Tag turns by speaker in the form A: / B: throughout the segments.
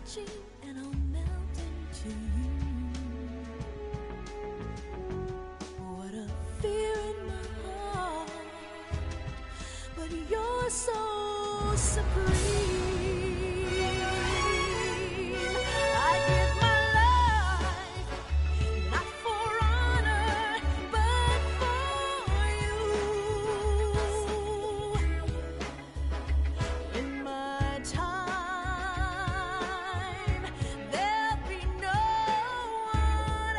A: touching and I'll melt into you. What a fear in my heart, but you're so supreme. I give my life, not for honor, but for you. In my time, there'll be no one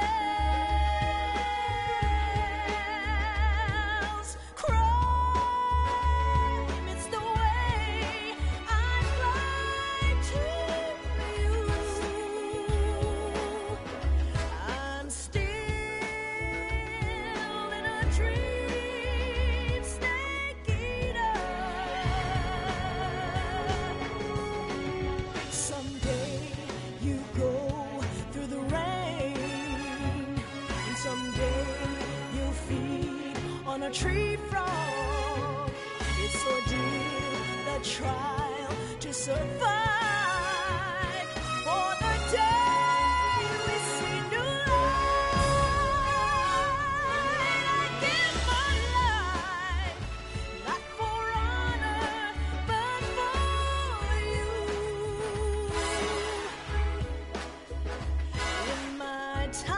A: else. Crime, it's the way I'd like to you. I'm still in a dream, snake eater. Someday you go through the rain, and someday you'll feed on a tree frog. It's ordeal, the trial to survive for the day we see new light. I give my life, not for honor, but for you. In my time,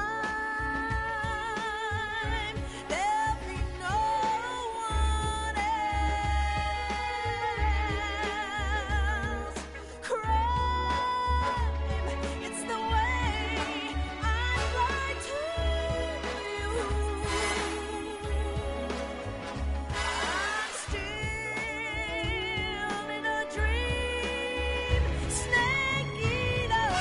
A: there'll be no one else. Crime, it's the way I'd like to you. I'm still in a dream, snake eater.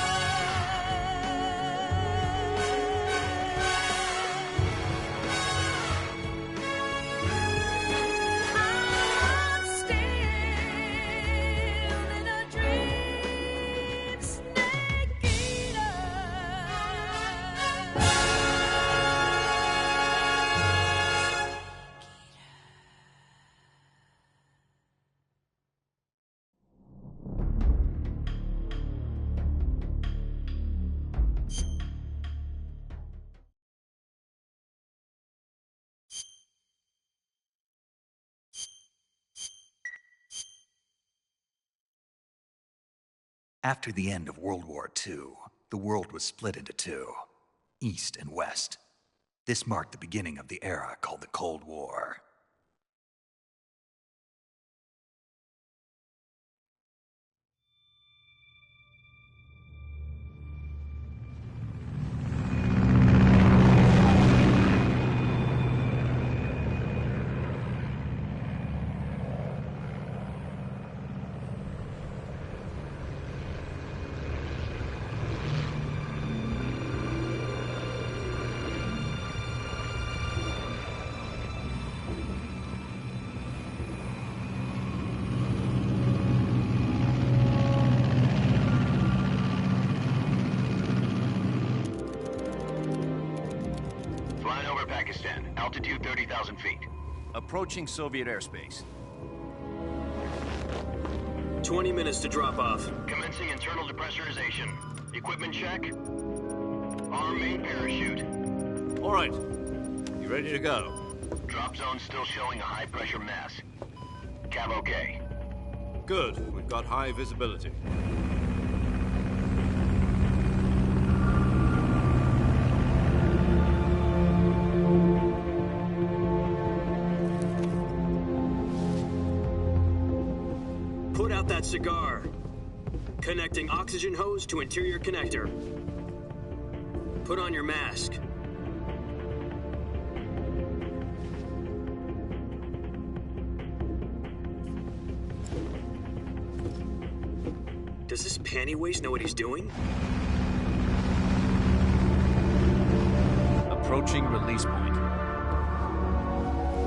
A: I'm still in a dream, snake eater.
B: After the end of World War II, the world was split into two, East and West. This marked the beginning of the era called the Cold War.
C: Flying over Pakistan, altitude 30,000 feet.
D: Approaching Soviet airspace.
E: 20 minutes to drop off.
C: Commencing internal depressurization. Equipment check. Arm main parachute.
D: All right. You ready to go?
C: Drop zone still showing a high pressure mass. Cav okay.
D: Good. We've got high visibility.
E: Put out that cigar. Connecting oxygen hose to interior connector. Put on your mask. Does this panty waste know what he's doing?
D: Approaching release point.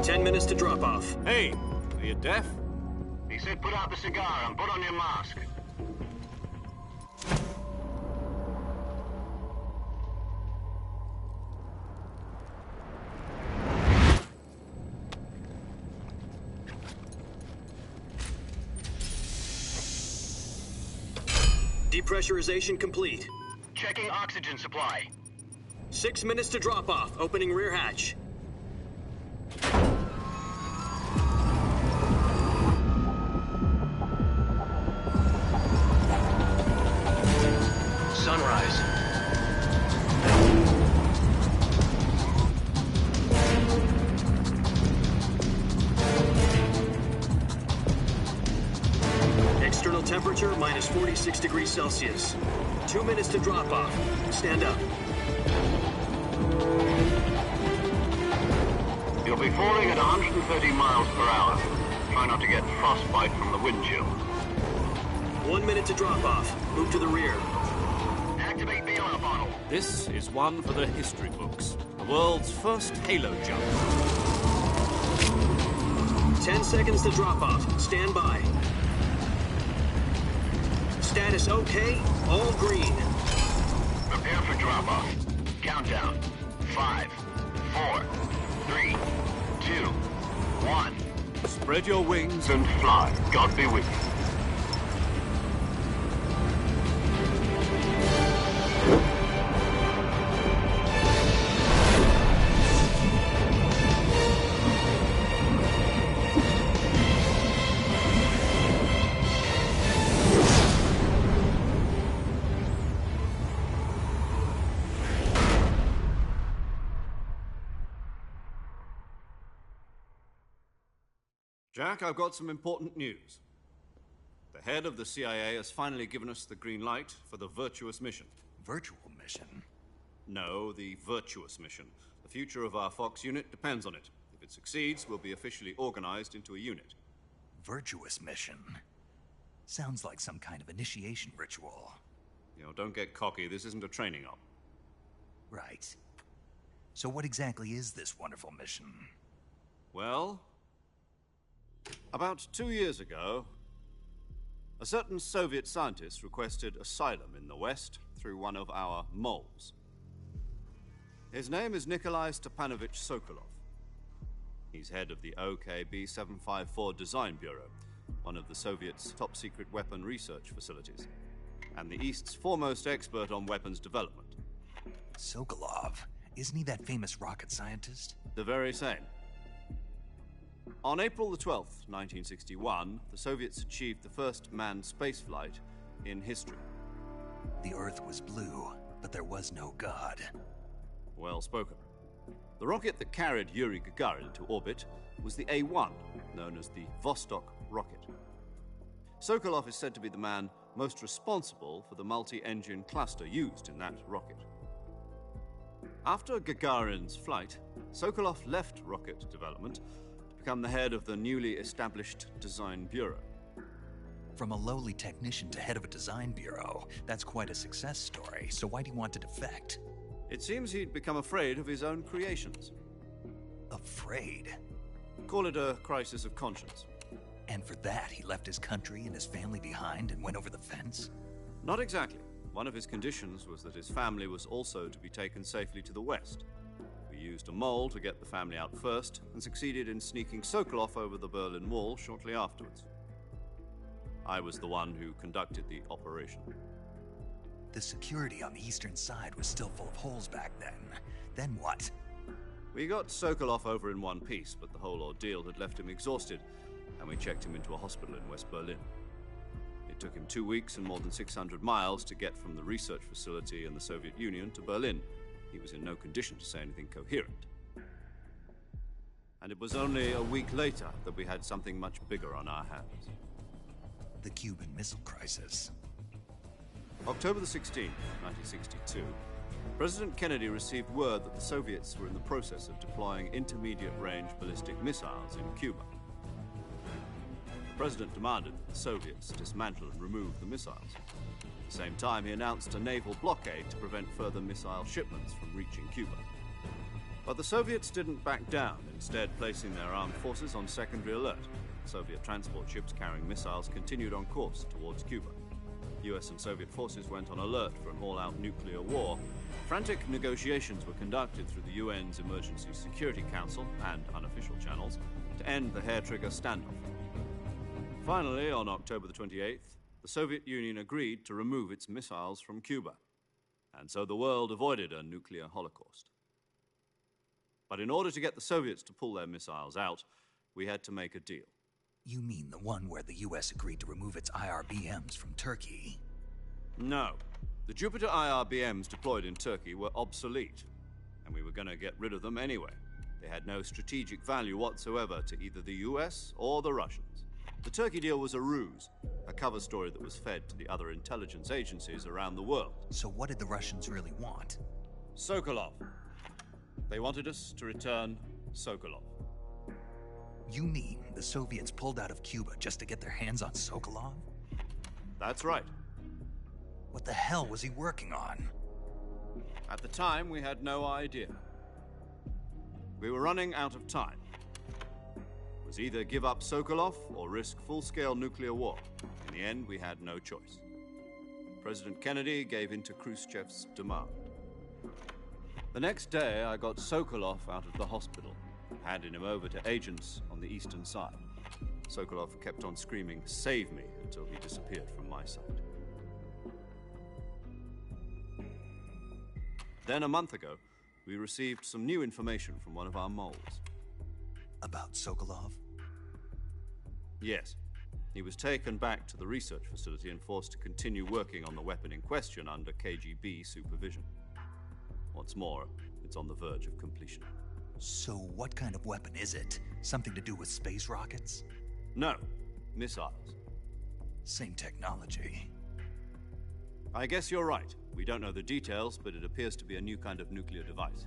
E: 10 minutes to drop off.
D: Hey, are you deaf?
C: He said put out the cigar and put on your mask.
E: Depressurization complete.
C: Checking oxygen supply.
E: 6 minutes to drop off. Opening rear hatch.
C: Sunrise.
E: External temperature minus 46 degrees Celsius. 2 minutes to drop off. Stand up.
C: You'll be falling at 130 miles per hour. Try not to get frostbite from the wind chill.
E: 1 minute to drop off. Move to the rear.
C: Activate bailout bottle.
D: This is one for the history books. The world's first halo jump.
E: 10 seconds to drop off. Stand by. Status okay. All green.
C: Prepare for drop-off. Countdown. 5, 4, 3, 2, 1.
D: Spread your wings
C: And fly. God be with you.
D: Jack, I've got some important news. The head of the CIA has finally given us the green light for the virtuous mission.
B: Virtual mission?
D: No, the virtuous mission. The future of our Fox unit depends on it. If it succeeds, we'll be officially organized into a unit.
B: Virtuous mission? Sounds like some kind of initiation ritual.
D: You know, don't get cocky. This isn't a training op.
B: Right. So what exactly is this wonderful mission?
D: Well, about 2 years ago, a certain Soviet scientist requested asylum in the West through one of our moles. His name is Nikolai Stepanovich Sokolov. He's head of the OKB-754 Design Bureau, one of the Soviets' top-secret weapon research facilities, and the East's foremost expert on weapons development.
B: Sokolov? Isn't he that famous rocket scientist?
D: The very same. On April the 12th, 1961, the Soviets achieved the first manned spaceflight in history.
B: The Earth was blue, but there was no God.
D: Well spoken. The rocket that carried Yuri Gagarin to orbit was the A-1, known as the Vostok rocket. Sokolov is said to be the man most responsible for the multi-engine cluster used in that rocket. After Gagarin's flight, Sokolov left rocket development to become the head of the newly established Design Bureau.
B: From a lowly technician to head of a design bureau, that's quite a success story, so why do you want to defect?
D: It seems he'd become afraid of his own creations.
B: Afraid?
D: Call it a crisis of conscience.
B: And for that, he left his country and his family behind and went over the fence?
D: Not exactly. One of his conditions was that his family was also to be taken safely to the West. We used a mole to get the family out first and succeeded in sneaking Sokolov over the Berlin Wall shortly afterwards. I was the one who conducted the operation.
B: The security on the eastern side was still full of holes back then. Then what?
D: We got Sokolov over in one piece, but the whole ordeal had left him exhausted, and we checked him into a hospital in West Berlin. It took him 2 weeks and more than 600 miles to get from the research facility in the Soviet Union to Berlin. He was in no condition to say anything coherent. And it was only a week later that we had something much bigger on our hands.
B: The Cuban Missile Crisis.
D: October the 16th, 1962, President Kennedy received word that the Soviets were in the process of deploying intermediate-range ballistic missiles in Cuba. The president demanded that the Soviets dismantle and remove the missiles. At the same time, he announced a naval blockade to prevent further missile shipments from reaching Cuba. But the Soviets didn't back down, instead placing their armed forces on secondary alert. Soviet transport ships carrying missiles continued on course towards Cuba. US and Soviet forces went on alert for an all-out nuclear war. Frantic negotiations were conducted through the UN's Emergency Security Council and unofficial channels to end the hair-trigger standoff. Finally, on October the 28th, the Soviet Union agreed to remove its missiles from Cuba, and so the world avoided a nuclear holocaust. But in order to get the Soviets to pull their missiles out, we had to make a deal.
B: You mean the one where the US agreed to remove its IRBMs from Turkey?
D: No. The Jupiter IRBMs deployed in Turkey were obsolete, and we were going to get rid of them anyway. They had no strategic value whatsoever to either the US or the Russians. The Turkey deal was a ruse, a cover story that was fed to the other intelligence agencies around the world.
B: So what did the Russians really want?
D: Sokolov. They wanted us to return Sokolov.
B: You mean the Soviets pulled out of Cuba just to get their hands on Sokolov?
D: That's right.
B: What the hell was he working on?
D: At the time, we had no idea. We were running out of time. It was either give up Sokolov or risk full-scale nuclear war. In the end, we had no choice. President Kennedy gave in to Khrushchev's demand. The next day, I got Sokolov out of the hospital, handing him over to agents on the eastern side. Sokolov kept on screaming, "Save me," until he disappeared from my sight. Then, a month ago, we received some new information from one of our moles.
B: About Sokolov?
D: Yes. He was taken back to the research facility and forced to continue working on the weapon in question under KGB supervision. What's more, it's on the verge of completion.
B: So what kind of weapon is it? Something to do with space rockets?
D: No, missiles.
B: Same technology.
D: I guess you're right. We don't know the details, but it appears to be a new kind of nuclear device.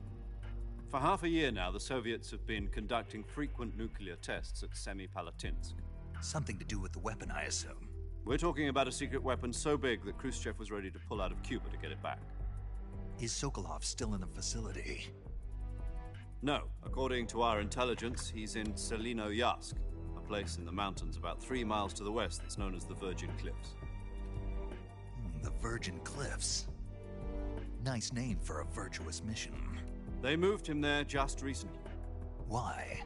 D: For half a year now, the Soviets have been conducting frequent nuclear tests at Semipalatinsk.
B: Something to do with the weapon, I assume.
D: We're talking about a secret weapon so big that Khrushchev was ready to pull out of Cuba to get it back.
B: Is Sokolov still in the facility?
D: No. According to our intelligence, he's in Selino-Yarsk, a place in the mountains about 3 miles to the west that's known as the Virgin Cliffs.
B: The Virgin Cliffs. Nice name for a virtuous mission.
D: They moved him there just recently.
B: Why?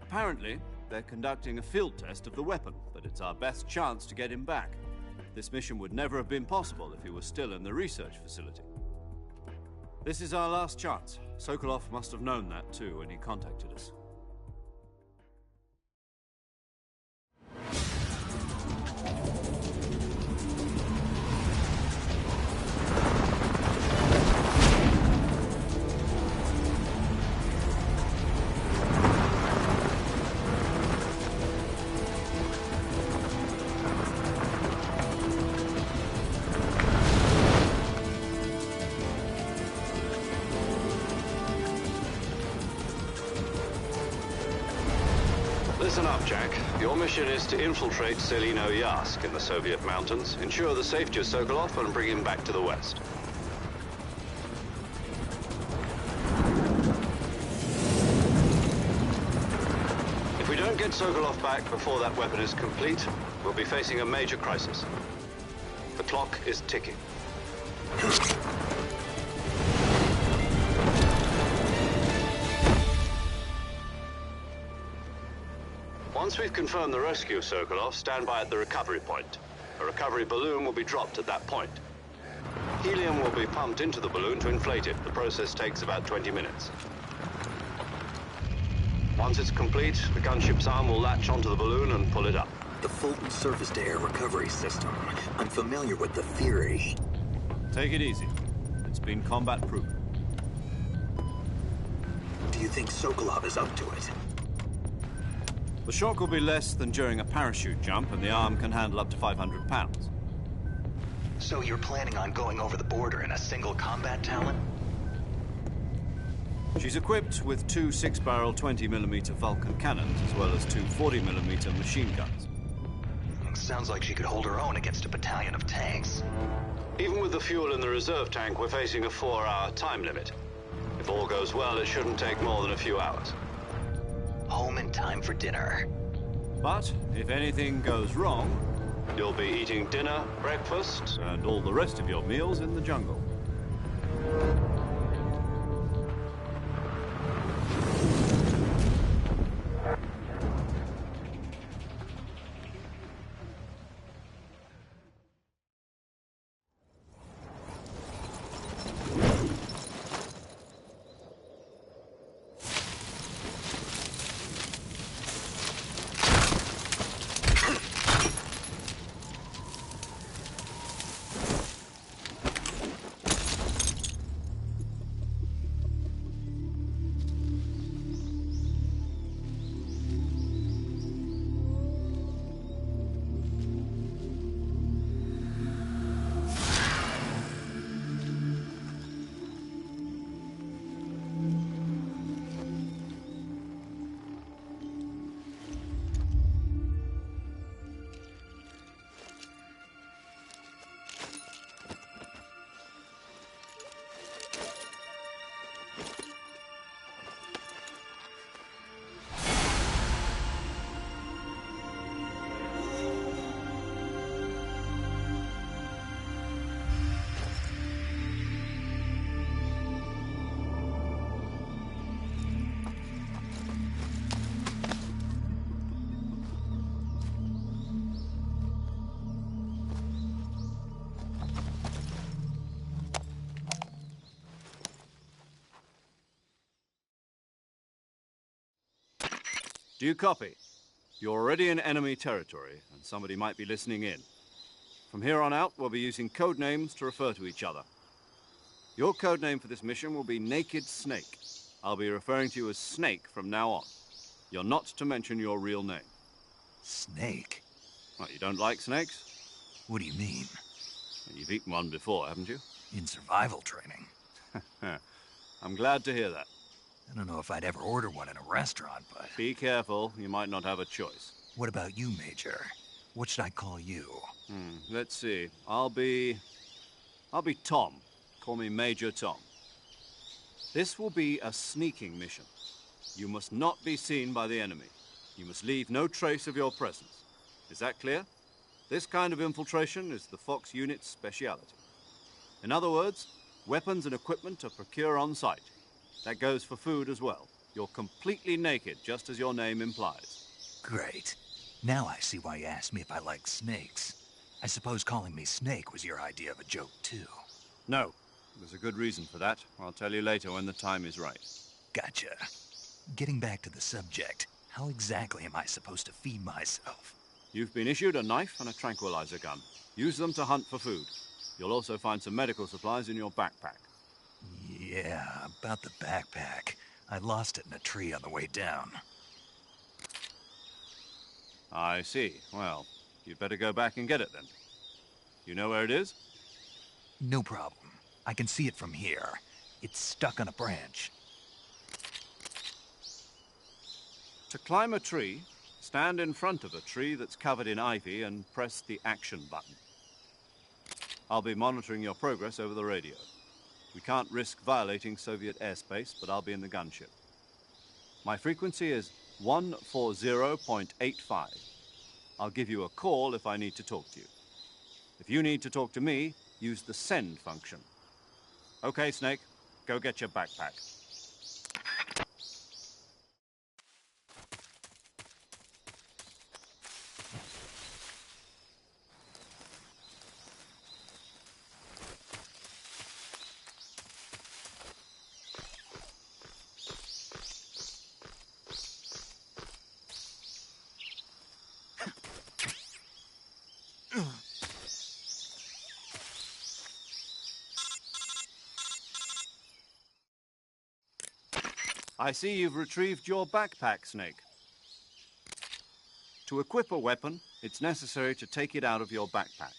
D: Apparently, they're conducting a field test of the weapon, but it's our best chance to get him back. This mission would never have been possible if he was still in the research facility. This is our last chance. Sokolov must have known that too when he contacted us. Listen up, Jack. Your mission is to infiltrate Selino-Yarsk in the Soviet mountains, ensure the safety of Sokolov, and bring him back to the west. If we don't get Sokolov back before that weapon is complete, we'll be facing a major crisis. The clock is ticking. Once we've confirmed the rescue of Sokolov, stand by at the recovery point. A recovery balloon will be dropped at that point. Helium will be pumped into the balloon to inflate it. The process takes about 20 minutes. Once it's complete, the gunship's arm will latch onto the balloon and pull it up.
F: The Fulton surface-to-air recovery system. I'm familiar with the theory.
D: Take it easy. It's been combat-proven.
F: Do you think Sokolov is up to it?
D: The shock will be less than during a parachute jump, and the arm can handle up to 500 pounds.
B: So you're planning on going over the border in a single combat Talon?
D: She's equipped with 2 6-barrel 20mm Vulcan cannons, as well as 2 40mm machine guns.
B: Sounds like she could hold her own against a battalion of tanks.
D: Even with the fuel in the reserve tank, we're facing a 4-hour time limit. If all goes well, it shouldn't take more than a few hours.
B: Home in time for dinner.
D: But if anything goes wrong, you'll be eating dinner, breakfast, and all the rest of your meals in the jungle. Do you copy? You're already in enemy territory, and somebody might be listening in. From here on out, we'll be using code names to refer to each other. Your code name for this mission will be Naked Snake. I'll be referring to you as Snake from now on. You're not to mention your real name.
B: Snake?
D: What, you don't like snakes?
B: What do you mean?
D: You've eaten one before, haven't you?
B: In survival training?
D: I'm glad to hear that.
B: I don't know if I'd ever order one in a restaurant, but...
D: Be careful, you might not have a choice.
B: What about you, Major? What should I call you?
D: Let's see. I'll be Tom. Call me Major Tom. This will be a sneaking mission. You must not be seen by the enemy. You must leave no trace of your presence. Is that clear? This kind of infiltration is the Fox unit's speciality. In other words, weapons and equipment are procured on site. That goes for food as well. You're completely naked, just as your name implies.
B: Great. Now I see why you asked me if I like snakes. I suppose calling me Snake was your idea of a joke, too.
D: No. There's a good reason for that. I'll tell you later when the time is right.
B: Gotcha. Getting back to the subject, how exactly am I supposed to feed myself?
D: You've been issued a knife and a tranquilizer gun. Use them to hunt for food. You'll also find some medical supplies in your backpack.
B: Yeah, about the backpack. I lost it in a tree on the way down.
D: I see. Well, you'd better go back and get it then. You know where it is?
B: No problem. I can see it from here. It's stuck on a branch.
D: To climb a tree, stand in front of a tree that's covered in ivy and press the action button. I'll be monitoring your progress over the radio. We can't risk violating Soviet airspace, but I'll be in the gunship. My frequency is 140.85. I'll give you a call if I need to talk to you. If you need to talk to me, use the send function. Okay, Snake, go get your backpack. I see you've retrieved your backpack, Snake. To equip a weapon, it's necessary to take it out of your backpack.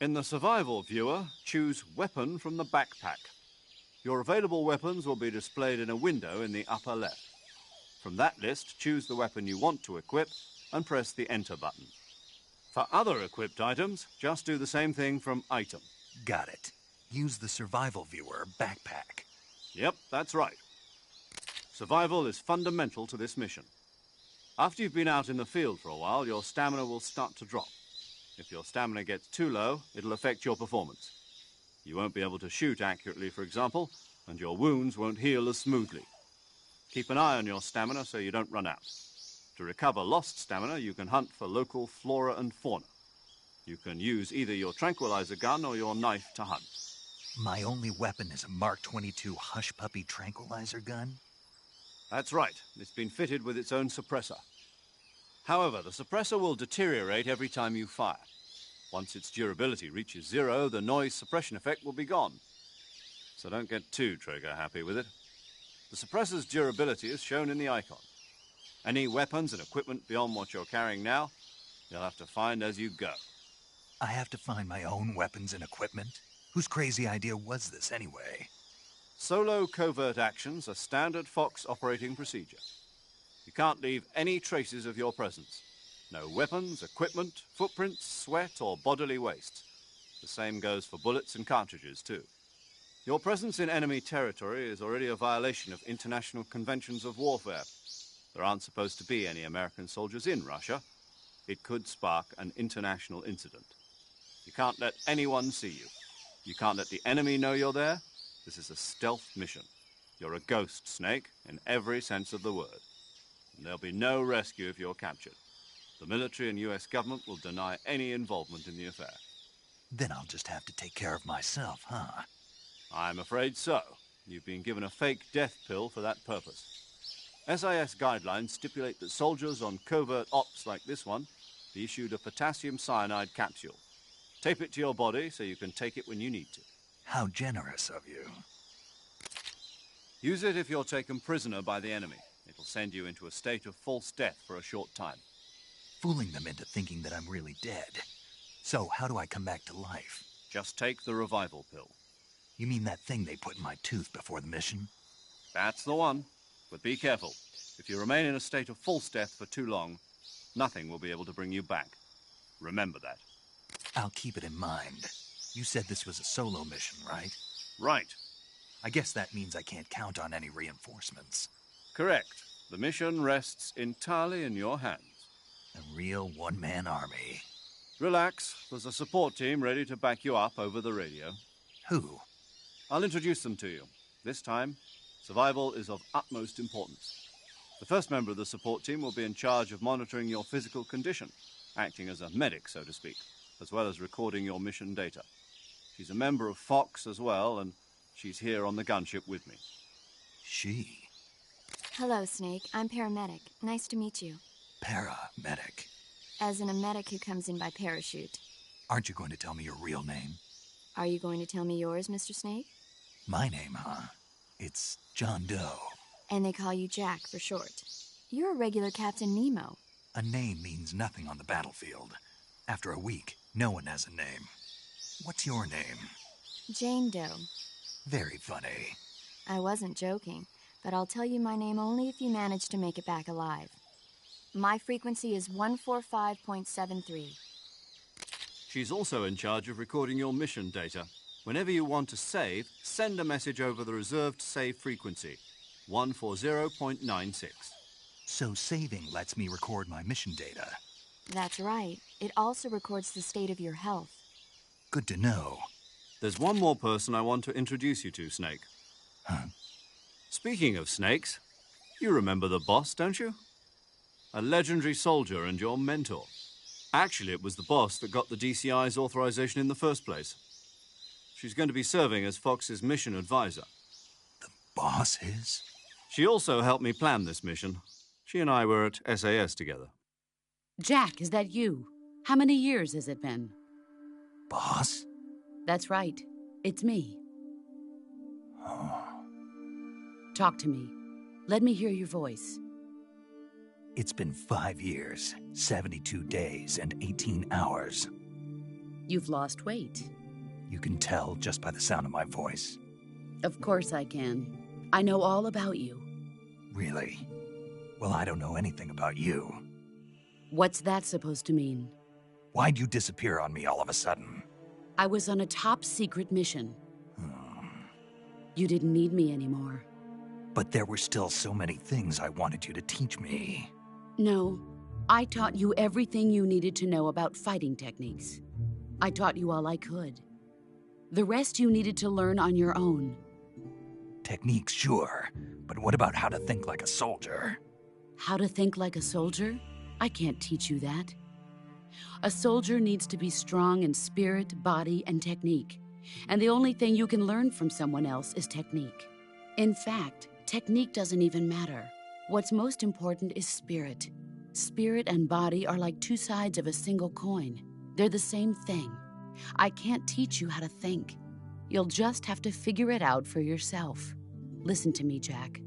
D: In the survival viewer, choose Weapon from the backpack. Your available weapons will be displayed in a window in the upper left. From that list, choose the weapon you want to equip and press the Enter button. For other equipped items, just do the same thing from Item.
B: Got it. Use the survival viewer backpack.
D: Yep, that's right. Survival is fundamental to this mission. After you've been out in the field for a while, your stamina will start to drop. If your stamina gets too low, it'll affect your performance. You won't be able to shoot accurately, for example, and your wounds won't heal as smoothly. Keep an eye on your stamina so you don't run out. To recover lost stamina, you can hunt for local flora and fauna. You can use either your tranquilizer gun or your knife to hunt.
B: My only weapon is a Mark 22 Hush Puppy tranquilizer gun?
D: That's right. It's been fitted with its own suppressor. However, the suppressor will deteriorate every time you fire. Once its durability reaches 0, the noise suppression effect will be gone. So don't get too trigger-happy with it. The suppressor's durability is shown in the icon. Any weapons and equipment beyond what you're carrying now, you'll have to find as you go.
B: I have to find my own weapons and equipment? Whose crazy idea was this, anyway?
D: Solo covert actions are standard Fox operating procedure. You can't leave any traces of your presence. No weapons, equipment, footprints, sweat, or bodily waste. The same goes for bullets and cartridges, too. Your presence in enemy territory is already a violation of international conventions of warfare. There aren't supposed to be any American soldiers in Russia. It could spark an international incident. You can't let anyone see you. You can't let the enemy know you're there. This is a stealth mission. You're a ghost, Snake, in every sense of the word. And there'll be no rescue if you're captured. The military and U.S. government will deny any involvement in the affair.
B: Then I'll just have to take care of myself, huh?
D: I'm afraid so. You've been given a fake death pill for that purpose. SIS guidelines stipulate that soldiers on covert ops like this one be issued a potassium cyanide capsule. Tape it to your body so you can take it when you need to.
B: How generous of you.
D: Use it if you're taken prisoner by the enemy. It'll send you into a state of false death for a short time.
B: Fooling them into thinking that I'm really dead. So, how do I come back to life?
D: Just take the revival pill.
B: You mean that thing they put in my tooth before the mission?
D: That's the one. But be careful. If you remain in a state of false death for too long, nothing will be able to bring you back. Remember that.
B: I'll keep it in mind. You said this was a solo mission, right?
D: Right.
B: I guess that means I can't count on any reinforcements.
D: Correct. The mission rests entirely in your hands.
B: A real one-man army.
D: Relax. There's a support team ready to back you up over the radio.
B: Who?
D: I'll introduce them to you. This time, survival is of utmost importance. The first member of the support team will be in charge of monitoring your physical condition, acting as a medic, so to speak, as well as recording your mission data. She's a member of Fox as well, and she's here on the gunship with me.
B: She.
G: Hello, Snake. I'm paramedic. Nice to meet you.
B: Paramedic.
G: As in a medic who comes in by parachute.
B: Aren't you going to tell me your real name?
G: Are you going to tell me yours, Mr. Snake?
B: My name, huh? It's John Doe.
G: And they call you Jack for short. You're a regular Captain Nemo.
B: A name means nothing on the battlefield. After a week, no one has a name. What's your name?
G: Jane Doe.
B: Very funny.
G: I wasn't joking, but I'll tell you my name only if you manage to make it back alive. My frequency is 145.73.
D: She's also in charge of recording your mission data. Whenever you want to save, send a message over the reserved save frequency, 140.96.
B: So saving lets me record my mission data.
G: That's right. It also records the state of your health.
B: Good to know.
D: There's one more person I want to introduce you to, Snake.
B: Huh?
D: Speaking of snakes, you remember the boss, don't you? A legendary soldier and your mentor. Actually, it was the boss that got the DCI's authorization in the first place. She's going to be serving as Fox's mission advisor.
B: The boss is?
D: She also helped me plan this mission. She and I were at SAS together.
H: Jack, is that you? How many years has it been?
B: Boss?
H: That's right. It's me. Talk to me. Let me hear your voice.
B: It's been 5 years, 72 days, and 18 hours.
H: You've lost weight.
B: You can tell just by the sound of my voice.
H: Of course I can. I know all about you.
B: Really? Well, I don't know anything about you.
H: What's that supposed to mean?
B: Why'd you disappear on me all of a sudden?
H: I was on a top-secret mission. You didn't need me anymore.
B: But there were still so many things I wanted you to teach me.
H: No, I taught you everything you needed to know about fighting techniques. I taught you all I could. The rest you needed to learn on your own.
B: Techniques, sure. But what about how to think like a soldier?
H: How to think like a soldier? I can't teach you that. A soldier needs to be strong in spirit, body, and technique. And the only thing you can learn from someone else is technique. In fact, technique doesn't even matter. What's most important is spirit. Spirit and body are like two sides of a single coin. They're the same thing. I can't teach you how to think. You'll just have to figure it out for yourself. Listen to me, Jack.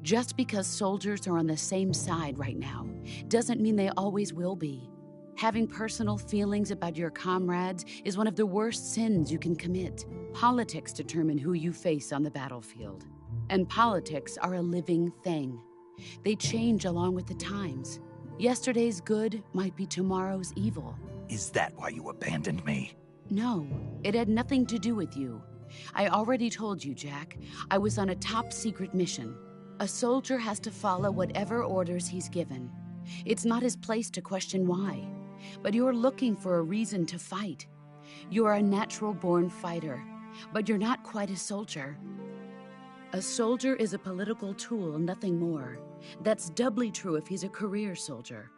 H: Just because soldiers are on the same side right now doesn't mean they always will be. Having personal feelings about your comrades is one of the worst sins you can commit. Politics determine who you face on the battlefield. And politics are a living thing. They change along with the times. Yesterday's good might be tomorrow's evil.
B: Is that why you abandoned me?
H: No, it had nothing to do with you. I already told you, Jack. I was on a top-secret mission. A soldier has to follow whatever orders he's given. It's not his place to question why. But you're looking for a reason to fight. You're a natural-born fighter, but you're not quite a soldier. A soldier is a political tool, nothing more. That's doubly true if he's a career soldier.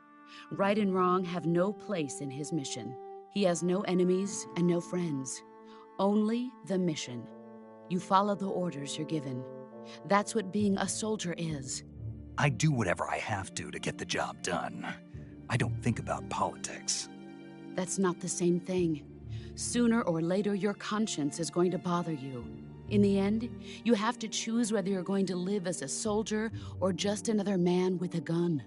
H: Right and wrong have no place in his mission. He has no enemies and no friends. Only the mission. You follow the orders you're given. That's what being a soldier is.
B: I do whatever I have to get the job done. I don't think about politics.
H: That's not the same thing. Sooner or later, your conscience is going to bother you. In the end, you have to choose whether you're going to live as a soldier or just another man with a gun.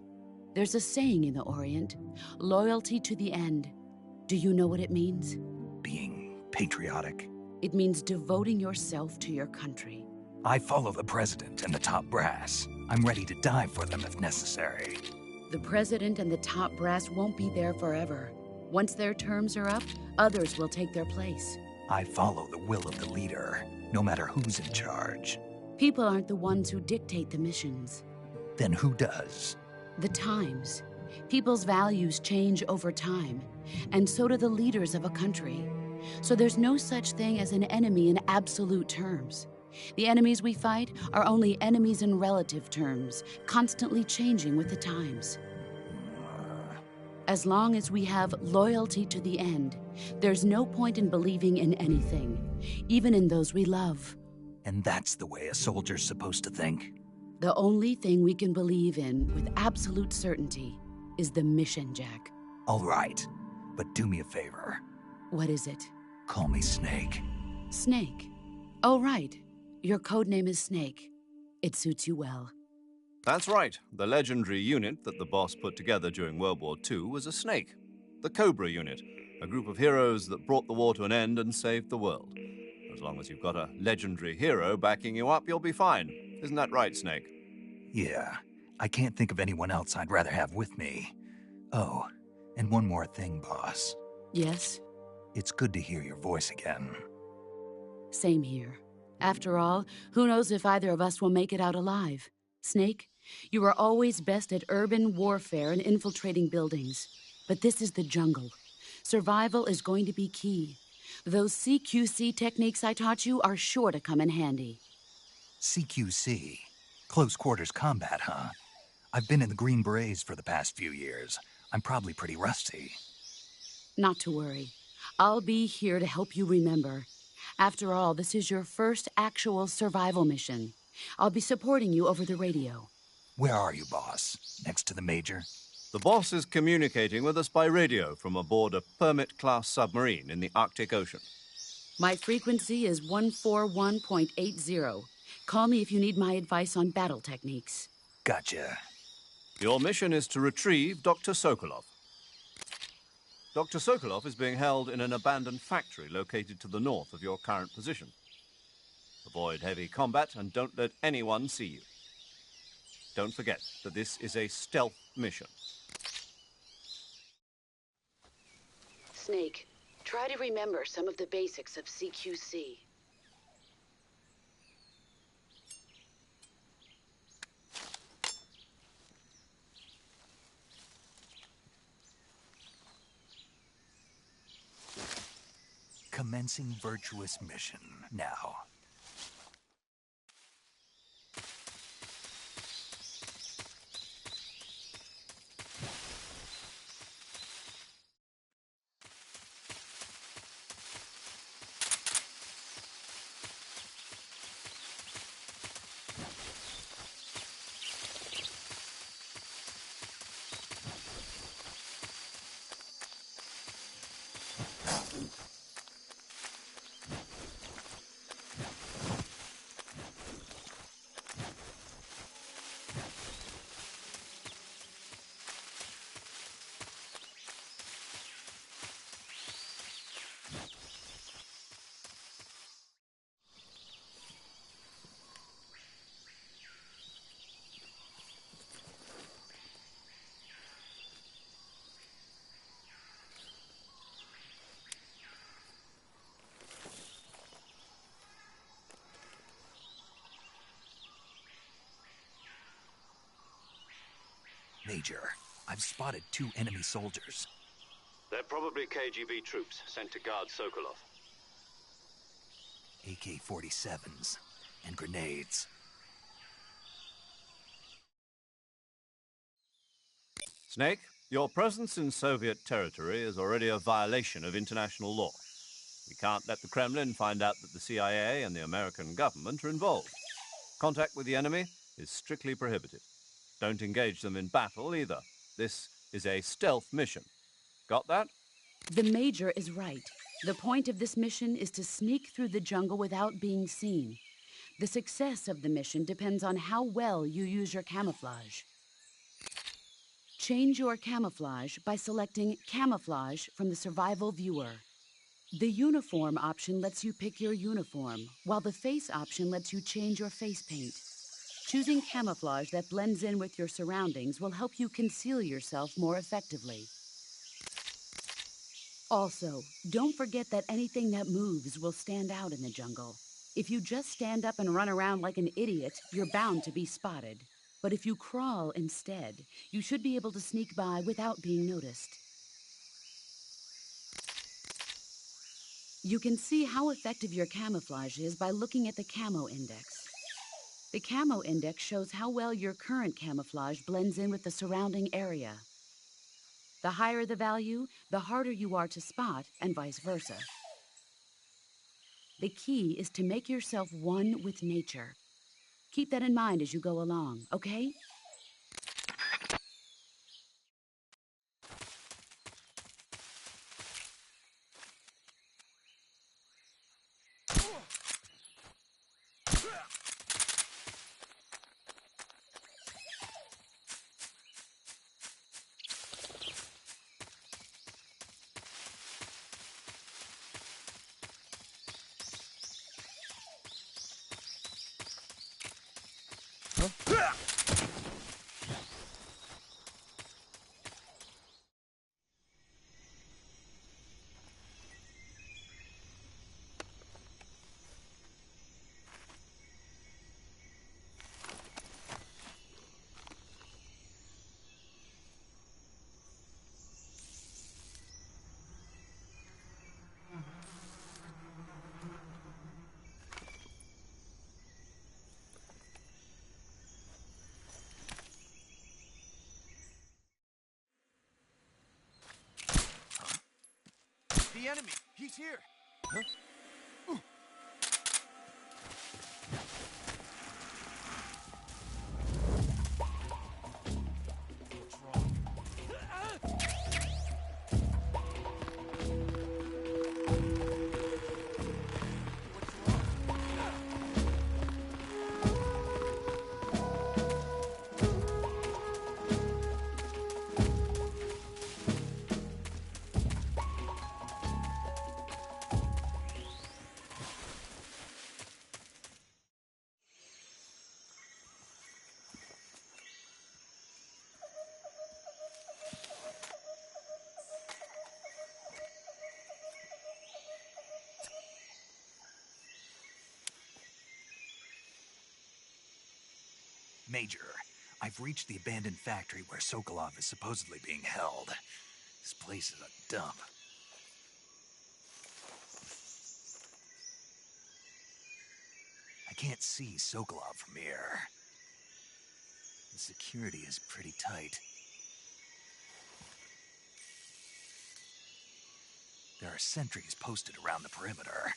H: There's a saying in the Orient, loyalty to the end. Do you know what it means?
B: Being patriotic.
H: It means devoting yourself to your country.
B: I follow the president and the top brass. I'm ready to die for them if necessary.
H: The president and the top brass won't be there forever. Once their terms are up, others will take their place.
B: I follow the will of the leader, no matter who's in charge.
H: People aren't the ones who dictate the missions.
B: Then who does?
H: The times. People's values change over time, and so do the leaders of a country. So there's no such thing as an enemy in absolute terms. The enemies we fight are only enemies in relative terms, constantly changing with the times. As long as we have loyalty to the end, there's no point in believing in anything, even in those we love.
B: And that's the way a soldier's supposed to think?
H: The only thing we can believe in with absolute certainty is the mission, Jack.
B: All right, but do me a favor.
H: What is it?
B: Call me Snake.
H: Snake. Oh, right. Your code name is Snake. It suits you well.
D: That's right. The legendary unit that the boss put together during World War II was a snake. The Cobra unit, a group of heroes that brought the war to an end and saved the world. As long as you've got a legendary hero backing you up, you'll be fine. Isn't that right, Snake?
B: Yeah, I can't think of anyone else I'd rather have with me. Oh, and one more thing, boss.
H: Yes?
B: It's good to hear your voice again.
H: Same here. After all, who knows if either of us will make it out alive? Snake, you are always best at urban warfare and infiltrating buildings. But this is the jungle. Survival is going to be key. Those CQC techniques I taught you are sure to come in handy.
B: CQC? Close quarters combat, huh? I've been in the Green Berets for the past few years. I'm probably pretty rusty.
H: Not to worry. I'll be here to help you remember. After all, this is your first actual survival mission. I'll be supporting you over the radio.
B: Where are you, boss? Next to the Major?
D: The boss is communicating with us by radio from aboard a Permit-class submarine in the Arctic Ocean.
H: My frequency is 141.80. Call me if you need my advice on battle techniques.
B: Gotcha.
D: Your mission is to retrieve Dr. Sokolov. Dr. Sokolov is being held in an abandoned factory located to the north of your current position. Avoid heavy combat and don't let anyone see you. Don't forget that this is a stealth mission.
H: Snake, try to remember some of the basics of CQC.
B: Commencing virtuous mission now. Major, I've spotted 2 enemy soldiers.
C: They're probably KGB troops sent to guard Sokolov.
B: AK-47s and grenades.
D: Snake, your presence in Soviet territory is already a violation of international law. We can't let the Kremlin find out that the CIA and the American government are involved. Contact with the enemy is strictly prohibited. Don't engage them in battle either. This is a stealth mission. Got that?
H: The Major is right. The point of this mission is to sneak through the jungle without being seen. The success of the mission depends on how well you use your camouflage. Change your camouflage by selecting Camouflage from the Survival Viewer. The Uniform option lets you pick your uniform, while the Face option lets you change your face paint. Choosing camouflage that blends in with your surroundings will help you conceal yourself more effectively. Also, don't forget that anything that moves will stand out in the jungle. If you just stand up and run around like an idiot, you're bound to be spotted. But if you crawl instead, you should be able to sneak by without being noticed. You can see how effective your camouflage is by looking at the Camo Index. The Camo Index shows how well your current camouflage blends in with the surrounding area. The higher the value, the harder you are to spot, and vice versa. The key is to make yourself one with nature. Keep that in mind as you go along, okay?
I: The enemy! He's here! Huh? What's wrong?
B: Major, I've reached the abandoned factory where Sokolov is supposedly being held. This place is a dump. I can't see Sokolov from here. The security is pretty tight. There are sentries posted around the perimeter.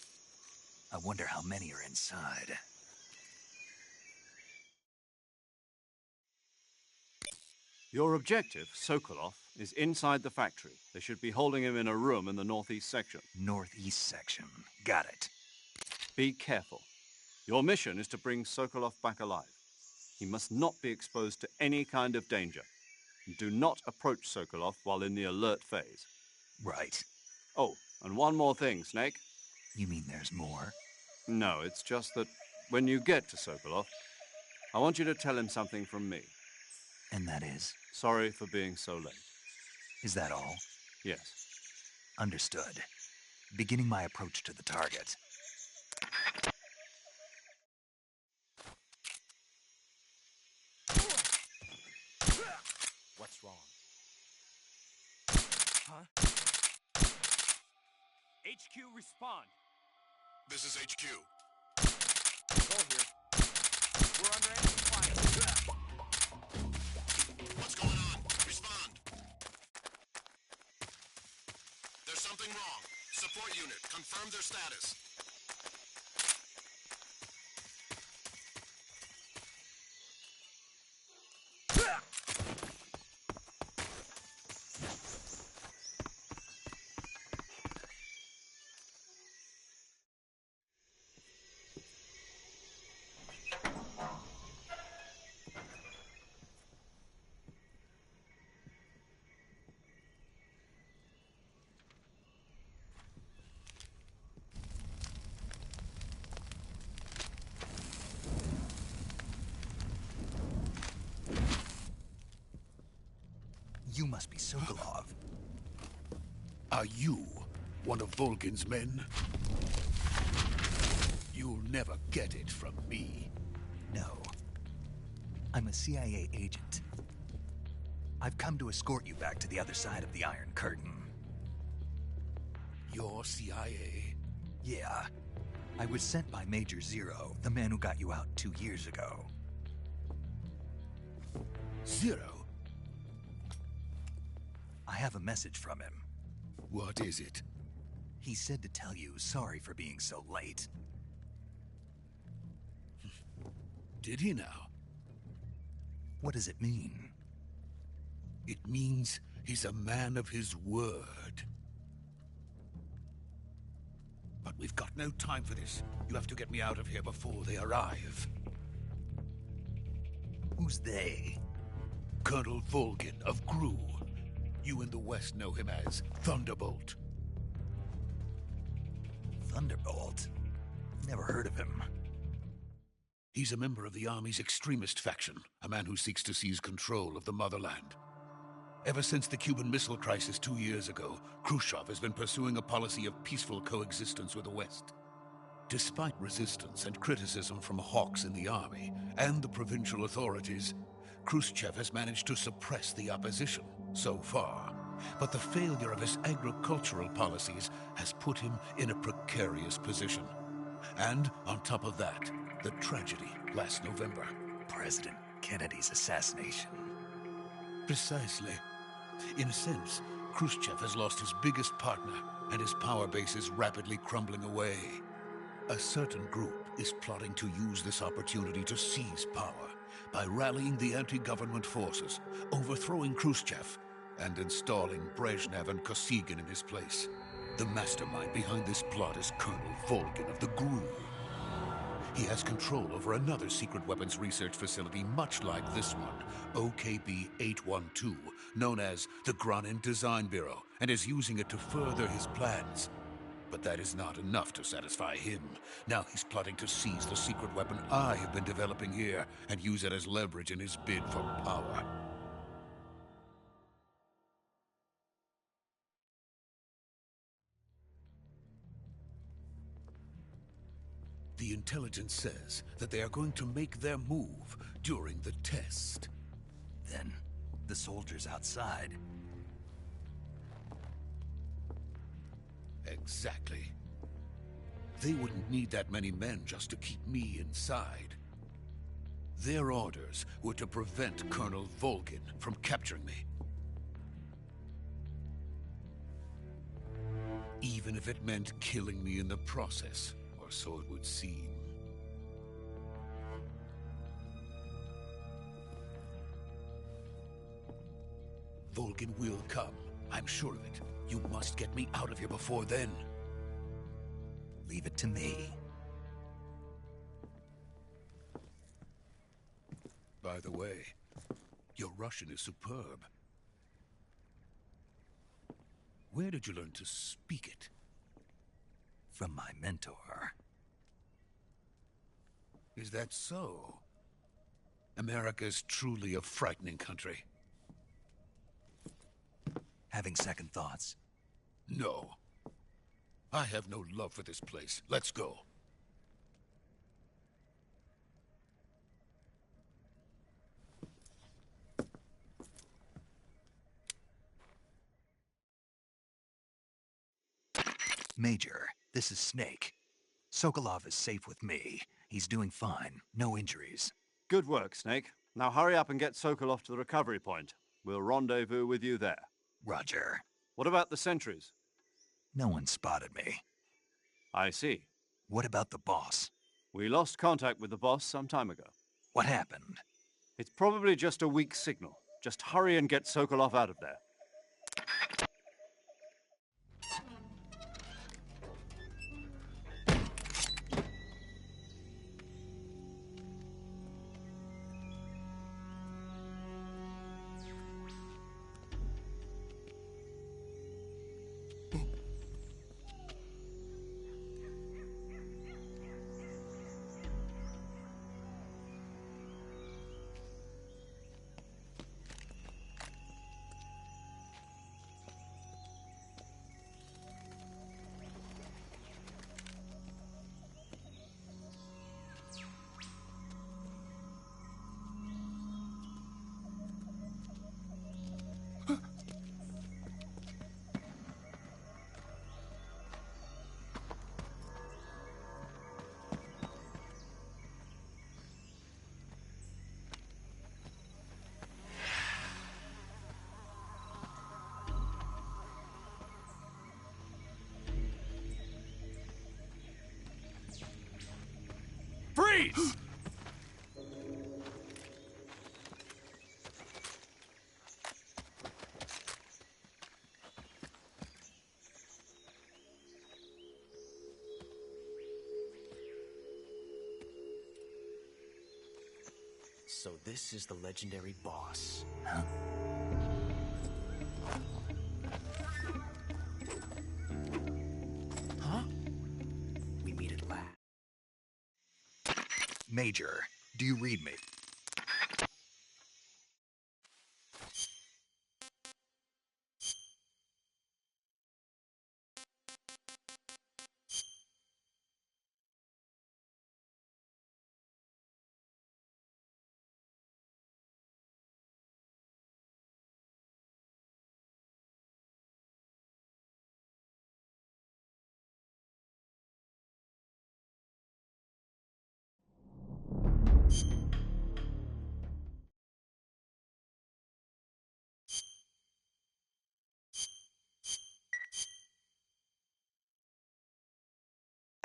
B: I wonder how many are inside.
D: Your objective, Sokolov, is inside the factory. They should be holding him in a room in the northeast section.
B: Northeast section. Got it.
D: Be careful. Your mission is to bring Sokolov back alive. He must not be exposed to any kind of danger. Do not approach Sokolov while in the alert phase.
B: Right.
D: Oh, and one more thing, Snake.
B: You mean there's more?
D: No, it's just that when you get to Sokolov, I want you to tell him something from me.
B: And that is?
D: Sorry for being so late.
B: Is that all?
D: Yes.
B: Understood. Beginning my approach to the target.
I: What's wrong? Huh? HQ, respond.
J: This is HQ.
I: Go here. We're under enemy fire.
J: What's going on? Respond. There's something wrong. Support unit, confirm their status.
B: You must be Sokolov.
K: Are you one of Volgin's men? You'll never get it from me.
B: No. I'm a CIA agent. I've come to escort you back to the other side of the Iron Curtain.
K: You're CIA?
B: Yeah. I was sent by Major Zero, the man who got you out 2 years ago.
K: Zero?
B: I have a message from him.
K: What is it?
B: He said to tell you sorry for being so late.
K: Did he now?
B: What does it mean?
K: It means he's a man of his word. But we've got no time for this. You have to get me out of here before they arrive.
B: Who's they?
K: Colonel Volgin of GRU. You in the West know him as Thunderbolt.
B: Thunderbolt? Never heard of him.
K: He's a member of the Army's extremist faction, a man who seeks to seize control of the motherland. Ever since the Cuban Missile Crisis 2 years ago, Khrushchev has been pursuing a policy of peaceful coexistence with the West. Despite resistance and criticism from hawks in the army and the provincial authorities, Khrushchev has managed to suppress the opposition so far. But the failure of his agricultural policies has put him in a precarious position. And on top of that, the tragedy last November.
B: President Kennedy's assassination.
K: Precisely. In a sense, Khrushchev has lost his biggest partner, and his power base is rapidly crumbling away. A certain group is plotting to use this opportunity to seize power by rallying the anti-government forces, overthrowing Khrushchev, and installing Brezhnev and Kosygin in his place. The mastermind behind this plot is Colonel Volgin of the GRU. He has control over another secret weapons research facility much like this one, OKB-812, known as the Granin Design Bureau, and is using it to further his plans. But that is not enough to satisfy him. Now he's plotting to seize the secret weapon I have been developing here and use it as leverage in his bid for power. The intelligence says that they are going to make their move during the test.
B: Then, the soldiers outside.
K: Exactly. They wouldn't need that many men just to keep me inside. Their orders were to prevent Colonel Volgin from capturing me. Even if it meant killing me in the process. Or so it would seem. Volgin will come. I'm sure of it. You must get me out of here before then.
B: Leave it to me.
K: By the way, your Russian is superb. Where did you learn to speak it?
B: From my mentor.
K: Is that so? America's truly a frightening country.
B: Having second thoughts?
K: No. I have no love for this place. Let's go.
B: Major, this is Snake. Sokolov is safe with me. He's doing fine. No injuries.
D: Good work, Snake. Now hurry up and get Sokolov to the recovery point. We'll rendezvous with you there.
B: Roger.
D: What about the sentries?
B: No one spotted me.
D: I see.
B: What about the boss?
D: We lost contact with the boss some time ago.
B: What happened?
D: It's probably just a weak signal. Just hurry and get Sokolov out of there.
J: Freeze!
L: So this is the legendary boss. Huh? We meet at last.
B: Major, do you read me?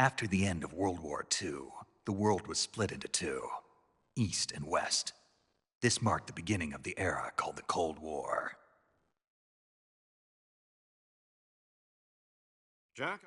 B: After the end of World War II, the world was split into two, East and West. This marked the beginning of the era called the Cold War.
D: Jack?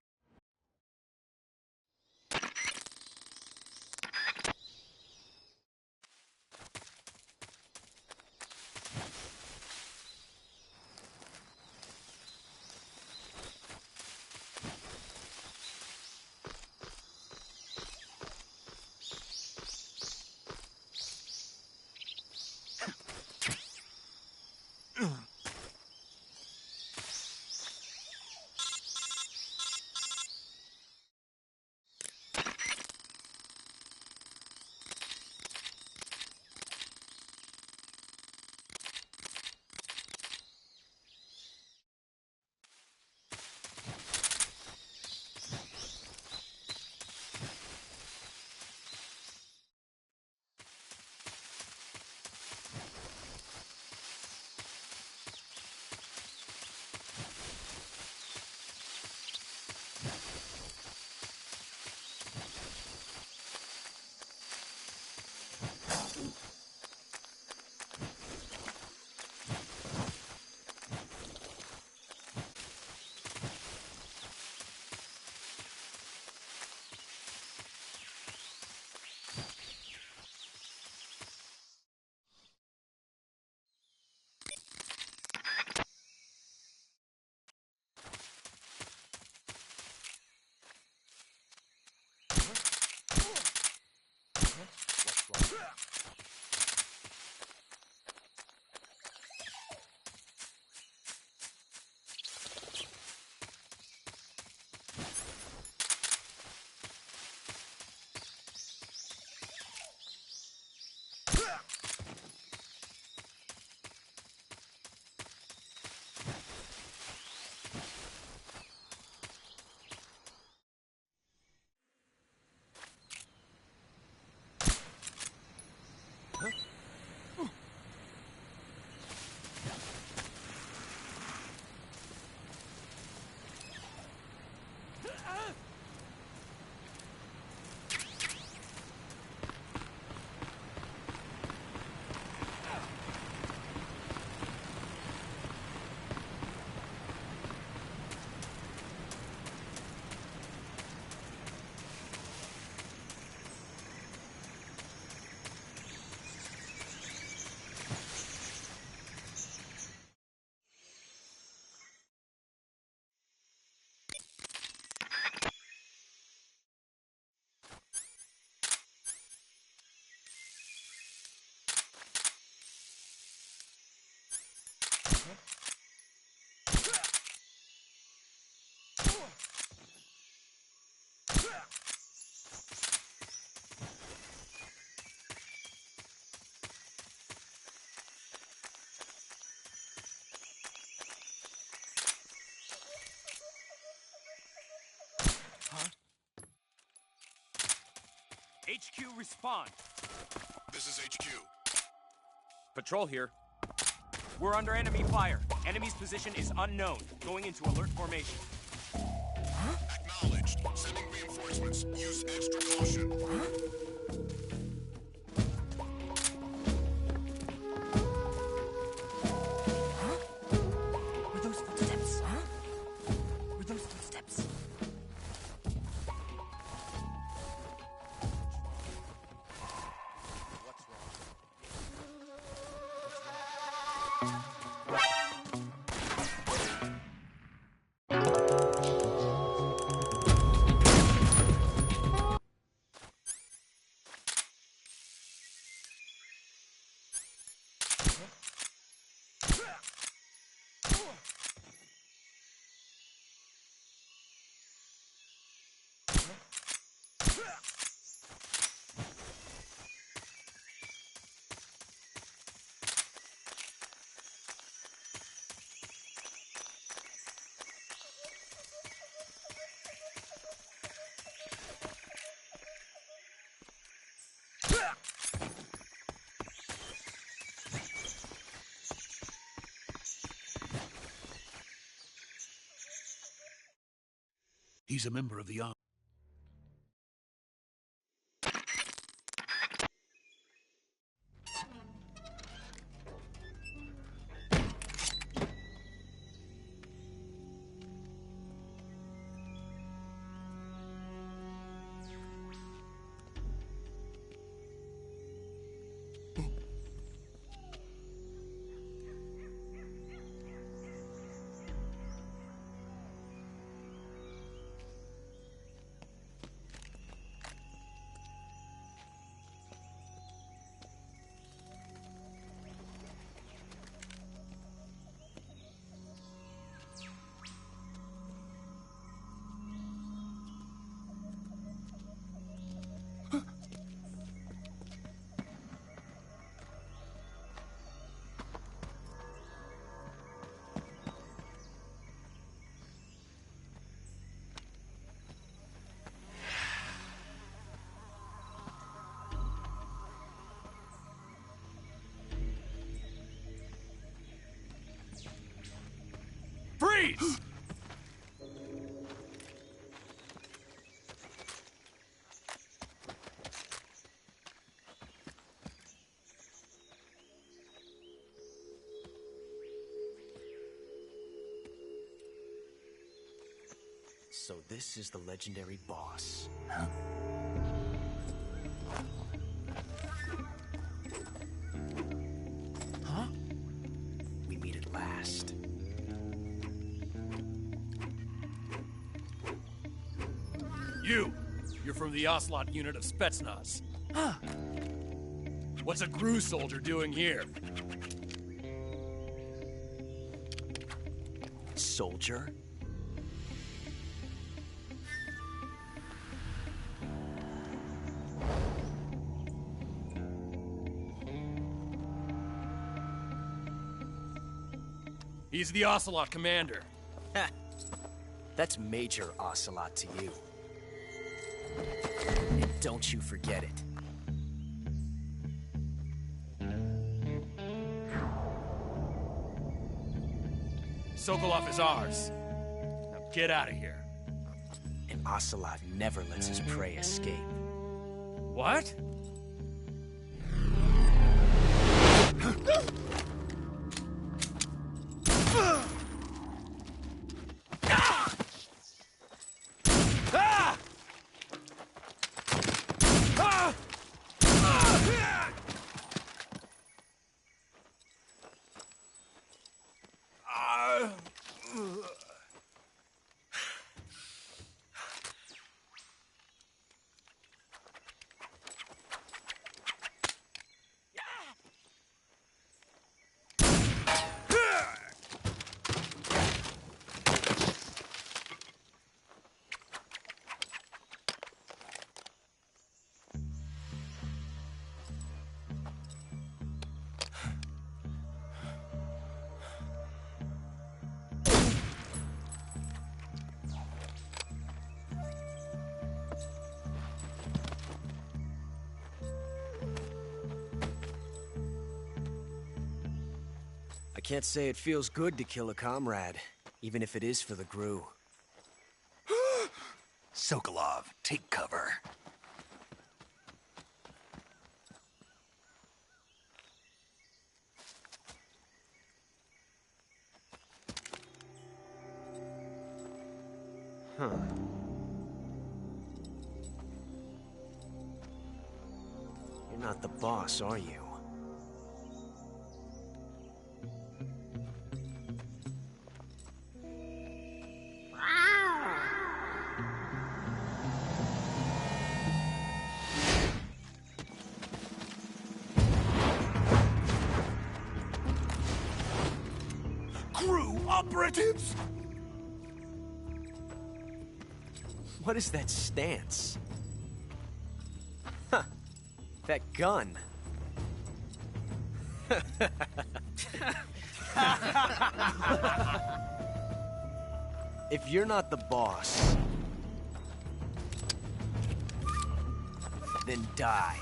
I: HQ, respond.
J: This is HQ.
I: Patrol here. We're under enemy fire. Enemy's position is unknown. Going into alert formation.
J: Acknowledged. Sending reinforcements. Use extra caution.
K: He's a member of the army.
I: Freeze!
L: So this is the legendary boss.
B: Huh?
L: Huh? We meet at last.
I: You're from the Ocelot unit of Spetsnaz. Huh. What's a GRU soldier doing here?
L: Soldier?
I: He's the Ocelot commander.
L: Ha! That's Major Ocelot to you. And don't you forget it.
I: Sokolov is ours. Now get out of here.
L: And Ocelot never lets his prey escape.
I: What?
L: I can't say it feels good to kill a comrade, even if it is for the GRU.
B: Sokolov, take cover.
L: Huh. You're not the boss, are you?
K: operatives!
L: What is that stance? Huh. That gun. If you're not the boss, then die.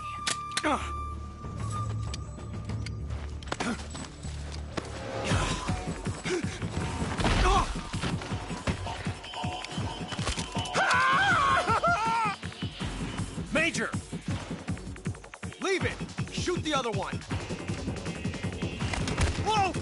E: Major! Leave it! Shoot the other one! Whoa!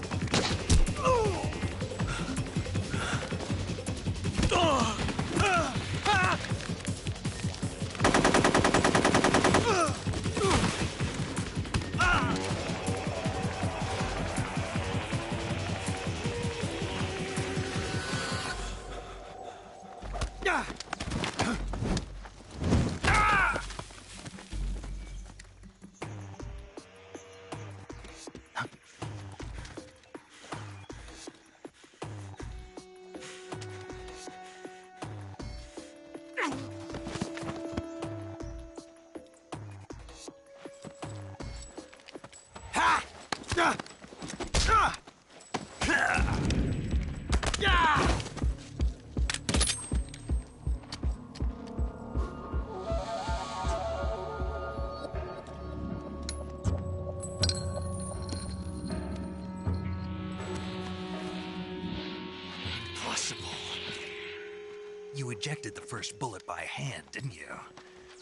B: You ejected the first bullet by hand, didn't you?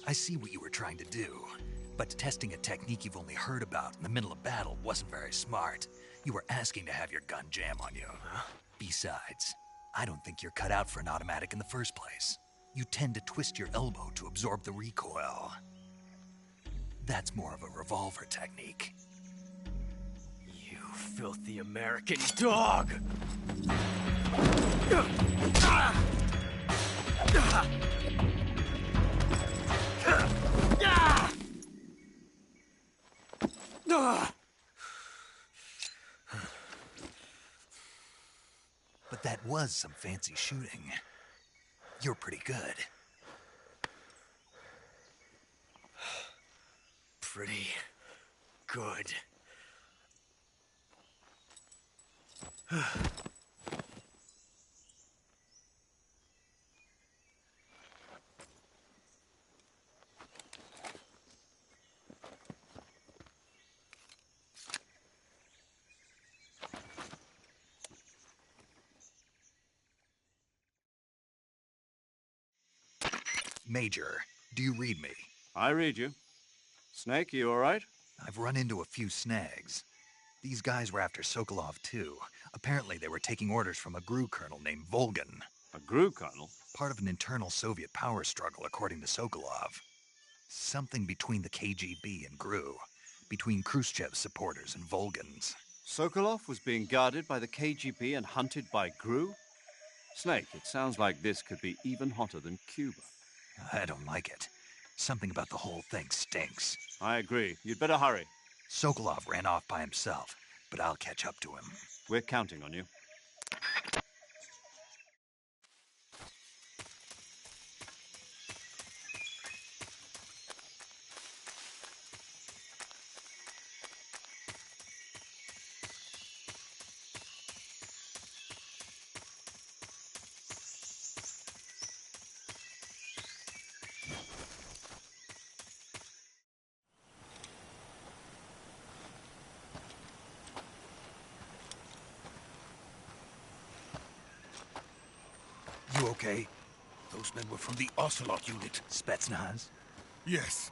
B: I see what you were trying to do. But testing a technique you've only heard about in the middle of battle wasn't very smart. You were asking to have your gun jam on you. Besides, I don't think you're cut out for an automatic in the first place. You tend to twist your elbow to absorb the recoil. That's more of a revolver technique.
L: You filthy American dog!
B: But that was some fancy shooting. You're pretty good.
L: Pretty good.
B: Major, do you read me?
D: I read you. Snake, you all right?
B: I've run into a few snags. These guys were after Sokolov, too. Apparently they were taking orders from a GRU colonel named Volgan.
D: A GRU colonel?
B: Part of an internal Soviet power struggle, according to Sokolov. Something between the KGB and GRU. Between Khrushchev's supporters and Volgan's.
D: Sokolov was being guarded by the KGB and hunted by GRU? Snake, it sounds like this could be even hotter than Cuba.
B: I don't like it. Something about the whole thing stinks.
D: I agree. You'd better hurry.
B: Sokolov ran off by himself, but I'll catch up to him.
D: We're counting on you.
B: You okay?
K: Those men were from the Ocelot unit.
B: Spetsnaz?
K: Yes.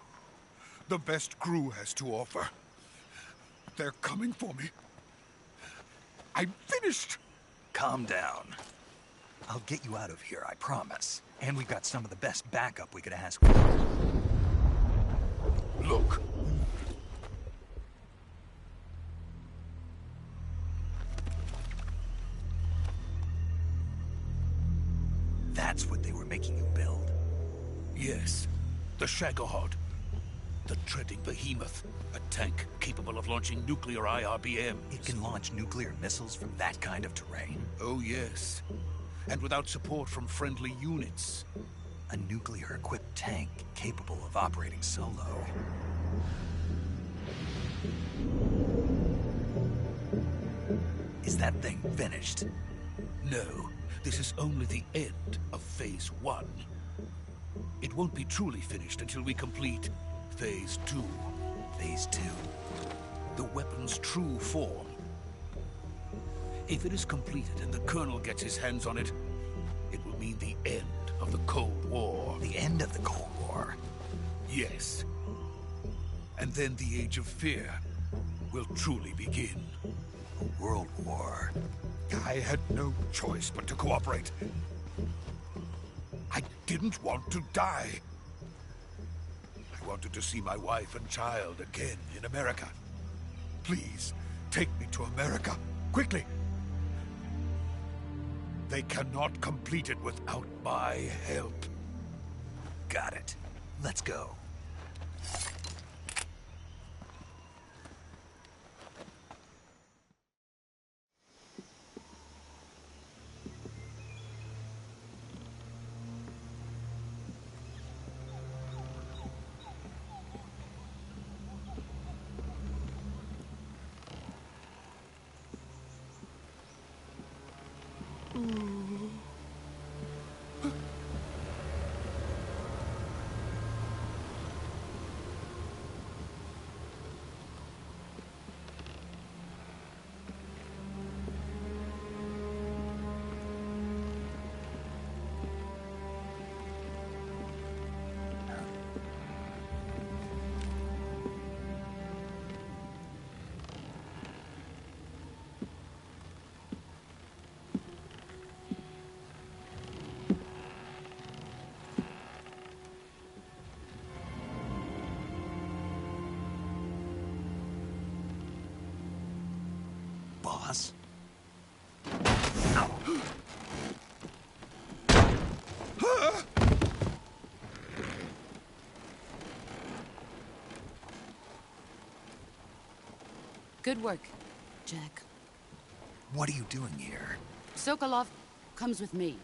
K: The best GRU has to offer. They're coming for me. I'm finished!
B: Calm down. I'll get you out of here, I promise. And we've got some of the best backup we could ask for.
K: Look.
B: That's what they were making you build?
K: Yes. The Shagohod. The treading behemoth. A tank capable of launching nuclear IRBMs.
B: It can launch nuclear missiles from that kind of terrain?
K: Oh, yes. And without support from friendly units.
B: A nuclear-equipped tank capable of operating solo. Is that thing finished?
K: No. This is only the end of Phase 1. It won't be truly finished until we complete Phase 2.
B: Phase 2?
K: The weapon's true form. If it is completed and the Colonel gets his hands on it, it will mean the end of the Cold War.
B: The end of the Cold War?
K: Yes. And then the Age of Fear will truly begin.
B: A world war.
K: I had no choice but to cooperate. I didn't want to die. I wanted to see my wife and child again in America. Please, take me to America, quickly. They cannot complete it without my help.
B: Got it. Let's go. Boss?
H: Good work, Jack.
B: What are you doing here?
H: Sokolov comes with me.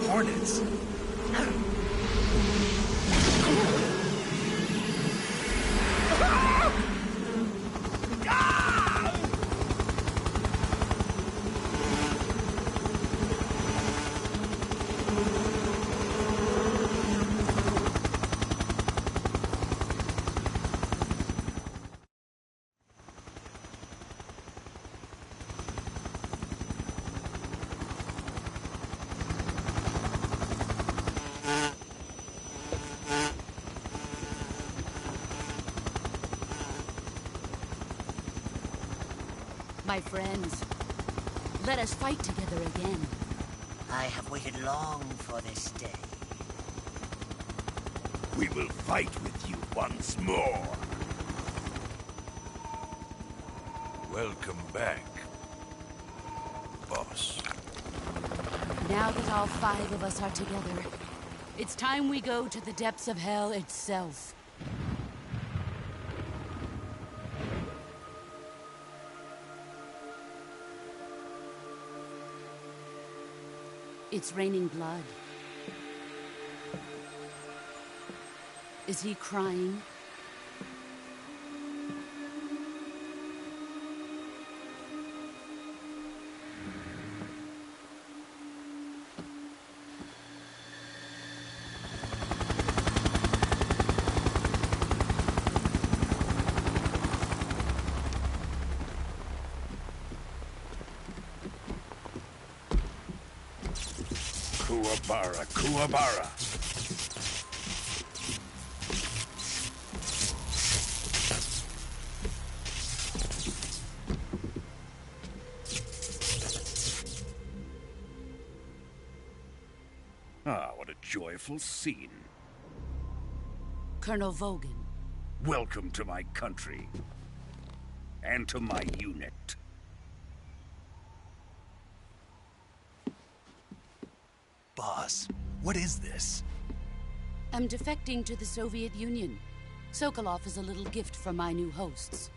B: Hornets?
H: My friends, let us fight together again.
M: I have waited long for this day.
K: We will fight with you once more. Welcome back, boss.
H: Now that all 5 of us are together, it's time we go to the depths of hell itself. It's raining blood. Is he crying?
K: Kuwabara, Kuwabara.
N: joyful scene.
H: Colonel Vogan.
N: Welcome to my country. And to my unit.
B: Boss, what is this?
H: I'm defecting to the Soviet Union. Sokolov is a little gift from my new hosts.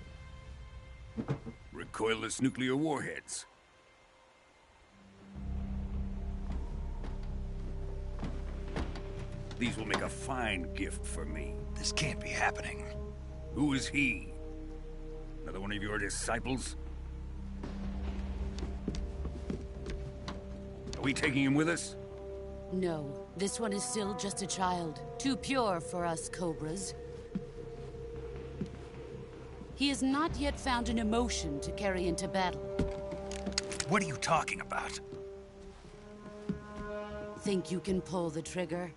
N: Recoilless nuclear warheads. These will make a fine gift for me.
B: This can't be happening.
N: Who is he? Another one of your disciples? Are we taking him with us?
H: No, this one is still just a child. Too pure for us Cobras. He has not yet found an emotion to carry into battle.
B: What are you talking about?
H: Think you can pull the trigger?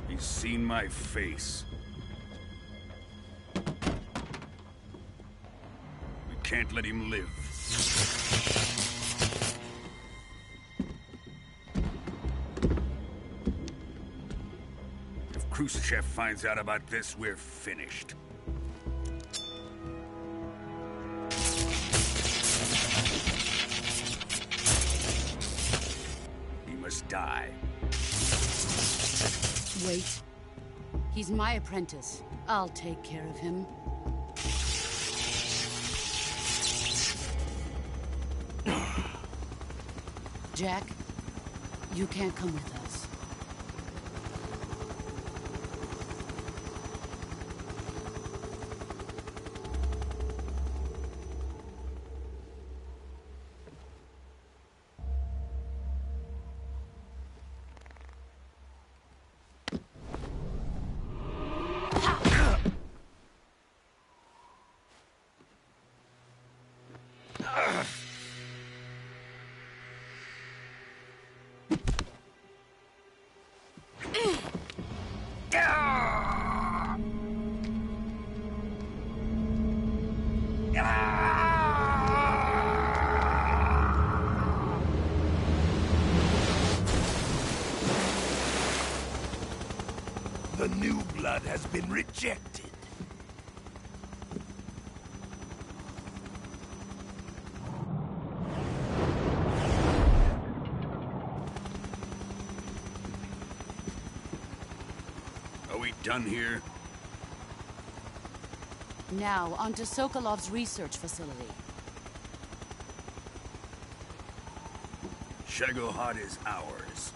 N: He's seen my face. We can't let him live. If Khrushchev finds out about this, we're finished. He must die.
H: Wait. He's my apprentice. I'll take care of him. Jack, you can't come with us.
K: The new blood has been rejected.
N: Are we done here?
H: Now, onto Sokolov's research facility.
N: Shagohod is ours.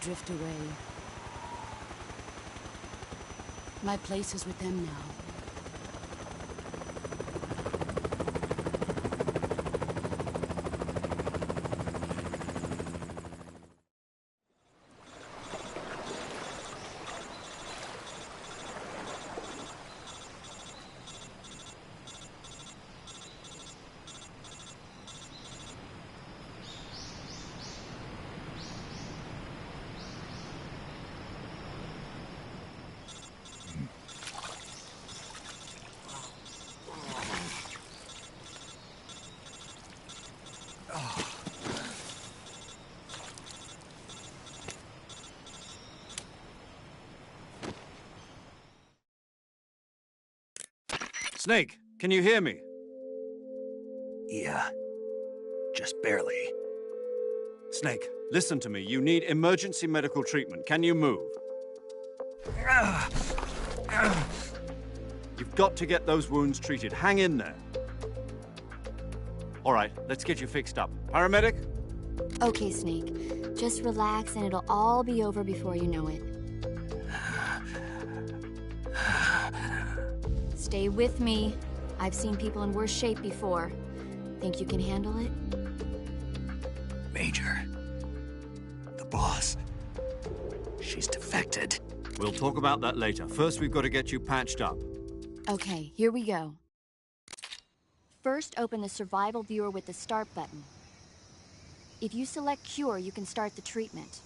H: Drift away. My place is with them now.
D: Snake, can you hear me?
B: Yeah. Just barely.
D: Snake, listen to me. You need emergency medical treatment. Can you move? You've got to get those wounds treated. Hang in there. All right, let's get you fixed up. Paramedic?
G: Okay, Snake. Just relax and it'll all be over before you know it. Stay with me. I've seen people in worse shape before. Think you can handle it?
B: Major. The boss. She's defected.
D: We'll talk about that later. First, we've got to get you patched up.
G: Okay, here we go. First, open the survival viewer with the start button. If you select cure, you can start the treatment.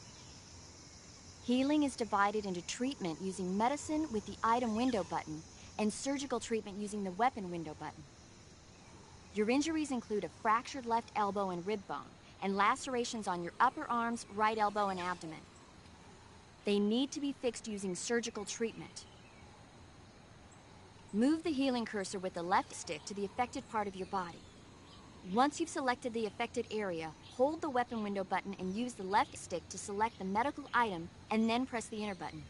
G: Healing is divided into treatment using medicine with the item window button and surgical treatment using the weapon window button. Your injuries include a fractured left elbow and rib bone, and lacerations on your upper arms, right elbow, and abdomen. They need to be fixed using surgical treatment. Move the healing cursor with the left stick to the affected part of your body. Once you've selected the affected area, hold the weapon window button and use the left stick to select the medical item, and then press the enter button.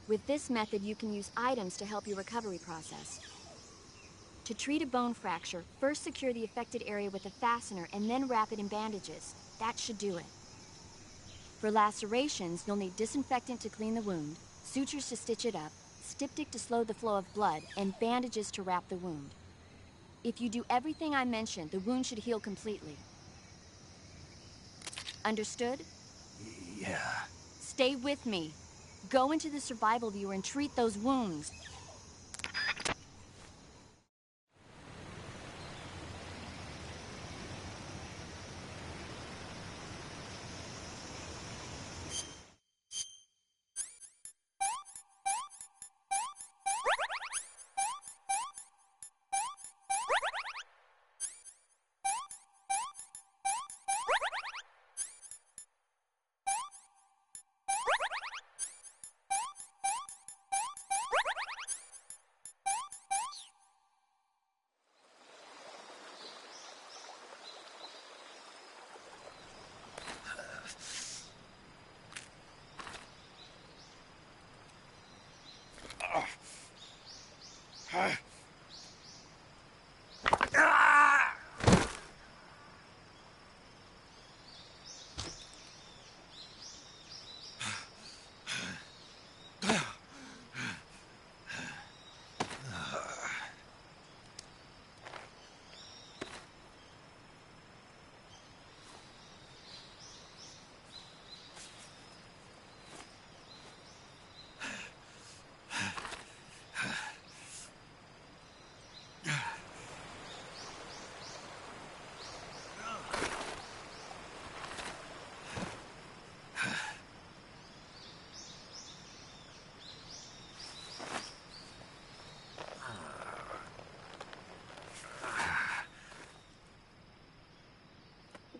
G: With this method, you can use items to help your recovery process. To treat a bone fracture, first secure the affected area with a fastener and then wrap it in bandages. That should do it. For lacerations, you'll need disinfectant to clean the wound, sutures to stitch it up, styptic to slow the flow of blood, and bandages to wrap the wound. If you do everything I mentioned, the wound should heal completely. Understood?
B: Yeah.
G: Stay with me. Go into the survival viewer and treat those wounds.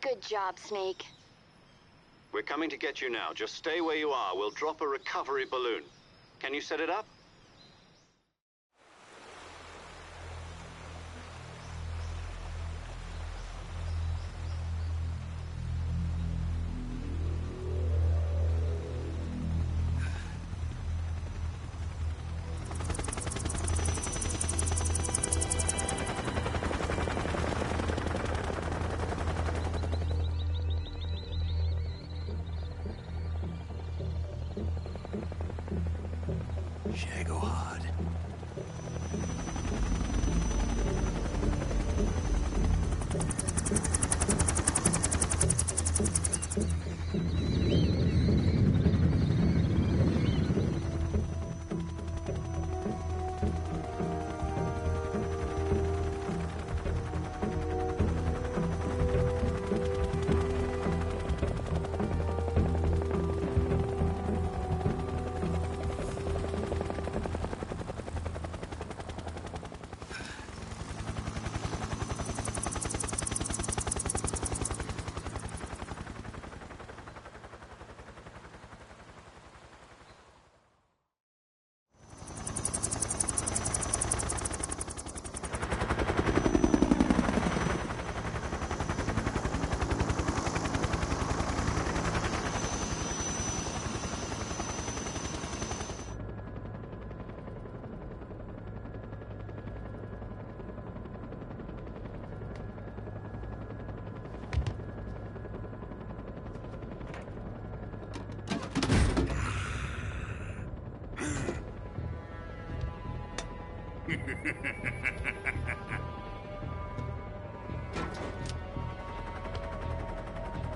G: Good job, Snake.
D: We're coming to get you now. Just stay where you are. We'll drop a recovery balloon. Can you set it up?
B: Shagohod.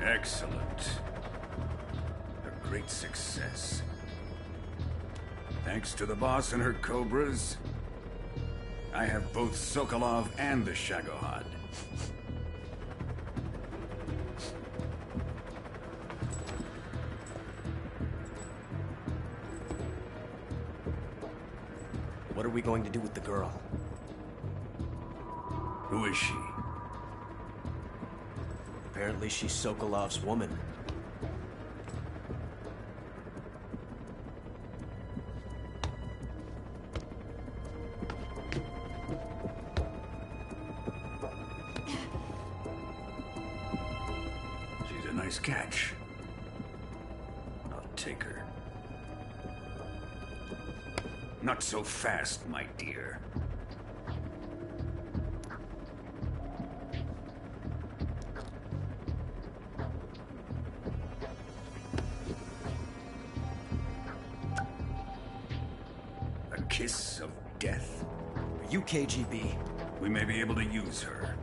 N: Excellent. A great success. Thanks to the boss and her cobras, I have both Sokolov and the Shagohod.
L: What are we going to do with the girl?
N: Who is she?
L: Apparently she's Sokolov's woman.
N: She's a nice catch. I'll take her. Not so fast, my dear. A kiss of death?
L: Are you KGB?
N: We may be able to use her.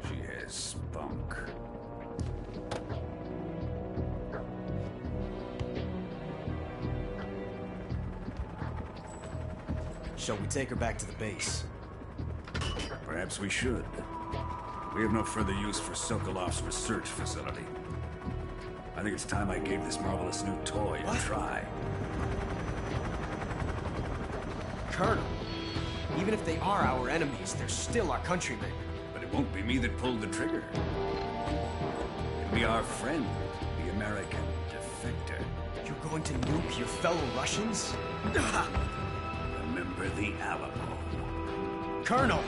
N: She has spunk.
L: Shall we take her back to the base?
N: Perhaps we should. We have no further use for Sokolov's research facility. I think it's time I gave this marvelous new toy a try.
L: Colonel, even if they are our enemies, they're still our countrymen.
N: But it won't be me that pulled the trigger. It'll be our friend, the American defector.
L: You're going to nuke your fellow Russians?
N: Remember the Alamo.
L: Colonel!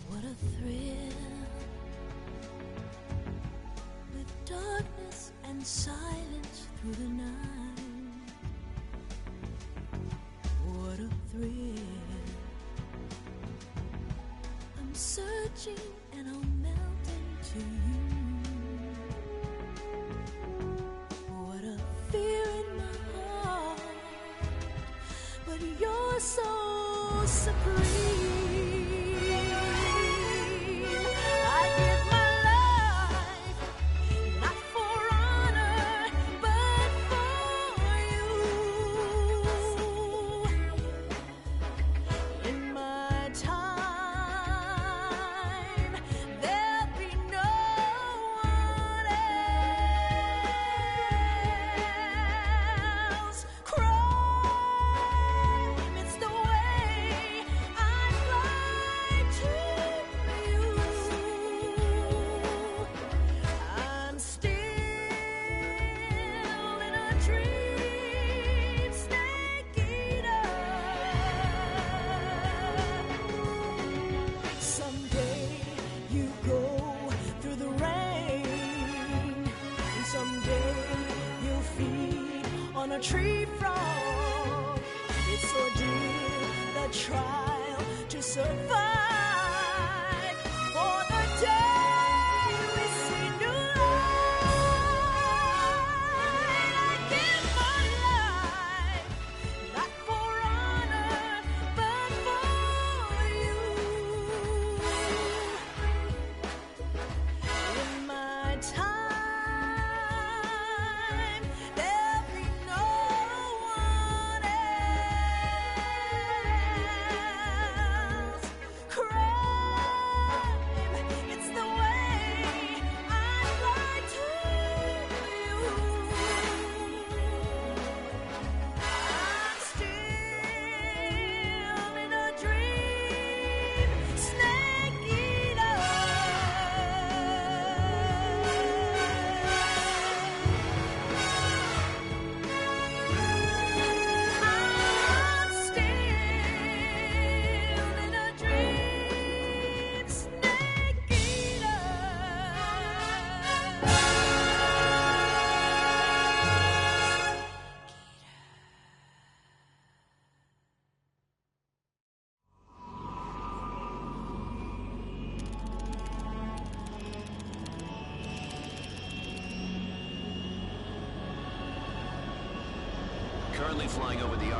A: What a thrill, with darkness and silence through the night. What a thrill, I'm searching and I'll melt into you. What a fear in my heart, but you're so supreme. I give my life, not for honor, but for you. In my time, there'll be no one else. Crime, it's the way I fly to you. I'm still in a dream, snake eater. Someday you go through the rain, and someday you'll feed on a tree frog. It's ordeal, the trial to survive. For the day we see new light, I give my life, not for honor, but for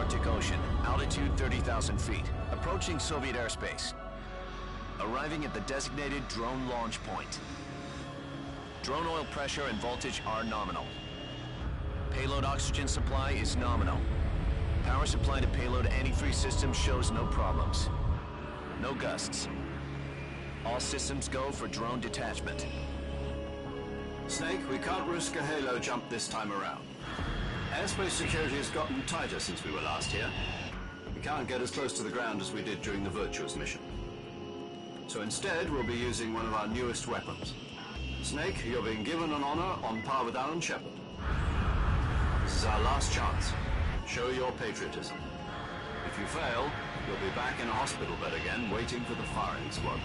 O: Arctic Ocean, altitude 30,000 feet, approaching Soviet airspace. Arriving at the designated drone launch point. Drone oil pressure and voltage are nominal. Payload oxygen supply is nominal. Power supply to payload antifreeze system shows no problems. No gusts. All systems go for drone detachment.
D: Snake, we can't risk a halo jump this time around. Airspace security has gotten tighter since we were last here. We can't get as close to the ground as we did during the Virtuous mission. So instead, we'll be using one of our newest weapons. Snake, you're being given an honor on par with Alan Shepard. This is our last chance. Show your patriotism. If you fail, you'll be back in a hospital bed again, waiting for the firing squad.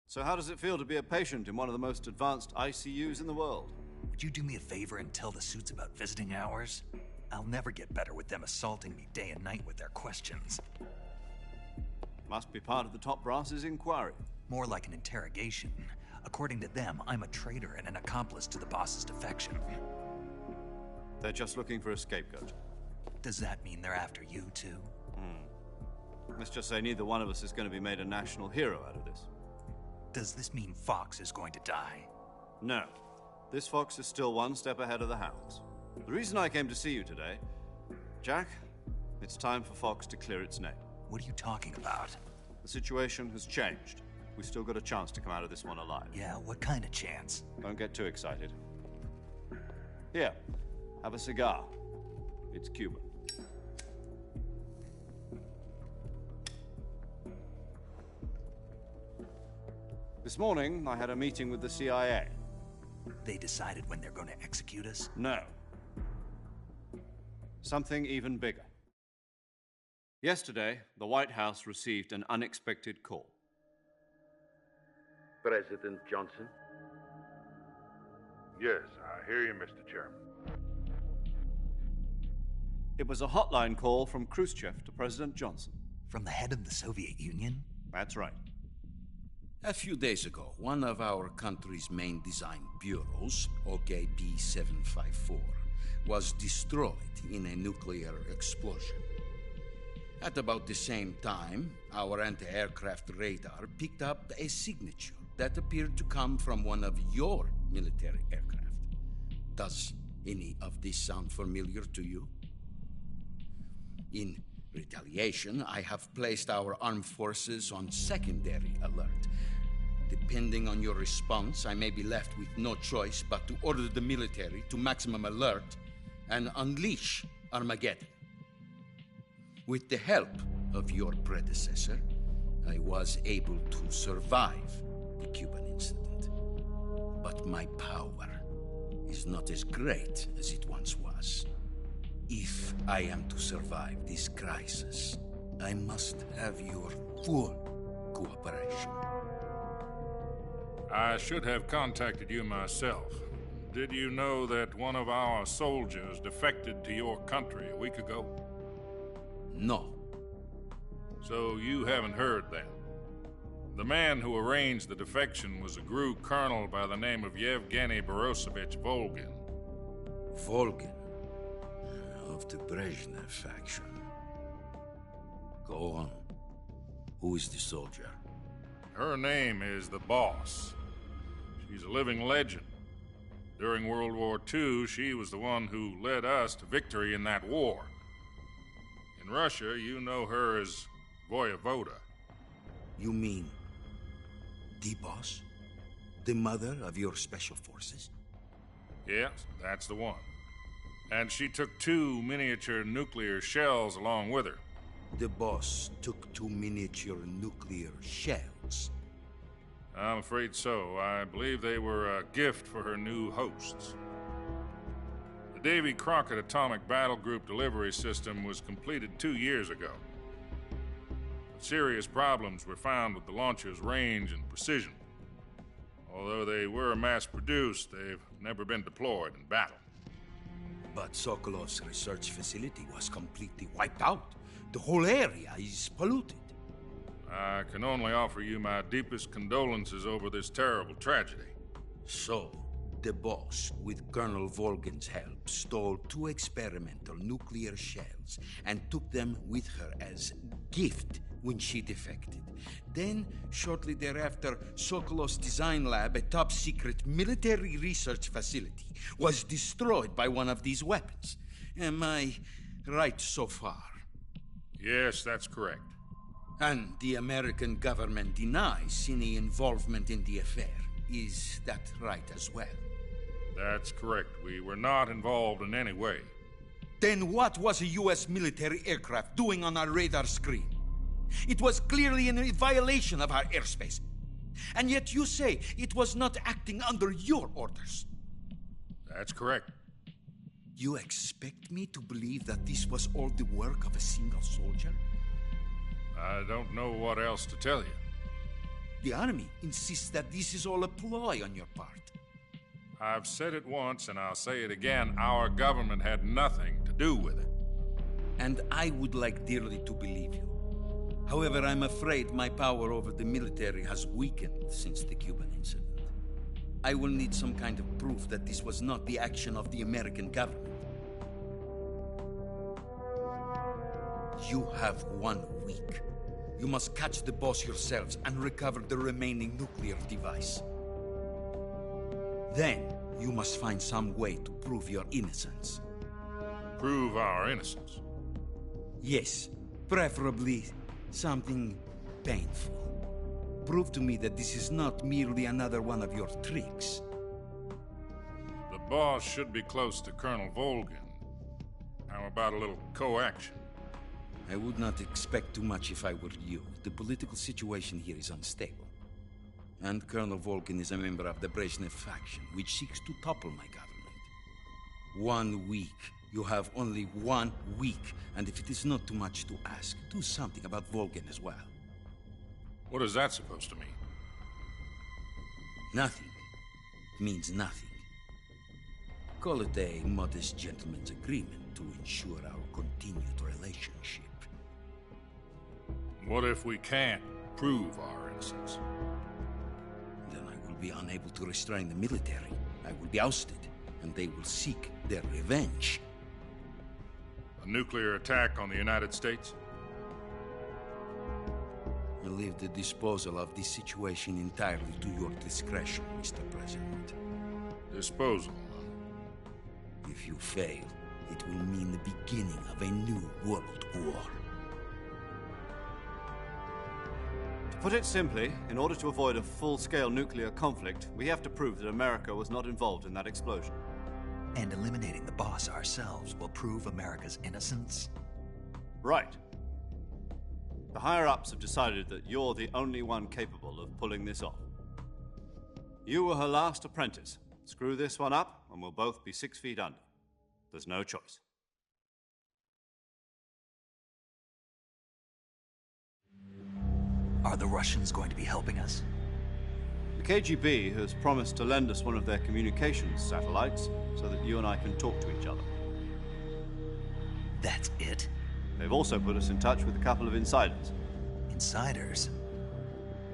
D: So how does it feel to be a patient in one of the most advanced ICUs in the world?
B: Would you do me a favor and tell the suits about visiting hours? I'll never get better with them assaulting me day and night with their questions.
D: Must be part of the top brass's inquiry.
B: More like an interrogation. According to them, I'm a traitor and an accomplice to the boss's defection.
D: They're just looking for a scapegoat.
B: Does that mean they're after you, too?
D: Let's just say neither one of us is going to be made a national hero out of this.
B: Does this mean Fox is going to die?
D: No. This Fox is still one step ahead of the Hounds. The reason I came to see you today, Jack, it's time for Fox to clear its name.
B: What are you talking about?
D: The situation has changed. We've still got a chance to come out of this one alive.
B: Yeah, what kind of chance?
D: Don't get too excited. Here, have a cigar. It's Cuban. This morning, I had a meeting with the CIA.
B: They decided when they're going to execute us?
D: No. Something even bigger. Yesterday, the White House received an unexpected call.
P: President Johnson?
Q: Yes, I hear you, Mr. Chairman.
D: It was a hotline call from Khrushchev to President Johnson.
B: From the head of the Soviet Union?
D: That's right.
K: A few days ago, one of our country's main design bureaus, OKB 754, was destroyed in a nuclear explosion. At about the same time, our anti-aircraft radar picked up a signature that appeared to come from one of your military aircraft. Does any of this sound familiar to you? In retaliation, I have placed our armed forces on secondary alert. Depending on your response, I may be left with no choice but to order the military to maximum alert and unleash Armageddon. With the help of your predecessor, I was able to survive the Cuban incident. But my power is not as great as it once was. If I am to survive this crisis, I must have your full cooperation.
Q: I should have contacted you myself. Did you know that one of our soldiers defected to your country a week ago?
K: No.
Q: So you haven't heard then. The man who arranged the defection was a GRU colonel by the name of Yevgeny Borosovich Volgin.
K: Volgin? Of the Brezhnev faction. Go on. Who is the soldier?
Q: Her name is the Boss. She's a living legend. During World War II, she was the one who led us to victory in that war. In Russia, you know her as Voyevoda.
K: You mean the Boss? The mother of your special forces?
Q: Yes, that's the one. And she took 2 miniature nuclear shells along with her.
K: The Boss took 2 miniature nuclear shells?
Q: I'm afraid so. I believe they were a gift for her new hosts. The Davy Crockett Atomic Battle Group delivery system was completed 2 years ago. But serious problems were found with the launcher's range and precision. Although they were mass-produced, they've never been deployed in battle.
K: But Sokolov's research facility was completely wiped out. The whole area is polluted.
Q: I can only offer you my deepest condolences over this terrible tragedy.
K: So,
P: The boss, with Colonel Volgin's help, stole 2 experimental nuclear shells and took them with her as gift when she defected. Then, shortly thereafter, Sokolov's design lab, a top-secret military research facility, was destroyed by one of these weapons. Am I right so far?
Q: Yes, that's correct.
P: And the American government denies any involvement in the affair. Is that right as well?
Q: That's correct. We were not involved in any way.
P: Then what was a U.S. military aircraft doing on our radar screen? It was clearly in violation of our airspace. And yet you say it was not acting under your orders.
Q: That's correct.
P: You expect me to believe that this was all the work of a single soldier?
Q: I don't know what else to tell you.
P: The Army insists that this is all a ploy on your part.
Q: I've said it once, and I'll say it again. Our government had nothing to do with it.
P: And I would like dearly to believe you. However, I'm afraid my power over the military has weakened since the Cuban incident. I will need some kind of proof that this was not the action of the American government. You have 1 week. You must catch the boss yourselves and recover the remaining nuclear device. Then, you must find some way to prove your innocence.
Q: Prove our innocence?
P: Yes, preferably something painful. Prove to me that this is not merely another one of your tricks.
Q: The boss should be close to Colonel Volgin. How about a little coaction?
P: I would not expect too much if I were you. The political situation here is unstable. And Colonel Volgin is a member of the Brezhnev faction, which seeks to topple my government. 1 week. You have only 1 week. And if it is not too much to ask, do something about Volgin as well.
Q: What is that supposed to mean?
P: Nothing. It means nothing. Call it a modest gentleman's agreement to ensure our continued relationship.
Q: What if we can't prove our innocence?
P: Then I will be unable to restrain the military. I will be ousted, and they will seek their revenge.
Q: A nuclear attack on the United States?
P: I leave the disposal of this situation entirely to your discretion, Mr. President.
Q: Disposal?
P: If you fail, it will mean the beginning of a new world war.
D: To put it simply, in order to avoid a full-scale nuclear conflict, we have to prove that America was not involved in that explosion.
B: And eliminating the boss ourselves will prove America's innocence?
D: Right. The higher-ups have decided that you're the only one capable of pulling this off. You were her last apprentice. Screw this one up, and we'll both be 6 feet under. There's no choice.
B: Are the Russians going to be helping us?
D: The KGB has promised to lend us one of their communications satellites so that you and I can talk to each other.
B: That's it?
D: They've also put us in touch with a couple of insiders.
B: Insiders?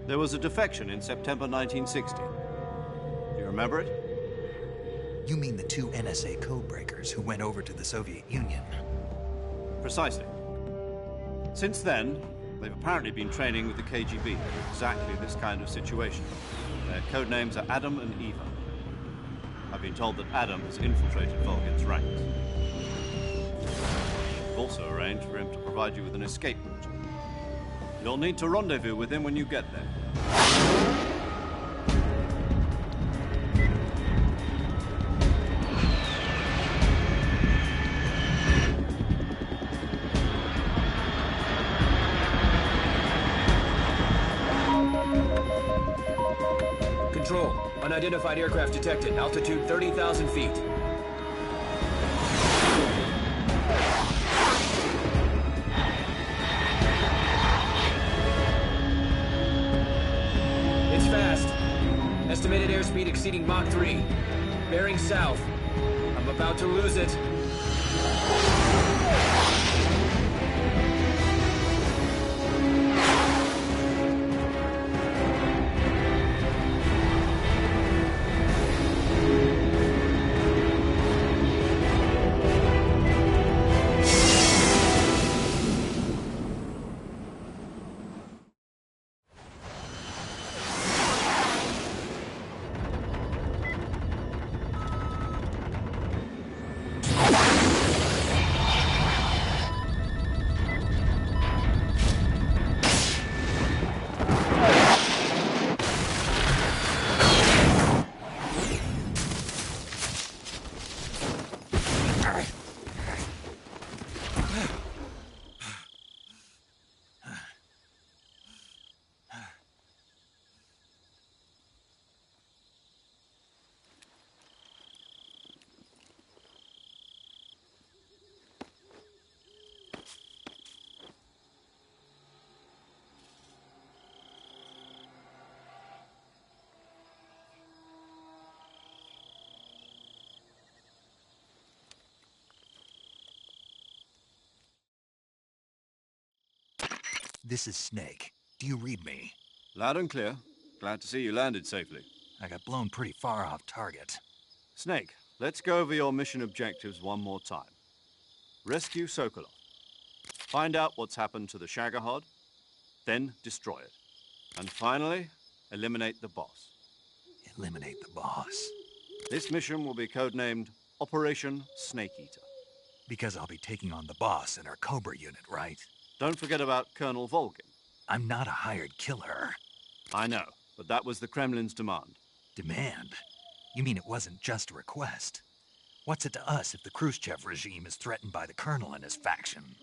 D: There was a defection in September 1960. Do you remember it?
B: You mean the 2 NSA codebreakers who went over to the Soviet Union?
D: Precisely. Since then, they've apparently been training with the KGB for exactly this kind of situation. Their code names are Adam and Eva. I've been told that Adam has infiltrated Volgin's ranks. We've also arranged for him to provide you with an escape route. You'll need to rendezvous with him when you get there.
E: Control. Unidentified aircraft detected. Altitude 30,000 feet. It's fast. Estimated airspeed exceeding Mach 3. Bearing south. I'm about to lose it.
B: This is Snake. Do you read me?
D: Loud and clear. Glad to see you landed safely.
B: I got blown pretty far off target.
D: Snake, let's go over your mission objectives one more time. Rescue Sokolov. Find out what's happened to the Shagohod, then destroy it. And finally, eliminate the boss.
B: Eliminate the boss.
D: This mission will be codenamed Operation Snake Eater.
B: Because I'll be taking on the boss in our Cobra unit, right?
D: Don't forget about Colonel Volgin.
B: I'm not a hired killer.
D: I know, but that was the Kremlin's demand.
B: Demand? You mean it wasn't just a request? What's it to us if the Khrushchev regime is threatened by the Colonel and his faction?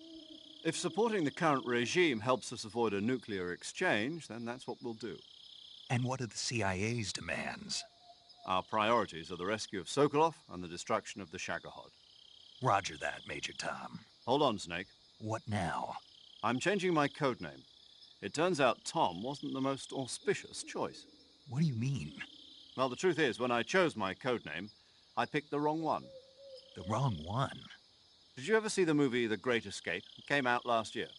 D: If supporting the current regime helps us avoid a nuclear exchange, then that's what we'll do.
B: And what are the CIA's demands?
D: Our priorities are the rescue of Sokolov and the destruction of the Shagohod.
B: Roger that, Major Tom.
D: Hold on, Snake.
B: What now?
D: I'm changing my codename. It turns out Tom wasn't the most auspicious choice.
B: What do you mean?
D: Well, the truth is, when I chose my codename, I picked the wrong one.
B: The wrong one?
D: Did you ever see the movie The Great Escape? It came out last year.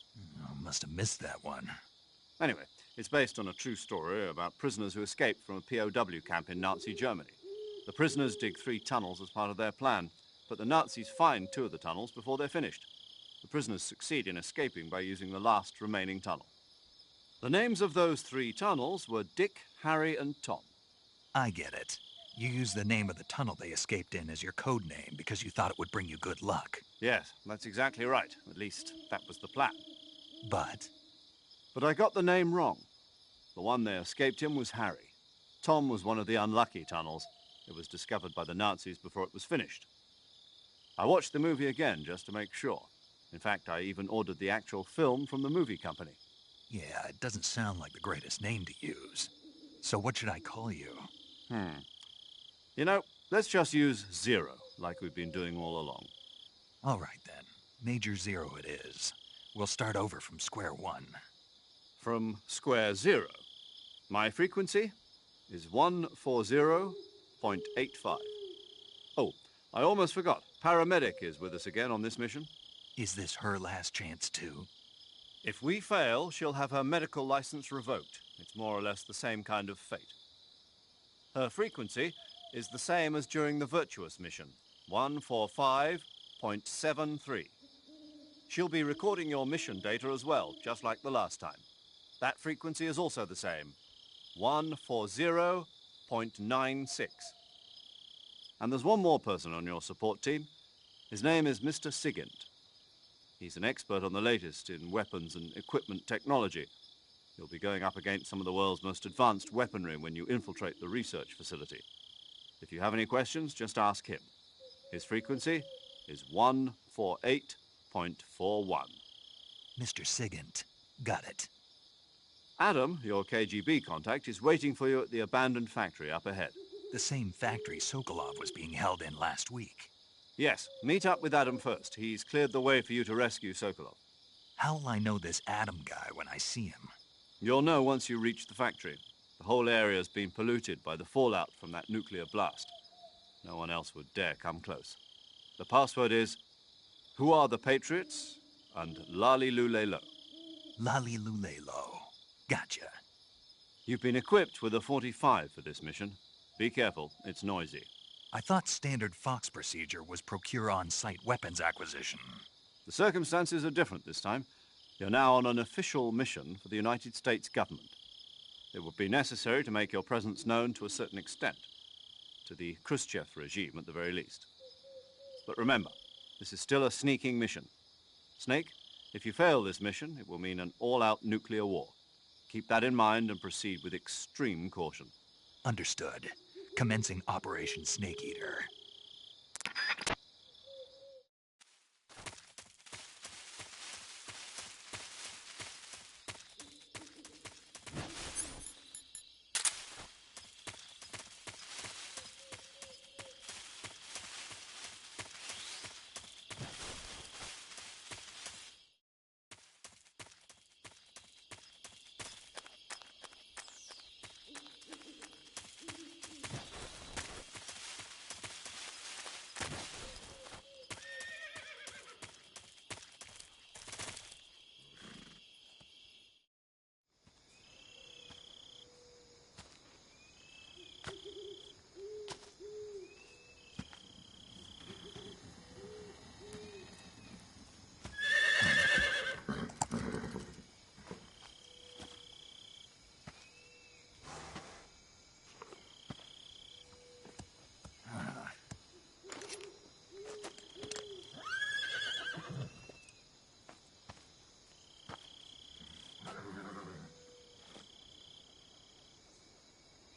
B: Oh, must have missed that one.
D: Anyway, it's based on a true story about prisoners who escaped from a POW camp in Nazi Germany. The prisoners dig 3 tunnels as part of their plan, but the Nazis find 2 of the tunnels before they're finished. The prisoners succeed in escaping by using the last remaining tunnel. The names of those 3 tunnels were Dick, Harry, and Tom.
B: I get it. You used the name of the tunnel they escaped in as your code name because you thought it would bring you good luck.
D: Yes, that's exactly right. At least, that was the plan.
B: But
D: I got the name wrong. The one they escaped in was Harry. Tom was one of the unlucky tunnels. It was discovered by the Nazis before it was finished. I watched the movie again just to make sure. In fact, I even ordered the actual film from the movie company.
B: yeah, it doesn't sound like the greatest name to use. So what should I call you?
D: You know, let's just use Zero, like we've been doing all along.
B: All right, then. Major Zero it is. We'll start over from square one.
D: From square zero. My frequency is 140.85. Oh, I almost forgot. Paramedic is with us again on this mission.
B: Is this her last chance, too?
D: If we fail, she'll have her medical license revoked. It's more or less the same kind of fate. Her frequency is the same as during the Virtuous mission, 145.73. She'll be recording your mission data as well, just like the last time. That frequency is also the same, 140.96. And there's one more person on your support team. His name is Mr. Sigint. He's an expert on the latest in weapons and equipment technology. You'll be going up against some of the world's most advanced weaponry when you infiltrate the research facility. If you have any questions, just ask him. His frequency is 148.41.
B: Mr. Sigint. Got it.
D: Adam, your KGB contact, is waiting for you at the abandoned factory up ahead.
B: The same factory Sokolov was being held in last week.
D: Yes, meet up with Adam first. He's cleared the way for you to rescue Sokolov.
B: How will I know this Adam guy when I see him?
D: You'll know once you reach the factory. The whole area's been polluted by the fallout from that nuclear blast. No one else would dare come close. The password is, "Who are the Patriots?" and Lali Lule Lo.
B: Lali Lule Lo. Gotcha.
D: You've been equipped with a 45 for this mission. Be careful, it's noisy.
B: I thought standard Fox procedure was procure on-site weapons acquisition.
D: The circumstances are different this time. You're now on an official mission for the United States government. It would be necessary to make your presence known to a certain extent, to the Khrushchev regime at the very least. But remember, this is still a sneaking mission. Snake, if you fail this mission, it will mean an all-out nuclear war. Keep that in mind and proceed with extreme caution.
B: Understood. Commencing Operation Snake Eater.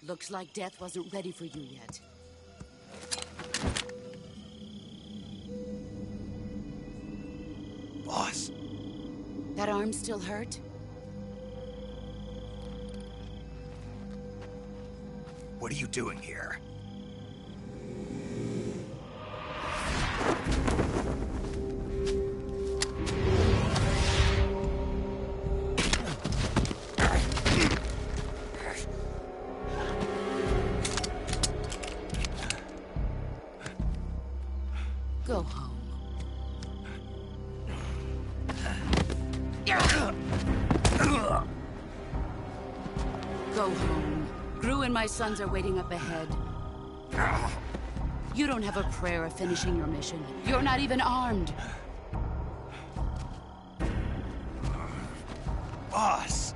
H: Looks like death wasn't ready for you yet.
B: Boss.
H: That arm still hurt?
B: What are you doing here?
H: Go home. Go home. Gru and my sons are waiting up ahead. You don't have a prayer of finishing your mission. You're not even armed.
B: Boss!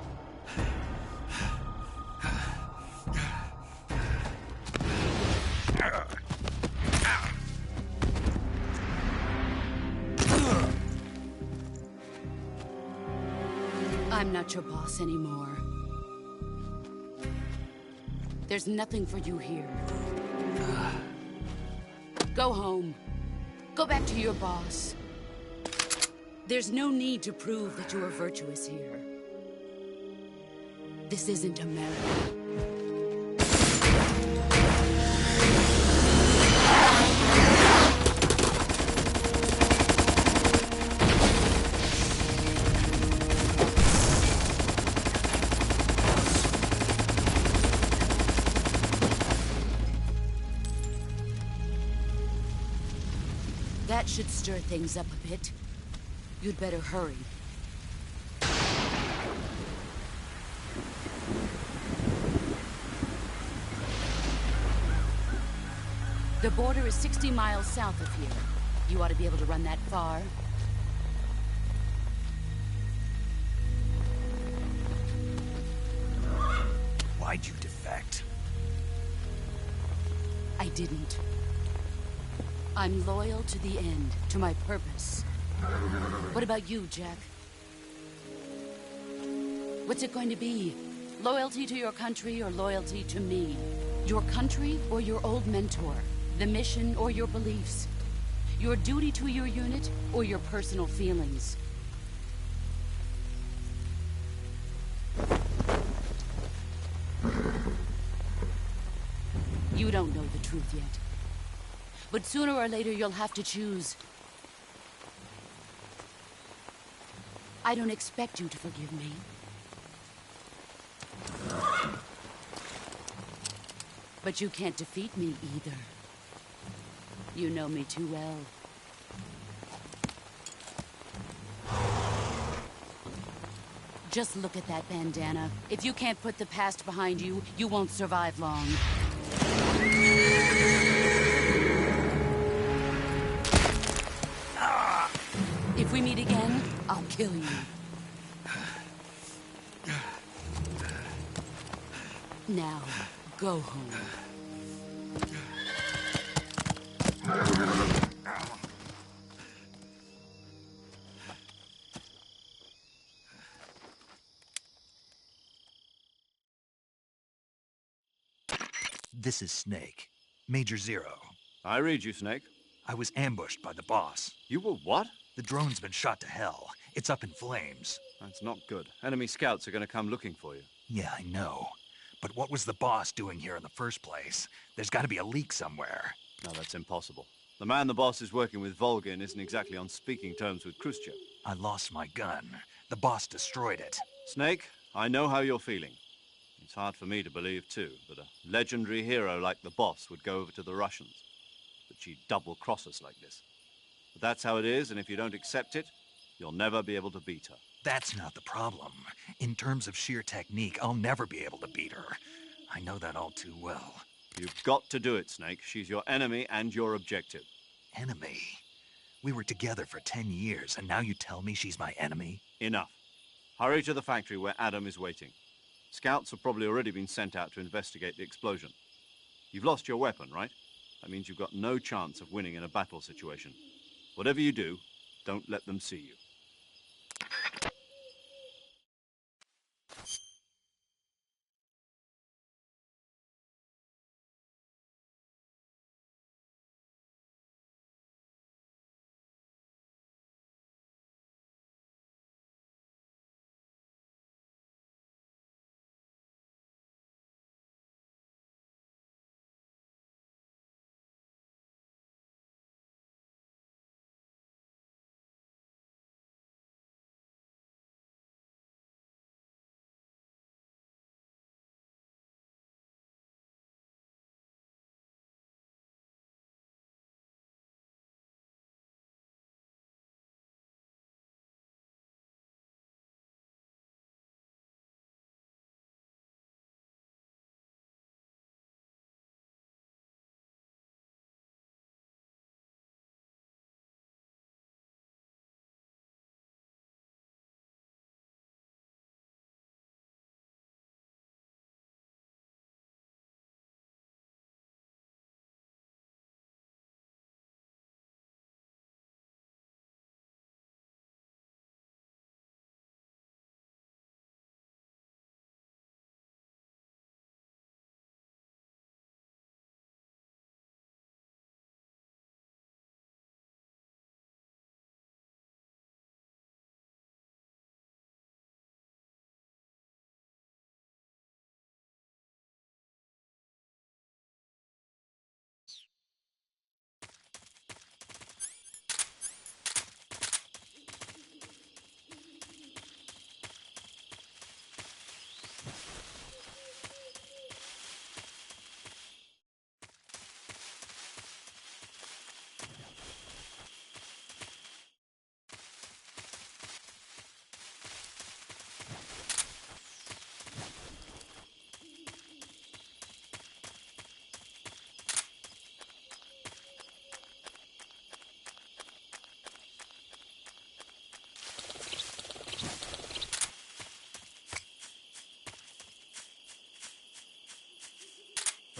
H: I'm not your boss anymore. There's nothing for you here. Go home. Go back to your boss. There's no need to prove that you are virtuous here. This isn't America. That should stir things up a bit. You'd better hurry. The border is 60 miles south of here. You ought to be able to run that far.
B: Why'd you defect?
H: I didn't. I'm loyal to the end, to my purpose. What about you, Jack? What's it going to be? Loyalty to your country or loyalty to me? Your country or your old mentor? The mission or your beliefs? Your duty to your unit or your personal feelings? You don't know the truth yet. But sooner or later, you'll have to choose. I don't expect you to forgive me. But you can't defeat me either. You know me too well. Just look at that bandana. If you can't put the past behind you, you won't survive long. If we meet again, I'll kill you. Now, go home.
B: This is Snake. Major Zero.
D: I read you, Snake.
B: I was ambushed by the boss.
D: You were what?
B: The drone's been shot to hell. It's up in flames.
D: That's not good. Enemy scouts are going to come looking for you.
B: Yeah, I know. But what was the boss doing here in the first place? There's got to be a leak somewhere.
D: No, that's impossible. The man the boss is working with, Volgin, isn't exactly on speaking terms with Khrushchev.
B: I lost my gun. The boss destroyed it.
D: Snake, I know how you're feeling. It's hard for me to believe, too, that a legendary hero like the boss would go over to the Russians. That she'd double-cross us like this. But that's how it is, and if you don't accept it, you'll never be able to beat her.
B: That's not the problem. In terms of sheer technique, I'll never be able to beat her. I know that all too well.
D: You've got to do it, Snake. She's your enemy and your objective.
B: Enemy? We were together for 10 years, and now you tell me she's my enemy?
D: Enough. Hurry to the factory where Adam is waiting. Scouts have probably already been sent out to investigate the explosion. You've lost your weapon, right? That means you've got no chance of winning in a battle situation. Whatever you do, don't let them see you.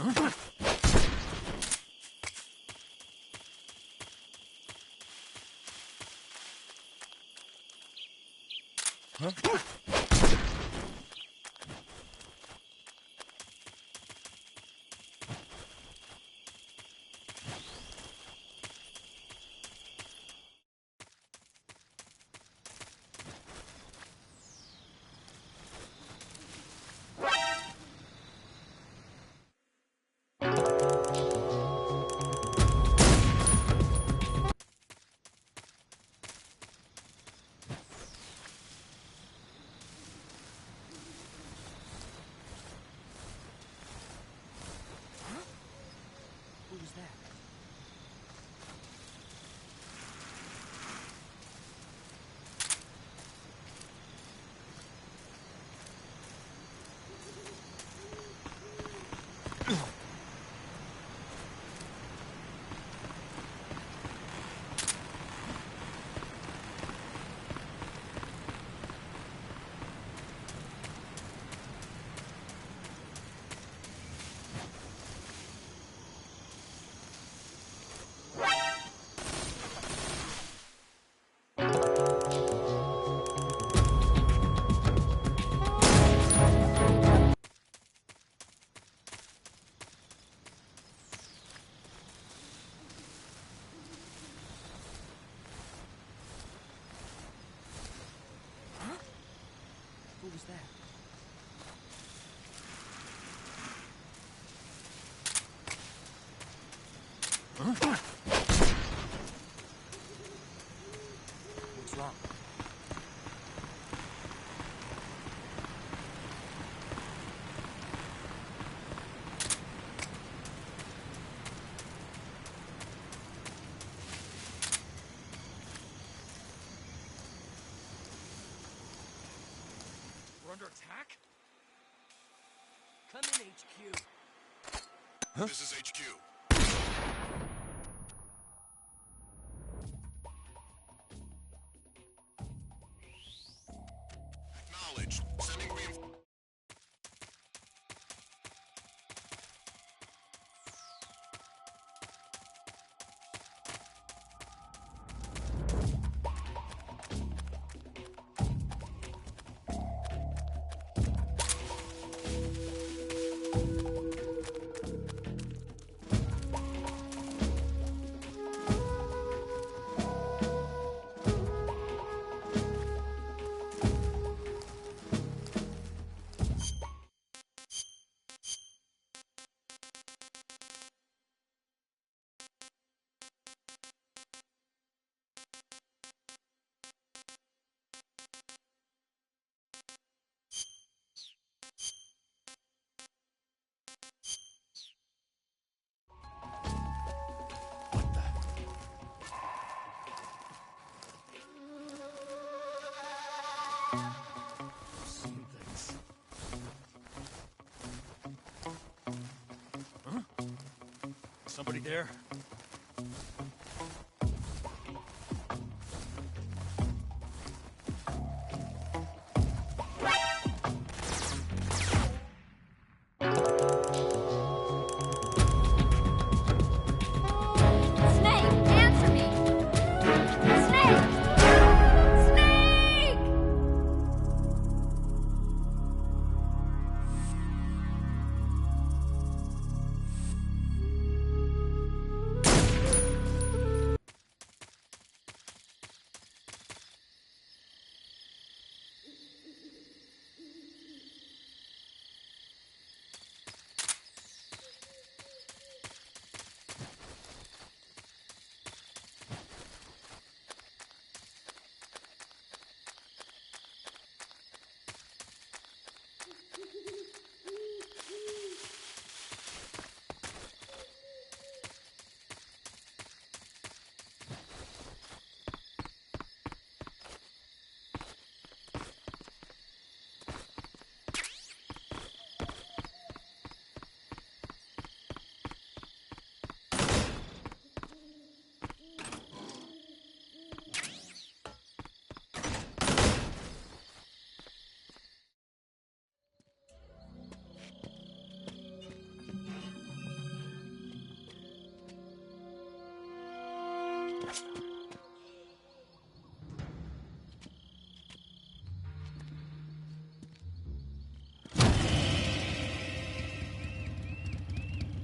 L: Who was that? What's wrong?
I: We're under attack?
L: Come in, HQ.
J: This is HQ. Acknowledged. Sending reinforcements.
I: Somebody there?
G: Snake, answer me! Snake! Snake!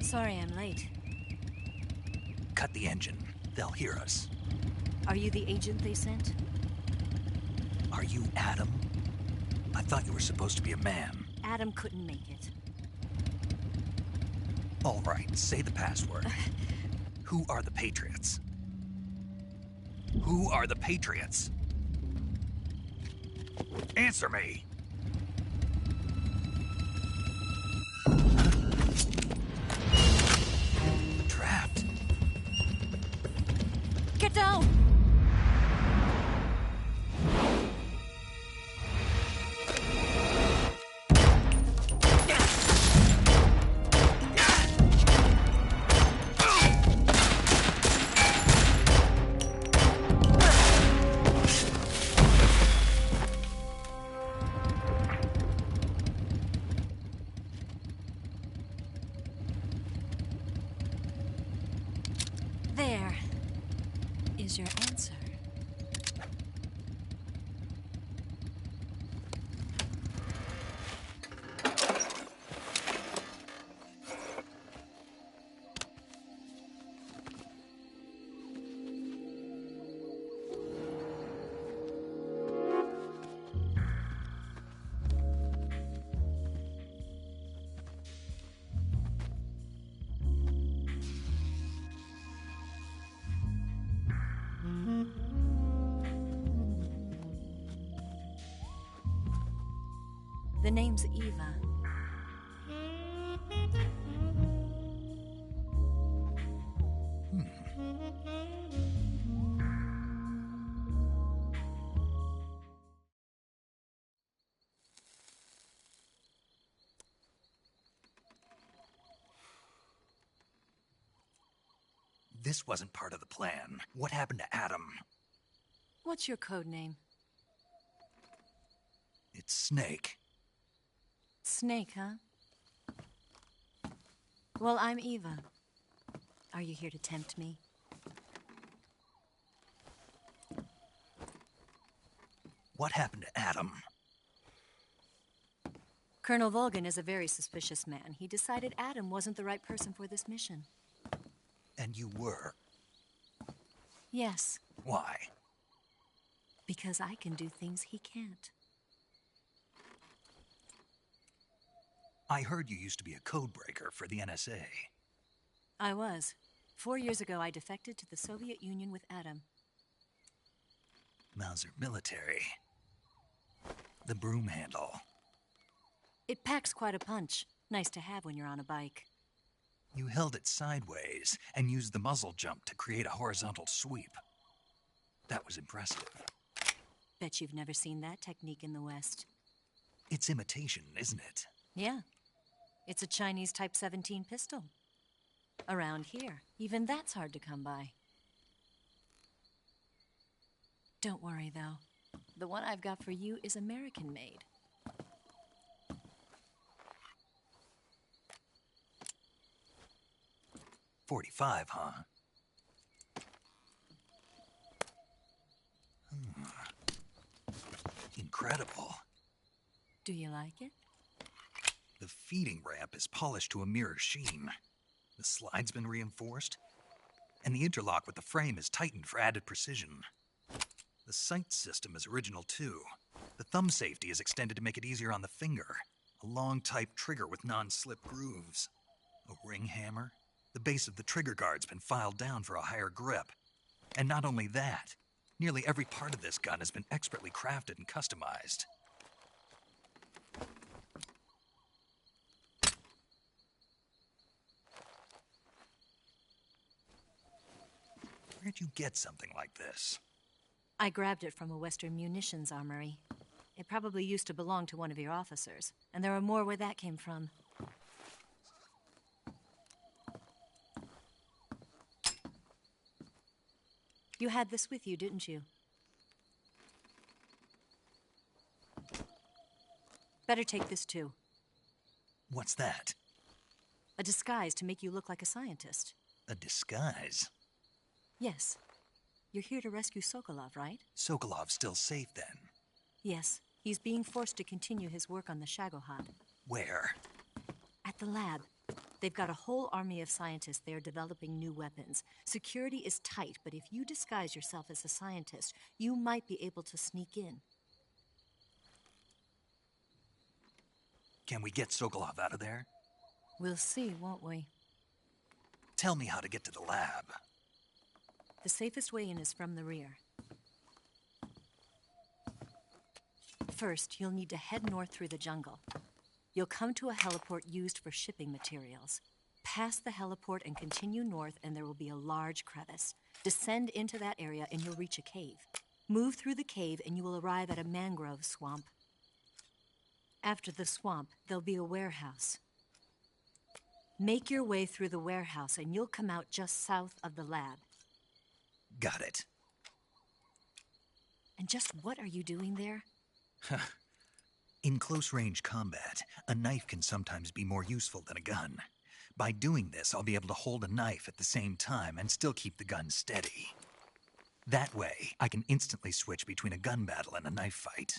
R: Sorry I'm late.
B: Cut the engine. They'll hear us.
R: Are you the agent they sent?
B: Are you Adam? I thought you were supposed to be a man.
R: Adam couldn't make it.
B: All right, say the password. Who are the Patriots? Who are the Patriots? Answer me! Trapped.
R: Get down! There is your answer. The name's Eva.
B: This wasn't part of the plan. What happened to Adam?
R: What's your code name?
B: It's Snake.
R: Snake, huh? Well, I'm Eva. Are you here to tempt me?
B: What happened to Adam?
R: Colonel Volgin is a very suspicious man. He decided Adam wasn't the right person for this mission.
B: And you were?
R: Yes.
B: Why?
R: Because I can do things he can't.
B: I heard you used to be a codebreaker for the NSA.
R: I was. 4 years ago, I defected to the Soviet Union with Adam.
B: Mauser military. The broom handle.
R: It packs quite a punch. Nice to have when you're on a bike.
B: You held it sideways and used the muzzle jump to create a horizontal sweep. That was impressive.
R: Bet you've never seen that technique in the West.
B: It's imitation, isn't it?
R: Yeah. It's a Chinese Type 17 pistol. Around here, even that's hard to come by. Don't worry, though. The one I've got for you is American-made.
B: .45, huh? Incredible.
R: Do you like it?
B: The feeding ramp is polished to a mirror sheen. The slide's been reinforced, and the interlock with the frame is tightened for added precision. The sight system is original too. The thumb safety is extended to make it easier on the finger. A long type trigger with non-slip grooves. A ring hammer. The base of the trigger guard's been filed down for a higher grip. And not only that, nearly every part of this gun has been expertly crafted and customized. Where'd you get something like this?
R: I grabbed it from a Western munitions armory. It probably used to belong to one of your officers, and there are more where that came from. You had this with you, didn't you? Better take this too.
B: What's that?
R: A disguise to make you look like a scientist.
B: A disguise?
R: Yes. You're here to rescue Sokolov, right?
B: Sokolov's still safe then.
R: Yes. He's being forced to continue his work on the Shagohod.
B: Where?
R: At the lab. They've got a whole army of scientists there developing new weapons. Security is tight, but if you disguise yourself as a scientist, you might be able to sneak in.
B: Can we get Sokolov out of there?
R: We'll see, won't we?
B: Tell me how to get to the lab.
R: The safest way in is from the rear. First, you'll need to head north through the jungle. You'll come to a heliport used for shipping materials. Pass the heliport and continue north, and there will be a large crevice. Descend into that area, and you'll reach a cave. Move through the cave, and you will arrive at a mangrove swamp. After the swamp, there'll be a warehouse. Make your way through the warehouse, and you'll come out just south of the lab.
B: Got it.
R: And just what are you doing there?
B: In close-range combat, a knife can sometimes be more useful than a gun. By doing this, I'll be able to hold a knife at the same time and still keep the gun steady. That way, I can instantly switch between a gun battle and a knife fight.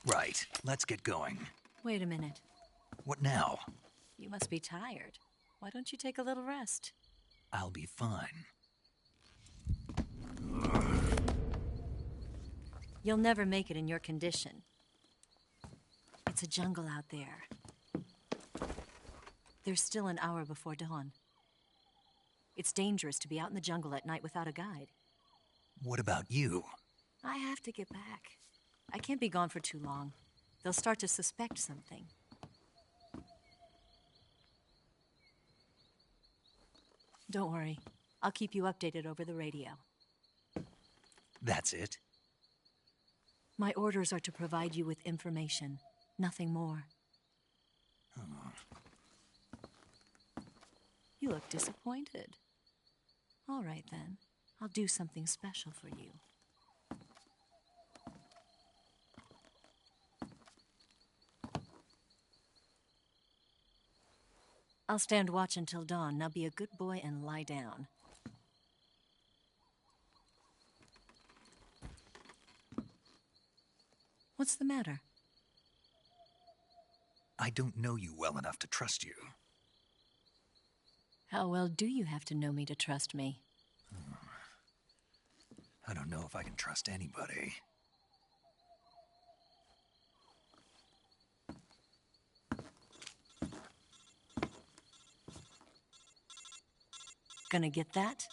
B: Right, let's get going.
R: Wait a minute.
B: What now?
R: You must be tired. Why don't you take a little rest?
B: I'll be fine.
R: You'll never make it in your condition. It's a jungle out there. There's still an hour before dawn. It's dangerous to be out in the jungle at night without a guide.
B: What about you?
R: I have to get back. I can't be gone for too long. They'll start to suspect something. Don't worry. I'll keep you updated over the radio.
B: That's it?
R: My orders are to provide you with information, nothing more.
B: Oh.
R: You look disappointed. All right, then. I'll do something special for you. I'll stand watch until dawn. Now be a good boy and lie down. What's the matter?
B: I don't know you well enough to trust you.
R: How well do you have to know me to trust me?
B: I don't know if I can trust anybody.
R: Gonna get that?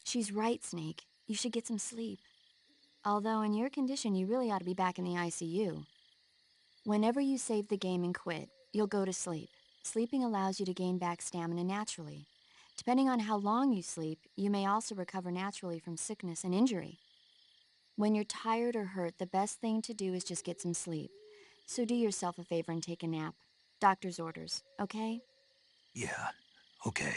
G: She's right, Snake. You should get some sleep. Although in your condition, you really ought to be back in the ICU. Whenever you save the game and quit, you'll go to sleep. Sleeping allows you to gain back stamina naturally. Depending on how long you sleep, you may also recover naturally from sickness and injury. When you're tired or hurt, the best thing to do is just get some sleep. So do yourself a favor and take a nap. Doctor's orders, okay?
B: Yeah, okay.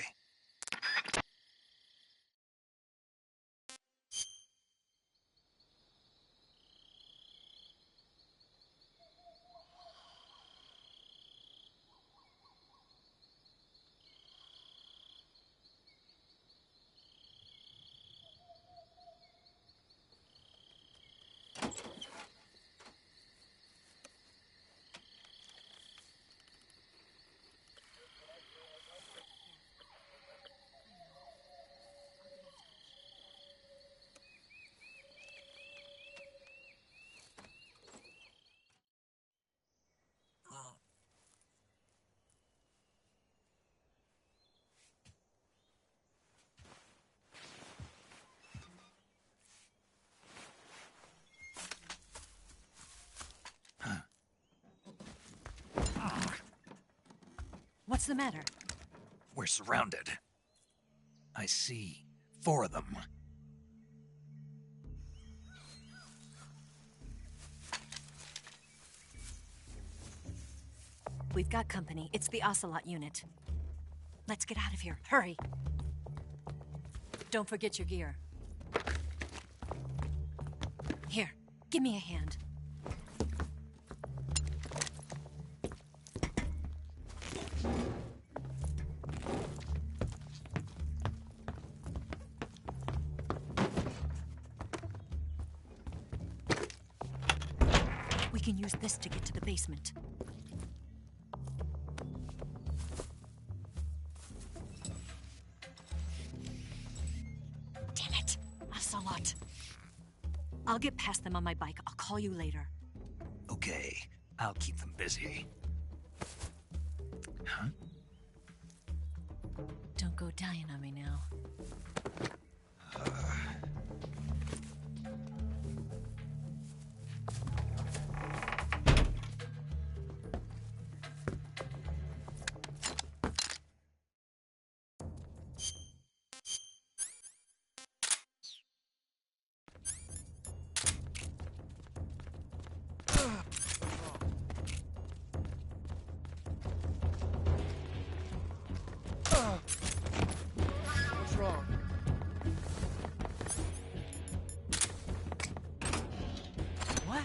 R: What's the matter?
B: We're surrounded. I see 4 of them.
R: We've got company. It's the Ocelot unit. Let's get out of here. Hurry! Don't forget your gear. Give me a hand. We can use this to get to the basement. Damn it! Ocelot. I'll get past them on my bike. I'll call you later.
B: Okay, I'll keep them busy. Huh?
R: Don't go dying on me now.
S: What's wrong?
L: What?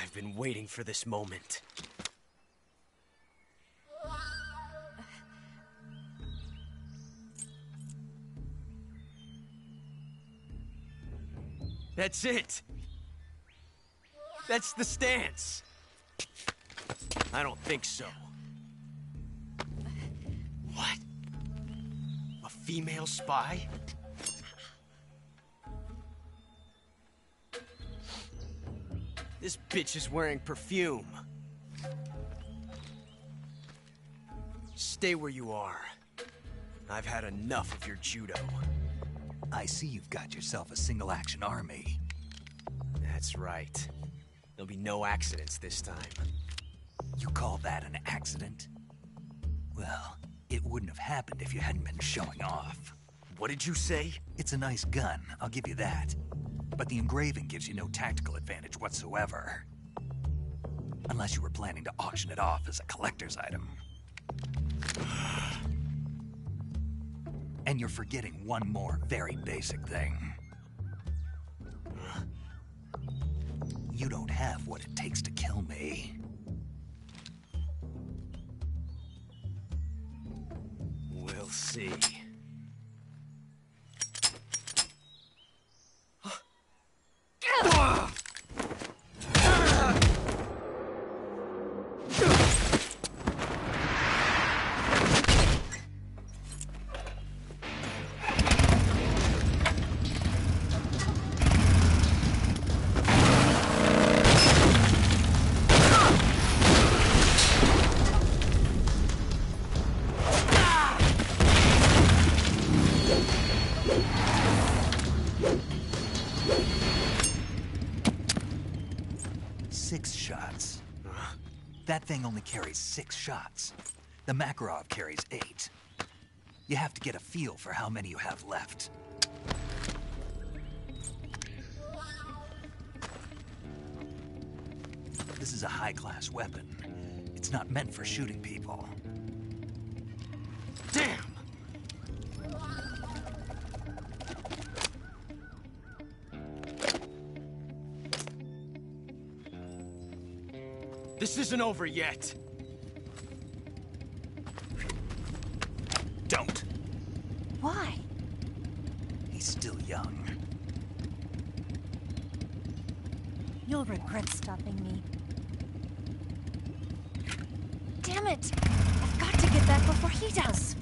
L: I've been waiting for this moment. That's it! That's the stance! I don't think so. What? A female spy? This bitch is wearing perfume. Stay where you are. I've had enough of your judo.
B: I see you've got yourself a single-action army.
L: That's right. There'll be no accidents this time.
B: You call that an accident? Well, it wouldn't have happened if you hadn't been showing off.
L: What did you say?
B: It's a nice gun, I'll give you that. But the engraving gives you no tactical advantage whatsoever. Unless you were planning to auction it off as a collector's item. And you're forgetting one more very basic thing. You don't have what it takes to kill me.
L: We'll see.
B: That thing only carries 6 shots. The Makarov carries 8. You have to get a feel for how many you have left. This is a high-class weapon. It's not meant for shooting people.
L: Damn! This isn't over yet.
B: Don't.
R: Why?
B: He's still young.
R: You'll regret stopping me. Damn it! I've got to get back before he does.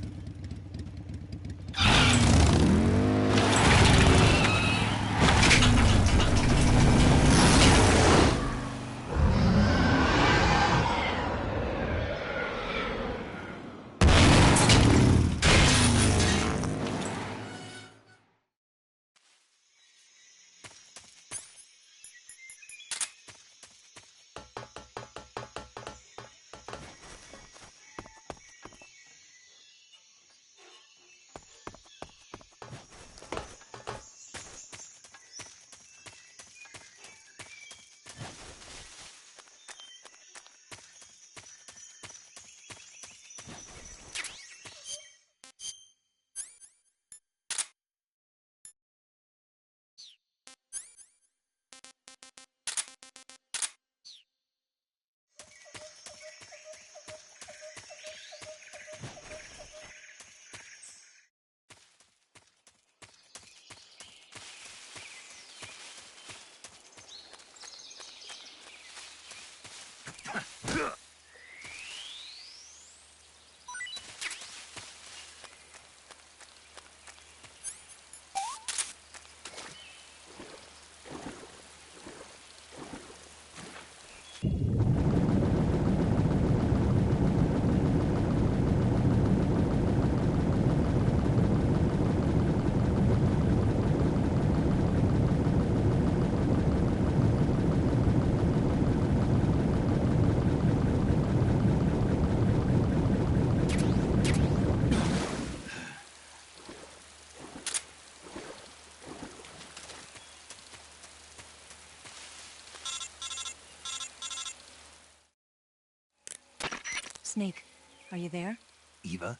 R: Snake, are you there?
B: Eva?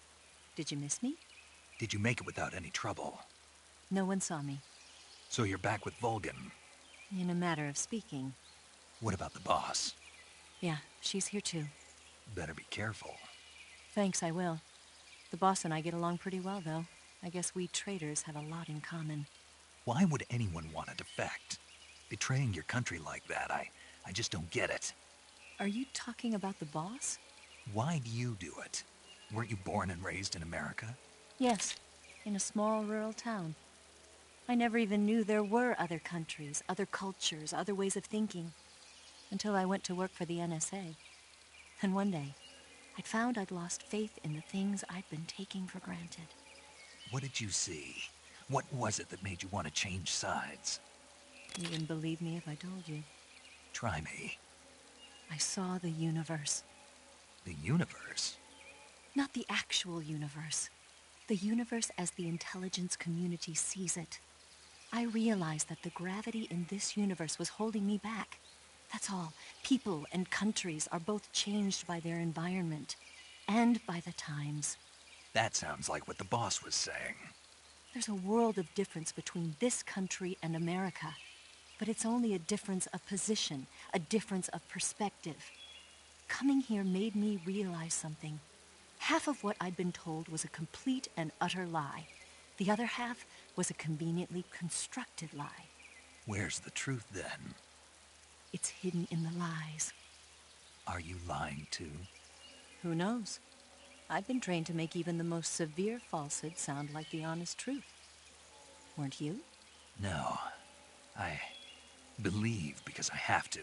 R: Did you miss me?
B: Did you make it without any trouble?
R: No one saw me.
B: So you're back with Vulcan?
R: In a matter of speaking.
B: What about the boss?
R: Yeah, she's here too.
B: Better be careful.
R: Thanks, I will. The boss and I get along pretty well, though. I guess we traitors have a lot in common.
B: Why would anyone want to defect? Betraying your country like that, I just don't get it.
R: Are you talking about the boss?
B: Why do you do it? Weren't you born and raised in America?
R: Yes, in a small rural town. I never even knew there were other countries, other cultures, other ways of thinking, until I went to work for the NSA. And one day, I'd found I'd lost faith in the things I'd been taking for granted.
B: What did you see? What was it that made you want to change sides?
R: You wouldn't believe me if I told you.
B: Try me.
R: I saw the universe.
B: The universe?
R: Not the actual universe. The universe as the intelligence community sees it. I realized that the gravity in this universe was holding me back. That's all. People and countries are both changed by their environment and by the times.
B: That sounds like what the boss was saying.
R: There's a world of difference between this country and America, but it's only a difference of position, a difference of perspective. Coming here made me realize something. Half of what I'd been told was a complete and utter lie. The other half was a conveniently constructed lie.
B: Where's the truth, then?
R: It's hidden in the lies.
B: Are you lying, too?
R: Who knows? I've been trained to make even the most severe falsehood sound like the honest truth. Weren't you?
B: No. I believe because I have to,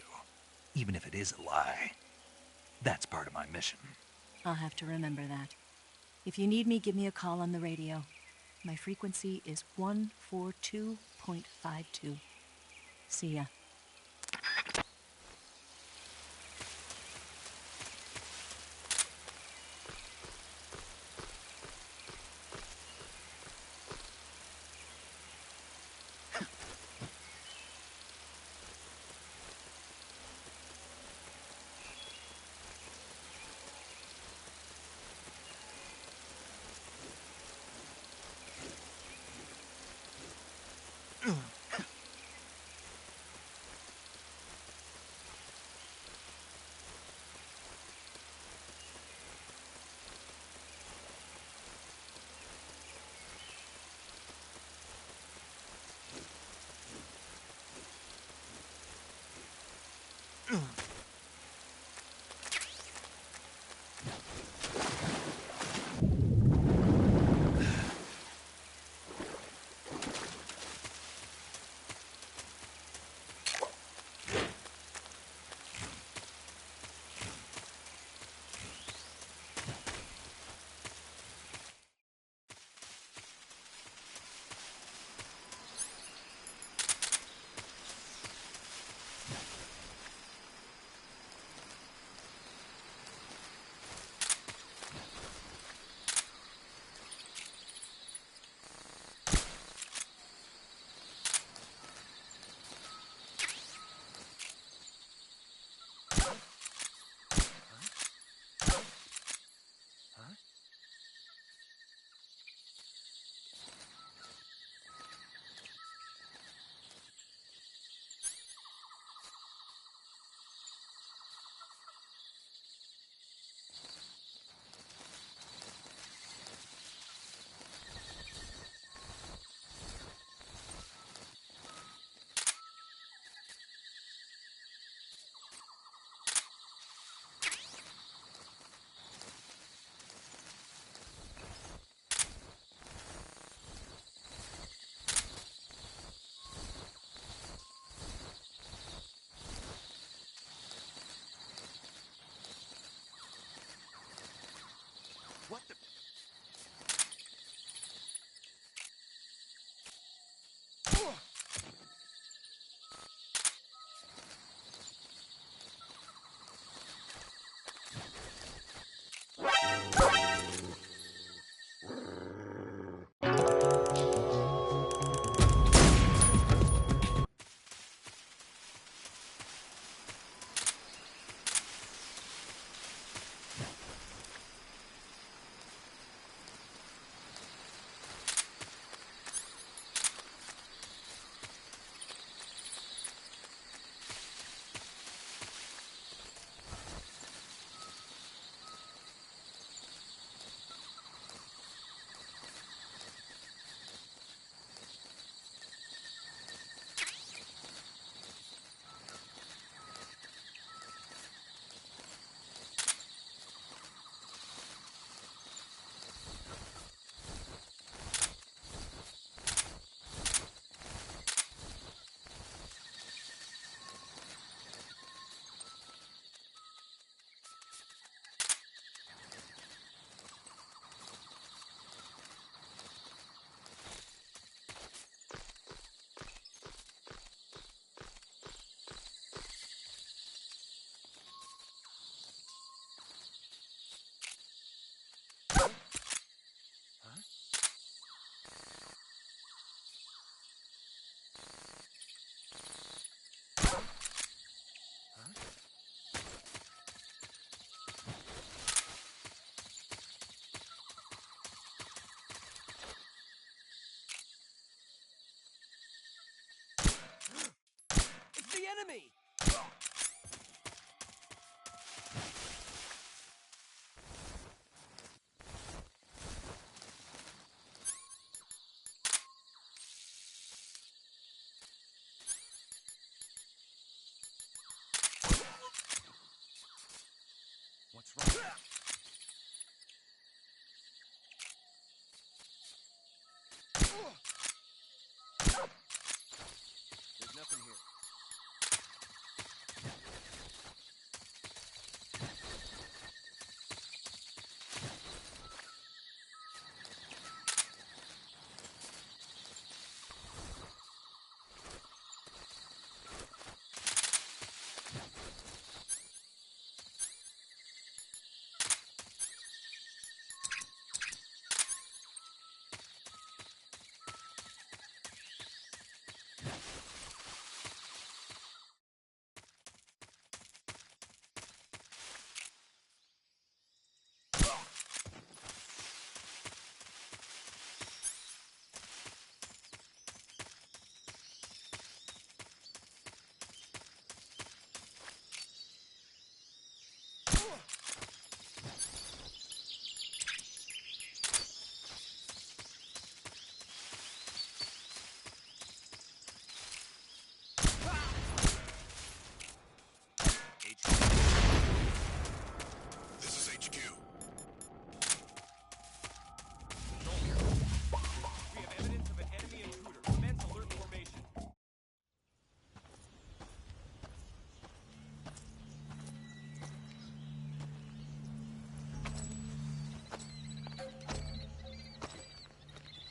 B: even if it is a lie. That's part of my mission.
R: I'll have to remember that. If you need me, give me a call on the radio. My frequency is 142.52. See ya.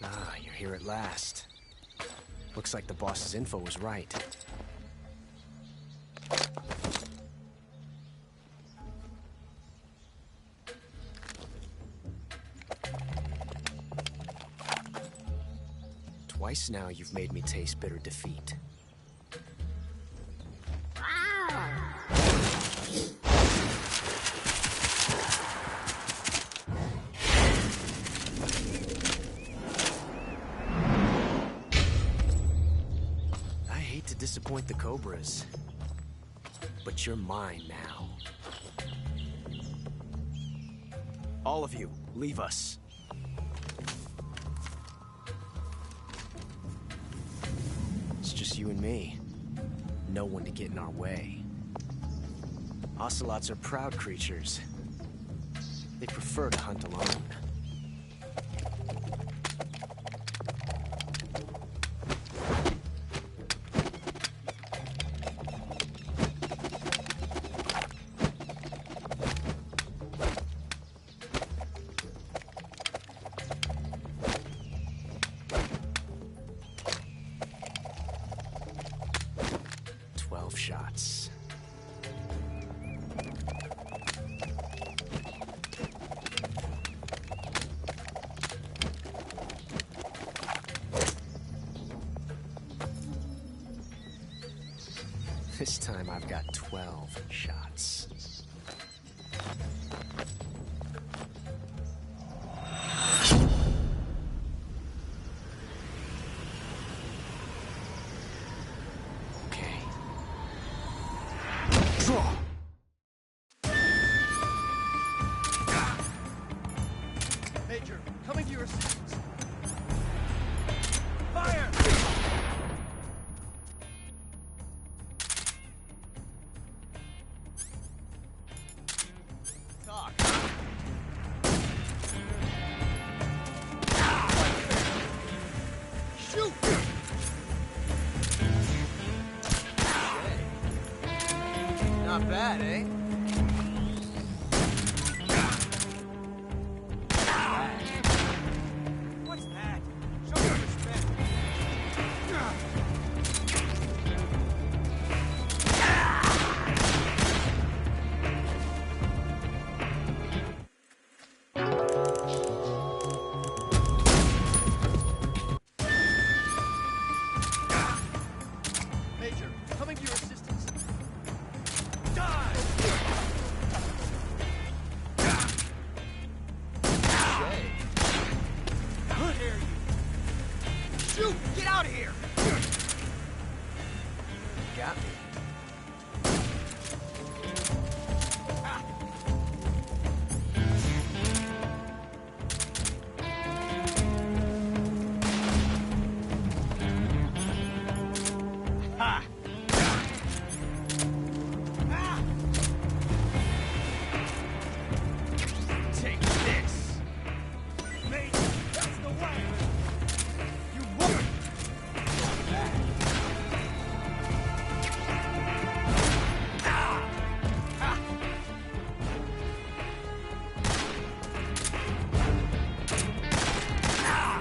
L: Ah, you're here at last. Looks like the boss's info was right. Twice now you've made me taste bitter defeat. I hate to disappoint the Cobras, but you're mine now. All of you, leave us. It's just you and me. No one to get in our way. Ocelots are proud creatures. They prefer to hunt alone. Shots. This time I've got 12 shots.
A: Major, coming to your assistance. Fire! Talk. Shoot! Not bad, eh? What's that? Show some respect. Major, coming to your assistance. Die! How dare you? Shoot! Get out of here!
L: Got me.
A: Ha! Ah! Take this! Mate, that's the way! You woman! Ah! Ah! Ah!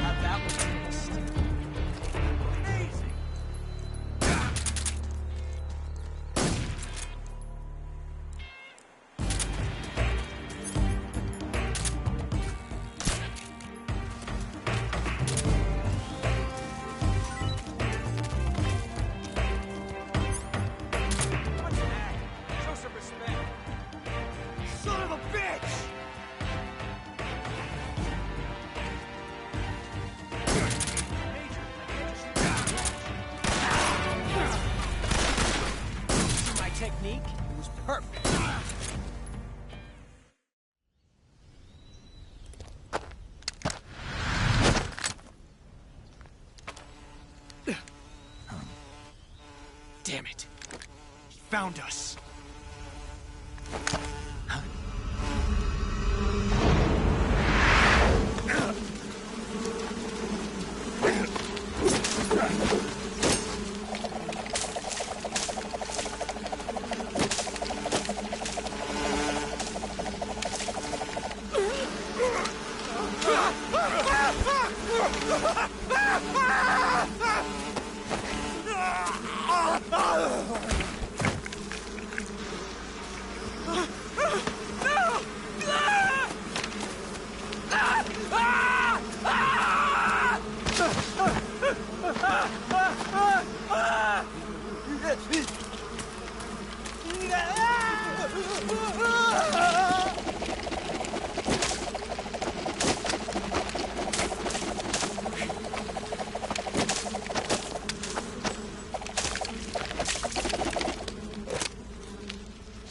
A: How'd that one taste? Amazing! What's that? Show some respect. Son of a bitch! Major, I can't just see my technique? It was perfect. Damn it. He found us.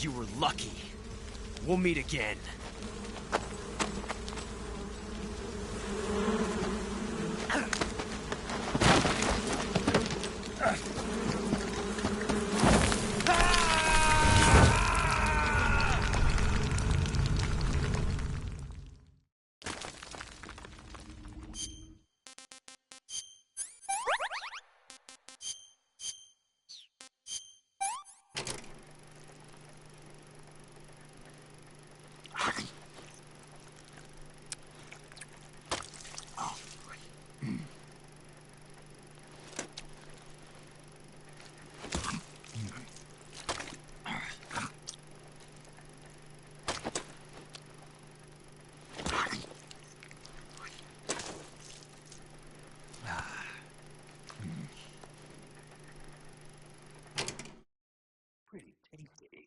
L: You were lucky. We'll meet again.
N: Pretty tasty.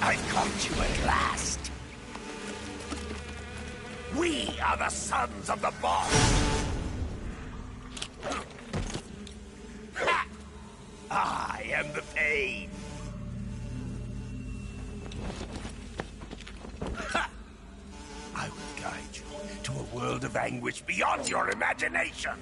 M: I've caught you at last.
S: We are the sons of the boss! Ha! I am the pain! Ha! I will guide you to a world of anguish beyond your imagination!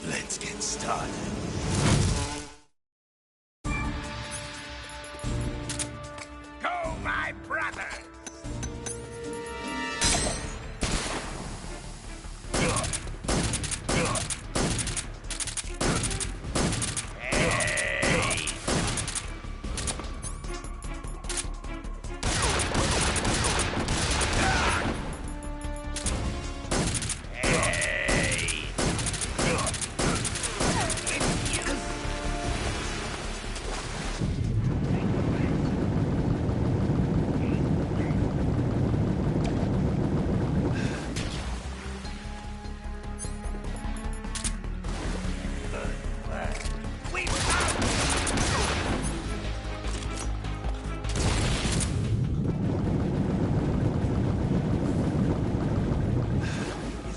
S: Let's get started. Go, my brothers!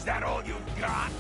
S: Is that all you've got?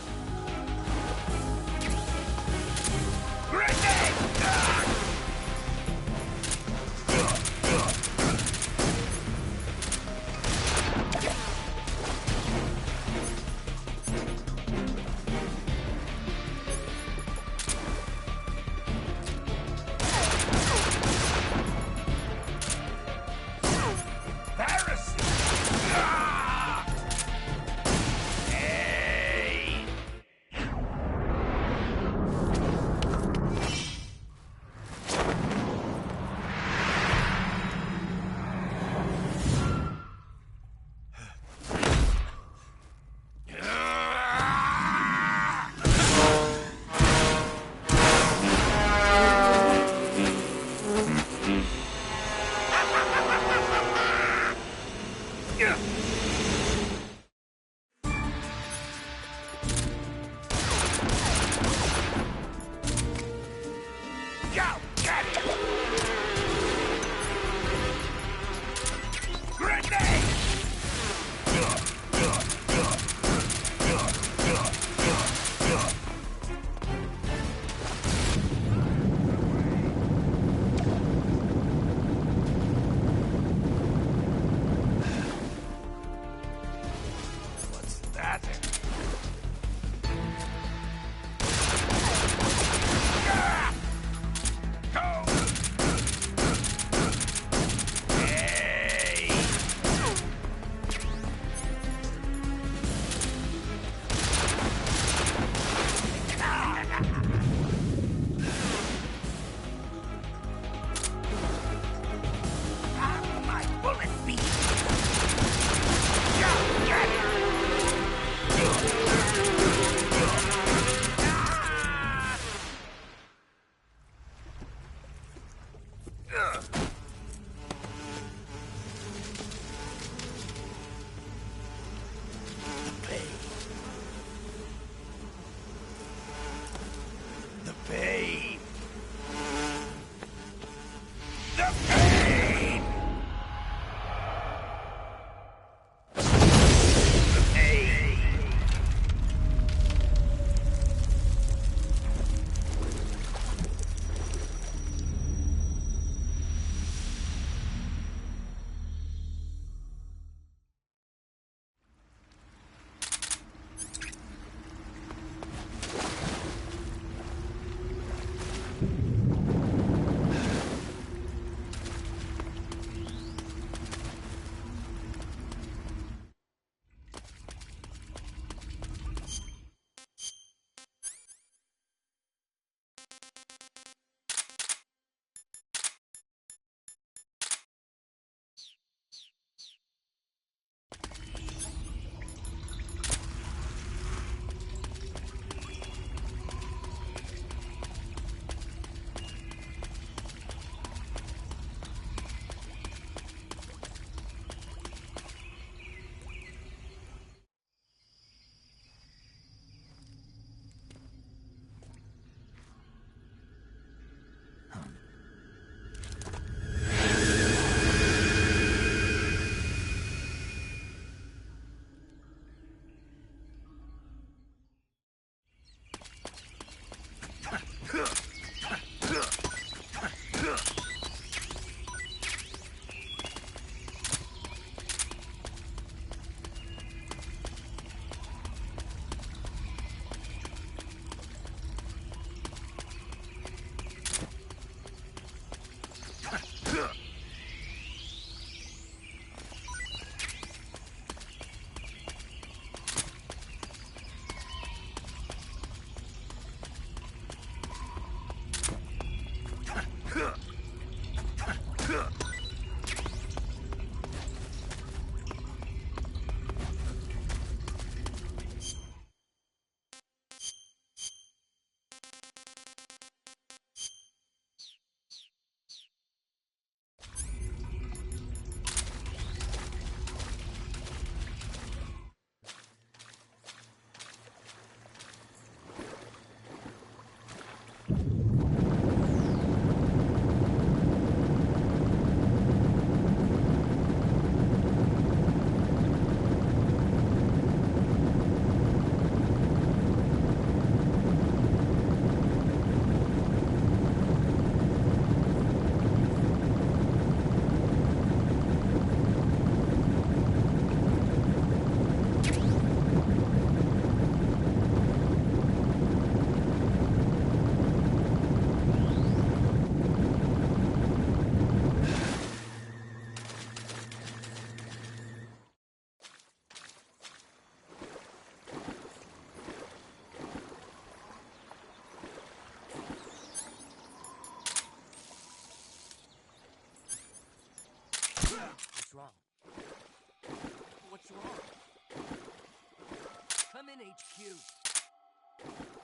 T: HQ.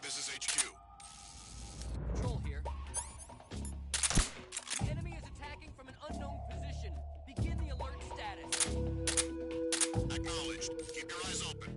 J: This is HQ.
T: Patrol here. The enemy is attacking from an unknown position. Begin the alert status.
J: Acknowledged. Keep your eyes open.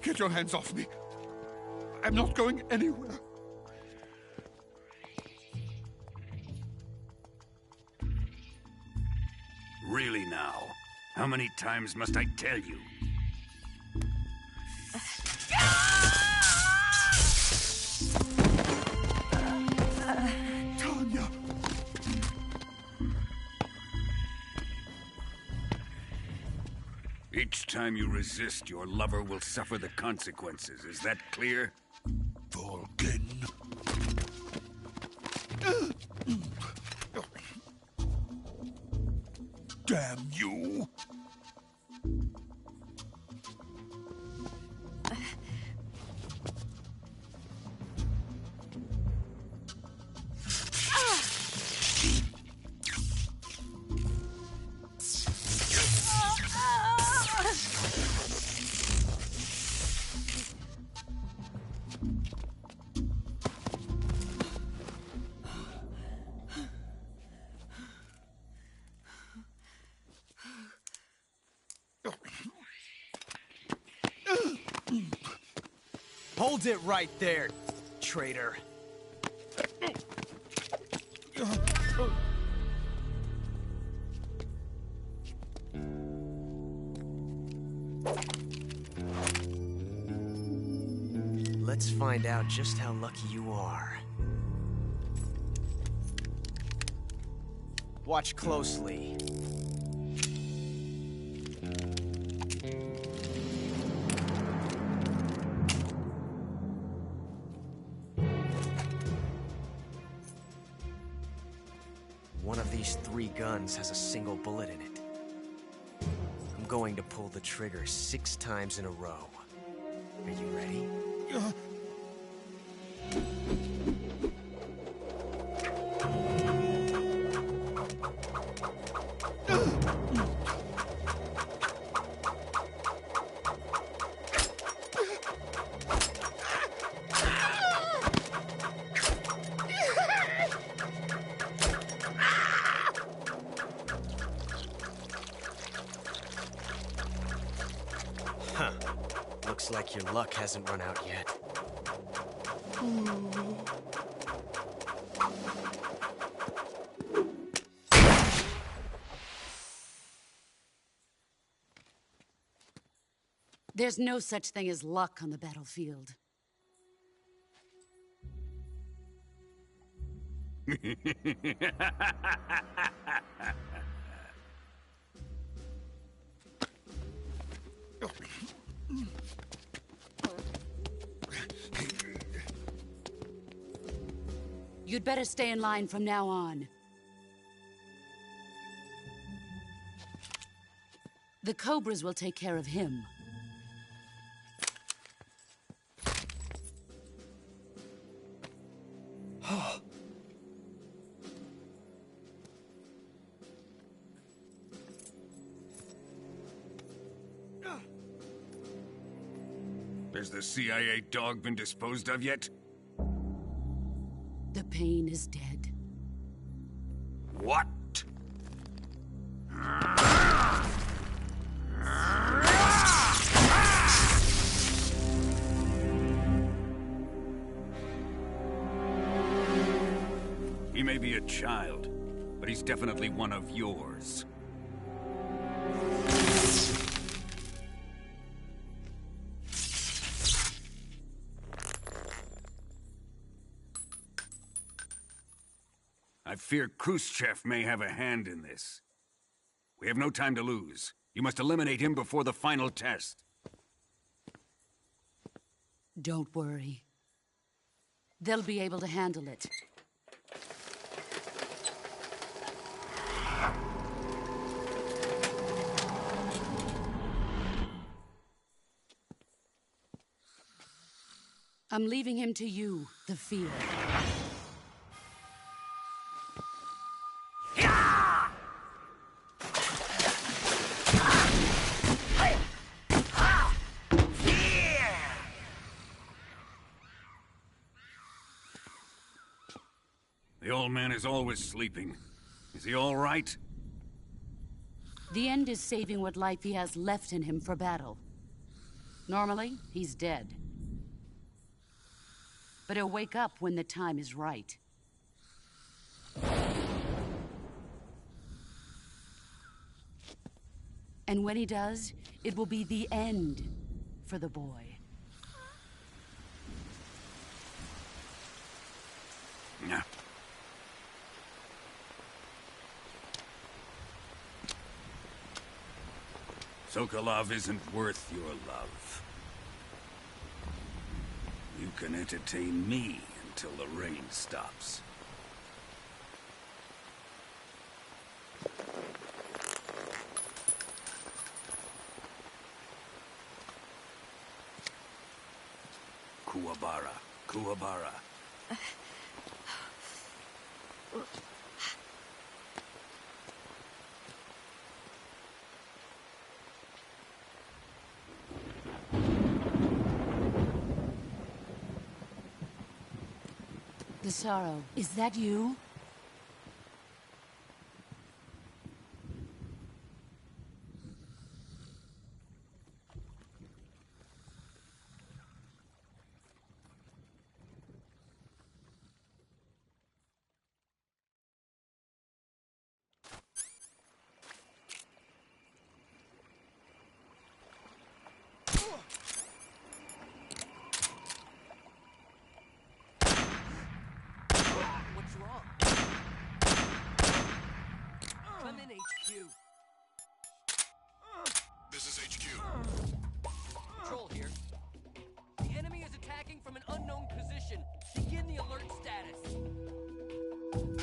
K: Get your hands off me. I'm not going anywhere.
N: Really now? How many times must I tell you?
K: Tanya!
N: Each time you resist, your lover will suffer the consequences. Is that clear?
K: Volgin. Damn you!
L: Hold it right there, traitor. Let's find out just how lucky you are. Watch closely. One of these 3 guns has a single bullet in it. I'm going to pull the trigger 6 times in a row. Are you ready? Huh. Looks like your luck hasn't run out yet.
H: There's no such thing as luck on the battlefield. You'd better stay in line from now on. The Cobras will take care of him.
N: Has the CIA dog been disposed of yet?
H: The pain is dead.
N: What? He may be a child, but he's definitely one of yours. I fear Khrushchev may have a hand in this. We have no time to lose. You must eliminate him before the final test.
H: Don't worry. They'll be able to handle it. I'm leaving him to you, the field.
N: The old man is always sleeping. Is he all right?
H: The end is saving what life he has left in him for battle. Normally, he's dead. But he'll wake up when the time is right. And when he does, it will be the end for the boy.
N: Yeah. Sokolov isn't worth your love. You can entertain me until the rain stops. Kuwabara, Kuwabara.
H: The sorrow, is that you?
T: HQ.
J: This is HQ.
T: Patrol here. The enemy is attacking from an unknown position. Begin the alert status.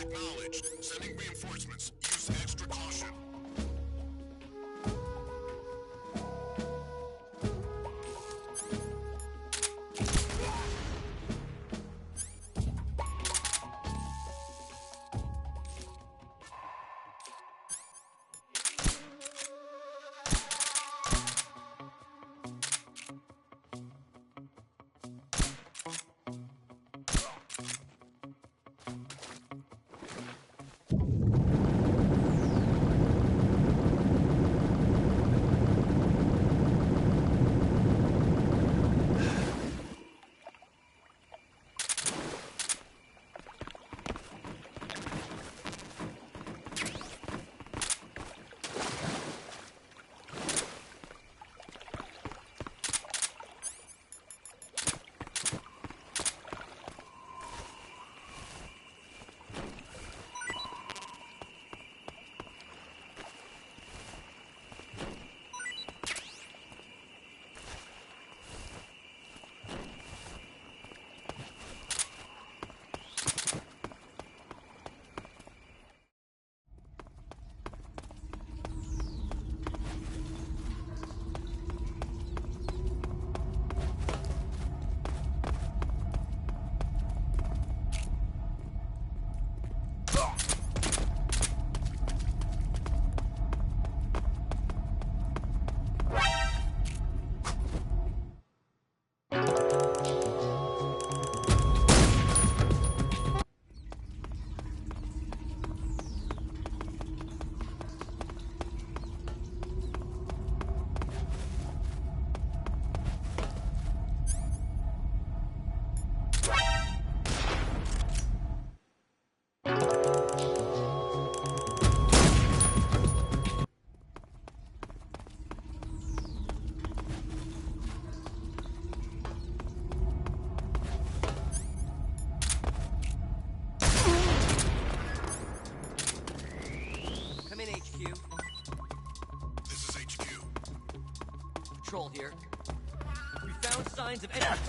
J: Acknowledged. Sending reinforcements. Use extra caution.
T: Come in, HQ.
J: This is HQ.
T: Patrol here. We found signs of enemy.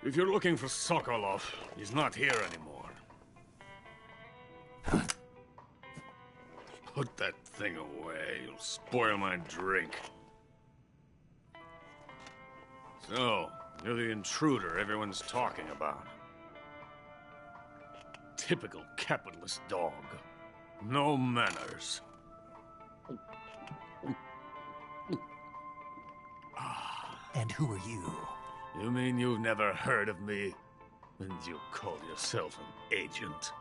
U: If you're looking for Sokolov, he's not here anymore. Put that thing away. You'll spoil my drink. So, you're the intruder everyone's talking about. Typical capitalist dog. No manners.
B: And who are you?
U: You mean you've never heard of me? And you call yourself an agent?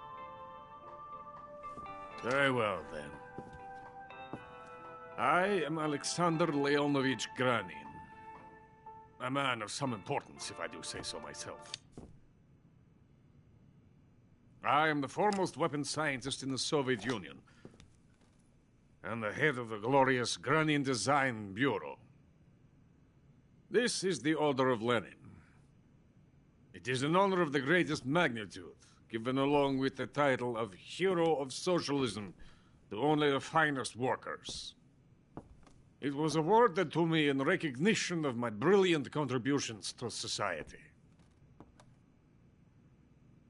U: Very well, then. I am Alexander Leonovich Granin. A man of some importance, if I do say so myself. I am the foremost weapons scientist in the Soviet Union, and the head of the glorious Granin Design Bureau. This is the Order of Lenin. It is an honor of the greatest magnitude, given along with the title of Hero of Socialism to only the finest workers. It was awarded to me in recognition of my brilliant contributions to society.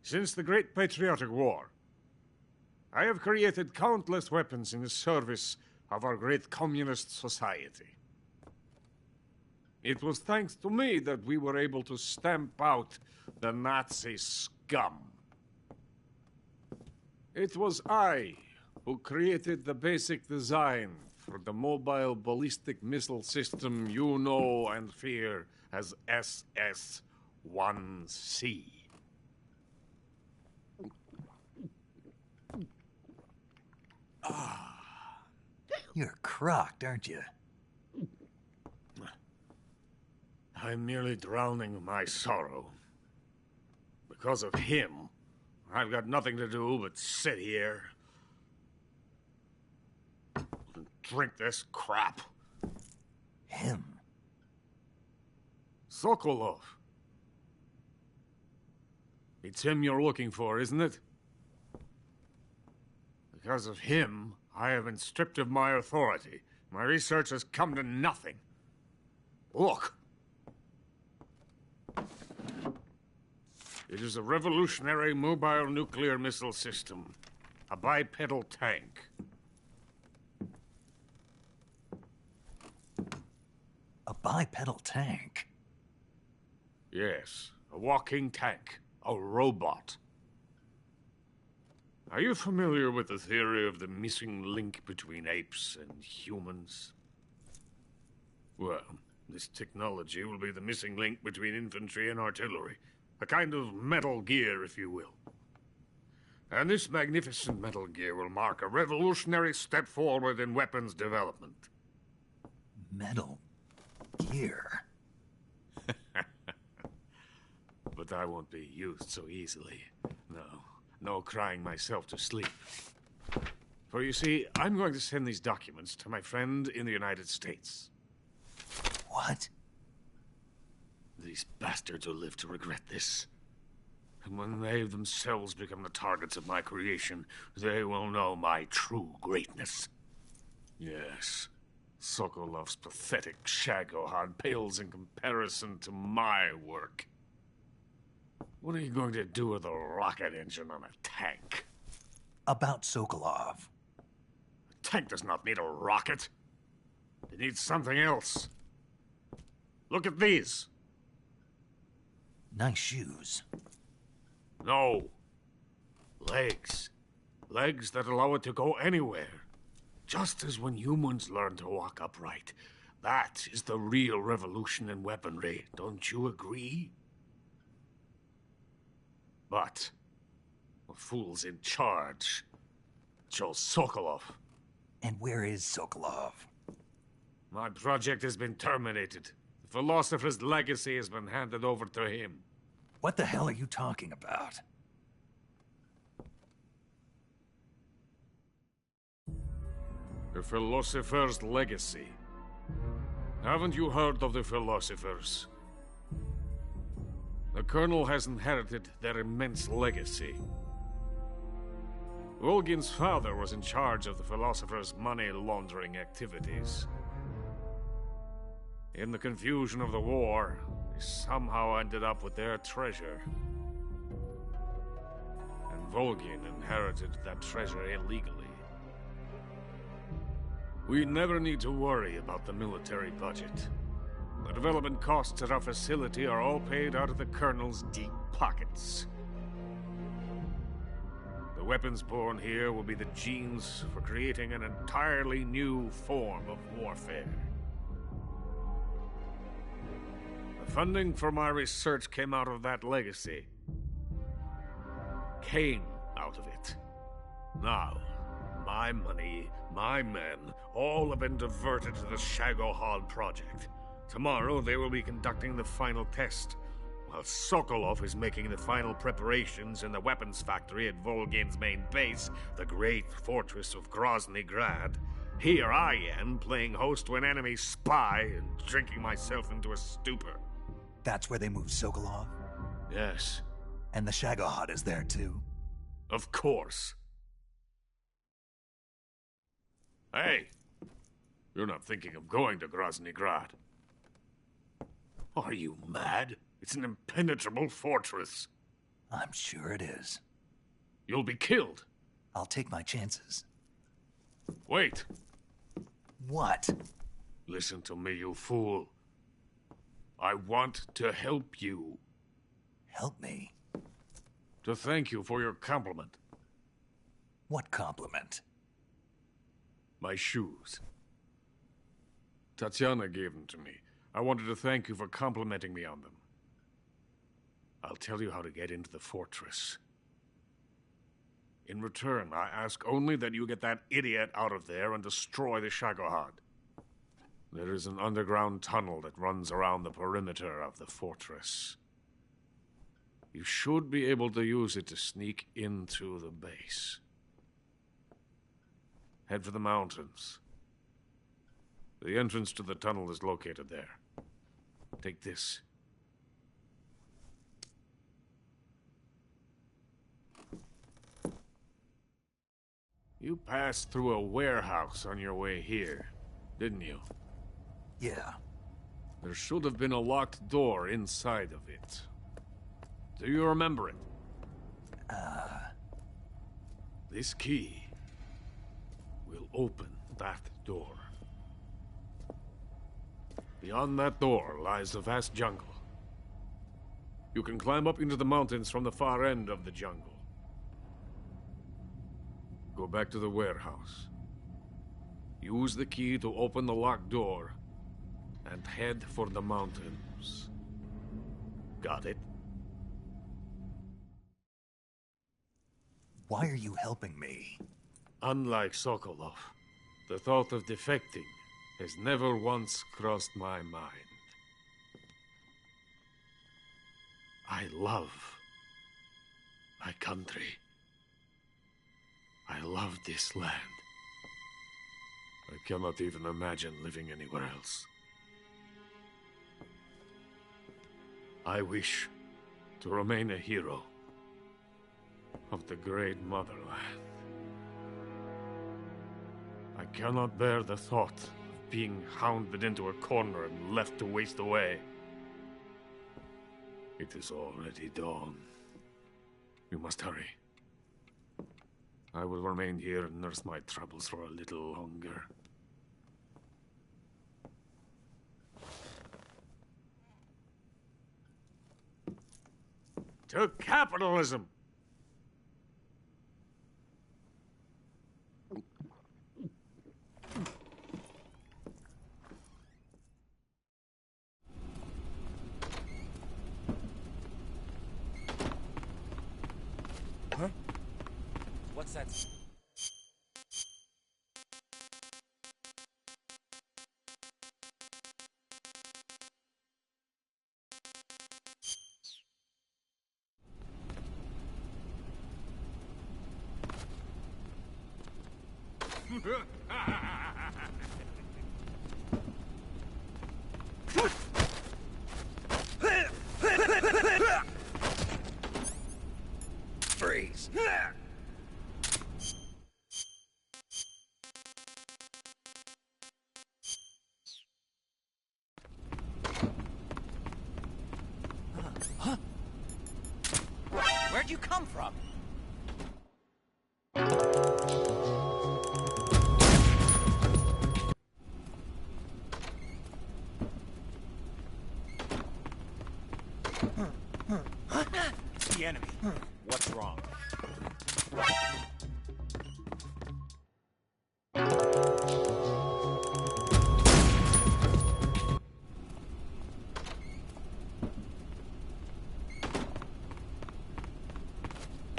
U: Since the Great Patriotic War, I have created countless weapons in the service of our great communist society. It was thanks to me that we were able to stamp out the Nazi scum. It was I who created the basic design for the mobile ballistic missile system you know and fear as SS-1C.
B: You're crocked, aren't you?
U: I'm merely drowning my sorrow. Because of him, I've got nothing to do but sit here and drink this crap.
B: Him?
U: Sokolov. It's him you're looking for, isn't it? Because of him, I have been stripped of my authority. My research has come to nothing. Look. It is a revolutionary mobile nuclear missile system. A bipedal tank.
B: A bipedal tank?
U: Yes, a walking tank. A robot. Are you familiar with the theory of the missing link between apes and humans? Well, this technology will be the missing link between infantry and artillery. A kind of Metal Gear, if you will. And this magnificent Metal Gear will mark a revolutionary step forward in weapons development.
B: Metal Gear?
U: But I won't be used so easily. No crying myself to sleep. For you see, I'm going to send these documents to my friend in the United States.
B: What?
U: These bastards will live to regret this. And when they themselves become the targets of my creation, they will know my true greatness. Yes, Sokolov's pathetic Shagohod pales in comparison to my work. What are you going to do with a rocket engine on a tank?
B: About Sokolov.
U: A tank does not need a rocket. It needs something else. Look at these.
B: Nice shoes.
U: No. Legs. Legs that allow it to go anywhere. Just as when humans learn to walk upright. That is the real revolution in weaponry. Don't you agree? But the fool's in charge. Joe Sokolov.
B: And where is Sokolov?
U: My project has been terminated. The philosopher's legacy has been handed over to him.
B: What the hell are you talking about?
U: The philosopher's legacy. Haven't you heard of the philosophers? The Colonel has inherited their immense legacy. Volgin's father was in charge of the philosophers' money laundering activities. In the confusion of the war, They somehow ended up with their treasure. And Volgin inherited that treasure illegally. We never need to worry about the military budget. The development costs at our facility are all paid out of the Colonel's deep pockets. The weapons born here will be the genes for creating an entirely new form of warfare. The funding for my research came out of that legacy. Came out of it. Now, my money, my men, all have been diverted to the Shagohod project. Tomorrow they will be conducting the final test, while Sokolov is making the final preparations in the weapons factory at Volgin's main base, the great fortress of Grozny Grad. Here I am, playing host to an enemy spy and drinking myself into a stupor.
B: That's where they moved Sokolov?
U: Yes.
B: And the Shagohod is there too?
U: Of course. Hey! You're not thinking of going to Grozny Grad. Are you mad? It's an impenetrable fortress.
B: I'm sure it is.
U: You'll be killed.
B: I'll take my chances.
U: Wait.
B: What?
U: Listen to me, you fool. I want to help you.
B: Help me?
U: To thank you for your compliment.
B: What compliment?
U: My shoes. Tatiana gave them to me. I wanted to thank you for complimenting me on them. I'll tell you how to get into the fortress. In return, I ask only that you get that idiot out of there and destroy the Shagohod. There is an underground tunnel that runs around the perimeter of the fortress. You should be able to use it to sneak into the base. Head for the mountains. The entrance to the tunnel is located there. Take this. You passed through a warehouse on your way here, didn't you?
B: Yeah.
U: There should have been a locked door inside of it. Do you remember it? This key will open that door. Beyond that door lies the vast jungle. You can climb up into the mountains from the far end of the jungle. Go back to the warehouse. Use the key to open the locked door and head for the mountains. Got it?
B: Why are you helping me?
U: Unlike Sokolov, the thought of defecting has never once crossed my mind. I love my country. I love this land. I cannot even imagine living anywhere else. I wish to remain a hero of the great motherland. I cannot bear the thought of being hounded into a corner and left to waste away. It is already dawn. You must hurry. I will remain here and nurse my troubles for a little longer. To capitalism!
I: Huh? What's that?
B: Freeze.
T: you come from?
I: It's the enemy. What's wrong?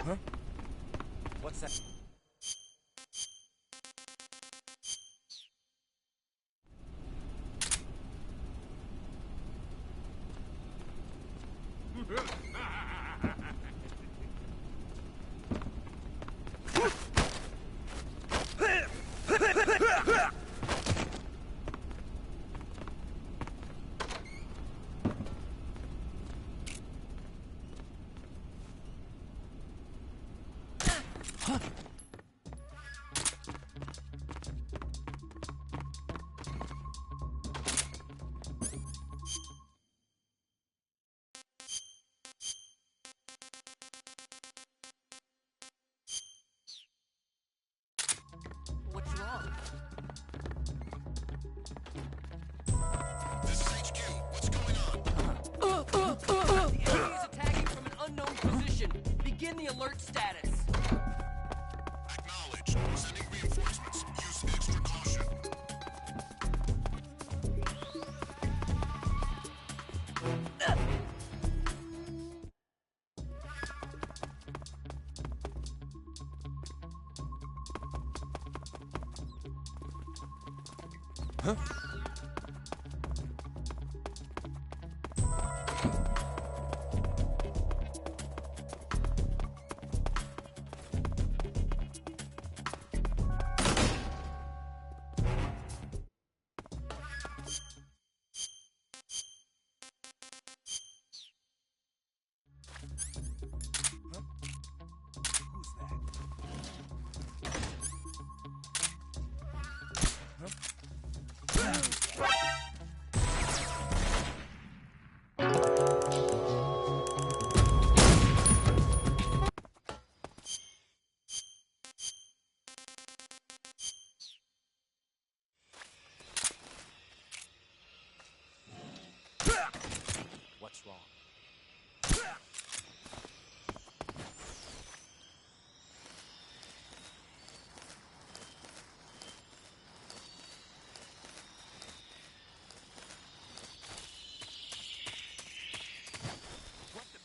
I: Huh? What's that?
T: What's wrong?
J: This is HQ. What's going on?
T: The enemy is attacking from an unknown position. Begin the alert status.
J: Acknowledged. Sending reinforcements. Use extra caution.
I: Huh? Who's that? What's wrong? What the?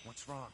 I: What's wrong?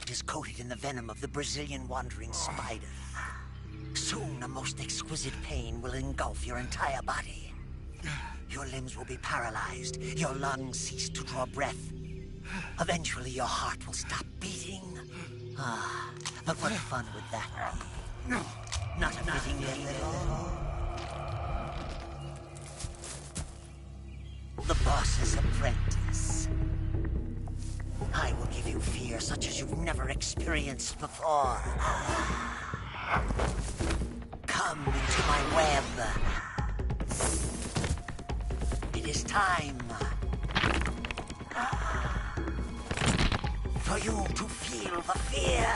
M: left is coated in the venom of the Brazilian wandering spider. Soon, a most exquisite pain will engulf your entire body. Your limbs will be paralyzed, your lungs cease to draw breath. Eventually, your heart will stop beating. Ah, but what fun would that be? Not a fitting name at all. The boss's apprentice. I will give you fear such as you've never experienced before. Come into my web. It is time for you to feel the fear.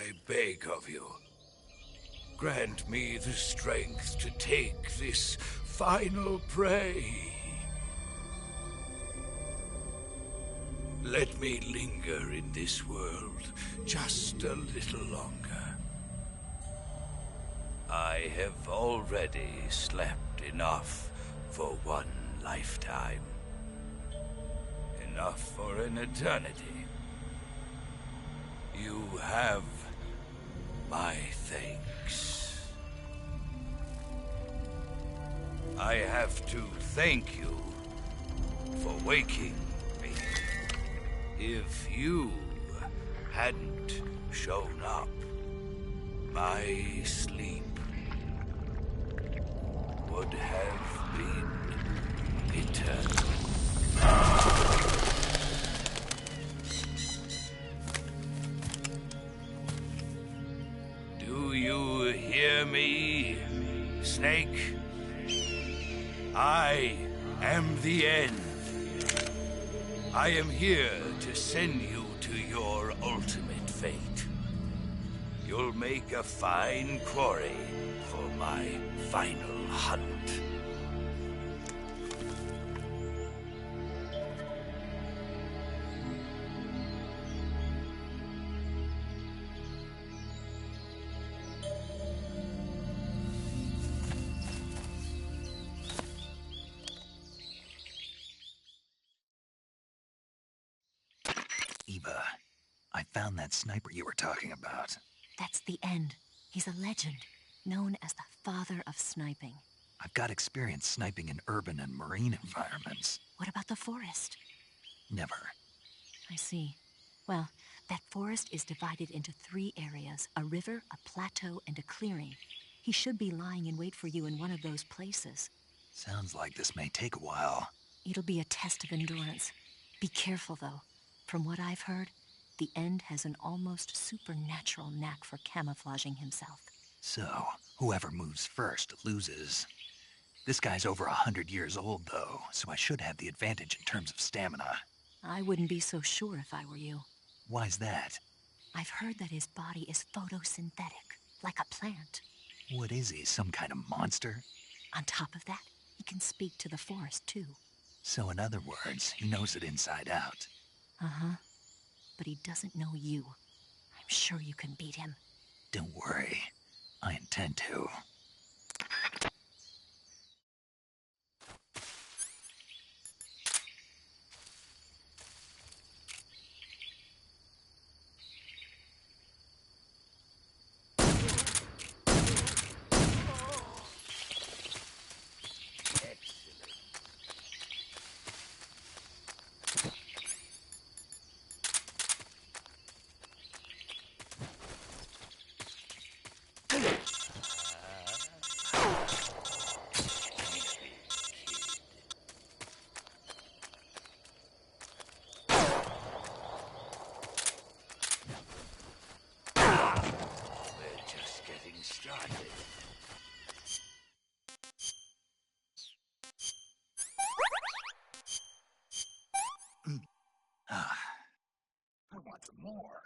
S: I beg of you, grant me the strength to take this final prey. Let me linger in this world just a little longer. I have already slept enough for one lifetime. Enough for an eternity. You have my thanks. I have to thank you for waking me. If you hadn't shown up, my sleep would have been eternal. Do you hear me, Snake? I am the end. I am here to send you to your ultimate fate. You'll make a fine quarry for my final hunt.
B: Eva, I found that sniper you were talking about.
R: That's the end. He's a legend, known as the father of sniping.
B: I've got experience sniping in urban and marine environments.
R: What about the forest?
B: Never.
R: I see. Well, that forest is divided into 3 areas, a river, a plateau, and a clearing. He should be lying in wait for you in one of those places.
B: Sounds like this may take a while.
R: It'll be a test of endurance. Be careful, though. From what I've heard, the End has an almost supernatural knack for camouflaging himself.
B: So, whoever moves first loses. This guy's over 100 years old, though, so I should have the advantage in terms of stamina.
R: I wouldn't be so sure if I were you.
B: Why's that?
R: I've heard that his body is photosynthetic, like a plant.
B: What is he, some kind of monster?
R: On top of that, he can speak to the forest, too.
B: So in other words, he knows it inside out.
R: Uh-huh. But he doesn't know you. I'm sure you can beat him.
B: Don't worry. I intend to.
S: I want some more.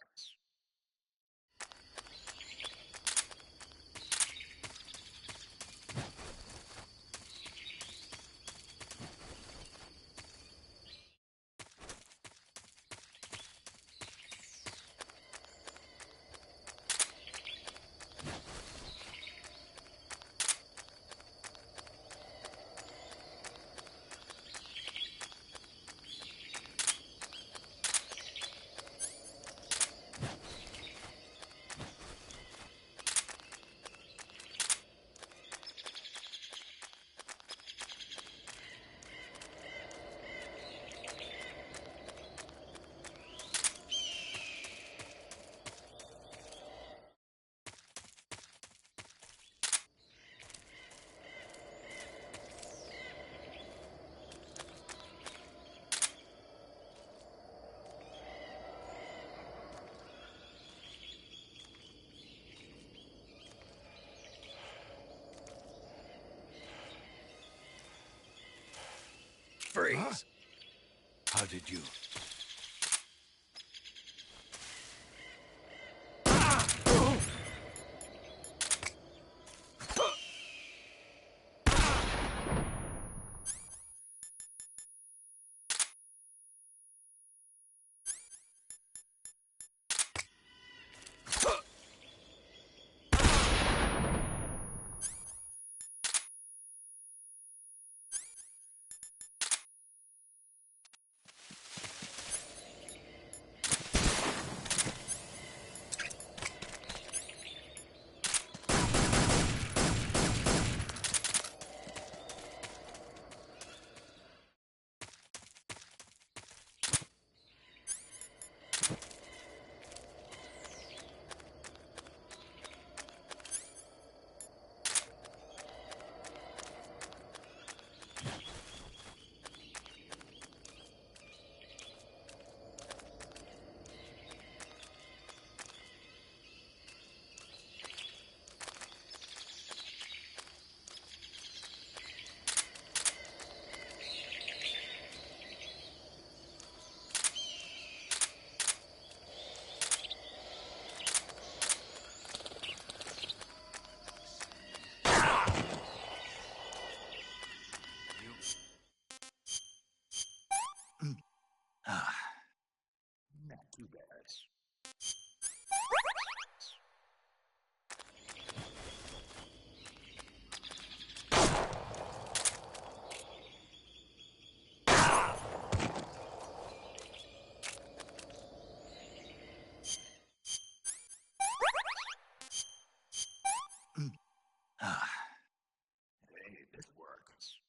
B: Freeze.
S: Huh? How did you? Not too bad. Hey, this works.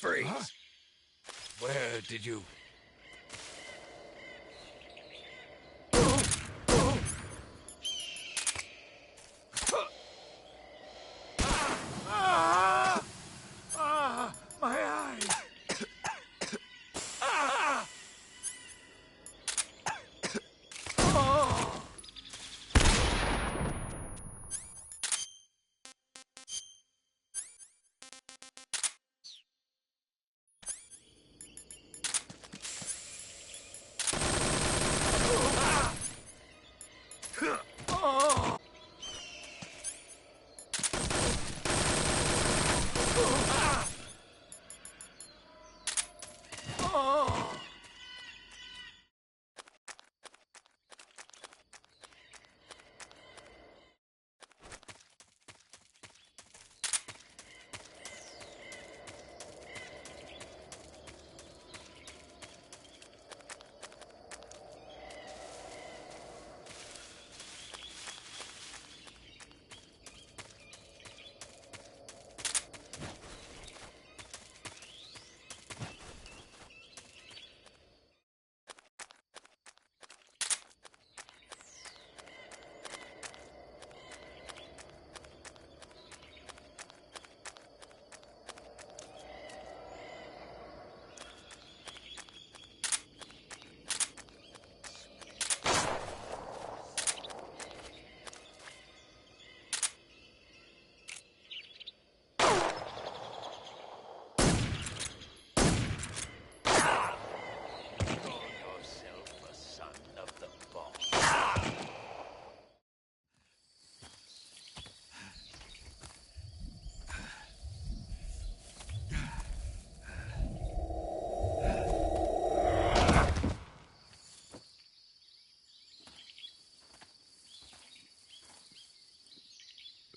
S: Freeze! Huh? Where did you... My eyes!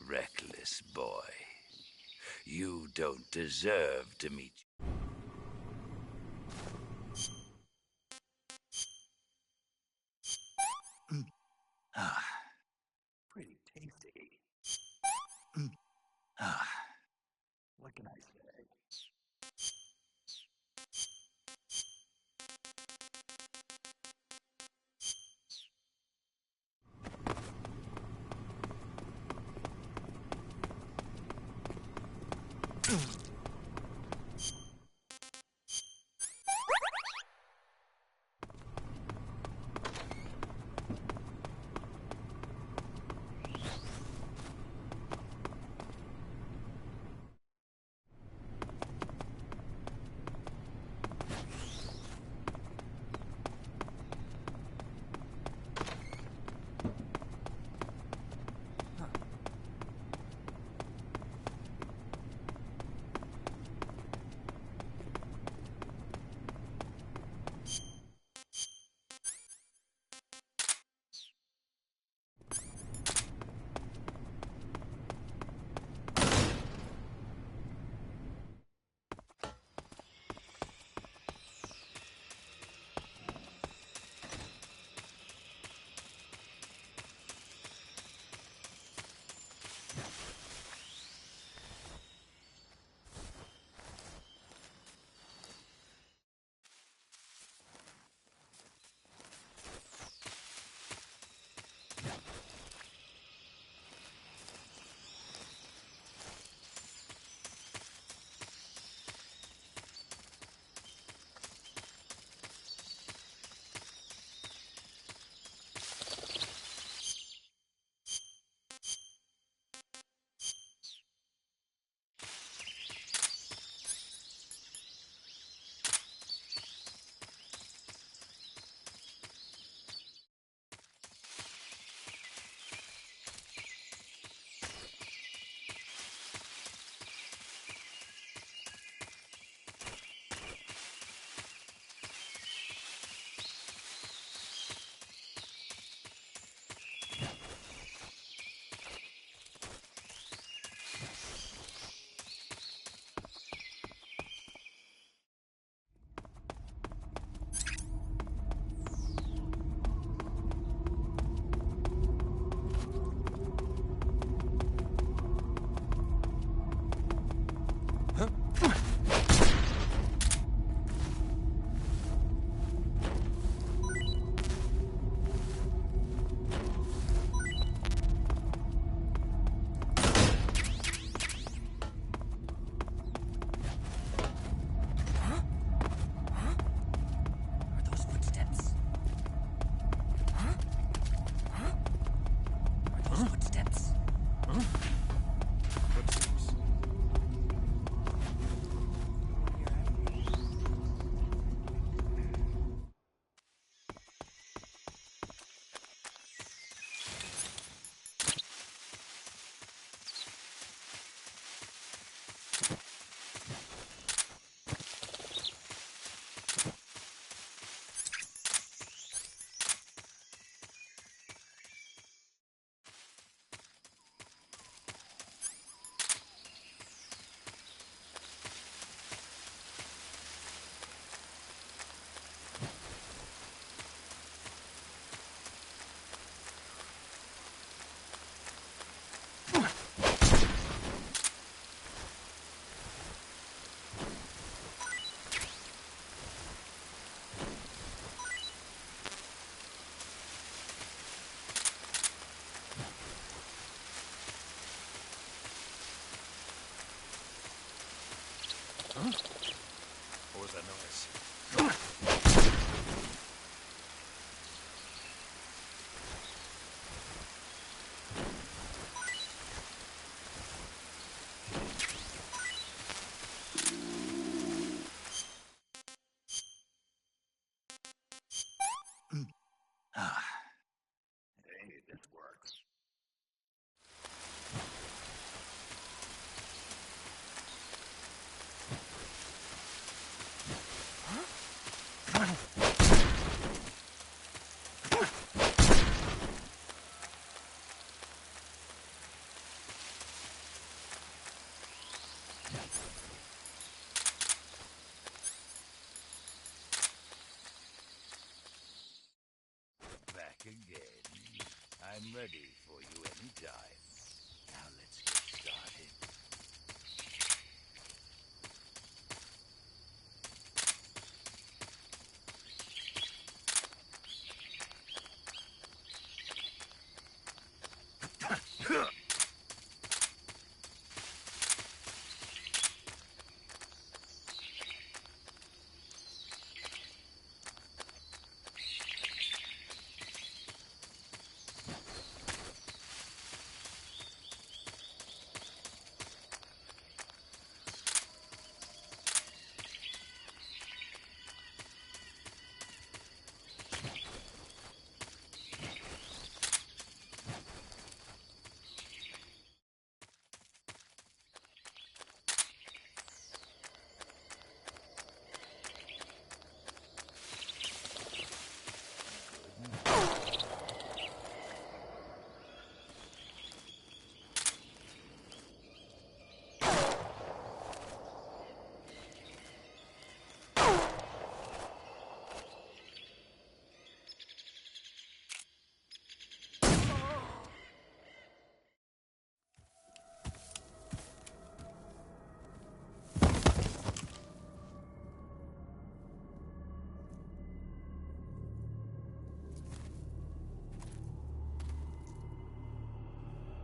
F: Reckless boy. You don't deserve to meet...
S: Pretty tasty. What can I say?
F: I'm ready for you anytime. Now let's get started.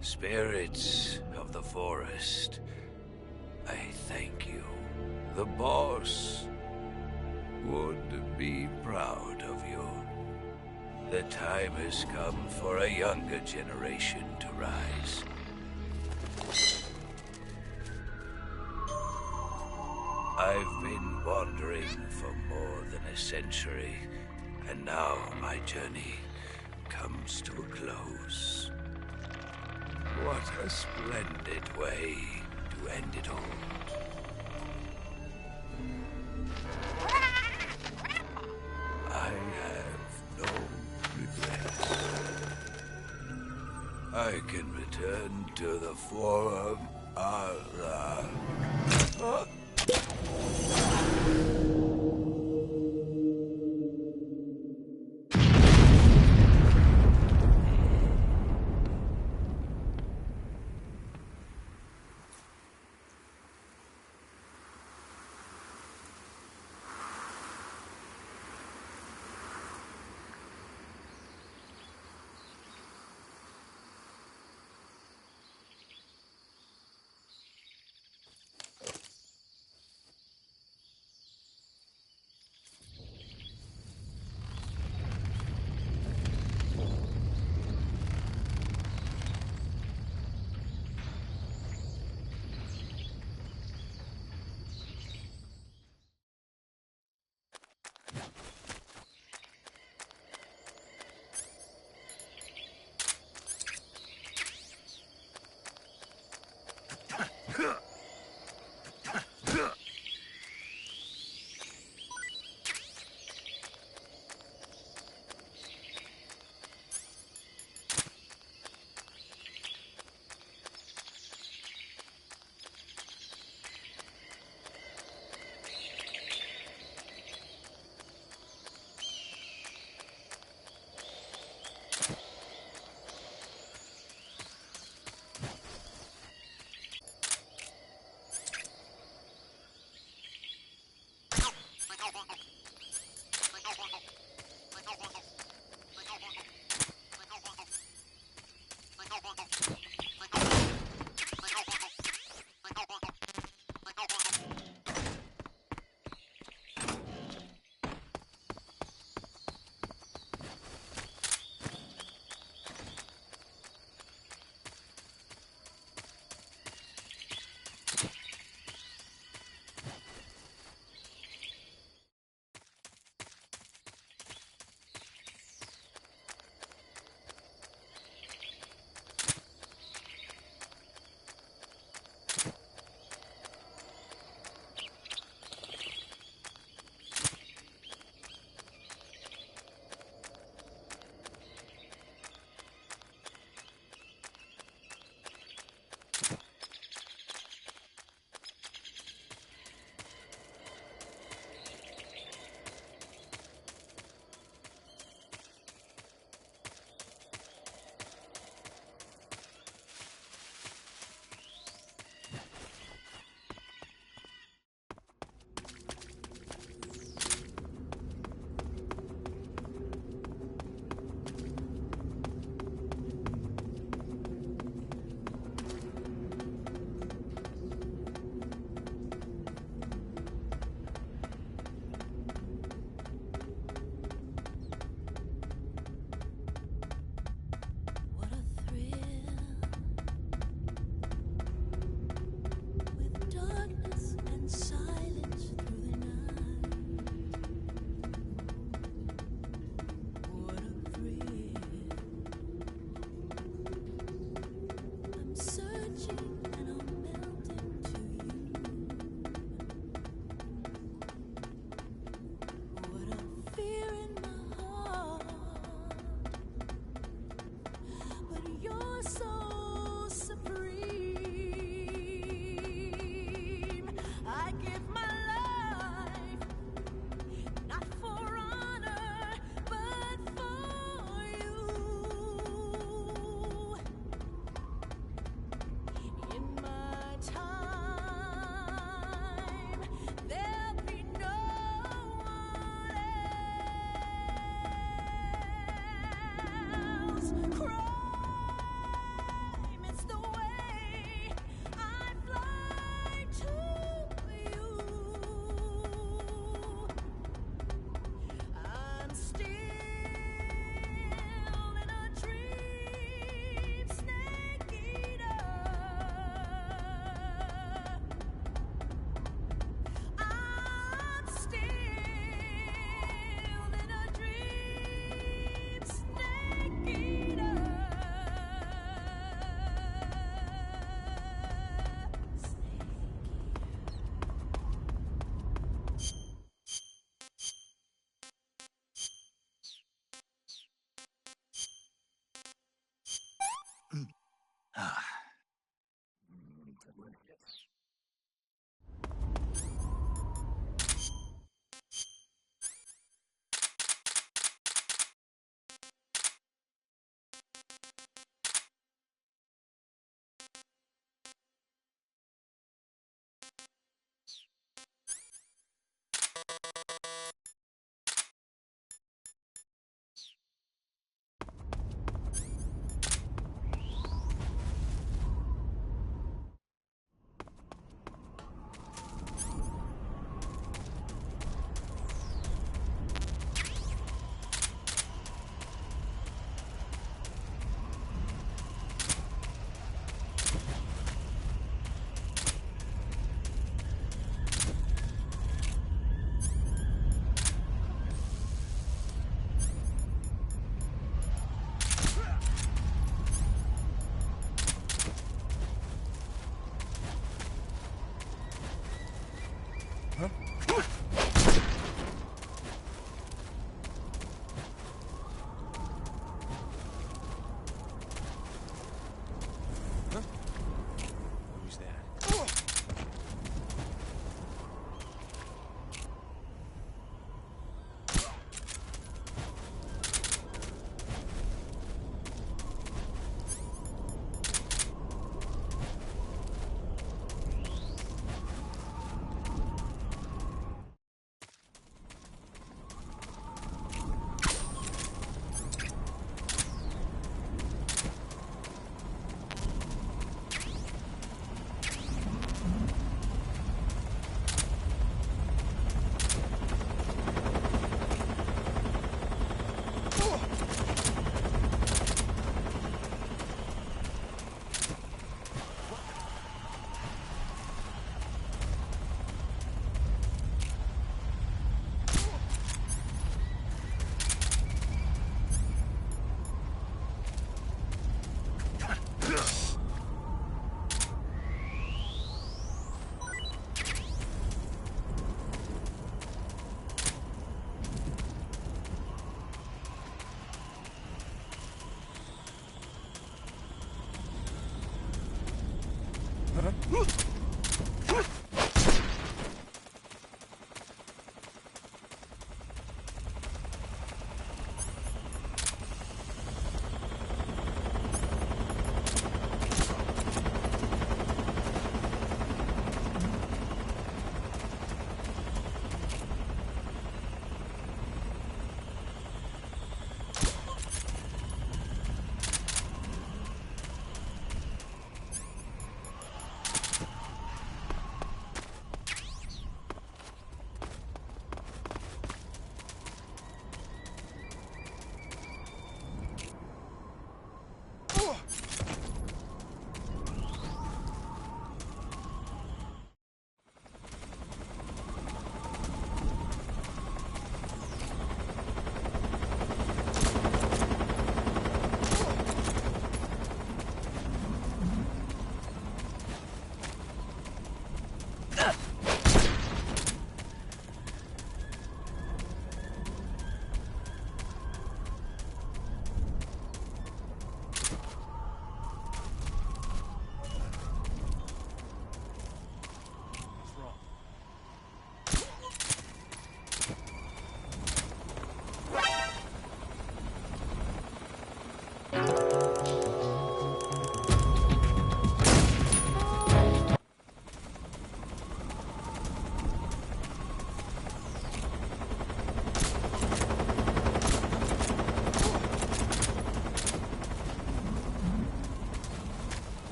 F: Spirits of the forest, I thank you. The boss would be proud of you. The time has come for a younger generation to rise. I've been wandering for more than a century, and now my journey comes to a close. What a splendid way to end it all. I have no regrets. I can return to the Forum.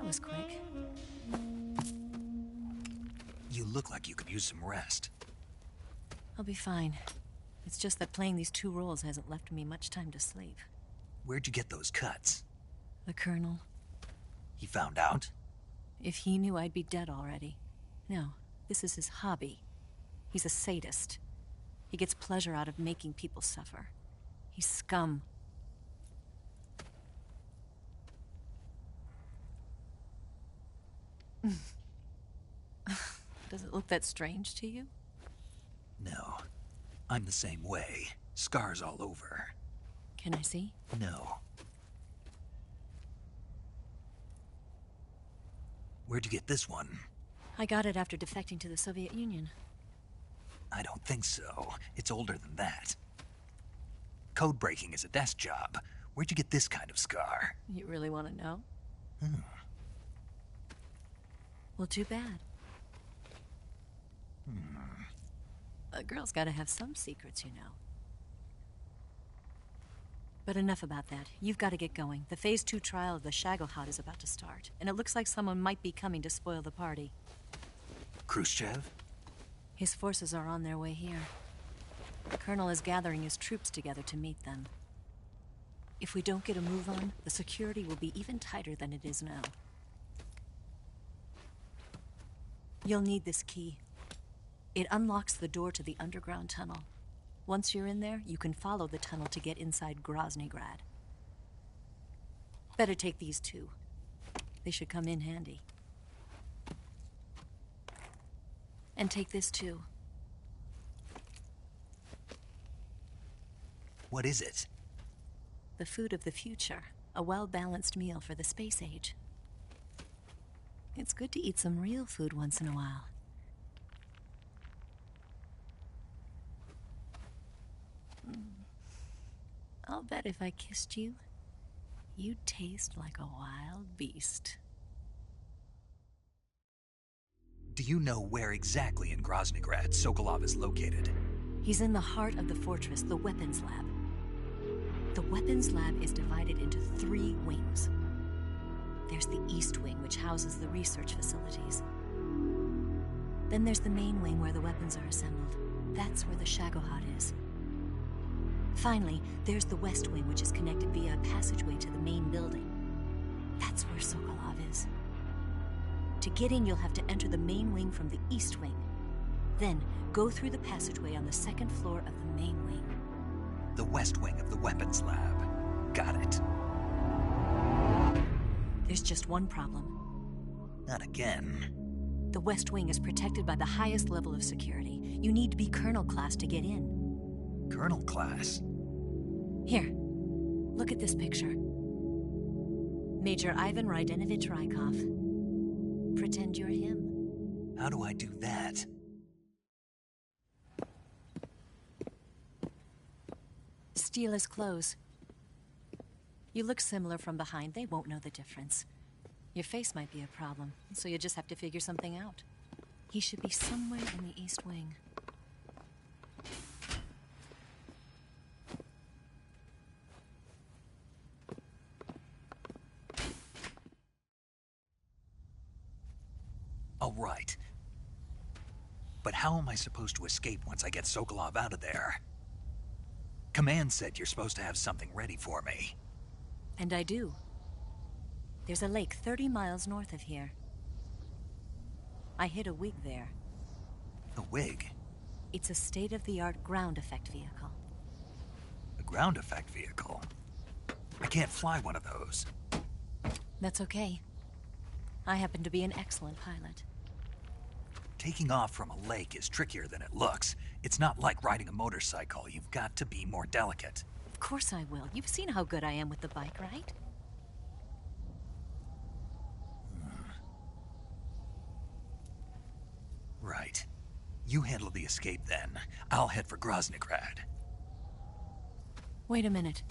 R: was quick.
B: You look like you could use some rest.
R: I'll be fine. It's just that playing these 2 roles hasn't left me much time to sleep.
B: Where'd you get those cuts?
R: The Colonel.
B: He found out?
R: If he knew, I'd be dead already. No, this is his hobby. He's a sadist. He gets pleasure out of making people suffer. He's scum. Does it look that strange to you?
B: No. I'm the same way. Scars all over.
R: Can I see?
B: No. Where'd you get this one?
R: I got it after defecting to the Soviet Union.
B: I don't think so. It's older than that. Code breaking is a desk job. Where'd you get this kind of scar?
R: You really want to know?
B: Hmm.
R: Well, too bad. A girl's gotta have some secrets, you know. But enough about that. You've got to get going. The Phase 2 trial of the Shagohod is about to start, and it looks like someone might be coming to spoil the party.
B: Khrushchev?
R: His forces are on their way here. The Colonel is gathering his troops together to meet them. If we don't get a move on, the security will be even tighter than it is now. You'll need this key. It unlocks the door to the underground tunnel. Once you're in there, you can follow the tunnel to get inside Groznygrad. Better take these 2. They should come in handy. And take this too.
B: What is it?
R: The food of the future. A well-balanced meal for the space age. It's good to eat some real food once in a while. I'll bet if I kissed you, you'd taste like a wild beast.
B: Do you know where exactly in Groznygrad Sokolov is located?
R: He's in the heart of the fortress, the weapons lab. The weapons lab is divided into 3 wings. There's the East Wing, which houses the research facilities. Then there's the main wing where the weapons are assembled. That's where the Shagohod is. Finally, there's the West Wing, which is connected via a passageway to the main building. That's where Sokolov is. To get in, you'll have to enter the main wing from the East Wing. Then, go through the passageway on the 2nd floor of the main wing.
B: The West Wing of the weapons lab. Got it.
R: There's just one problem.
B: Not again.
R: The West Wing is protected by the highest level of security. You need to be Colonel class to get in.
B: Colonel class?
R: Here, look at this picture. Major Ivan Rydenovich Rykov. Pretend you're him.
B: How do I do that?
R: Steal his clothes. You look similar from behind. They won't know the difference. Your face might be a problem, so you just have to figure something out. He should be somewhere in the East Wing.
B: All right. But how am I supposed to escape once I get Sokolov out of there? Command said you're supposed to have something ready for me.
R: And I do. There's a lake 30 miles north of here. I hid a wig there.
B: A wig?
R: It's a state-of-the-art ground effect vehicle.
B: A ground effect vehicle? I can't fly one of those.
R: That's okay. I happen to be an excellent pilot.
B: Taking off from a lake is trickier than it looks. It's not like riding a motorcycle. You've got to be more delicate.
R: Of course I will. You've seen how good I am with the bike, right?
B: Right. You handle the escape then. I'll head for Groznygrad.
R: Wait a minute.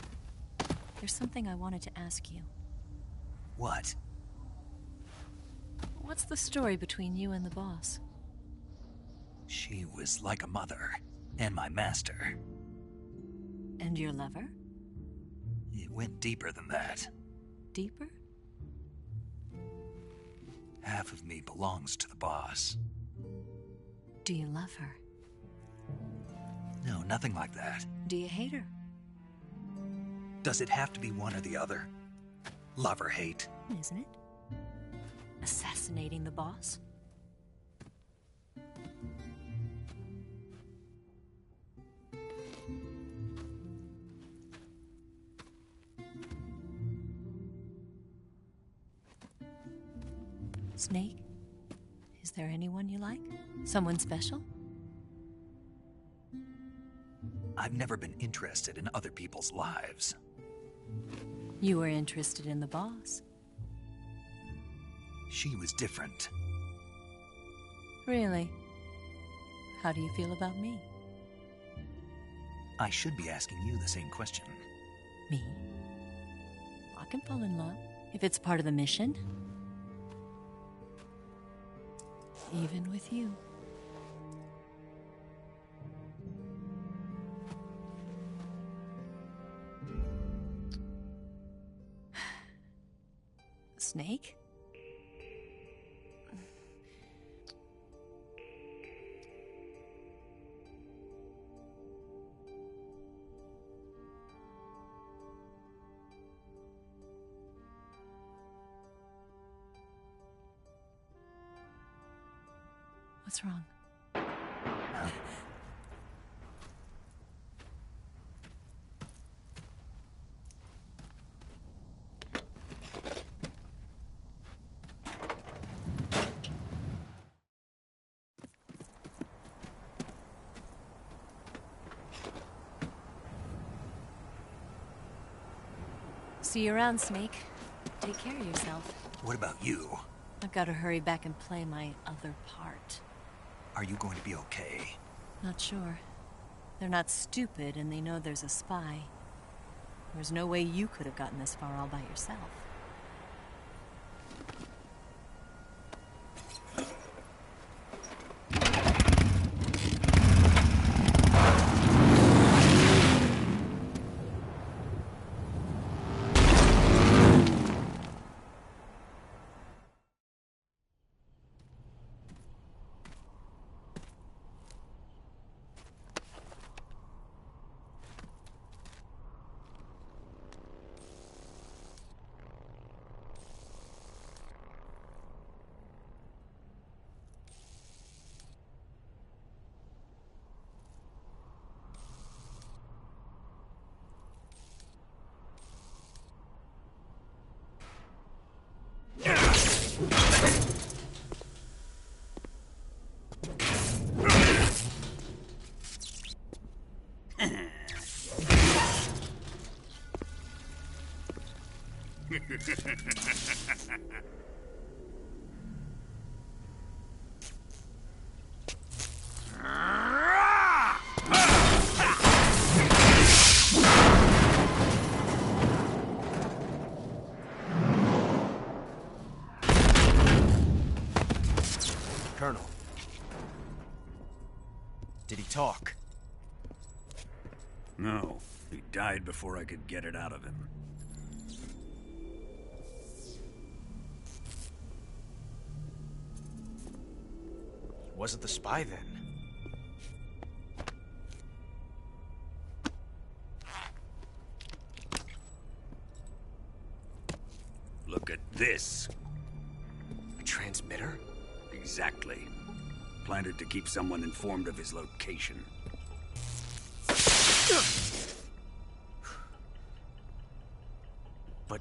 R: There's something I wanted to ask you.
B: What?
R: What's the story between you and the boss?
B: She was like a mother, and my master.
R: And your lover?
B: It went deeper than that.
R: Deeper?
B: Half of me belongs to the boss.
R: Do you love her?
B: No, nothing like that.
R: Do you hate her?
B: Does it have to be one or the other? Love or hate?
R: Isn't it? Assassinating the boss? Snake? Is there anyone you like? Someone special?
B: I've never been interested in other people's lives.
R: You were interested in the boss.
B: She was different.
R: Really? How do you feel about me?
B: I should be asking you the same question.
R: Me? I can fall in love if it's part of the mission. Even with you. Snake? What's wrong? See you around, Snake. Take care of yourself.
B: What about you?
R: I've got to hurry back and play my other part.
B: Are you going to be okay?
R: Not sure. They're not stupid, and they know there's a spy. There's no way you could have gotten this far all by yourself.
L: Colonel. Did he talk?
N: No. He died before I could get it out of him.
L: Wasn't the spy then?
N: Look at this.
L: A transmitter?
N: Exactly. Planted to keep someone informed of his location.
L: But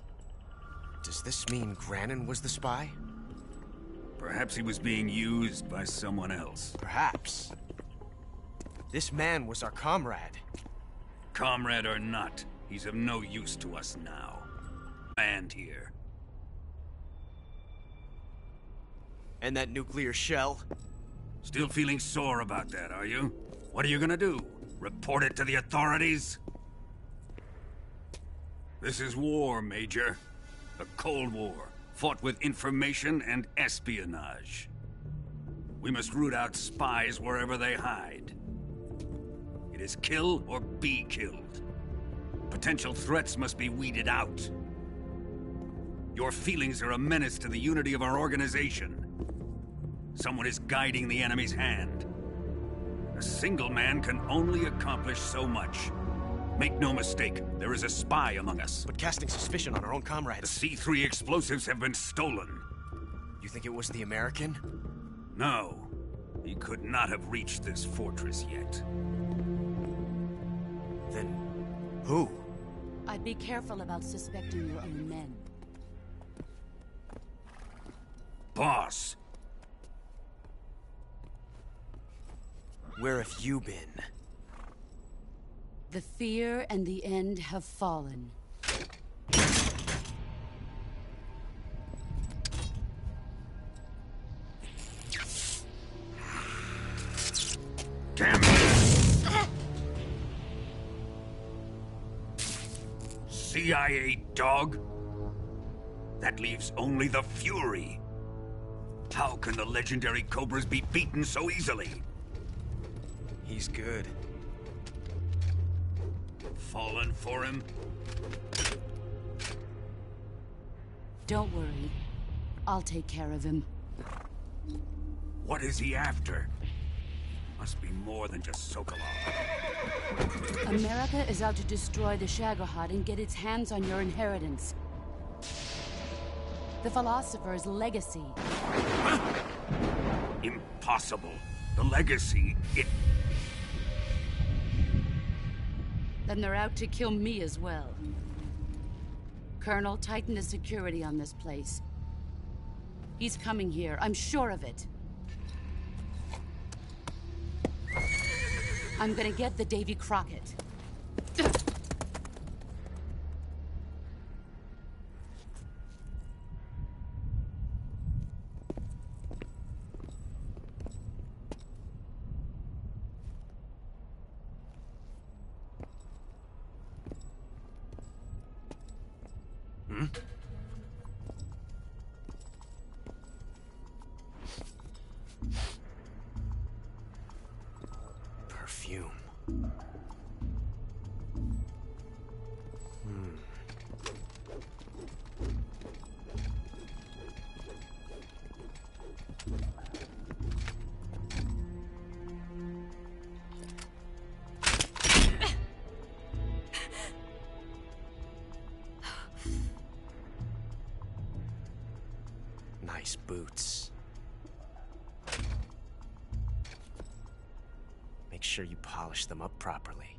L: does this mean Grannon was the spy?
N: Perhaps he was being used by someone else.
L: Perhaps. This man was our comrade.
N: Comrade or not, he's of no use to us now. Banned here.
L: And that nuclear shell?
N: Still feeling sore about that, are you? What are you gonna do? Report it to the authorities? This is war, Major. A Cold War, fought with information and espionage. We must root out spies wherever they hide. It is kill or be killed. Potential threats must be weeded out. Your feelings are a menace to the unity of our organization. Someone is guiding the enemy's hand. A single man can only accomplish so much. Make no mistake, there is a spy among us.
L: But casting suspicion on our own comrades...
N: The C3 explosives have been stolen.
L: You think it was the American?
N: No. He could not have reached this fortress yet.
L: Then... who?
H: I'd be careful about suspecting your own men.
N: Boss!
L: Where have you been?
H: The fear and the end have fallen.
N: Damn it! CIA dog? That leaves only the Fury. How can the legendary Cobras be beaten so easily?
L: He's good.
N: Fallen for him?
H: Don't worry. I'll take care of him.
N: What is he after? Must be more than just Sokolov.
H: America is out to destroy the Shagohod and get its hands on your inheritance. The philosopher's legacy.
N: Huh? Impossible. The legacy, it...
H: Then they're out to kill me as well. Colonel, tighten the security on this place. He's coming here, I'm sure of it. I'm gonna get the Davy Crockett.
L: Perfume. Nice boots. Make sure you polish them up properly.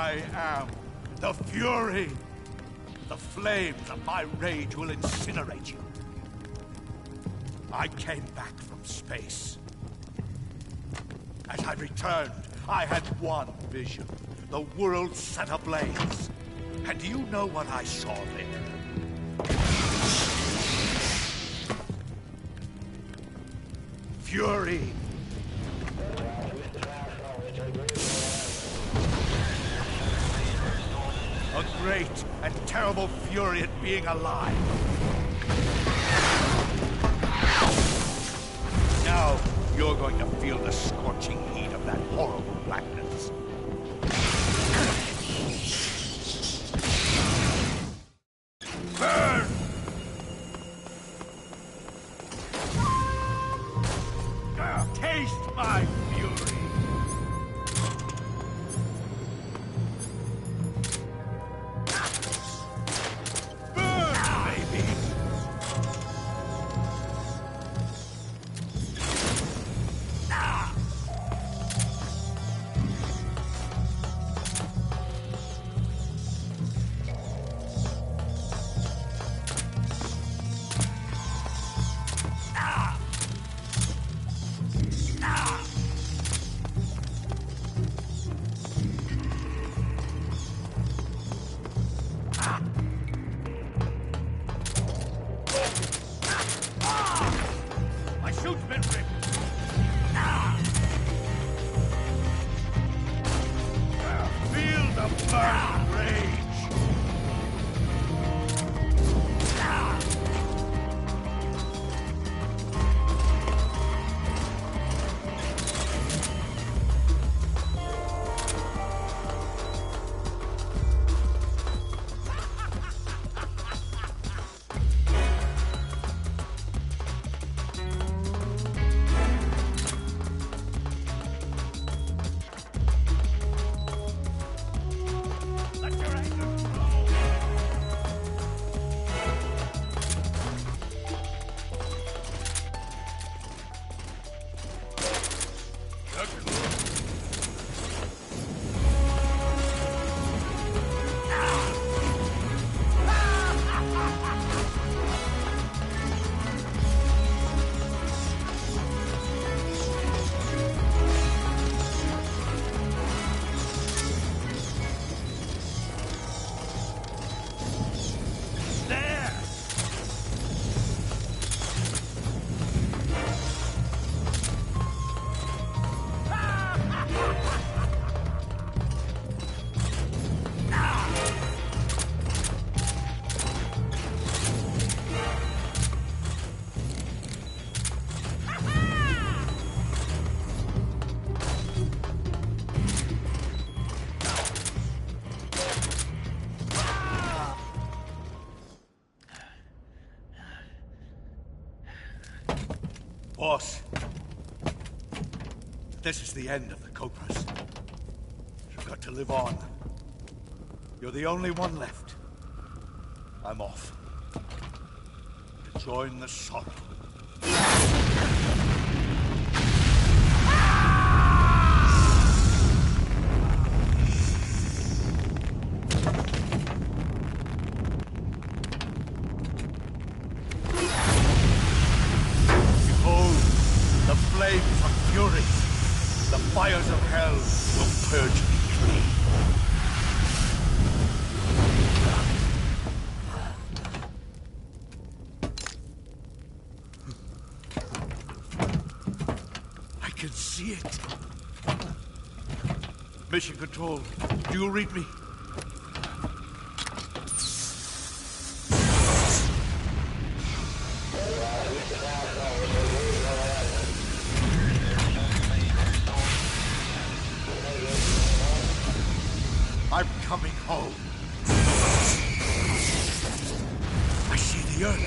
K: I am the Fury. The flames of my rage will incinerate you. I came back from space. As I returned, I had one vision. The world set ablaze. And do you know what I saw there? Fury. A great and terrible fury at being alive. Now, you're going to feel the scorching heat of that horrible blackness. Burn! Taste my fury! Burn, baby! My suit's been ripped! Feel the burning rage! Boss, this is the end of the Cobras. You've got to live on. You're the only one left. I'm off. To join the sorrow. The flames of fury, the fires of hell will purge me clean. I can see it. Mission Control, do you read me? I'm coming home. I see the Earth.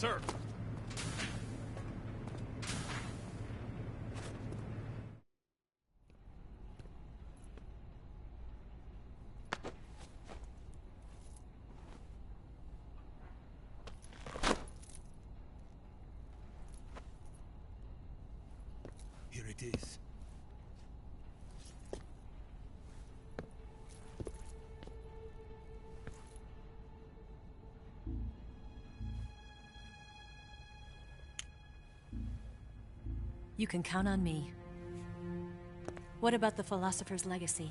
U: sir.
K: Here it is.
R: You can count on me. What about the philosopher's legacy?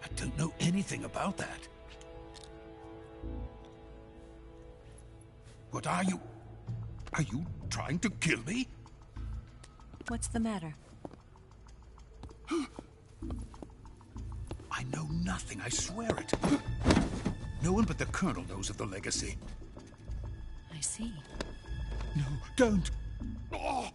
K: I don't know anything about that. What are you? Are you trying to kill me?
R: What's the matter?
K: I know nothing, I swear it. No one but the Colonel knows of the legacy.
R: I see.
K: No, don't! Oh.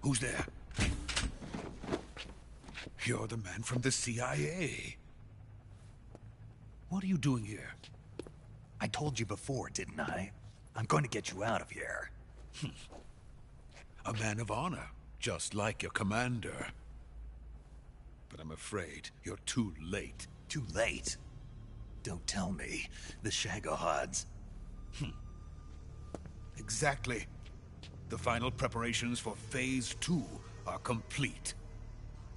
K: Who's there? You're the man from the CIA. What are you doing here?
B: I told you before, didn't I? I'm going to get you out of here.
K: A man of honor, just like your commander. But I'm afraid you're too late.
B: Too late? Don't tell me. The Shagohods.
K: Exactly. The final preparations for Phase 2 are complete.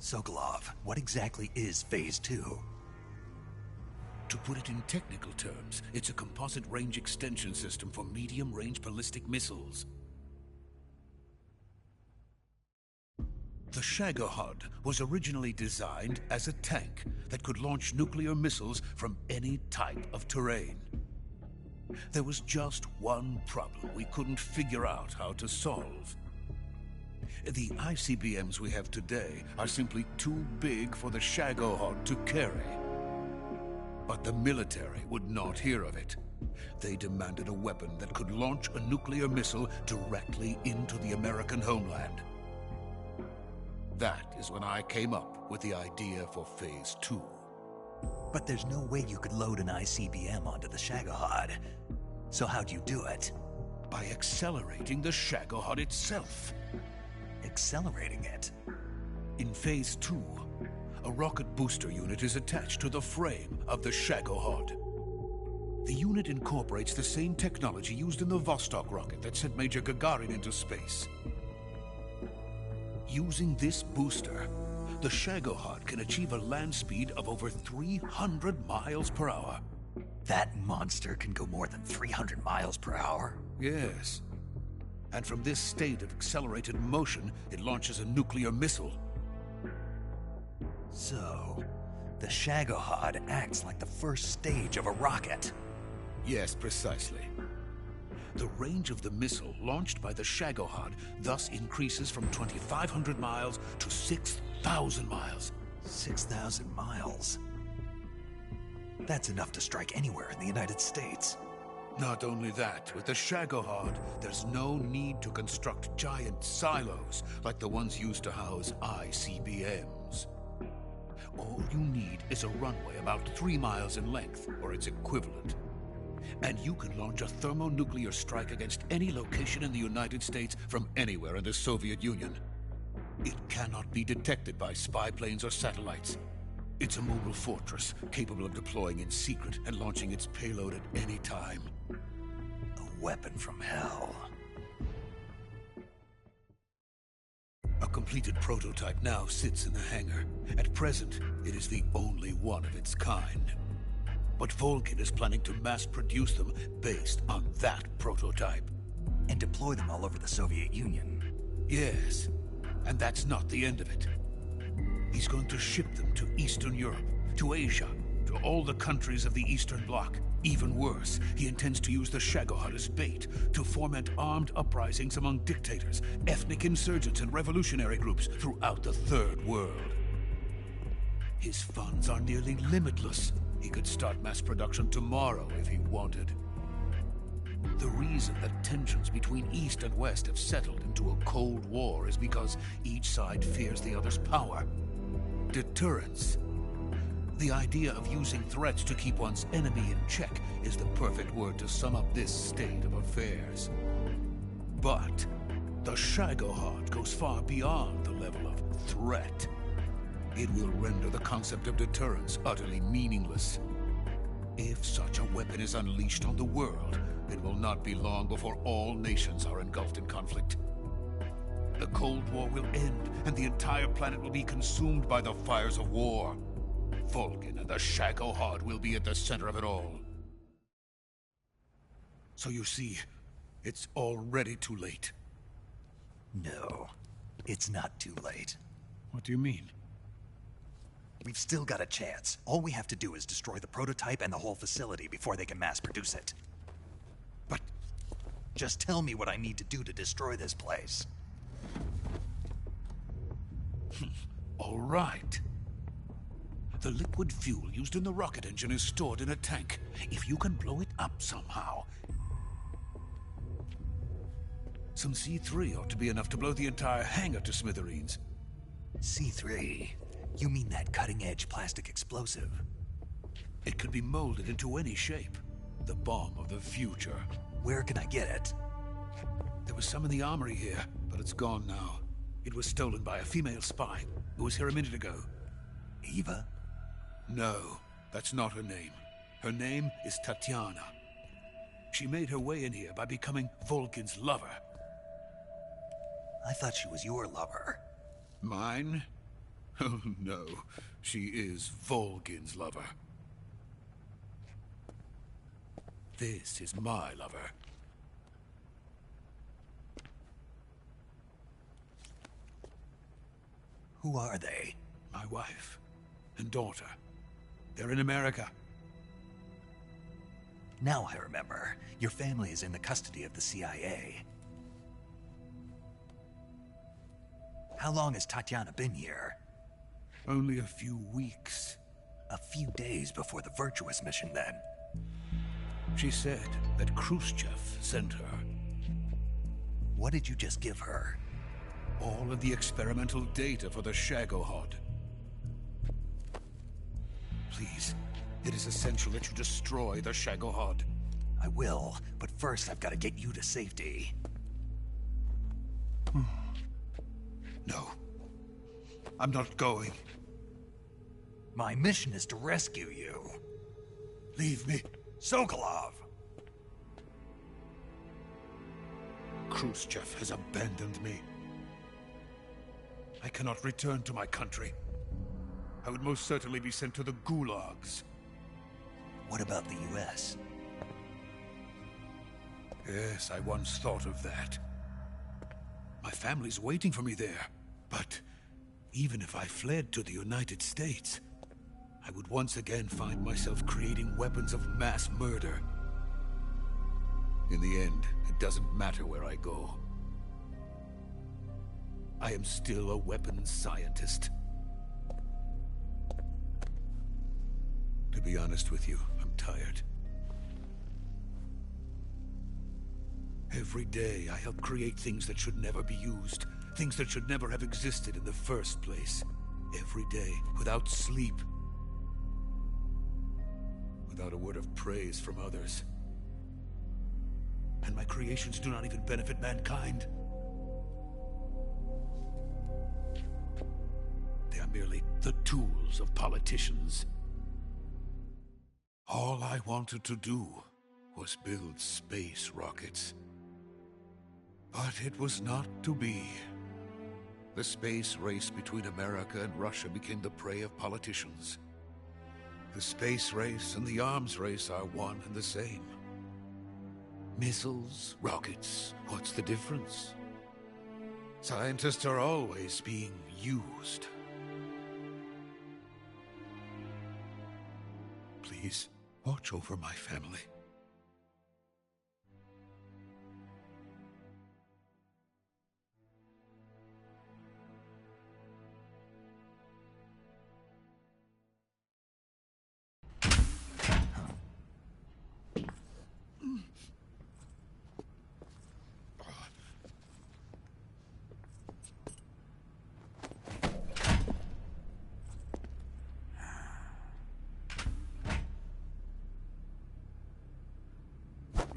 B: Sokolov, what exactly is Phase 2?
K: To put it in technical terms, it's a composite range extension system for medium-range ballistic missiles. The Shagohod was originally designed as a tank that could launch nuclear missiles from any type of terrain. There was just one problem we couldn't figure out how to solve. The ICBMs we have today are simply too big for the Shagohod to carry. But the military would not hear of it. They demanded a weapon that could launch a nuclear missile directly into the American homeland. That is when I came up with the idea for Phase 2.
B: But there's no way you could load an ICBM onto the Shagohod. So how'd you do it?
K: By accelerating the Shagohod itself.
B: Accelerating it?
K: In Phase 2, a rocket booster unit is attached to the frame of the Shagohod. The unit incorporates the same technology used in the Vostok rocket that sent Major Gagarin into space. Using this booster, the Shagohod can achieve a land speed of over 300 miles per hour.
B: That monster can go more than 300 miles per hour?
K: Yes. And from this state of accelerated motion, it launches a nuclear missile.
B: So, the Shagohod acts like the first stage of a rocket.
K: Yes, precisely. The range of the missile launched by the Shagohod thus increases from 2,500 miles to 6,000 miles.
B: 6,000 miles? That's enough to strike anywhere in the United States.
K: Not only that, with the Shagohod, there's no need to construct giant silos like the ones used to house ICBMs. All you need is a runway about 3 miles in length, or its equivalent. And you can launch a thermonuclear strike against any location in the United States from anywhere in the Soviet Union. It cannot be detected by spy planes or satellites. It's a mobile fortress, capable of deploying in secret and launching its payload at any time.
B: A weapon from hell.
K: A completed prototype now sits in the hangar. At present, it is the only one of its kind. But Volgin is planning to mass-produce them based on that prototype.
B: And deploy them all over the Soviet Union.
K: Yes, and that's not the end of it. He's going to ship them to Eastern Europe, to Asia, to all the countries of the Eastern Bloc. Even worse, he intends to use the Shagohod as bait to foment armed uprisings among dictators, ethnic insurgents, and revolutionary groups throughout the Third World. His funds are nearly limitless. He could start mass production tomorrow if he wanted. The reason that tensions between East and West have settled into a Cold War is because each side fears the other's power. Deterrence. The idea of using threats to keep one's enemy in check is the perfect word to sum up this state of affairs. But the Shagohod goes far beyond the level of threat. It will render the concept of deterrence utterly meaningless. If such a weapon is unleashed on the world, it will not be long before all nations are engulfed in conflict. The Cold War will end, and the entire planet will be consumed by the fires of war. Vulcan and the Shagohod will be at the center of it all. So you see, it's already too late.
B: No, it's not too late.
K: What do you mean?
B: We've still got a chance. All we have to do is destroy the prototype and the whole facility before they can mass produce it. But just tell me what I need to do to destroy this place.
K: All right. The liquid fuel used in the rocket engine is stored in a tank. If you can blow it up somehow... Some C3 ought to be enough to blow the entire hangar to smithereens.
B: C3? You mean that cutting-edge plastic explosive?
K: It could be molded into any shape. The bomb of the future.
B: Where can I get it?
K: There was some in the armory here, but it's gone now. It was stolen by a female spy who was here a minute ago.
B: Eva?
K: No, that's not her name. Her name is Tatiana. She made her way in here by becoming Vulcan's lover.
B: I thought she was your lover.
K: Mine? Oh no, she is Vulcan's lover. This is my lover.
B: Who are they?
K: My wife and daughter. They're in America.
B: Now I remember. Your family is in the custody of the CIA. How long has Tatiana been here?
K: Only a few weeks.
B: A few days before the Virtuous mission, then.
K: She said that Khrushchev sent her.
B: What did you just give her?
K: All of the experimental data for the Shagohod. Please, it is essential that you destroy the Shagohod.
B: I will, but first I've got to get you to safety.
K: No. I'm not going.
B: My mission is to rescue you.
K: Leave me.
B: Sokolov!
K: Khrushchev has abandoned me. I cannot return to my country. I would most certainly be sent to the gulags.
B: What about the US?
K: Yes, I once thought of that. My family's waiting for me there. But even if I fled to the United States, I would once again find myself creating weapons of mass murder. In the end, it doesn't matter where I go. I am still a weapons scientist. To be honest with you, I'm tired. Every day, I help create things that should never be used. Things that should never have existed in the first place. Every day, without sleep. Without a word of praise from others. And my creations do not even benefit mankind. They are merely the tools of politicians. All I wanted to do was build space rockets. But it was not to be. The space race between America and Russia became the prey of politicians. The space race and the arms race are one and the same. Missiles, rockets, what's the difference? Scientists are always being used. please, watch over my family.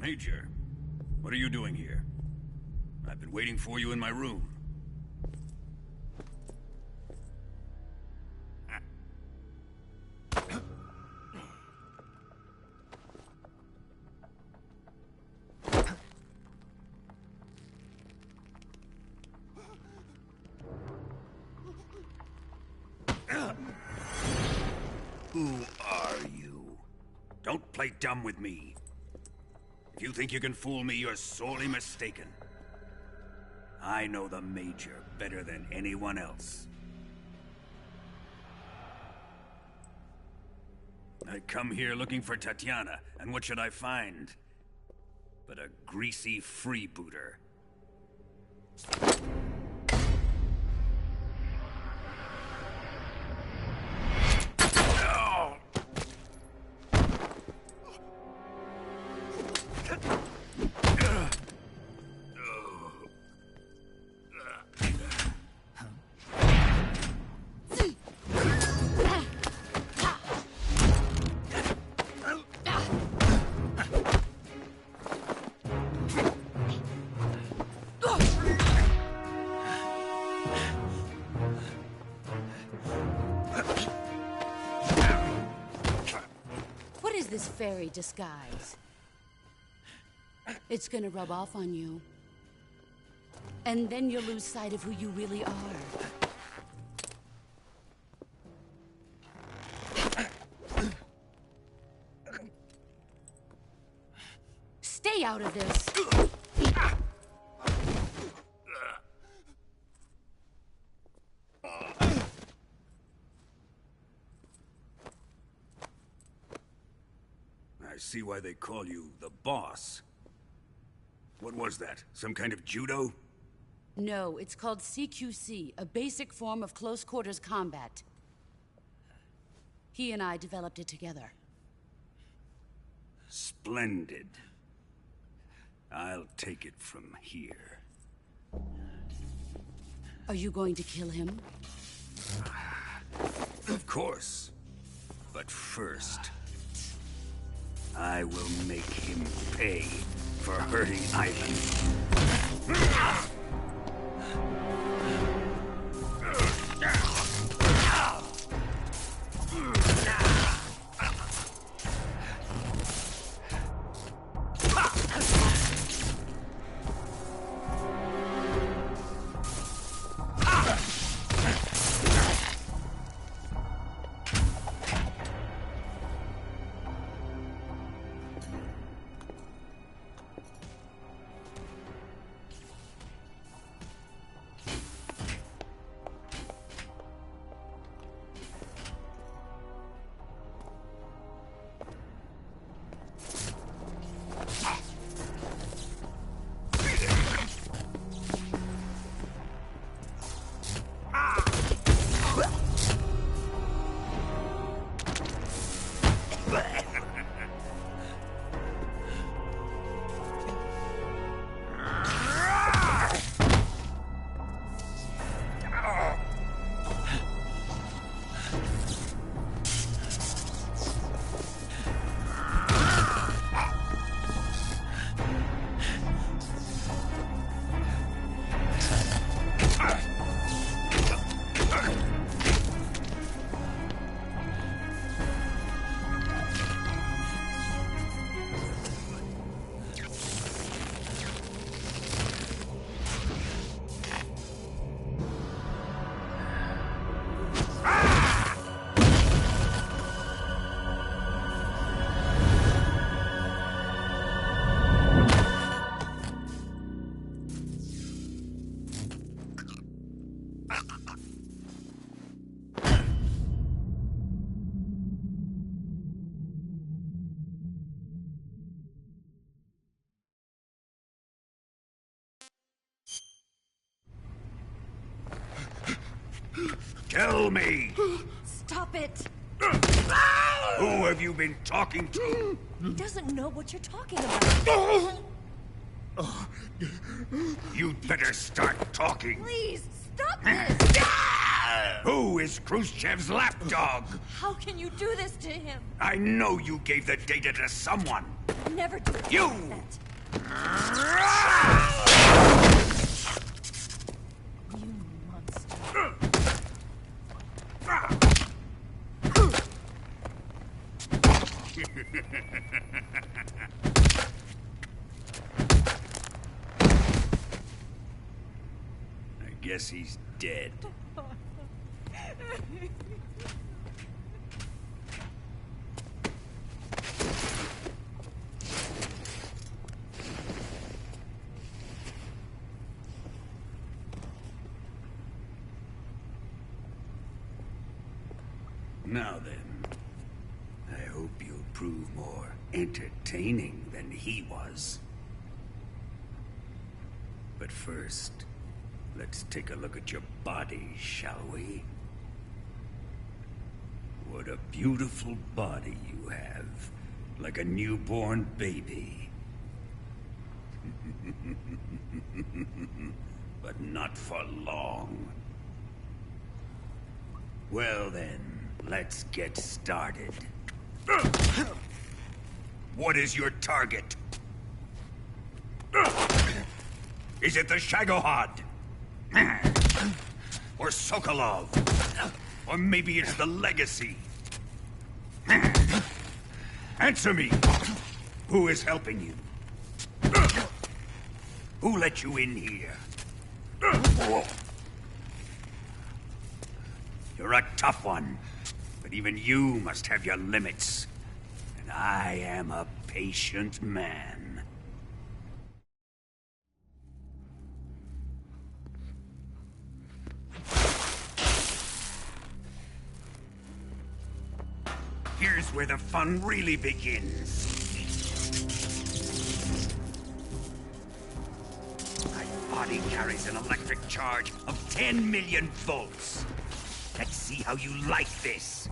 N: Major, what are you doing here? I've been waiting for you in my room. Who are you? Don't play dumb with me. If you think you can fool me, you're sorely mistaken. I know the Major better than anyone else. I come here looking for Tatiana, and what should I find? But a greasy freebooter.
H: This fairy disguise. It's gonna rub off on you. And then you'll lose sight of who you really are. Stay out of this!
N: I see why they call you the boss. What was that? Some kind of judo?
H: No, it's called CQC, a basic form of close quarters combat. He and I developed it together.
N: Splendid. I'll take it from here.
H: Are you going to kill him?
N: Of course. But first, I will make him pay for hurting Ivan. Tell me!
R: Stop it!
N: Who have you been talking to?
R: He doesn't know what you're talking about.
N: You'd better start talking.
R: Please, stop this!
N: Who is Khrushchev's lapdog?
R: How can you do this to him?
N: I know you gave the data to someone.
R: Never do it
N: You!
R: like that. You monster.
N: I guess he's dead. Now then, I hope you'll prove more entertaining than he was. But first, let's take a look at your body, shall we? What a beautiful body you have, like a newborn baby. But not for long. Well then, let's get started. What is your target? Is it the Shagohod? Or Sokolov? Or maybe it's the Legacy? Answer me! Who is helping you? Who let you in here? You're a tough one, but even you must have your limits. And I am a patient man. Here's where the fun really begins. My body carries an electric charge of 10 million volts. Let's see how you like this.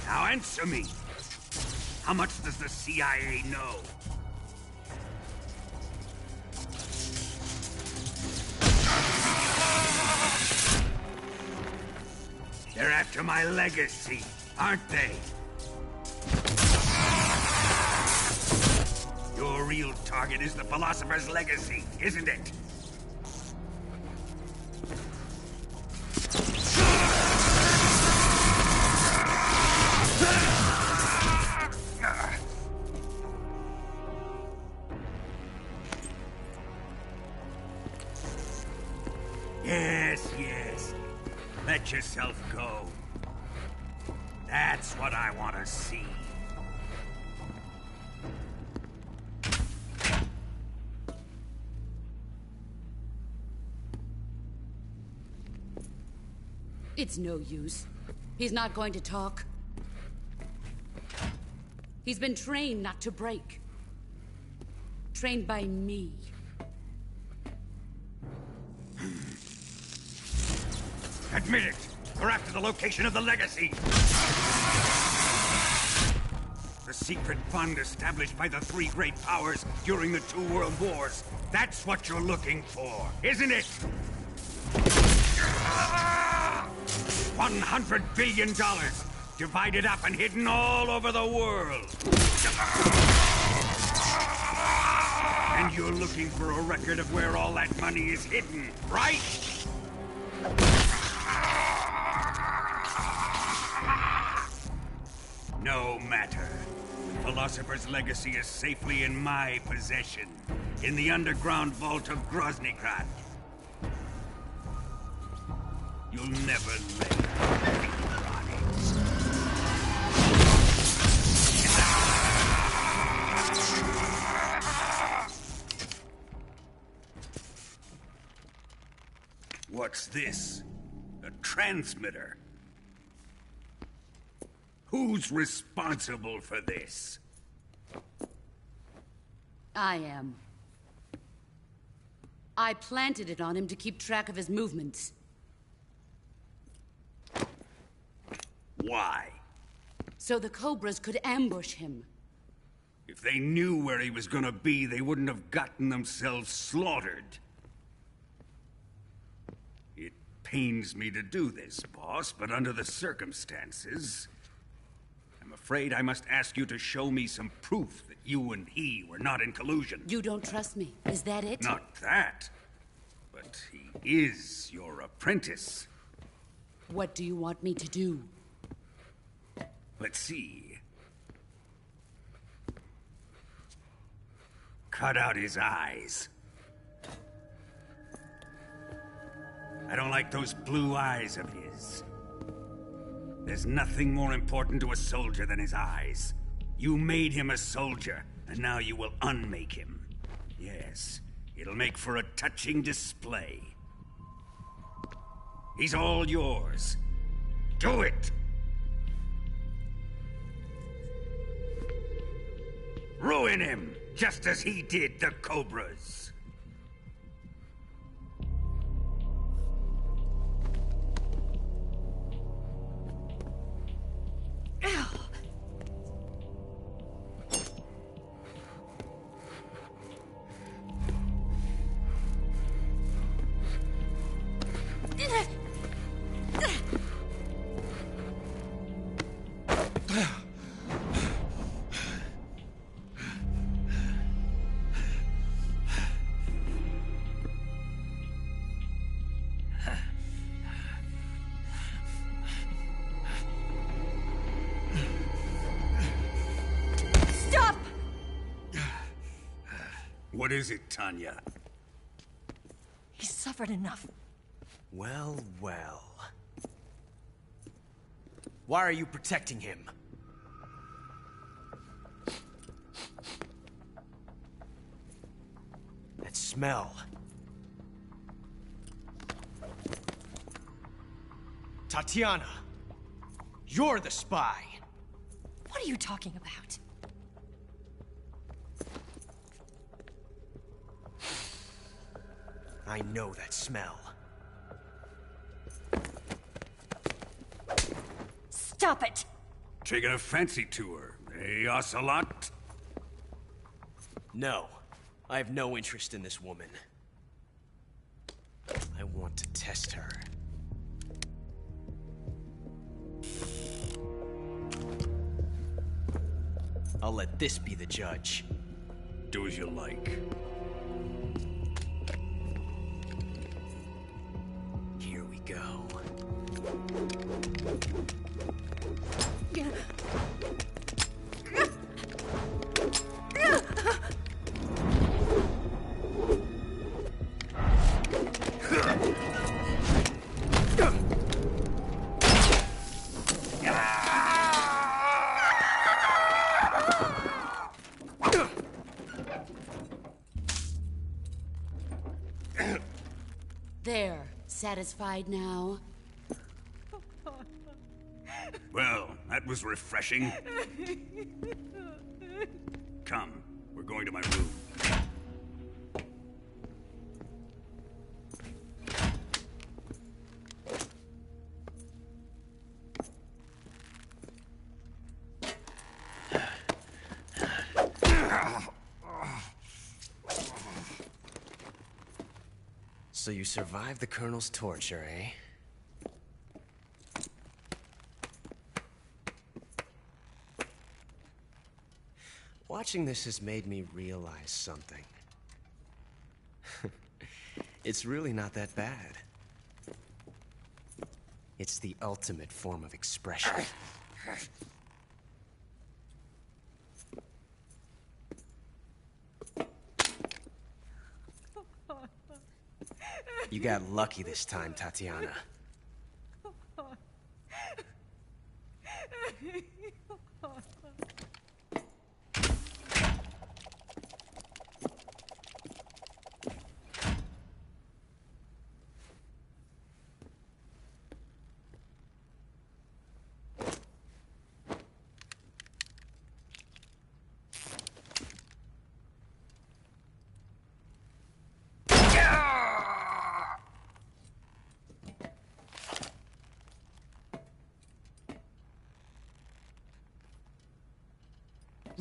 N: Now answer me. How much does the CIA know? They're after my legacy, aren't they? Your real target is the Philosopher's Legacy, isn't it? Yes. Let yourself go. That's what I want to see.
H: It's no use. He's not going to talk. He's been trained not to break. Trained by me.
N: Admit it! We're after the location of the Legacy! The secret fund established by the three great powers during the 2 world wars. That's what you're looking for, isn't it? $100 billion, divided up and hidden all over the world. And you're looking for a record of where all that money is hidden, right? No matter. Philosopher's Legacy is safely in my possession, in the underground vault of Groznygrad. You'll never lay on it. What's this? A transmitter? Who's responsible for this?
H: I am. I planted it on him to keep track of his movements.
N: Why?
H: So the Cobras could ambush him.
N: If they knew where he was gonna be, they wouldn't have gotten themselves slaughtered. It pains me to do this, boss, but under the circumstances, I'm afraid I must ask you to show me some proof that you and he were not in collusion.
H: You don't trust me, is that it?
N: Not that, but he is your apprentice.
H: What do you want me to do?
N: Let's see. Cut out his eyes. I don't like those blue eyes of his. There's nothing more important to a soldier than his eyes. You made him a soldier, and now you will unmake him. Yes, it'll make for a touching display. He's all yours. Do it! Ruin him, just as he did the Cobras.
A: Stop!
N: What is it, Tanya?
R: He's suffered enough.
L: Well, well. Why are you protecting him? That smell. Tatiana, you're the spy.
R: What are you talking about?
L: I know that smell.
R: Stop it!
N: Taking a fancy to her, eh, Ocelot?
L: No, I have no interest in this woman. I want to test her. I'll let this be the judge.
N: Do as you like.
L: Here we go.
H: There, satisfied now?
N: Well, that was refreshing. Come, we're going to my room.
L: So you survived the Colonel's torture, eh? Watching this has made me realize something. It's really not that bad. It's the ultimate form of expression. You got lucky this time, Tatiana.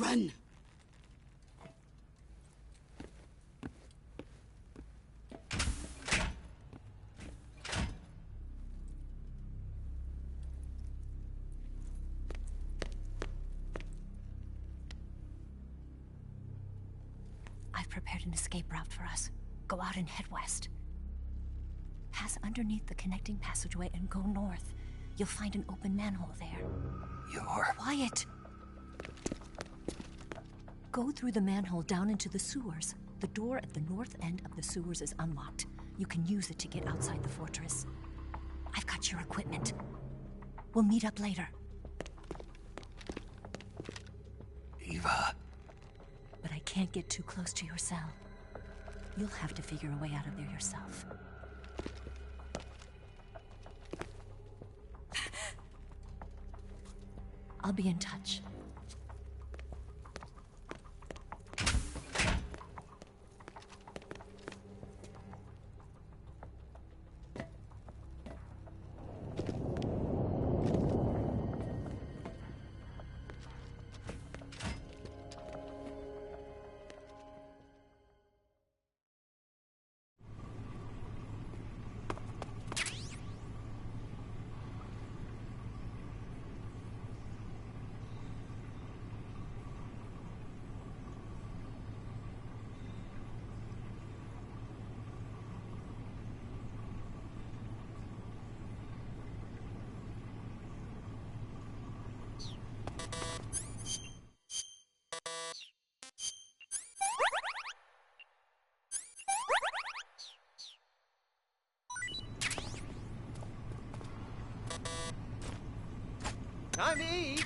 H: Run!
R: I've prepared an escape route for us. Go out and head west. Pass underneath the connecting passageway and go north. You'll find an open manhole there.
B: You're...
R: Quiet! Go through the manhole down into the sewers. The door at the north end of the sewers is unlocked. You can use it to get outside the fortress. I've got your equipment. We'll meet up later.
B: Eva...
R: But I can't get too close to your cell. You'll have to figure a way out of there yourself. I'll be in touch.
L: Time to eat!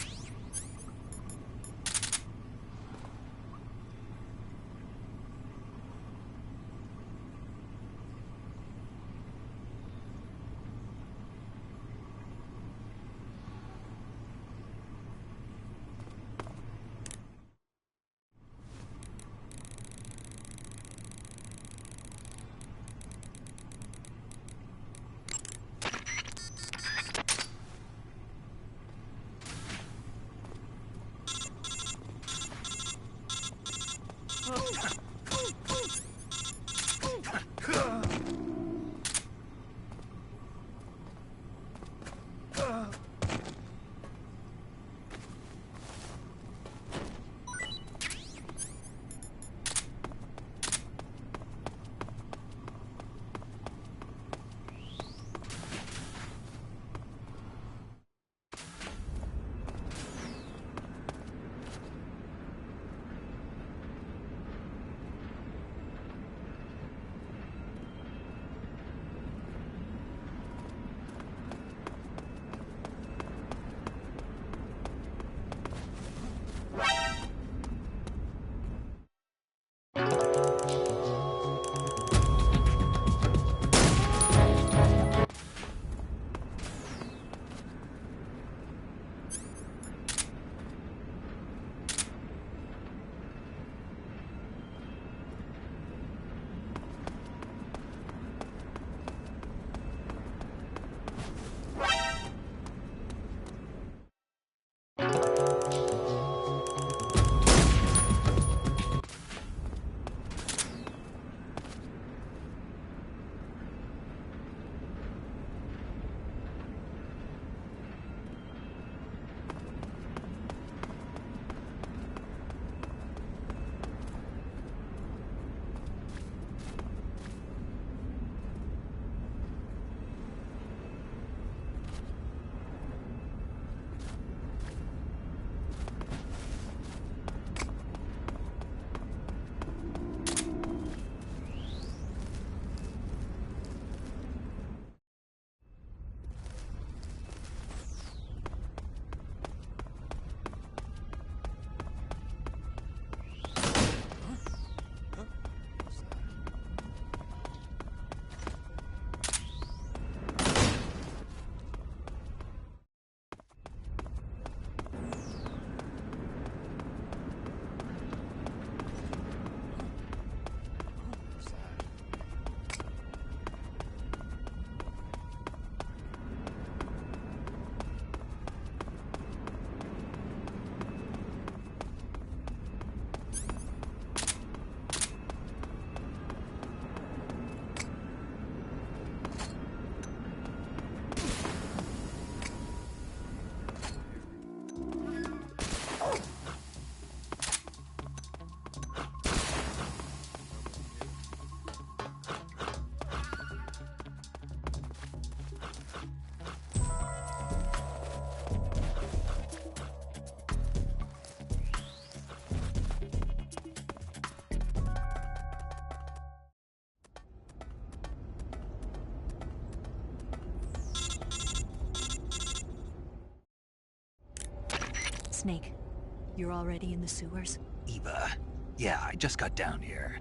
R: Snake, you're already in the sewers?
B: Eva, yeah, I just got down here.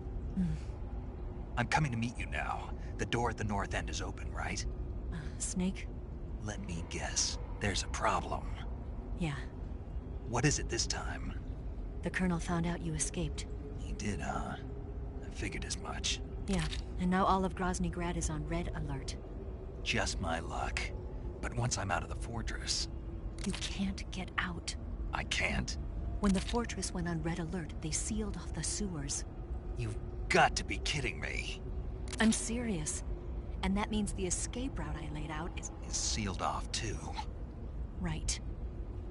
B: I'm coming to meet you now. The door at the north end is open, right?
R: Snake?
B: Let me guess. There's a problem.
R: Yeah.
B: What is it this time?
R: The Colonel found out you escaped.
B: He did, huh? I figured as much.
R: Yeah, and now all of Grozny Grad is on red alert.
B: Just my luck. But once I'm out of the fortress...
R: You can't get out.
B: I can't?
R: When the fortress went on red alert, they sealed off the sewers.
B: You've got to be kidding me.
R: I'm serious. And that means the escape route I laid out is
B: sealed off, too.
R: Right.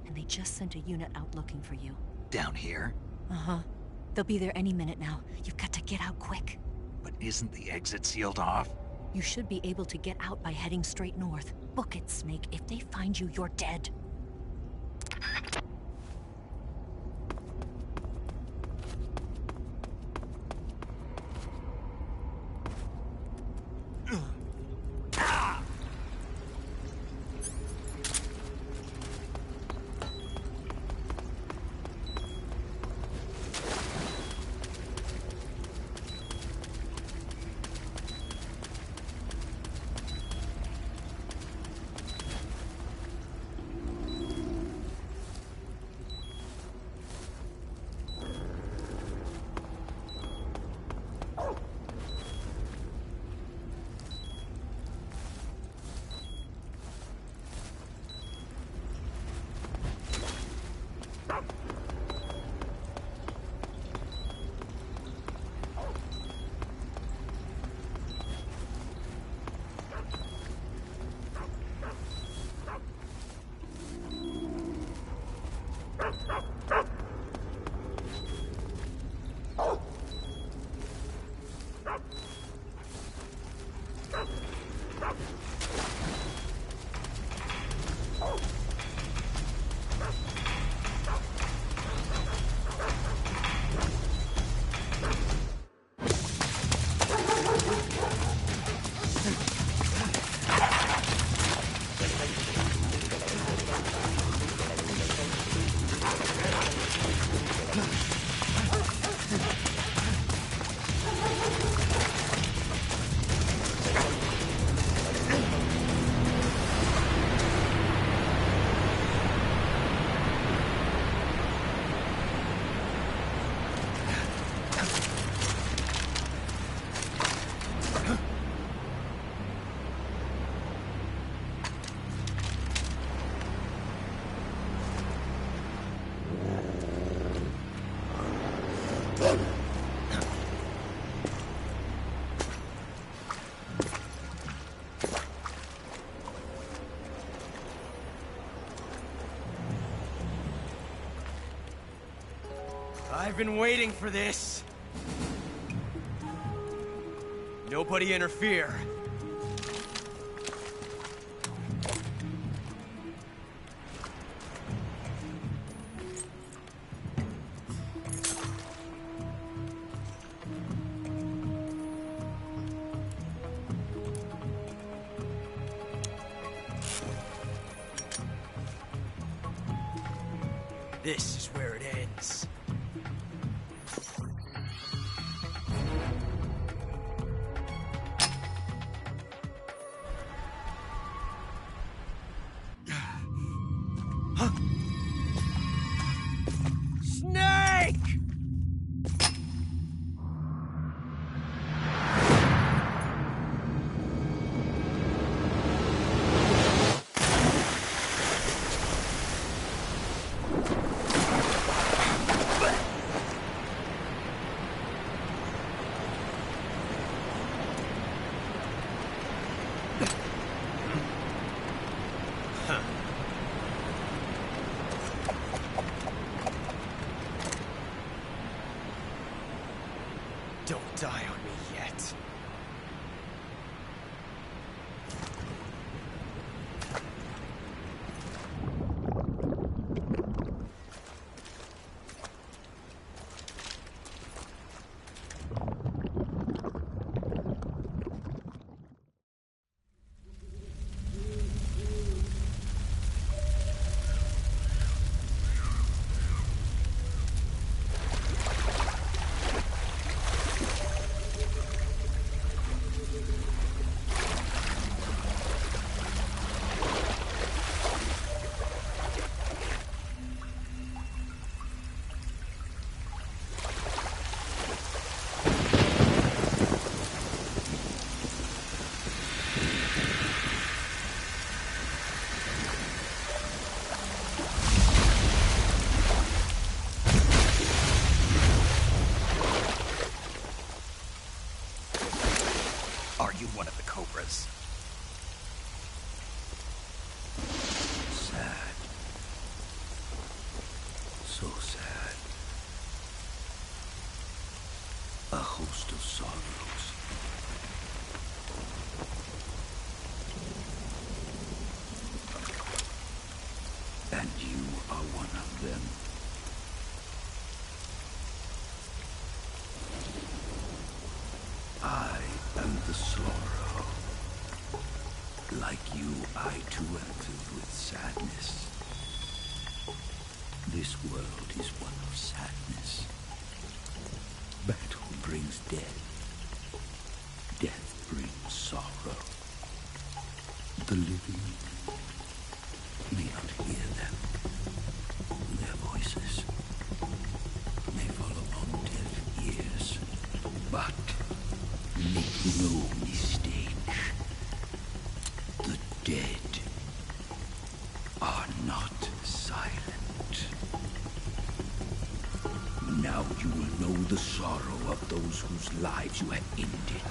R: And they just sent a unit out looking for you.
B: Down here?
R: Uh-huh. They'll be there any minute now. You've got to get out quick.
B: But isn't the exit sealed off?
R: You should be able to get out by heading straight north. Book it, Snake. If they find you, you're dead.
T: I've been waiting for this. Nobody interfere. This is where it ends. Snake! Don't die on me yet.
B: us.
S: Sad. So sad. A host of sorrows. And you are one of them. I am the sorrow. Like you, I too am filled with sadness. This world is one of sadness. Battle brings death. Death brings sorrow. The living may not hear them. Their voices may fall upon deaf ears. But make no mistake. The dead are not silent. Now you will know the sorrow of those whose lives you have ended.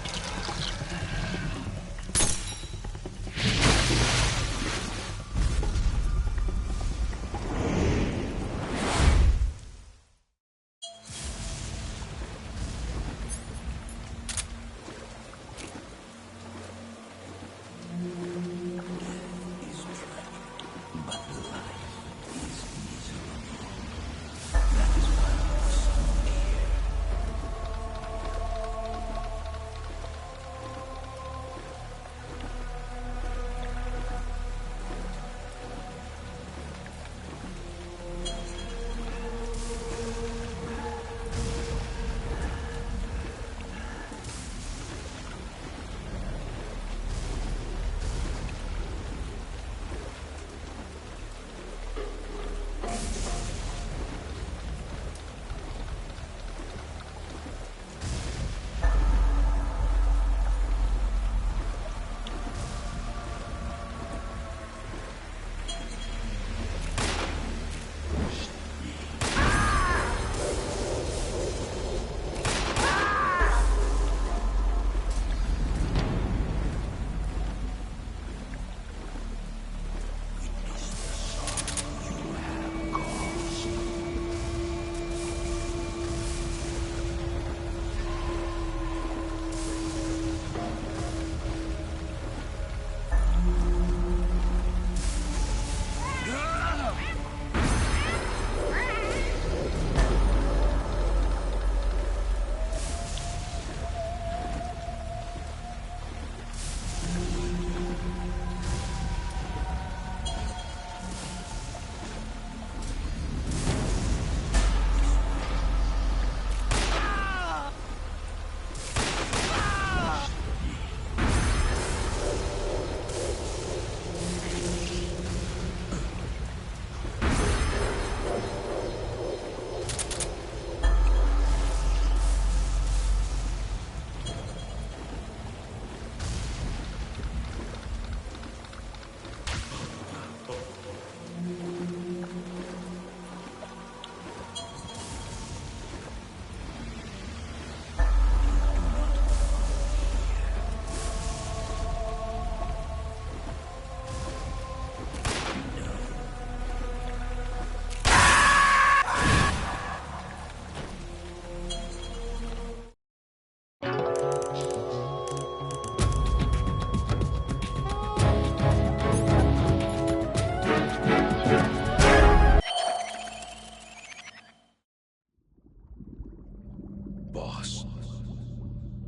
S: Boss,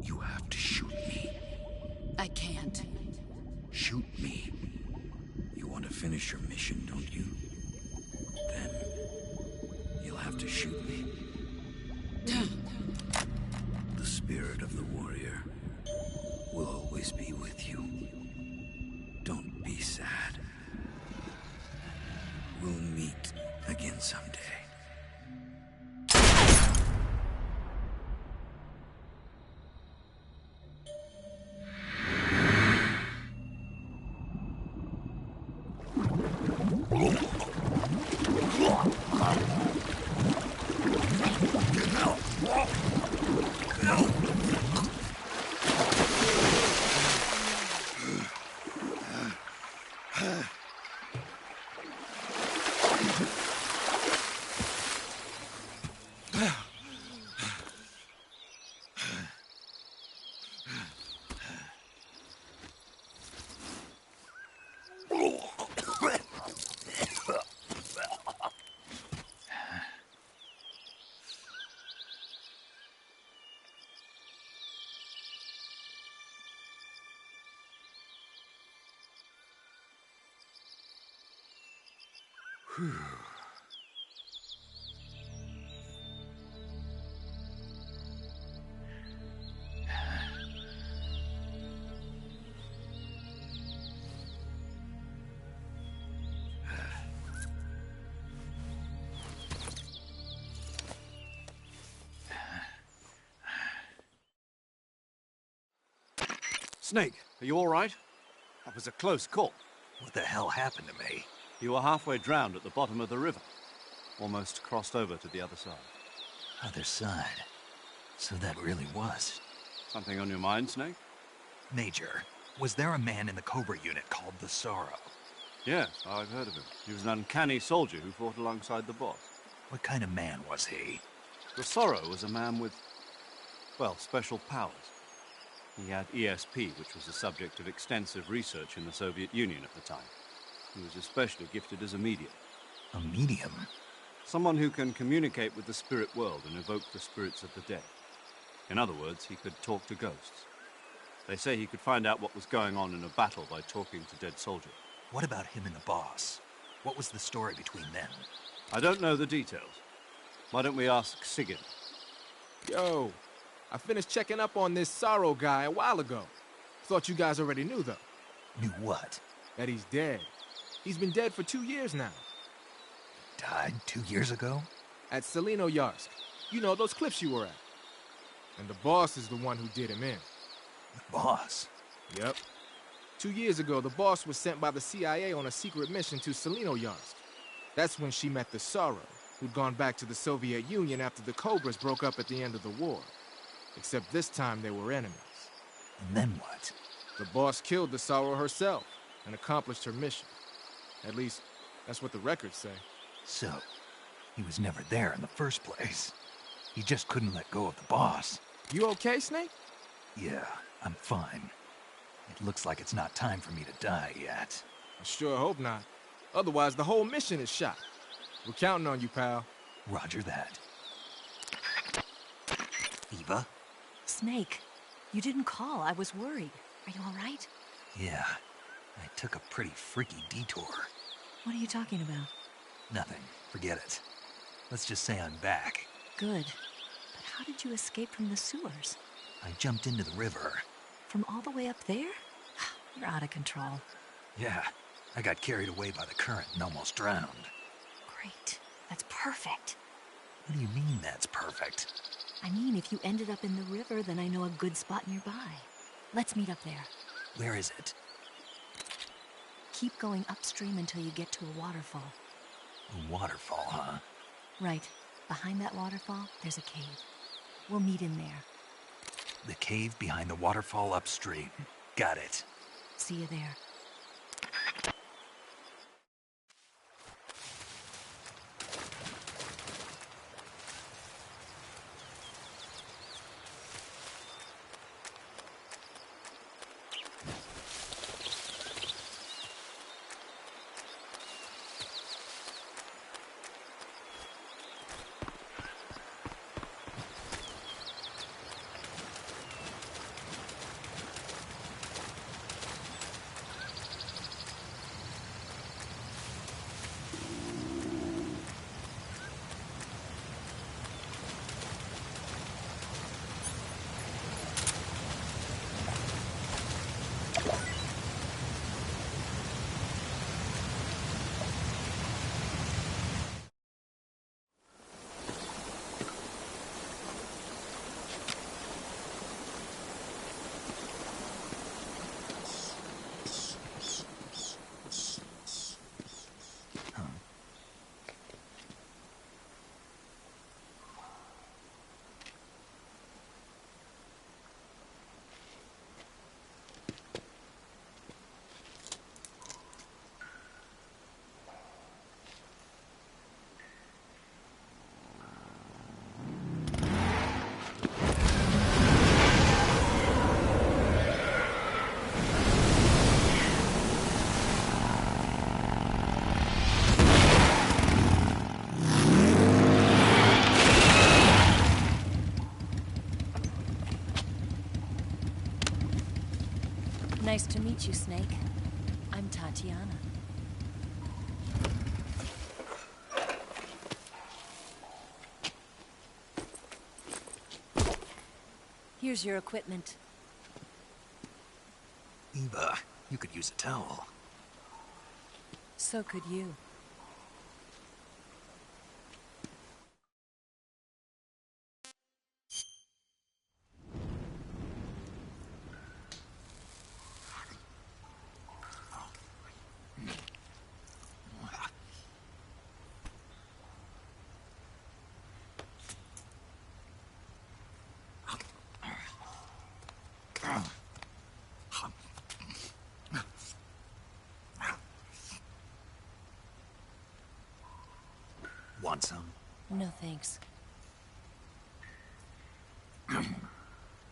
S: you have to shoot me.
H: I can't.
S: Shoot me. You want to finish your mission, don't you? Then you'll have to shoot me. The spirit of the warrior will always be with you. Don't be sad. We'll meet again someday.
D: Snake, are you all right? That was a close call.
B: What the hell happened to me?
D: You were halfway drowned at the bottom of the river. Almost crossed over to the other side.
B: Other side? So that really was.
D: Something on your mind, Snake?
B: Major, was there a man in the Cobra unit called the Sorrow?
D: Yes, I've heard of him. He was an uncanny soldier who fought alongside the boss.
B: What kind of man was he?
D: The Sorrow was a man with, well, special powers. He had ESP, which was the subject of extensive research in the Soviet Union at the time. He was especially gifted as a medium.
B: A medium?
D: Someone who can communicate with the spirit world and evoke the spirits of the dead. In other words, he could talk to ghosts. They say he could find out what was going on in a battle by talking to dead soldiers.
B: What about him and the boss? What was the story between them?
D: I don't know the details. Why don't we ask Sigurd?
C: Yo, I finished checking up on this Sorrow guy a while ago. Thought you guys already knew, though.
B: Knew what?
C: That he's dead. He's been dead for 2 years now.
B: Died 2 years ago?
C: At Selino-Yarsk. You know, those cliffs you were at. And the boss is the one who did him in.
B: The boss?
C: Yep. 2 years ago, the boss was sent by the CIA on a secret mission to Selino-Yarsk. That's when she met the Sorrow, who'd gone back to the Soviet Union after the Cobras broke up at the end of the war. Except this time they were enemies.
B: And then what?
C: The boss killed the Sorrow herself and accomplished her mission. At least, that's what the records say.
B: So, he was never there in the first place. He just couldn't let go of the boss.
C: You okay, Snake?
B: Yeah, I'm fine. It looks like it's not time for me to die yet.
C: I sure hope not. Otherwise, the whole mission is shot. We're counting on you, pal.
B: Roger that. Eva?
R: Snake, you didn't call. I was worried. Are you all right?
B: Yeah, I took a pretty freaky detour.
R: What are you talking about?
B: Nothing. Forget it. Let's just say I'm back.
R: Good. But how did you escape from the sewers?
B: I jumped into the river.
R: From all the way up there? You're out of control.
B: Yeah, I got carried away by the current and almost drowned.
R: Great. That's perfect.
B: What do you mean that's perfect?
R: I mean, if you ended up in the river, then I know a good spot nearby. Let's meet up there.
B: Where is it?
R: Keep going upstream until you get to a waterfall.
B: A waterfall, huh?
R: Right. Behind that waterfall, there's a cave. We'll meet in there.
B: The cave behind the waterfall upstream. Got it.
R: See you there. Nice to meet you, Snake. I'm Tatiana. Here's your equipment.
B: Eva, you could use a towel.
R: So could you.
B: Want some?
R: No thanks.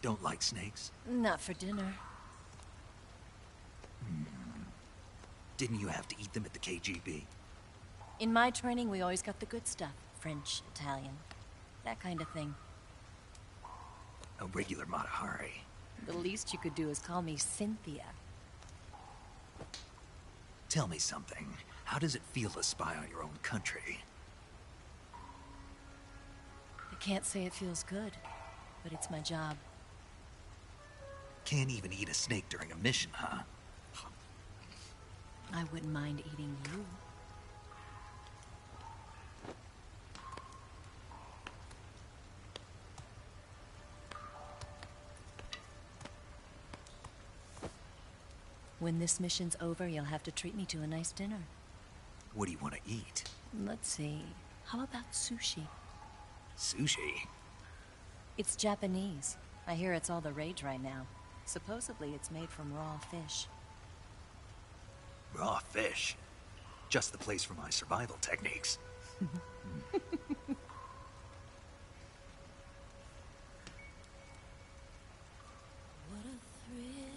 B: Don't like snakes?
R: Not for dinner.
B: Didn't you have to eat them at the KGB?
R: In my training, we always got the good stuff. French, Italian, that kind of thing.
B: A regular Matahari.
R: The least you could do is call me Cynthia.
B: Tell me something. How does it feel to spy on your own country?
R: I can't say it feels good, but it's my job.
B: Can't even eat a snake during a mission, huh?
R: I wouldn't mind eating you. When this mission's over, you'll have to treat me to a nice dinner.
B: What do you want to eat?
R: Let's see. How about sushi?
B: Sushi?
R: It's Japanese. I hear it's all the rage right now. Supposedly it's made from raw fish.
B: Raw fish? Just the place for my survival techniques.
A: What a thrill.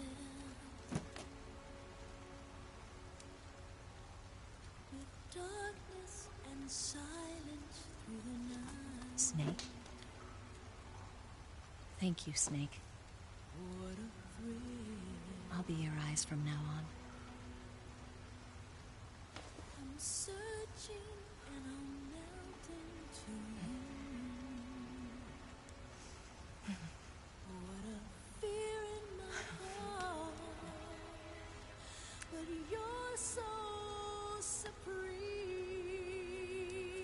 A: With darkness and silence through the night.
R: Snake? Thank you, Snake.
A: What a thrill.
R: I'll be your eyes from now on.
A: I'm searching and I'm melting to you. What a fear in my heart, but you're so supreme.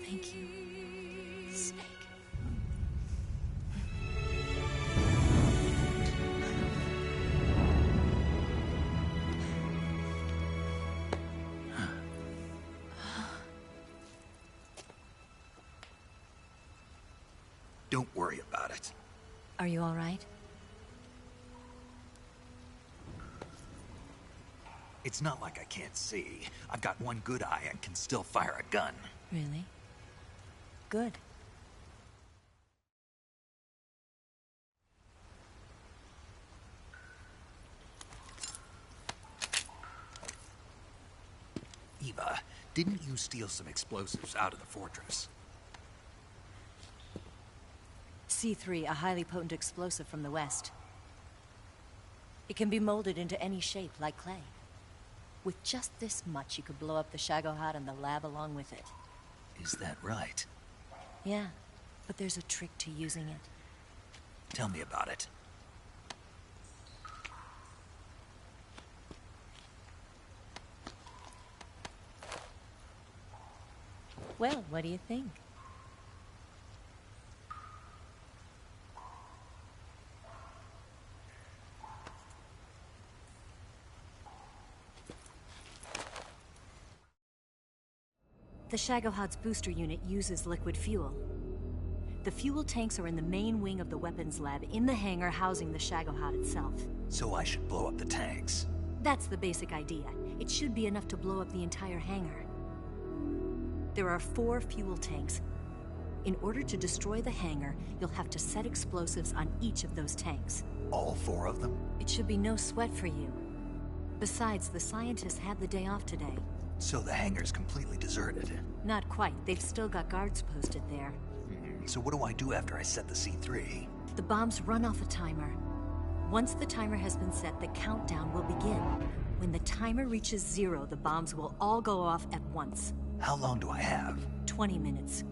R: Thank you, Snake.
B: Don't worry about it.
R: Are you all right?
B: It's not like I can't see. I've got one good eye and can still fire a gun.
R: Really? Good.
B: Eva, didn't you steal some explosives out of the fortress?
R: C3, a highly potent explosive from the west. It can be molded into any shape, like clay. With just this much, you could blow up the Shagohod and the lab along with it.
B: Is that right?
R: Yeah, but there's a trick to using it.
B: Tell me about it.
R: Well, what do you think? The Shagohod's booster unit uses liquid fuel. The fuel tanks are in the main wing of the weapons lab in the hangar housing the Shagohod itself.
B: So I should blow up the tanks.
R: That's the basic idea. It should be enough to blow up the entire hangar. There are 4 fuel tanks. In order to destroy the hangar, you'll have to set explosives on each of those tanks.
B: All 4 of them?
R: It should be no sweat for you. Besides, the scientists had the day off today.
B: So the hangar's completely deserted.
R: Not quite. They've still got guards posted there.
B: So what do I do after I set the C3?
R: The bombs run off a timer. Once the timer has been set, the countdown will begin. When the timer reaches 0, the bombs will all go off at once.
B: How long do I have?
R: 20 minutes.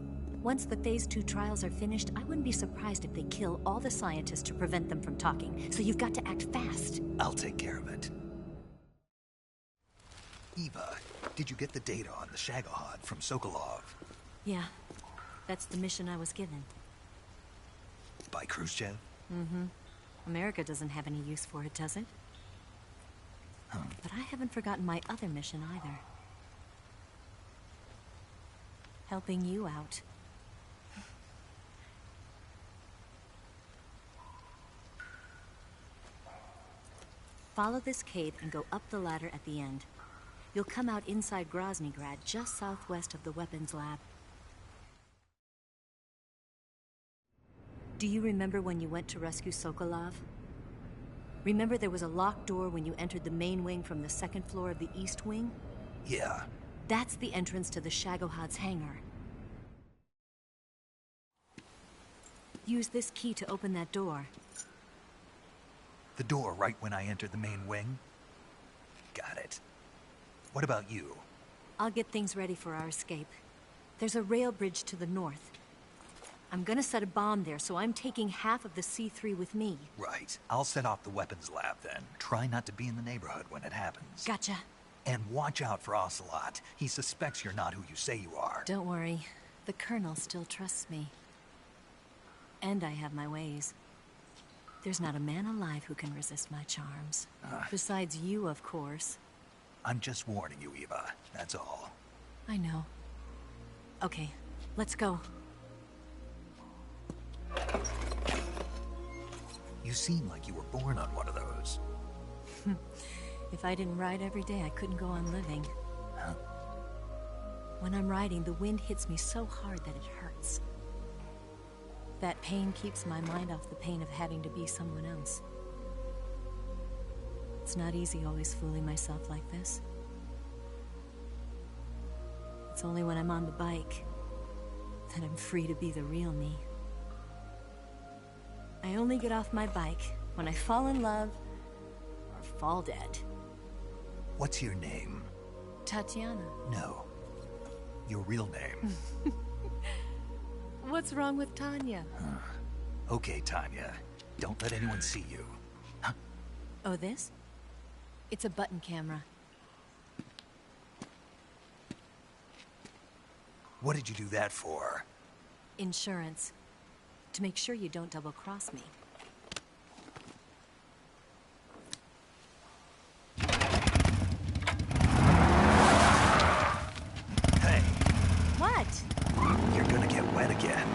R: Once the Phase 2 trials are finished, I wouldn't be surprised if they kill all the scientists to prevent them from talking. So you've got to act fast.
B: I'll take care of it. Eva, did you get the data on the Shagohod from Sokolov?
R: Yeah, that's the mission I was given.
B: By Khrushchev?
R: Mm-hmm. America doesn't have any use for it, does it? But I haven't forgotten my other mission either. Helping you out. Follow this cave and go up the ladder at the end. You'll come out inside Groznygrad, just southwest of the weapons lab. Do you remember when you went to rescue Sokolov? Remember there was a locked door when you entered the main wing from the second floor of the east wing?
B: Yeah.
R: That's the entrance to the Shagohod's hangar. Use this key to open that door.
B: The door right when I entered the main wing? Got it. What about you?
R: I'll get things ready for our escape. There's a rail bridge to the north. I'm gonna set a bomb there, so I'm taking half of the C3 with me.
B: Right. I'll set off the weapons lab then. Try not to be in the neighborhood when it happens.
R: Gotcha.
B: And watch out for Ocelot. He suspects you're not who you say you are.
R: Don't worry. The Colonel still trusts me. And I have my ways. There's not a man alive who can resist my charms. Besides you, of course.
B: I'm just warning you, Eva. That's all.
R: I know. Okay, let's go.
B: You seem like you were born on one of those.
R: If I didn't ride every day, I couldn't go on living.
B: Huh?
R: When I'm riding, the wind hits me so hard that it hurts. That pain keeps my mind off the pain of having to be someone else. It's not easy always fooling myself like this. It's only when I'm on the bike that I'm free to be the real me. I only get off my bike when I fall in love or fall dead.
B: What's your name?
R: Tatiana.
B: No. Your real name.
R: What's wrong with Tanya?
B: Okay, Tanya. Don't let anyone see you. Huh?
R: Oh, this? It's a button camera.
B: What did you do that for?
R: Insurance. To make sure you don't double-cross me.
B: Hey.
R: What?
B: You're gonna get wet again.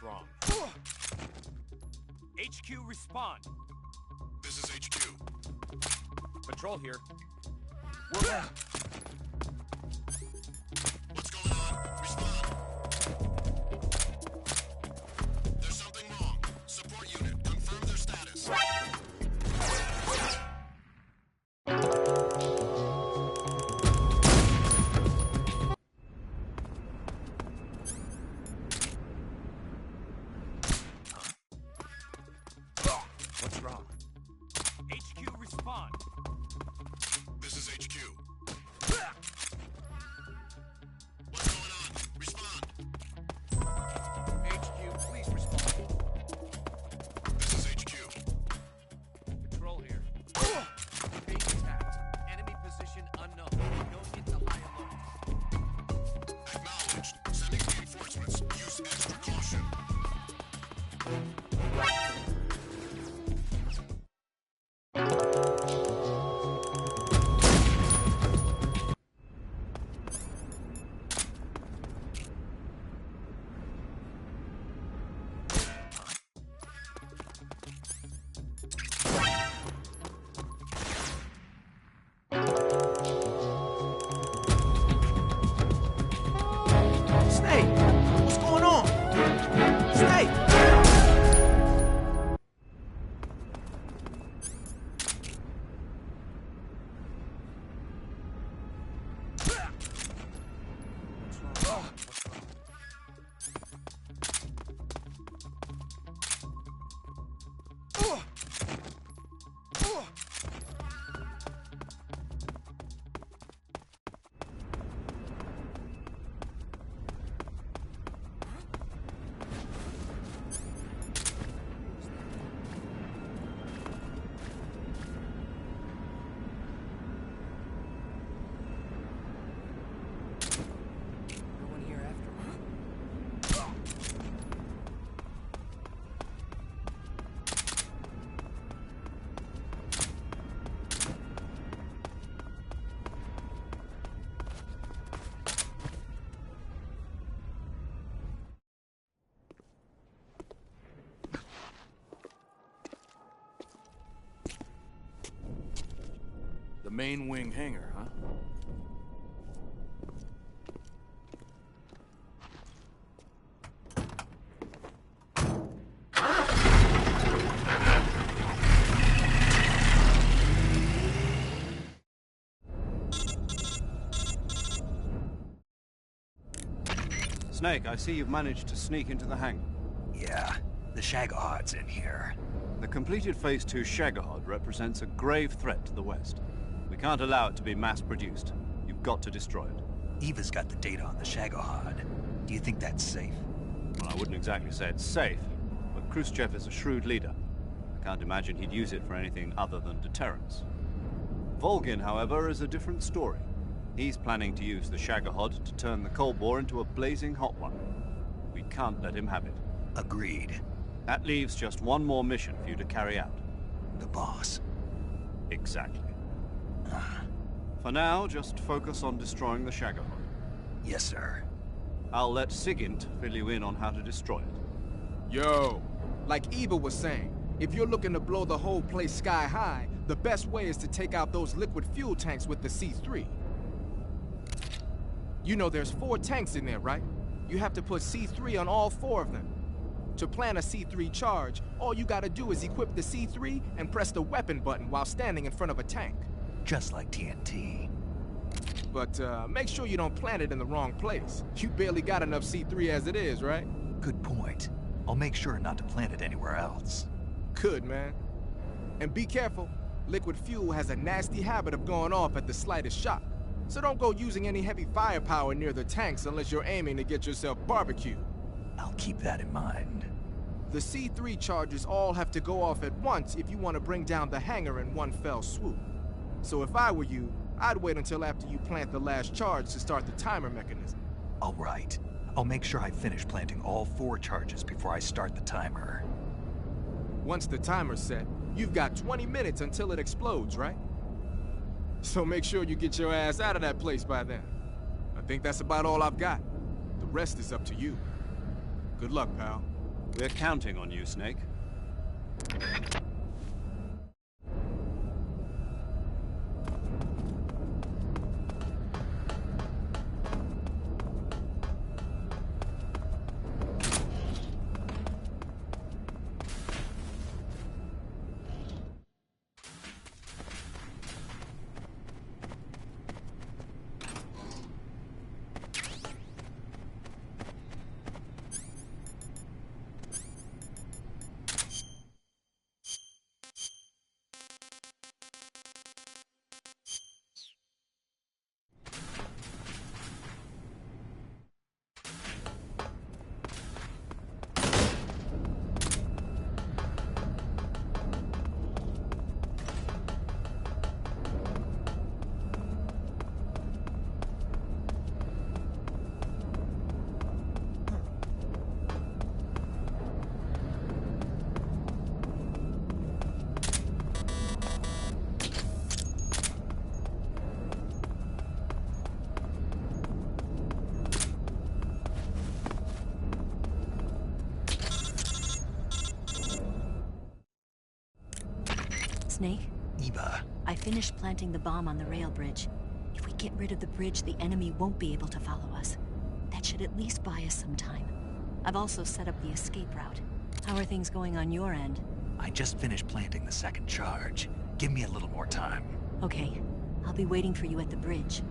I: What's wrong? HQ, respond.
J: This is HQ.
I: Patrol here.
J: We're What's going on? Respond. There's something wrong. Support unit, confirm their status.
I: What's wrong? HQ, respond.
J: This is HQ. What's going on? Respond.
C: HQ, please respond.
J: This is HQ.
T: Patrol here. Base attacked. Enemy position unknown. Going into high alert.
J: Acknowledged. Sending reinforcements. Use extra caution.
C: Snake! What's going on? Snake!
T: No one here after all.
O: The main wing hangar, huh?
D: Snake, I see you've managed to sneak into the hangar.
B: Yeah, the Shagohod's in here.
D: The completed Phase 2 Shagahod represents a grave threat to the West. We can't allow it to be mass-produced. You've got to destroy it.
B: Eva's got the data on the Shagohod. Do you think that's safe?
D: Well, I wouldn't exactly say it's safe, but Khrushchev is a shrewd leader. I can't imagine he'd use it for anything other than deterrence. Volgin, however, is a different story. He's planning to use the Shagahod to turn the Cold War into a blazing hot one. We can't let him have it.
B: Agreed.
D: That leaves just one more mission for you to carry out.
B: The boss.
D: Exactly. For now, just focus on destroying the Shagahod.
B: Yes, sir.
D: I'll let Sigint fill you in on how to destroy it.
C: Yo, like Eva was saying, if you're looking to blow the whole place sky high, the best way is to take out those liquid fuel tanks with the C3. You know there's 4 tanks in there, right? You have to put C3 on all 4 of them. To plant a C3 charge, all you gotta do is equip the C3 and press the weapon button while standing in front of a tank.
B: Just like TNT.
C: But make sure you don't plant it in the wrong place. You barely got enough C3 as it is, right?
B: Good point. I'll make sure not to plant it anywhere else.
C: Good, man. And be careful. Liquid fuel has a nasty habit of going off at the slightest shock. So don't go using any heavy firepower near the tanks unless you're aiming to get yourself barbecued.
B: I'll keep that in mind.
C: The C3 charges all have to go off at once if you want to bring down the hangar in one fell swoop. So if I were you, I'd wait until after you plant the last charge to start the timer mechanism.
B: All right. I'll make sure I finish planting all 4 charges before I start the timer.
C: Once the timer's set, you've got 20 minutes until it explodes, right? So make sure you get your ass out of that place by then. I think that's about all I've got. The rest is up to you. Good luck, pal.
D: We're counting on you, Snake.
R: Snake?
B: Eva.
R: I finished planting the bomb on the rail bridge. If we get rid of the bridge, the enemy won't be able to follow us. That should at least buy us some time. I've also set up the escape route. How are things going on your end?
B: I just finished planting the second charge. Give me a little more time.
R: Okay. I'll be waiting for you at the bridge.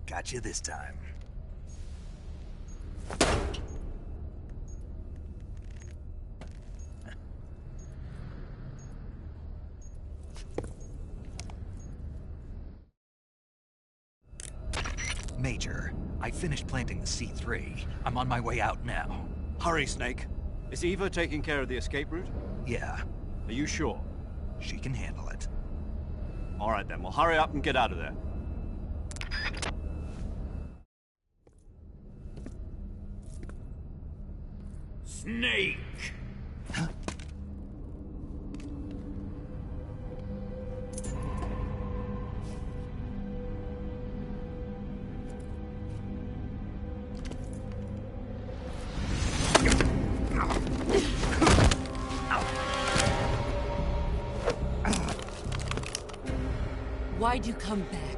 B: Got you this time. Major, I finished planting the C3. I'm on my way out now.
D: Hurry, Snake. Is Eva taking care of the escape route?
B: Yeah.
D: Are you sure?
B: She can handle it.
D: All right then, well hurry up and get out of there.
N: Snake!
H: Why'd you come back?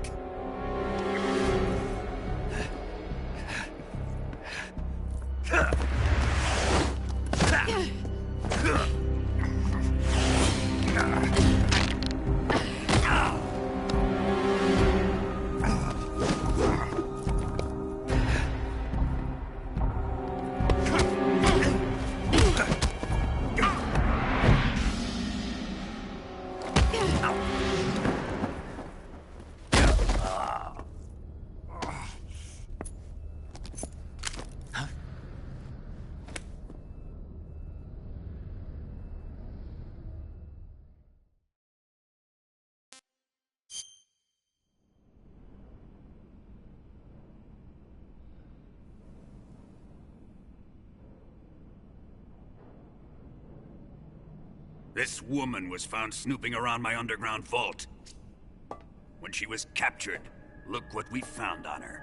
N: This woman was found snooping around my underground vault. When she was captured, look what we found on her.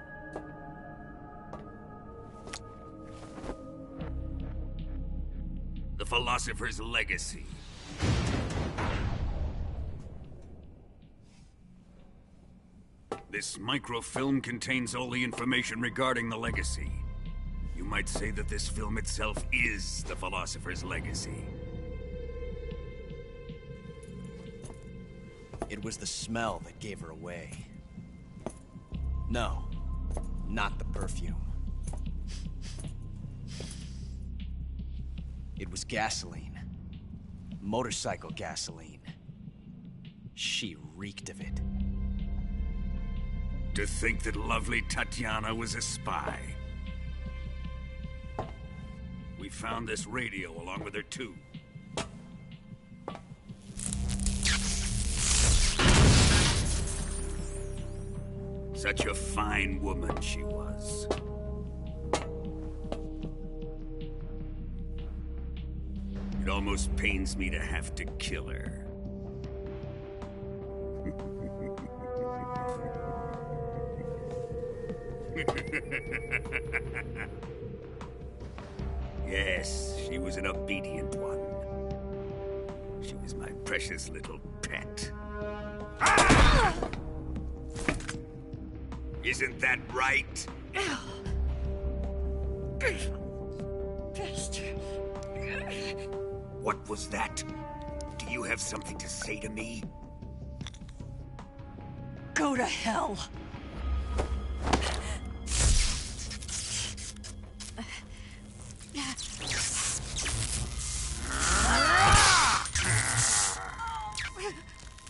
N: philosopher's legacy. This microfilm contains all the information regarding the legacy. You might say that this film itself is the philosopher's legacy.
L: It was the smell that gave her away. No, not the perfume. It was gasoline. Motorcycle gasoline. She reeked of it.
N: To think that lovely Tatiana was a spy. We found this radio along with her too. Such a fine woman she was. It almost pains me to have to kill her. Yes, she was an obedient one. She was my precious little pet. Ah! Isn't that right? What was that? Do you have something to say to me?
A: Go to hell.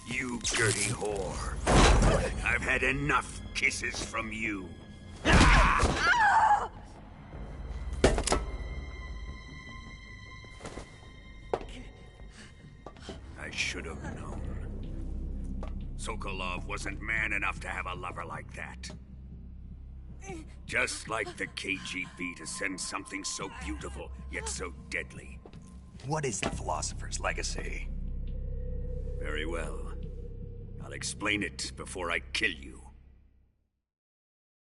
N: You dirty whore. I've had enough kisses from you. I should have known. Sokolov wasn't man enough to have a lover like that. Just like the KGB to send something so beautiful, yet so deadly.
B: What is the philosopher's legacy?
N: Very well. I'll explain it before I kill you.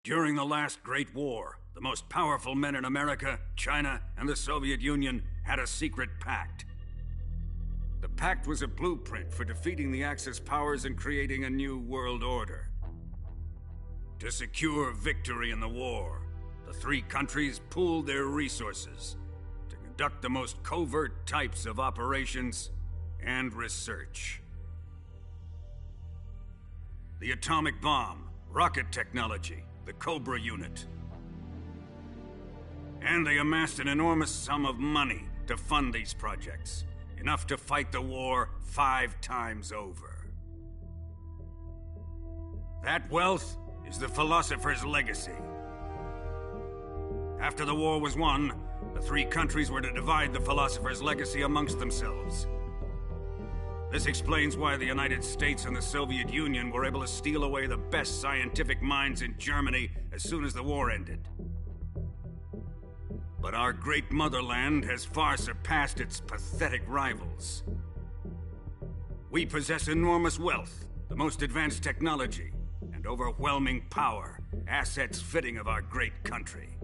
N: During the last Great War, the most powerful men in America, China, and the Soviet Union had a secret pact. The pact was a blueprint for defeating the Axis powers and creating a new world order. To secure victory in the war, the three countries pooled their resources to conduct the most covert types of operations and research. The atomic bomb, rocket technology, the Cobra unit. And they amassed an enormous sum of money to fund these projects, enough to fight the war 5 times over. That wealth is the philosopher's legacy. After the war was won, the three countries were to divide the philosopher's legacy amongst themselves. This explains why the United States and the Soviet Union were able to steal away the best scientific minds in Germany as soon as the war ended. But our great motherland has far surpassed its pathetic rivals. We possess enormous wealth, the most advanced technology, and overwhelming power, assets fitting of our great country.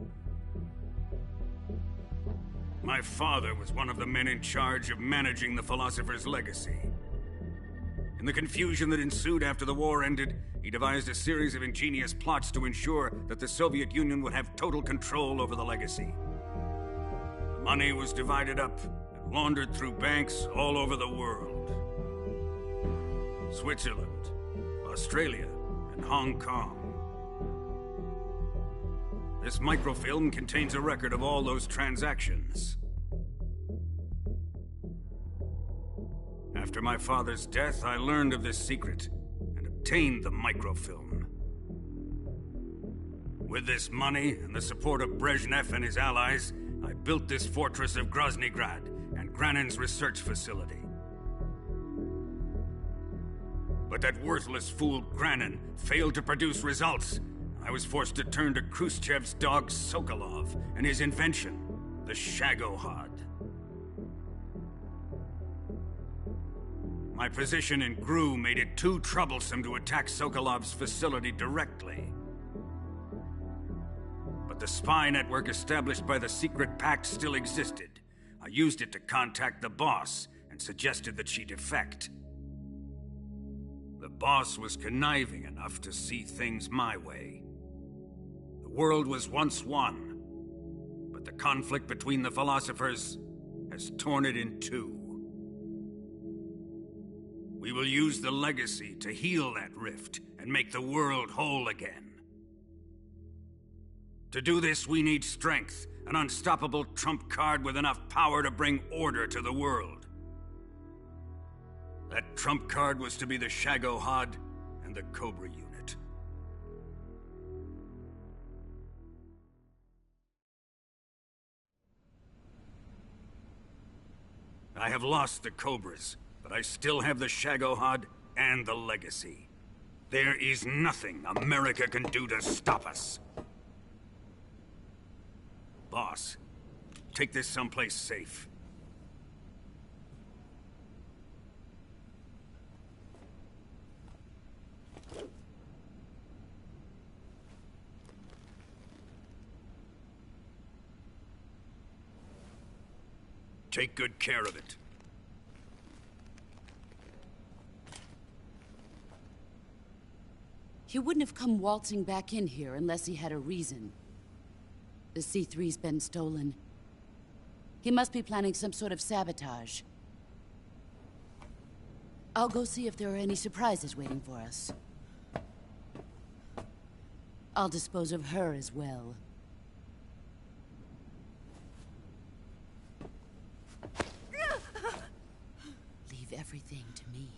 N: My father was one of the men in charge of managing the philosopher's legacy. In the confusion that ensued after the war ended, he devised a series of ingenious plots to ensure that the Soviet Union would have total control over the legacy. The money was divided up and laundered through banks all over the world. Switzerland, Australia, and Hong Kong. This microfilm contains a record of all those transactions. After my father's death, I learned of this secret and obtained the microfilm. With this money and the support of Brezhnev and his allies, I built this fortress of Groznygrad and Granin's research facility. But that worthless fool Granin failed to produce results. I was forced to turn to Khrushchev's dog Sokolov and his invention, the Shagohod. My position in GRU made it too troublesome to attack Sokolov's facility directly. But the spy network established by the secret pact still existed. I used it to contact the boss and suggested that she defect. The boss was conniving enough to see things my way. The world was once one, but the conflict between the philosophers has torn it in two. We will use the legacy to heal that rift and make the world whole again. To do this, we need strength, an unstoppable trump card with enough power to bring order to the world. That trump card was to be the Shagohod and the Cobra unit. I have lost the Cobras, but I still have the Shagohod and the legacy. There is nothing America can do to stop us. Boss, take this someplace safe. Take good care of it.
H: He wouldn't have come waltzing back in here unless he had a reason. The C3's been stolen. He must be planning some sort of sabotage. I'll go see if there are any surprises waiting for us. I'll dispose of her as well. Leave everything to me.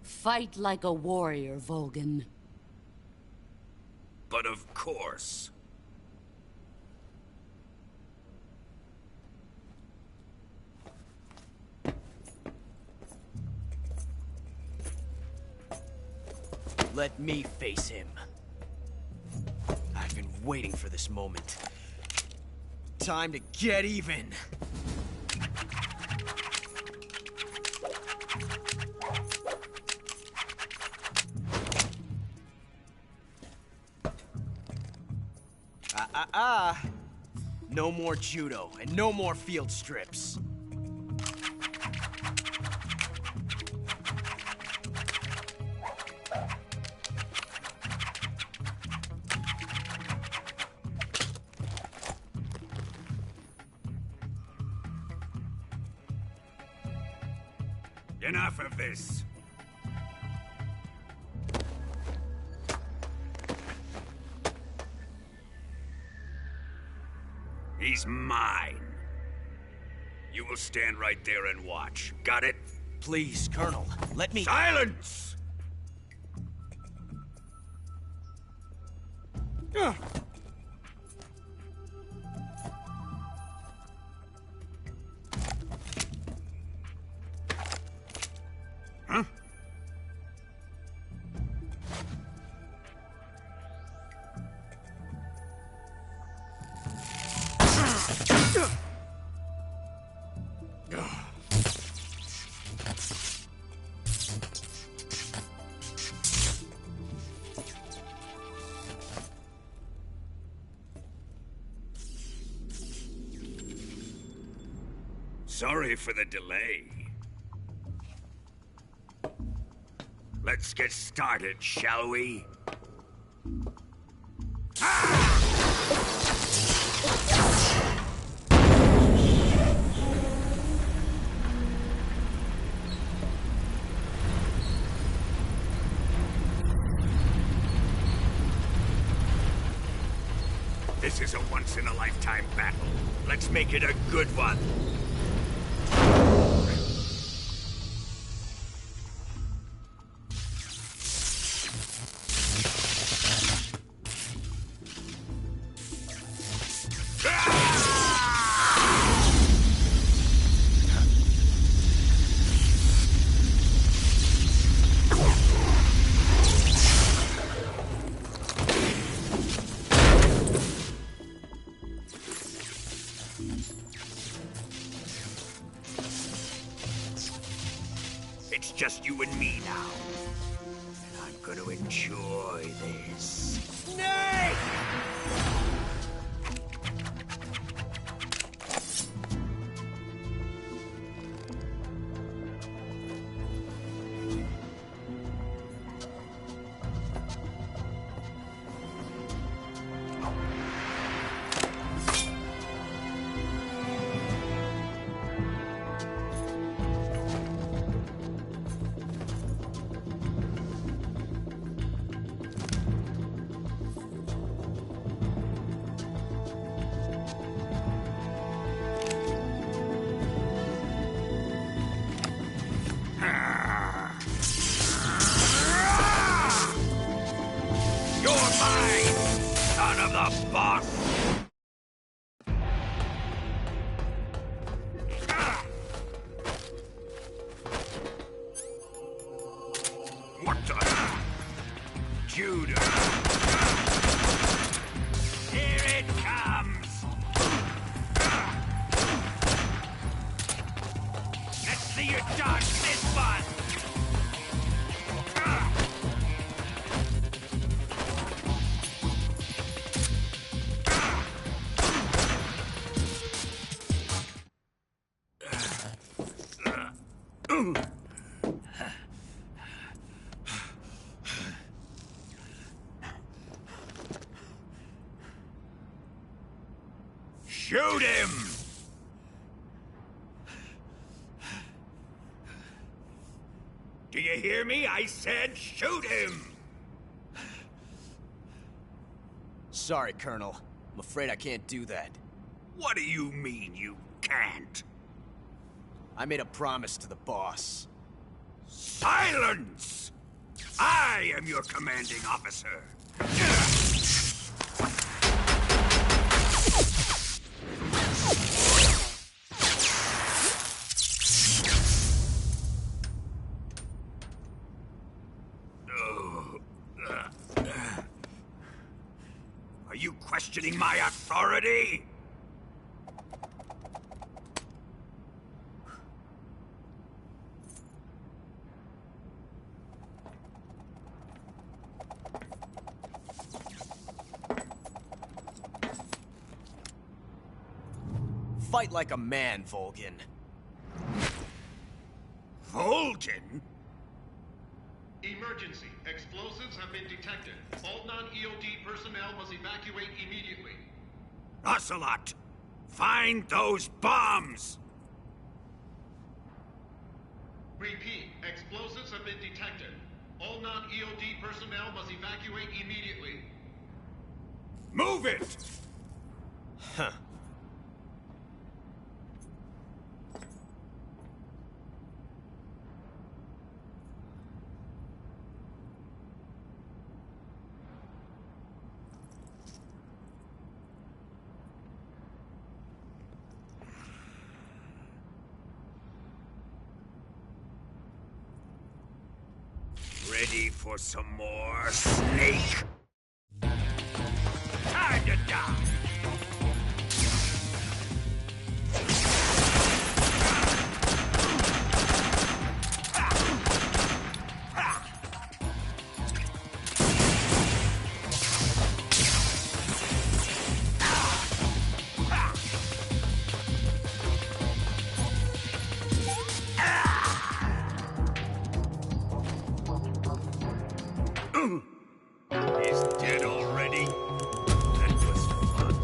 H: Fight like a warrior, Volgin.
N: But of course.
L: Let me face him. I've been waiting for this moment. Time to get even. No more judo, and no more field strips.
N: Enough of this. He's mine. You will stand right there and watch. Got it?
L: Please, Colonel, let me—
N: Silence! Huh? Sorry for the delay. Let's get started, shall we? This is a once-in-a-lifetime battle. Let's make it a good one.
S: just you and me now. And I'm gonna enjoy this.
A: Snake!
S: You're mine, son of the boss! What the? Judah! Here it comes! Let's see you dodge this one! Shoot him! Do you hear me? I said shoot him!
L: Sorry, Colonel. I'm afraid I can't do that.
S: What do you mean you can't?
L: I made a promise to the boss.
S: Silence! I am your commanding officer. Are you questioning my authority?
L: Fight like a man, Volgin.
S: Volgin?
J: Emergency. Explosives have been detected. All non-EOD personnel must evacuate immediately.
S: Ocelot! Find those bombs!
J: Repeat. Explosives have been detected. All non-EOD personnel must evacuate immediately.
S: Move it!
L: Huh.
S: Ready for some more, Snake? Time to die! He's dead already? That was fun.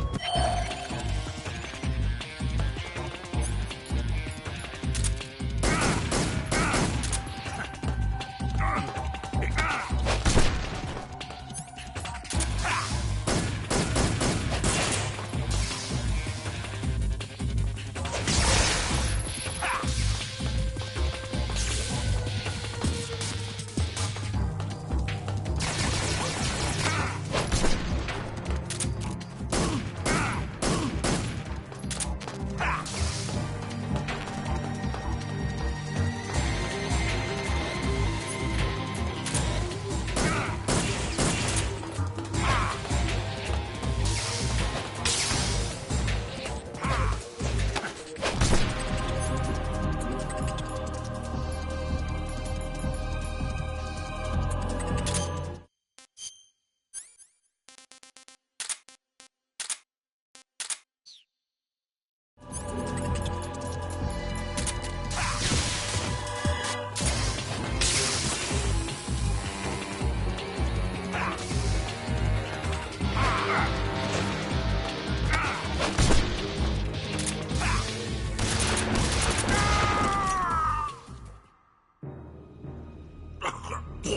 J: All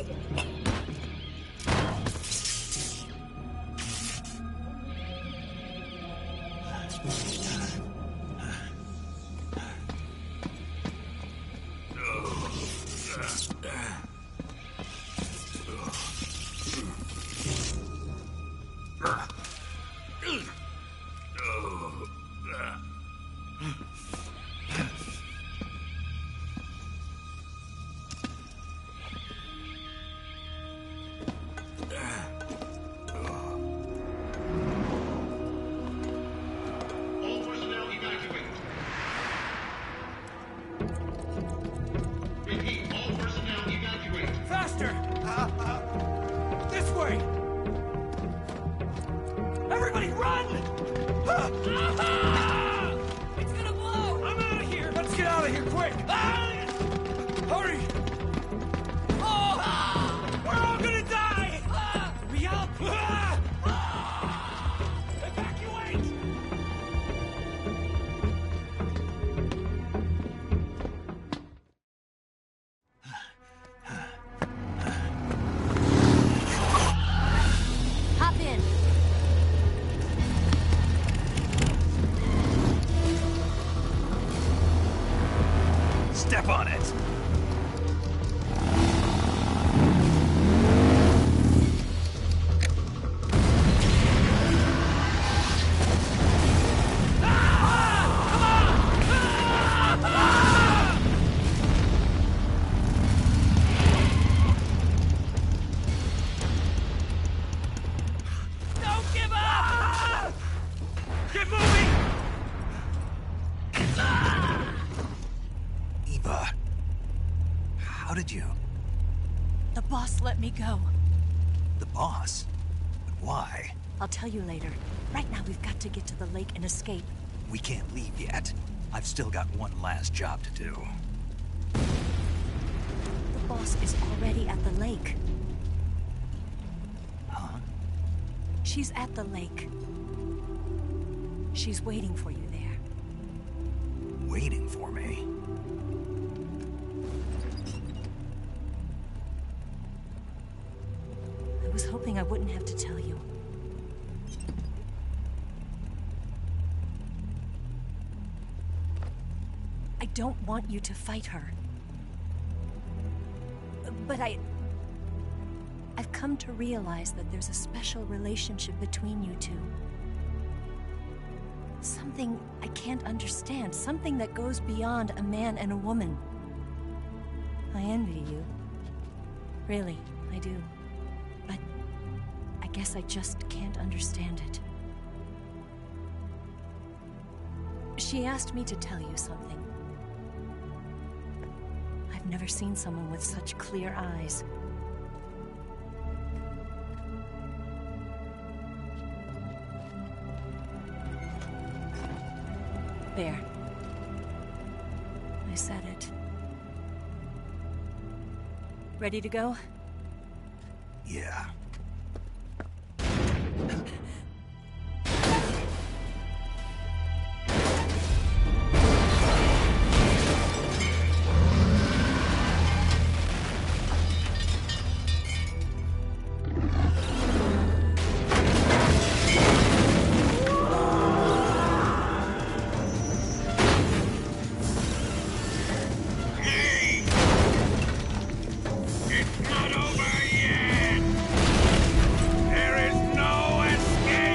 J: personnel evacuate. Repeat, all personnel evacuate.
I: Faster! This way! Everybody run! It's gonna blow! I'm out of here! Let's get out of here quick! Hurry! We're all gonna die! Hurry up! Evacuate!
R: Hop in.
B: Step on it!
I: Don't give up! Get moving!
B: Eva, how did you...
R: The boss let me go.
B: The boss? But why?
R: I'll tell you later. Right now, we've got to get to the lake and escape.
B: We can't leave yet. I've still got one last job to do.
R: The boss is already at the lake.
B: Huh?
R: She's at the lake. She's waiting for you there.
B: Waiting for me?
R: I was hoping I wouldn't have to tell you. I don't want you to fight her. But I've come to realize that there's a special relationship between you two. Something I can't understand. Something that goes beyond a man and a woman. I envy you. Really, I do. But I guess I just can't understand it. She asked me to tell you something. I've never seen someone with such clear eyes. There. I said it. Ready to go?
B: Yeah.
S: It's not over yet! There is no escape!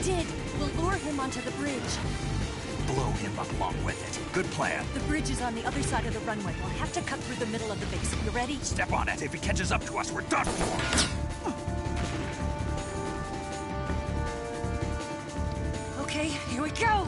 R: did. We'll lure him onto the bridge.
B: Blow him up along with it. Good plan.
R: The bridge is on the other side of the runway. We'll have to cut through the middle of the base. You ready?
B: Step on it. If he catches up to us, we're done for.
R: Okay, here we go!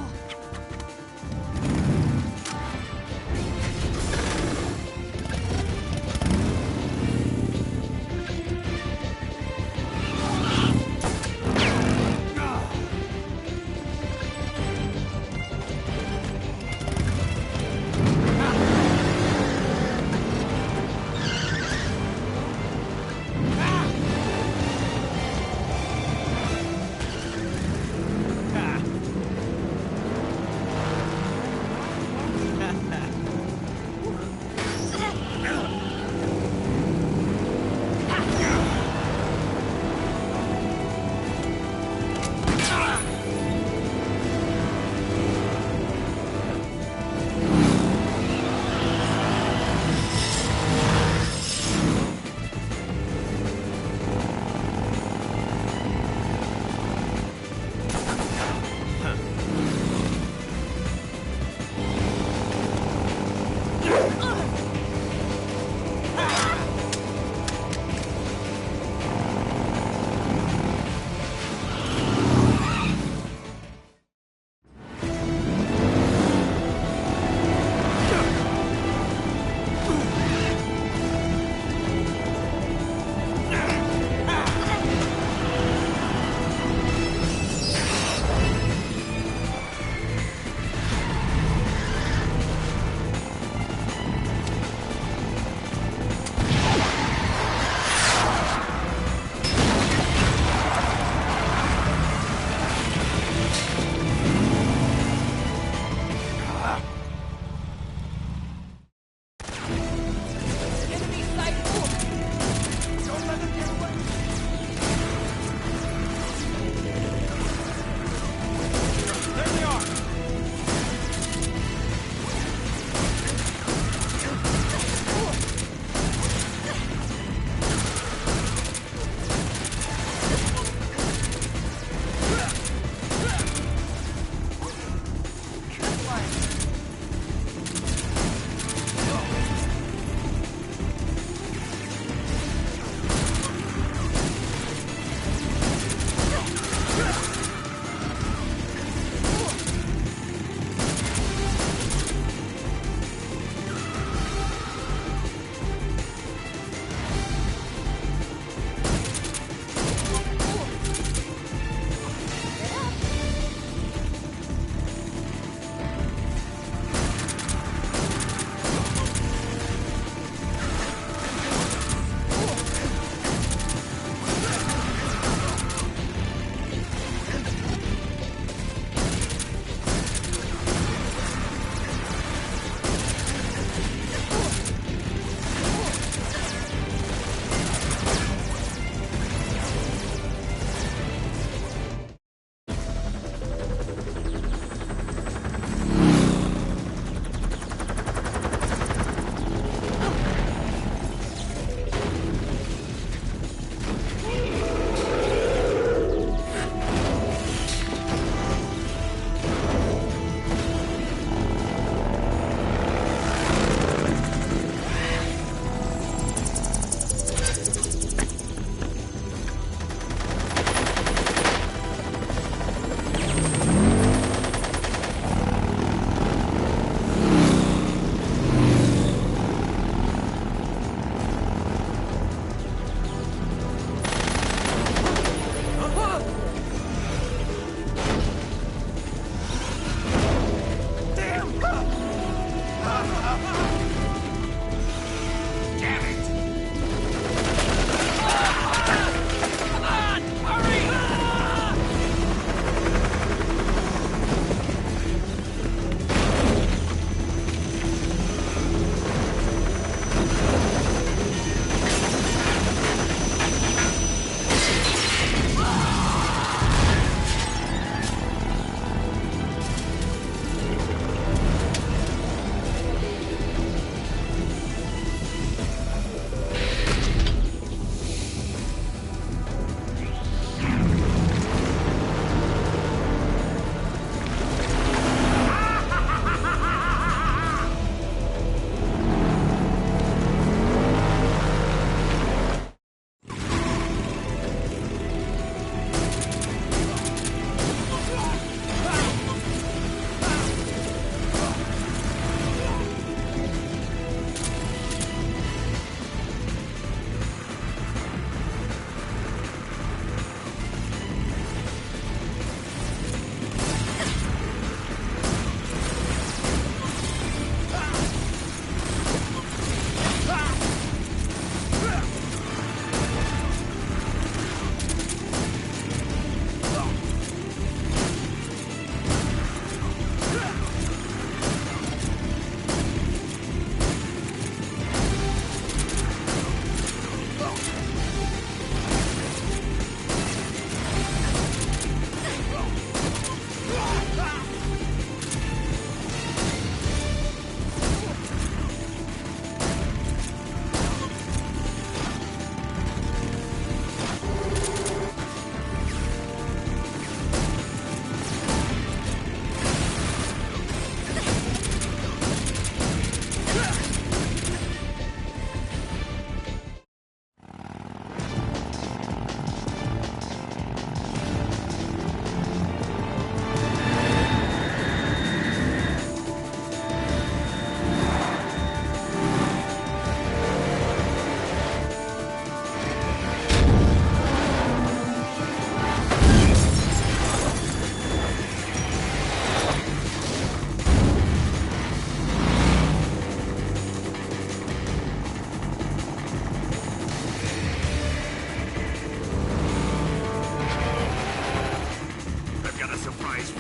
F: got a surprise for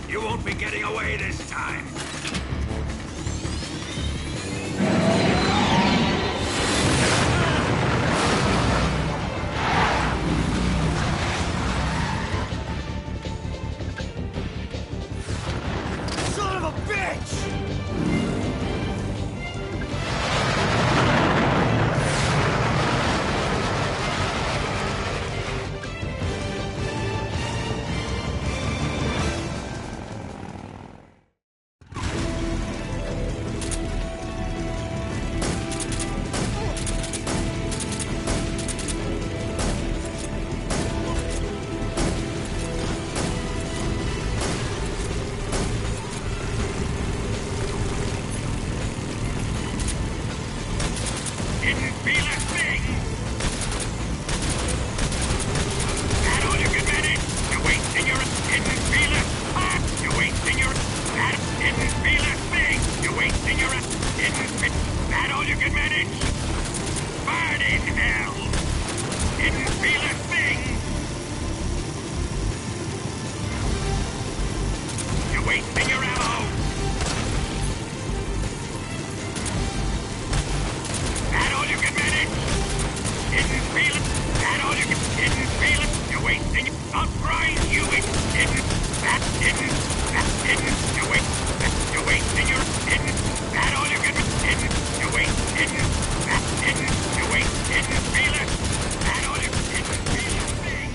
F: you. You won't be getting away this time.
L: Son of a bitch!
F: Didn't feel a thing. That all you can manage? You're wasting your... Didn't feel it. You're wasting your... That didn't feel a thing. You're wasting your... Didn't fit. That all you can manage? Burn in hell. Didn't feel a thing. You're wasting your ammo. That all you can manage? Didn't feel it. That all you can... Didn't feel it. You're wasting... I'll grind you. It didn't. That didn't. That didn't. You're wasting your... Didn't. That all you can... Didn't. You waste. Didn't. That didn't. You waste. Didn't feel it. That all you... Didn't feel a thing.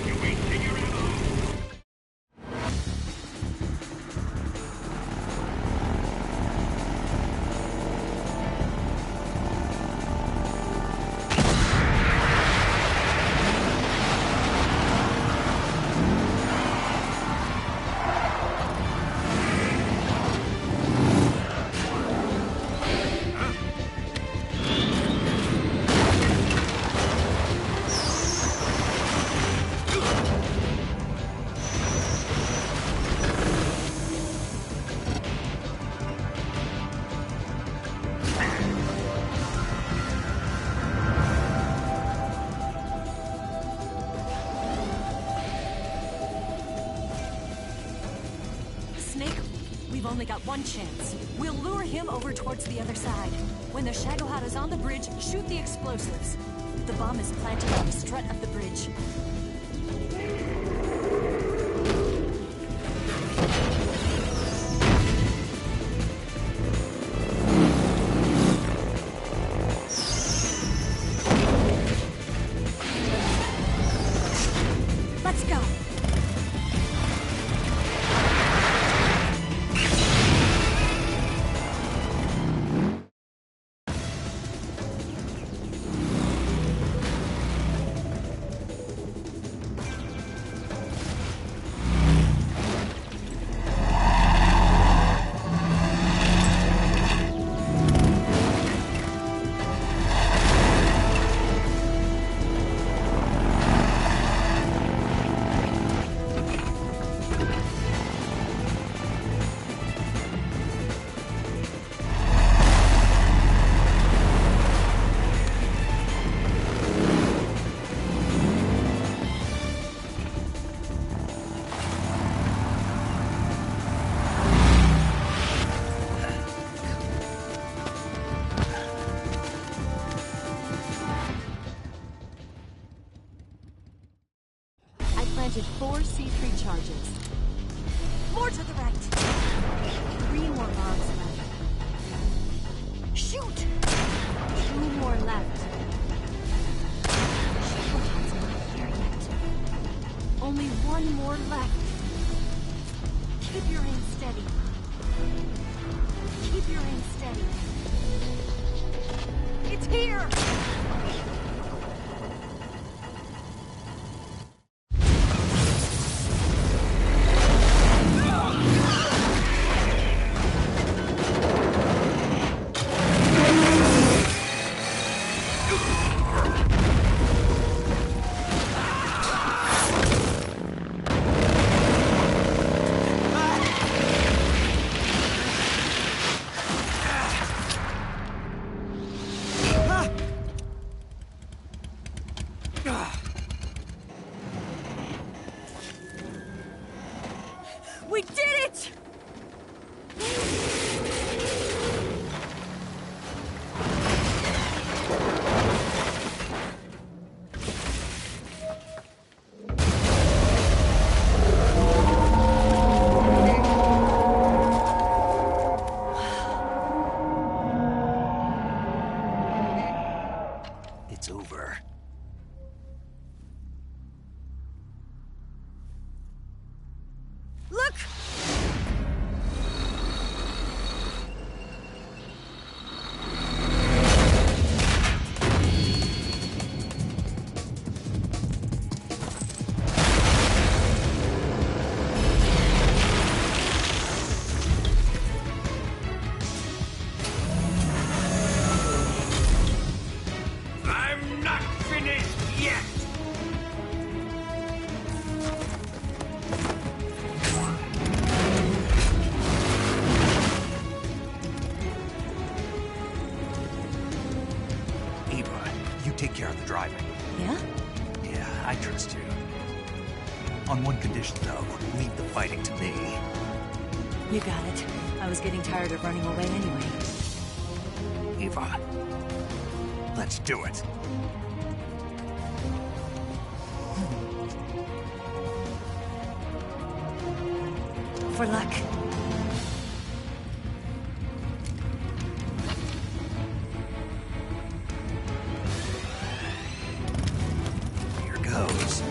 F: You're wasting your ammo.
R: Snake, we've only got one chance. We'll lure him over towards the other side. When the Shagohata's on the bridge, shoot the explosives. The bomb is planted on the strut of the bridge. Let's go. Planted 4 C3 charges. More to the right. 3 more bombs left. Shoot! 2 more left. Shagohat's not here yet. Only 1 more left. Keep your aim steady. Keep your aim steady. It's here!
A: We did it!
B: It's over.
A: Look!
S: I'm not finished yet!
B: Eva, you take care of the driving.
R: Yeah?
B: Yeah, I trust you. On one condition, though, leave the fighting to me.
R: You got it. I was getting tired of running away anyway.
B: Eva, let's do it.
R: For luck.
B: Here goes.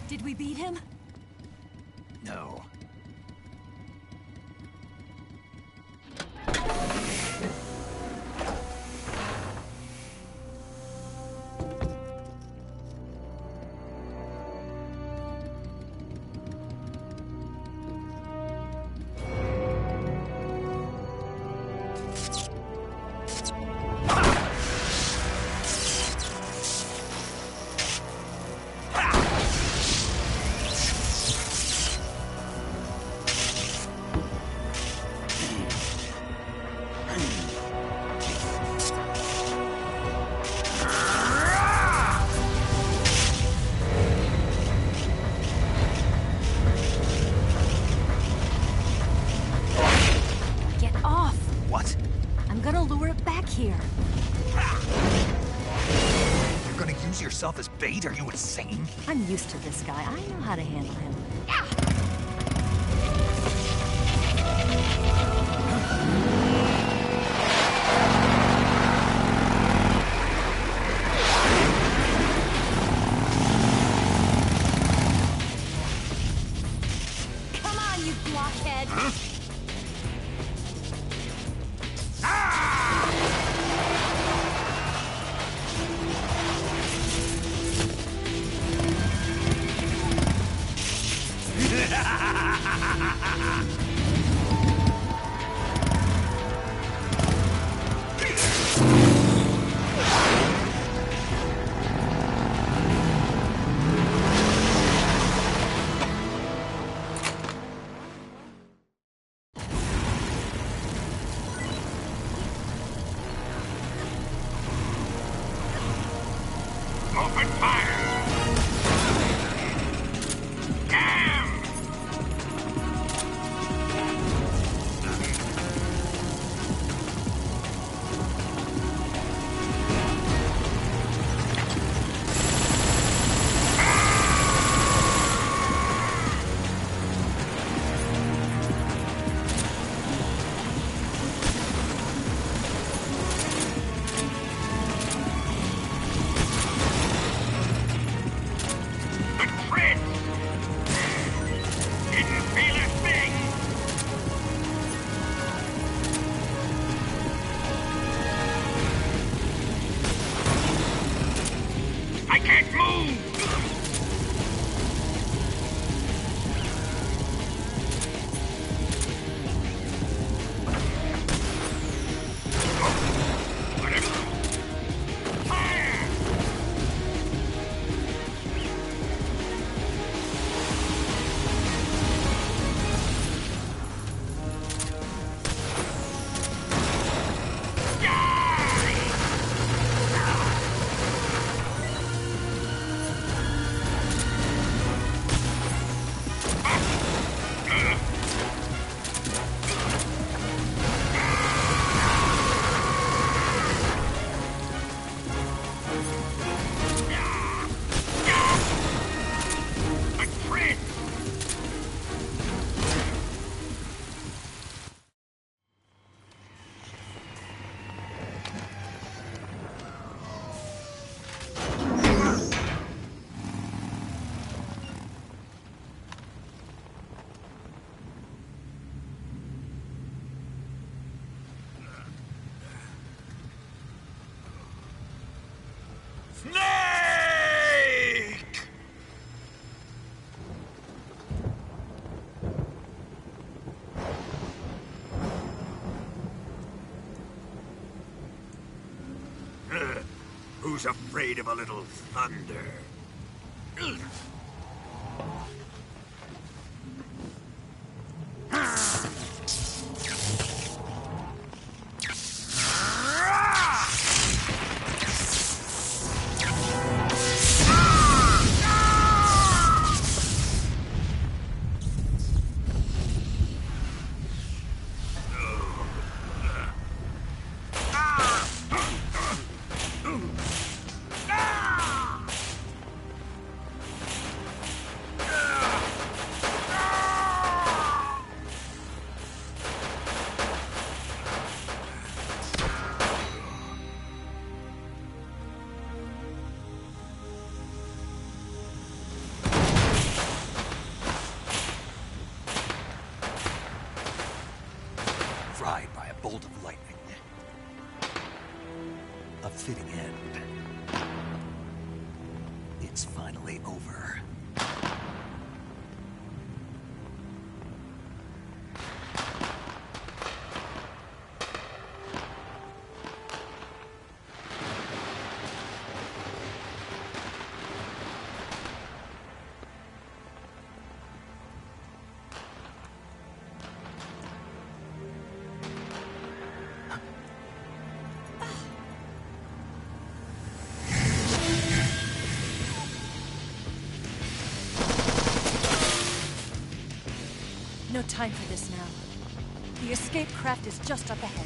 R: Did we beat him?
B: No. yourself as bait? Are you insane?
R: I'm used to this guy. I know how to handle him.
A: Come on, you blockhead!
S: Open fire! Damn! I can't move!
F: Snake! Who's afraid of a little thunder?
B: Fried by a bolt of lightning. A fitting end. It's finally over.
R: No time for this now. The escape craft is just up ahead.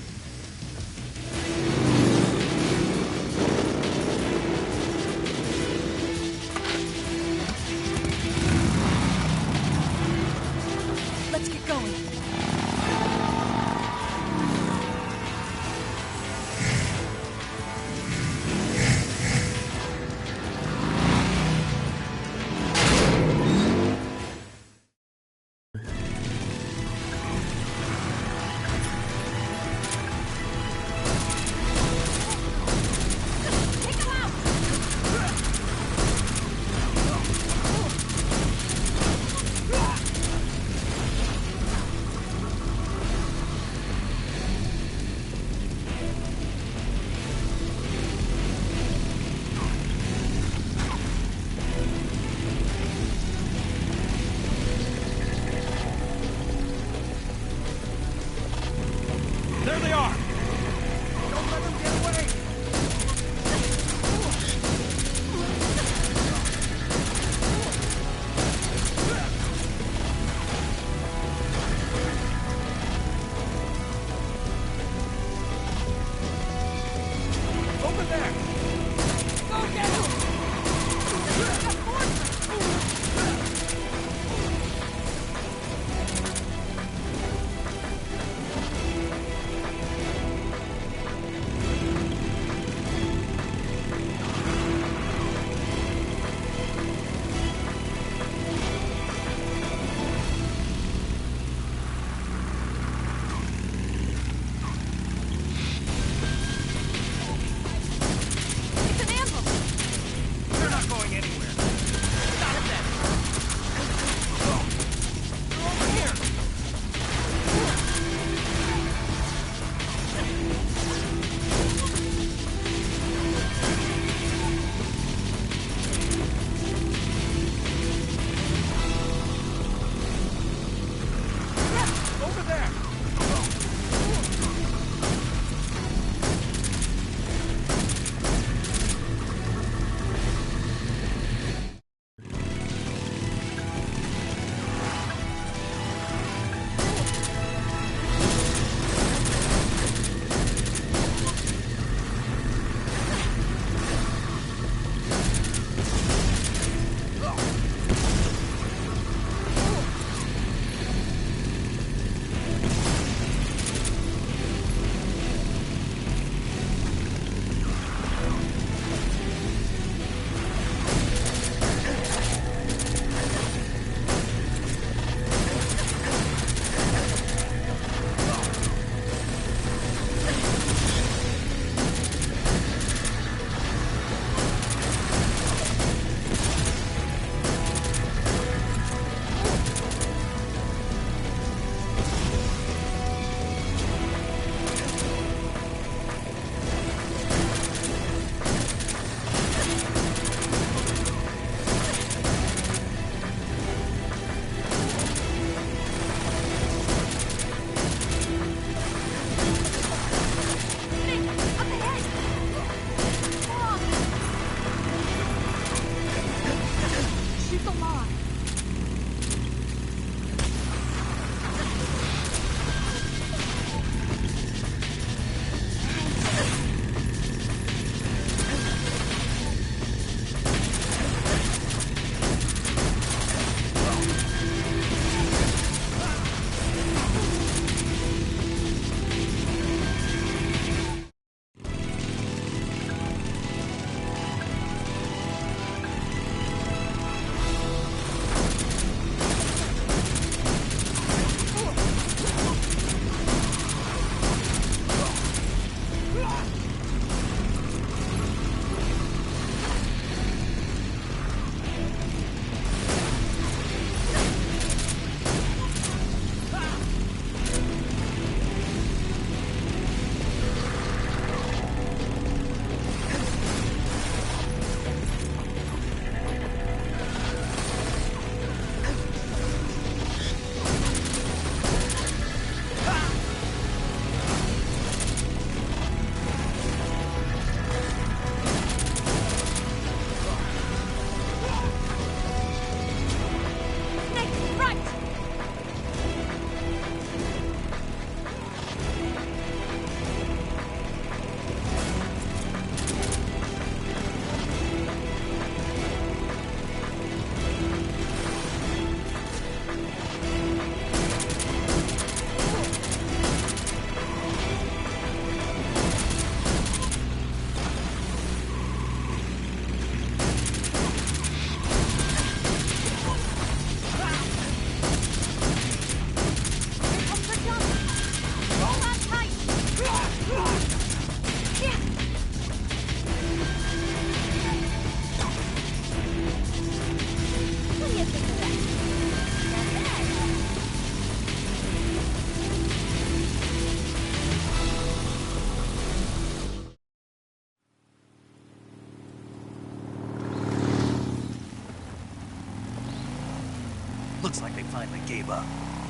B: Looks like they finally gave up.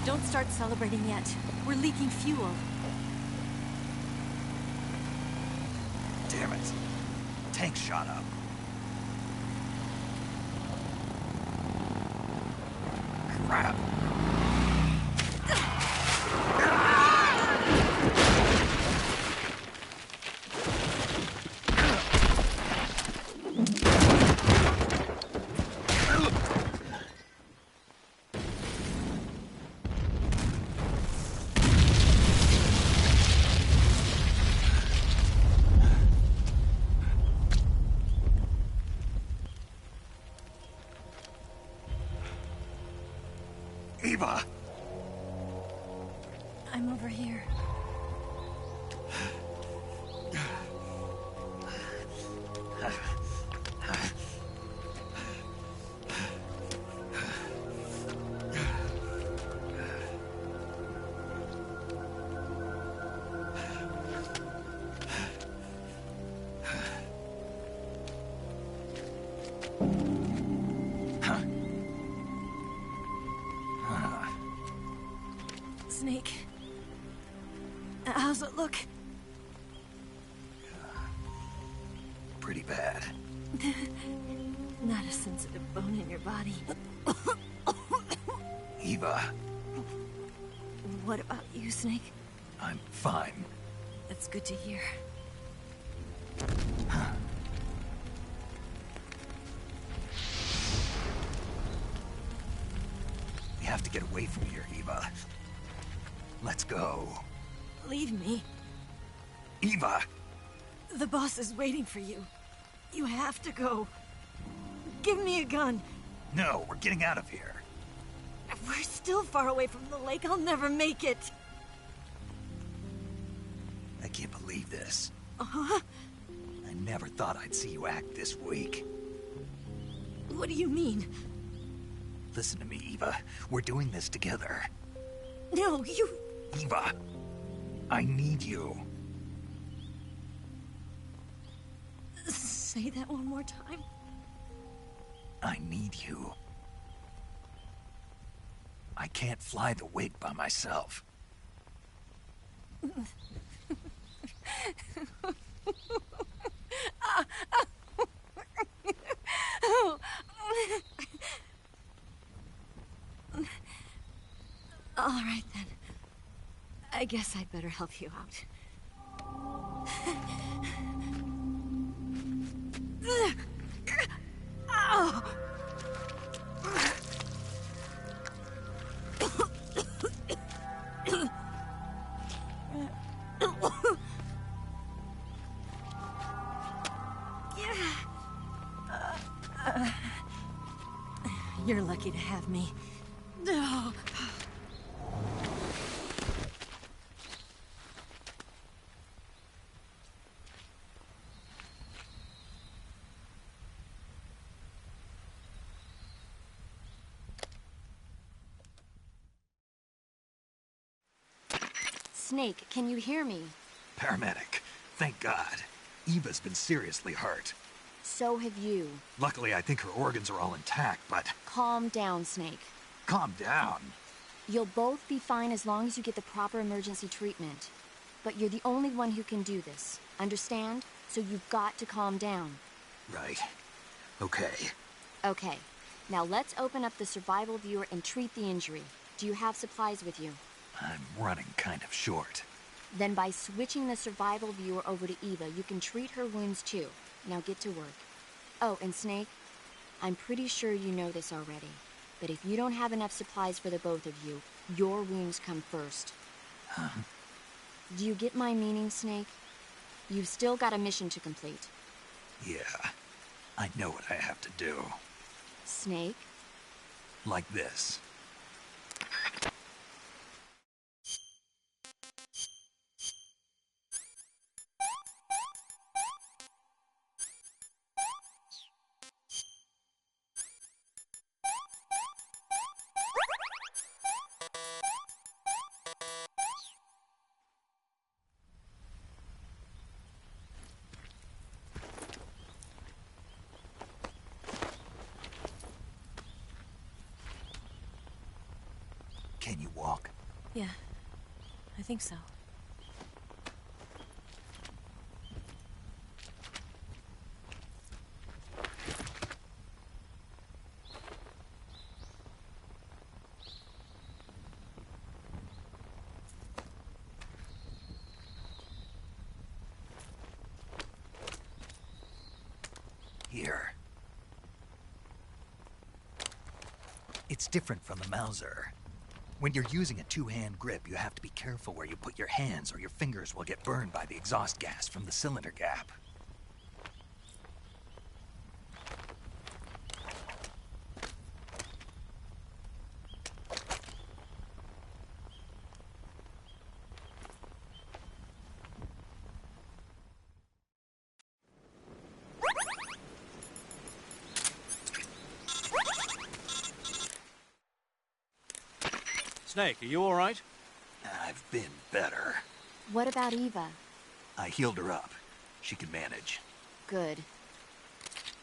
R: Don't start celebrating yet. We're leaking fuel.
B: Damn it. Tank shot up. Crap. Eva!
R: I'm over here. Snake. How's it look?
B: Pretty bad.
R: Not a sensitive bone in your body.
B: Eva,
R: What about you, Snake?
B: I'm fine.
R: That's good to hear.
B: We have to get away from here, Eva. Let's go.
R: Leave me.
B: Eva!
R: The boss is waiting for you. You have to go. Give me a gun.
B: No, we're getting out of here.
R: We're still far away from the lake. I'll never make it.
B: I can't believe this.
R: Uh-huh.
B: I never thought I'd see you act this weak.
R: What do you mean?
B: Listen to me, Eva. We're doing this together.
R: No, you...
B: Eva, I need you.
R: Say that one more time.
B: I need you. I can't fly the wig by myself.
R: All right, then. I guess I'd better help you out. Ow! You're lucky to have me. No.
G: Snake, can you hear me?
B: Paramedic, thank God. Eva's been seriously hurt.
G: So have you.
B: Luckily, I think her organs are all intact, but...
G: Calm down, Snake.
B: Calm down.
G: You'll both be fine as long as you get the proper emergency treatment. But you're the only one who can do this. Understand? So you've got to calm down.
B: Right. Okay.
G: Okay. Now let's open up the survival viewer and treat the injury. Do you have supplies with you?
B: I'm running kind of short.
G: Then by switching the survival viewer over to Eva, you can treat her wounds too. Now get to work. Oh, and Snake, I'm pretty sure you know this already, but if you don't have enough supplies for the both of you, your wounds come first.
B: Huh?
G: Do you get my meaning, Snake? You've still got a mission to complete.
B: Yeah, I know what I have to do.
G: Snake?
B: Like this. Can you walk?
R: Yeah, I think so.
B: Here. It's different from the Mauser. When you're using a two-hand grip, you have to be careful where you put your hands or your fingers will get burned by the exhaust gas from the cylinder gap.
D: Snake, are you all right?
B: I've been better.
G: What about Eva?
B: I healed her up. She can manage.
G: Good.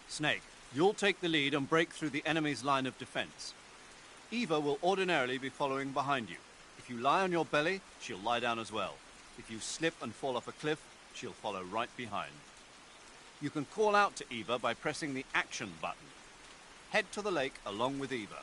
D: Snake, you'll take the lead and break through the enemy's line of defense. Eva will ordinarily be following behind you. If you lie on your belly, she'll lie down as well. If you slip and fall off a cliff, she'll follow right behind. You can call out to Eva by pressing the action button. Head to the lake along with Eva.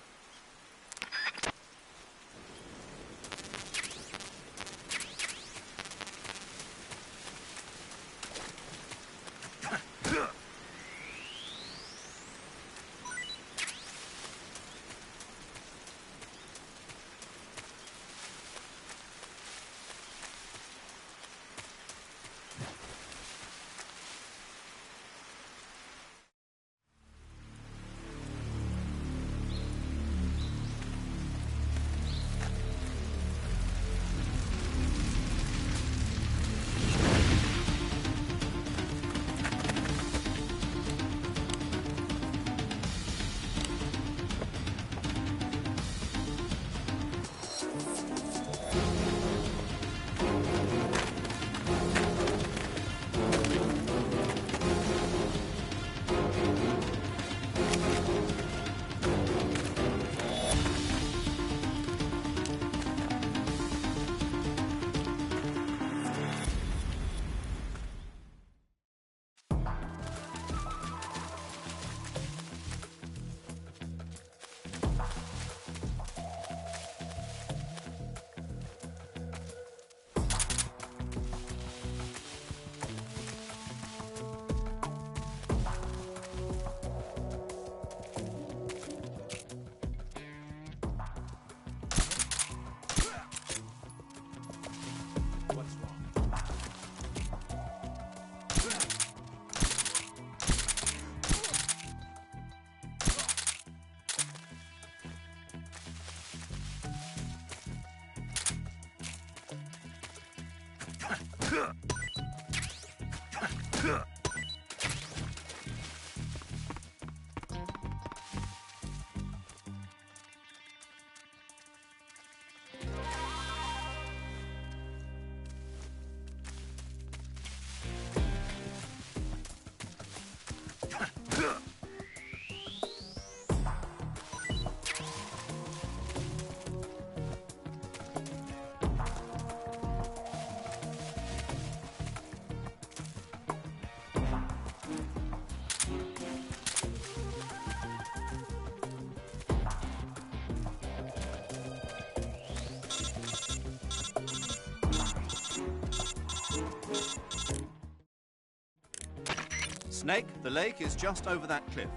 D: Snake, the lake is just over that cliff.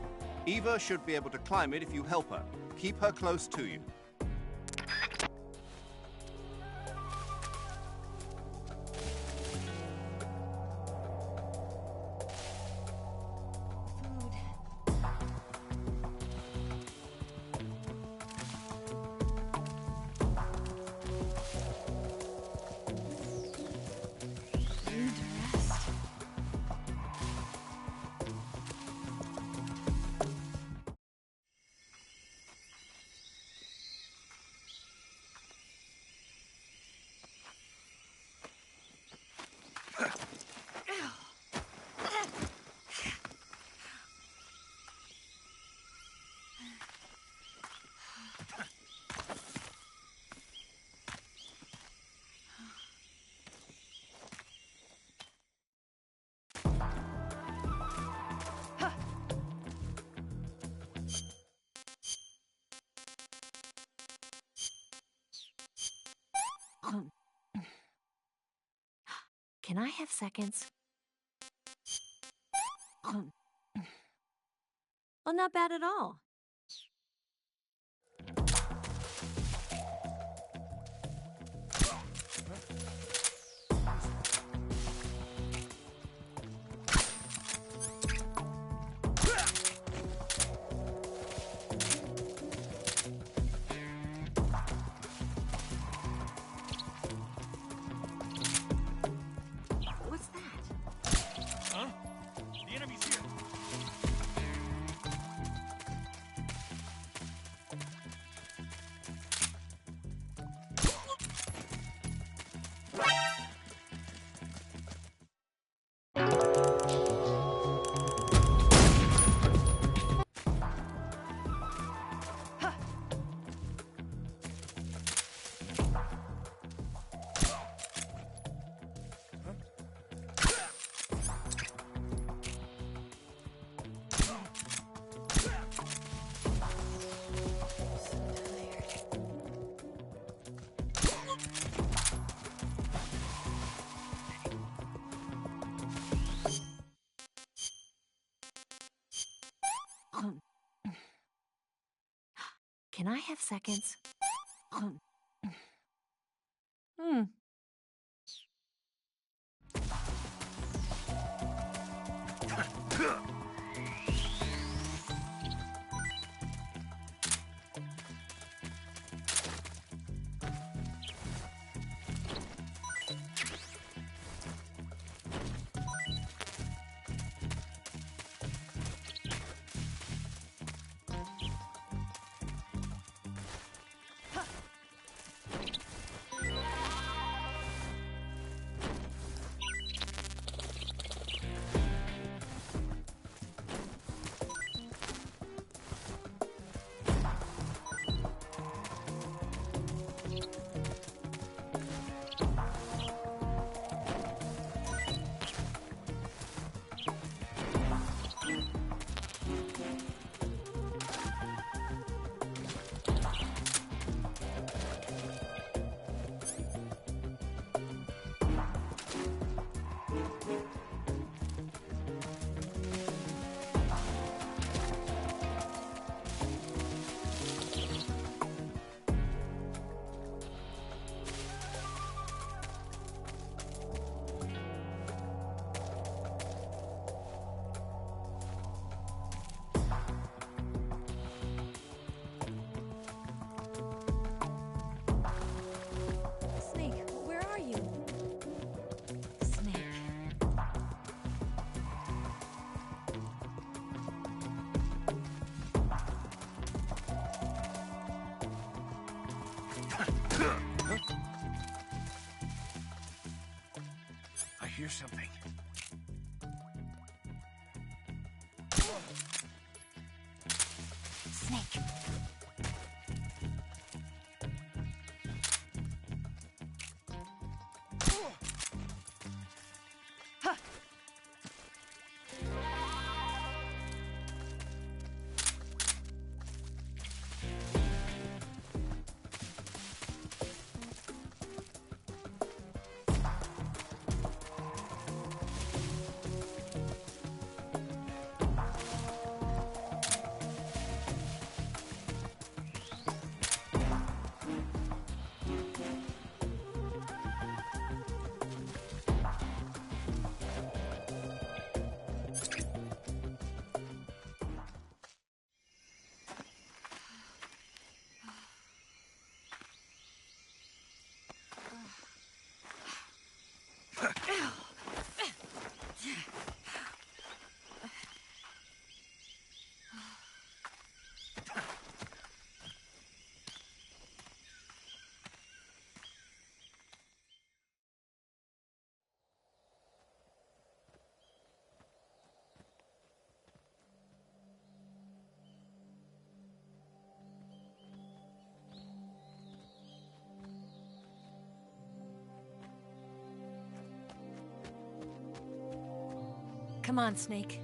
D: Eva should be able to climb it if you help her. Keep her close to you.
R: Can I have seconds? Well, not bad at all. What's that?
I: Huh? The enemy's here.
R: Can I have seconds? Hmm. Snake, where are you? Snake.
T: I hear something.
R: Snake. Come on, Snake.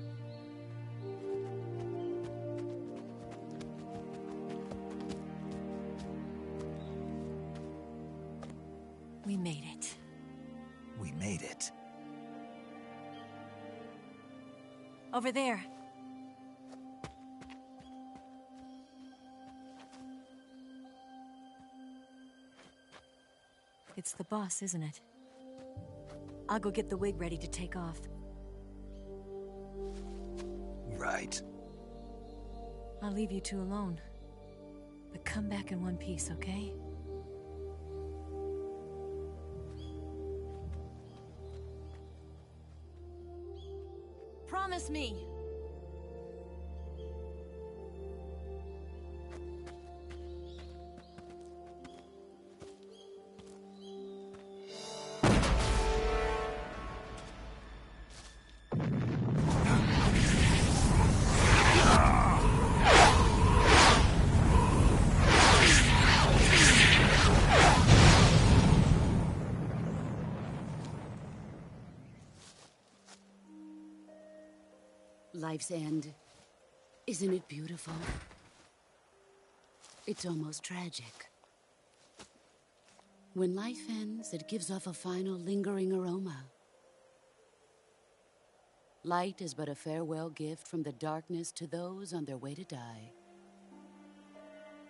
R: We made it.
B: We made it.
R: Over there. It's the boss, isn't it? I'll go get the wig ready to take off.
B: Right.
R: I'll leave you two alone. But come back in one piece, okay? Promise me!
H: Life's end. Isn't it beautiful? It's almost tragic. When life ends, it gives off a final lingering aroma. Light is but a farewell gift from the darkness to those on their way to die.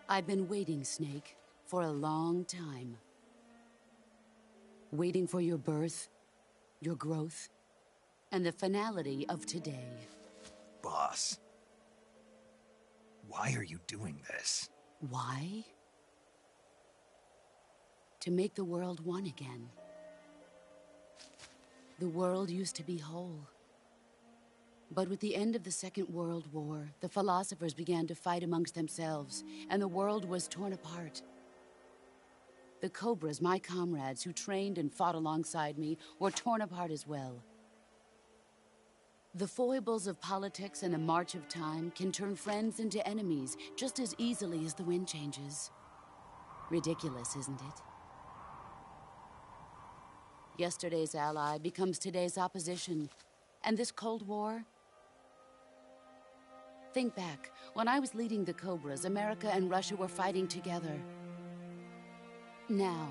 H: I've been waiting, Snake, for a long time. Waiting for your birth, your growth, and the finality of today.
B: Boss, why are you doing this?
H: Why? To make the world one again. The world used to be whole. But with the end of the Second World War, the philosophers began to fight amongst themselves, and the world was torn apart. The Cobras, my comrades who trained and fought alongside me, were torn apart as well. The foibles of politics and the march of time can turn friends into enemies just as easily as the wind changes. Ridiculous, isn't it? Yesterday's ally becomes today's opposition. And this Cold War? Think back. When I was leading the Cobras, America and Russia were fighting together. Now,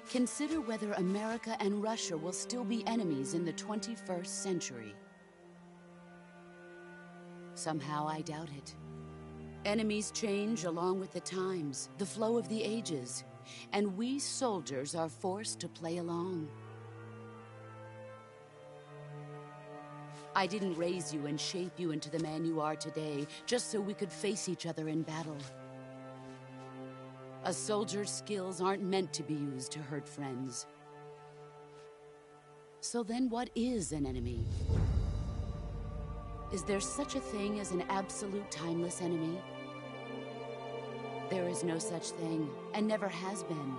H: consider whether America and Russia will still be enemies in the 21st century. Somehow I doubt it. Enemies change along with the times, the flow of the ages, and we soldiers are forced to play along. I didn't raise you and shape you into the man you are today just so we could face each other in battle. A soldier's skills aren't meant to be used to hurt friends. So then what is an enemy? Is there such a thing as an absolute timeless enemy? There is no such thing, and never has been.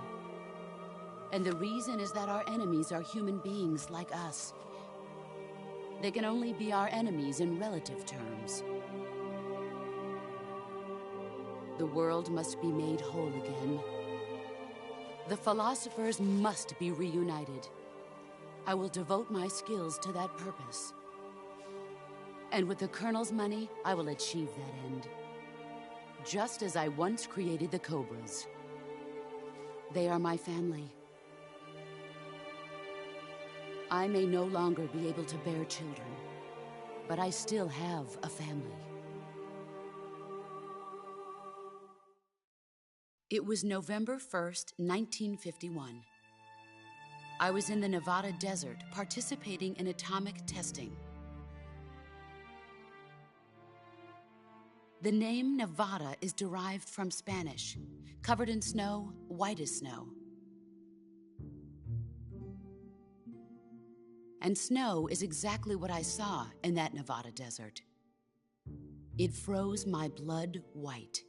H: And the reason is that our enemies are human beings like us. They can only be our enemies in relative terms. The world must be made whole again. The philosophers must be reunited. I will devote my skills to that purpose. And with the Colonel's money, I will achieve that end. Just as I once created the Cobras. They are my family. I may no longer be able to bear children, but I still have a family. It was November 1st, 1951. I was in the Nevada desert participating in atomic testing. The name Nevada is derived from Spanish, covered in snow, white as snow. And snow is exactly what I saw in that Nevada desert. It froze my blood white.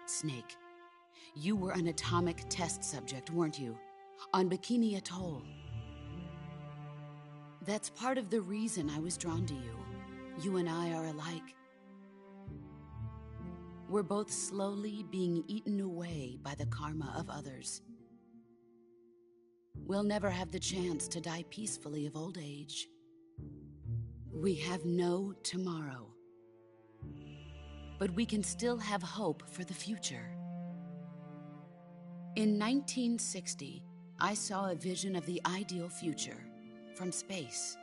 H: Snake, you were an atomic test subject, weren't you? On Bikini Atoll. That's part of the reason I was drawn to you. You and I are alike. We're both slowly being eaten away by the karma of others. We'll never have the chance to die peacefully of old age. We have no tomorrow. But we can still have hope for the future. In 1960, I saw a vision of the ideal future from space.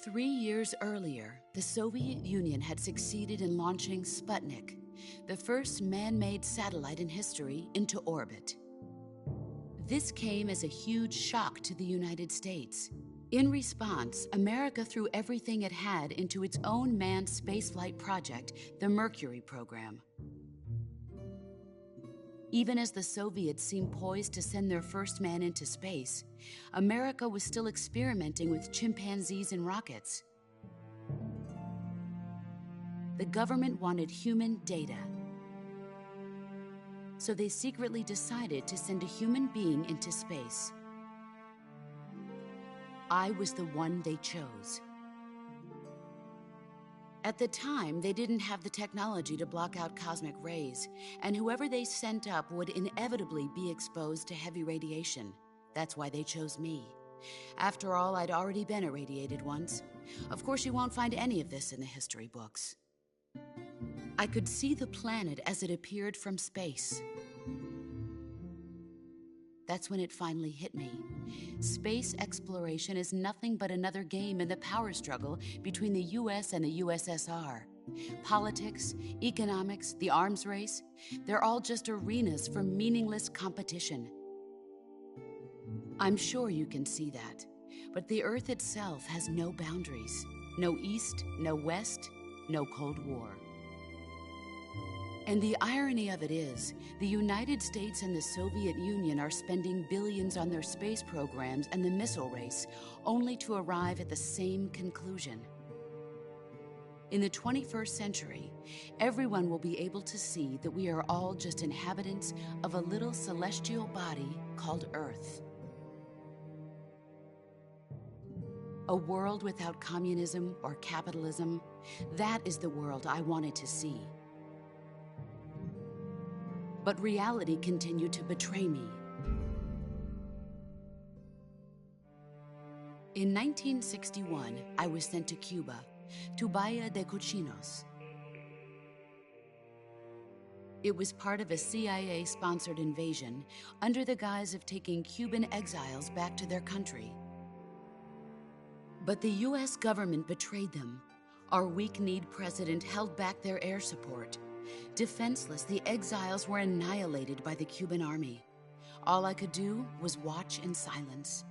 H: 3 years earlier, the Soviet Union had succeeded in launching Sputnik, the first man-made satellite in history, into orbit. This came as a huge shock to the United States. In response, America threw everything it had into its own manned spaceflight project, the Mercury program. Even as the Soviets seemed poised to send their first man into space, America was still experimenting with chimpanzees and rockets. The government wanted human data, so they secretly decided to send a human being into space. I was the one they chose. At the time, they didn't have the technology to block out cosmic rays, and whoever they sent up would inevitably be exposed to heavy radiation. That's why they chose me. After all, I'd already been irradiated once. Of course, you won't find any of this in the history books. I could see the planet as it appeared from space. That's when it finally hit me. Space exploration is nothing but another game in the power struggle between the US and the USSR. Politics, economics, the arms race, they're all just arenas for meaningless competition. I'm sure you can see that, but the Earth itself has no boundaries. No East, no West, no Cold War. And the irony of it is, the United States and the Soviet Union are spending billions on their space programs and the missile race, only to arrive at the same conclusion. In the 21st century, everyone will be able to see that we are all just inhabitants of a little celestial body called Earth. A world without communism or capitalism, that is the world I wanted to see. But reality continued to betray me. In 1961, I was sent to Cuba, to Bahia de Cochinos. It was part of a CIA-sponsored invasion under the guise of taking Cuban exiles back to their country. But the US government betrayed them. Our weak-kneed president held back their air support. Defenseless, the exiles were annihilated by the Cuban army. All I could do was watch in silence.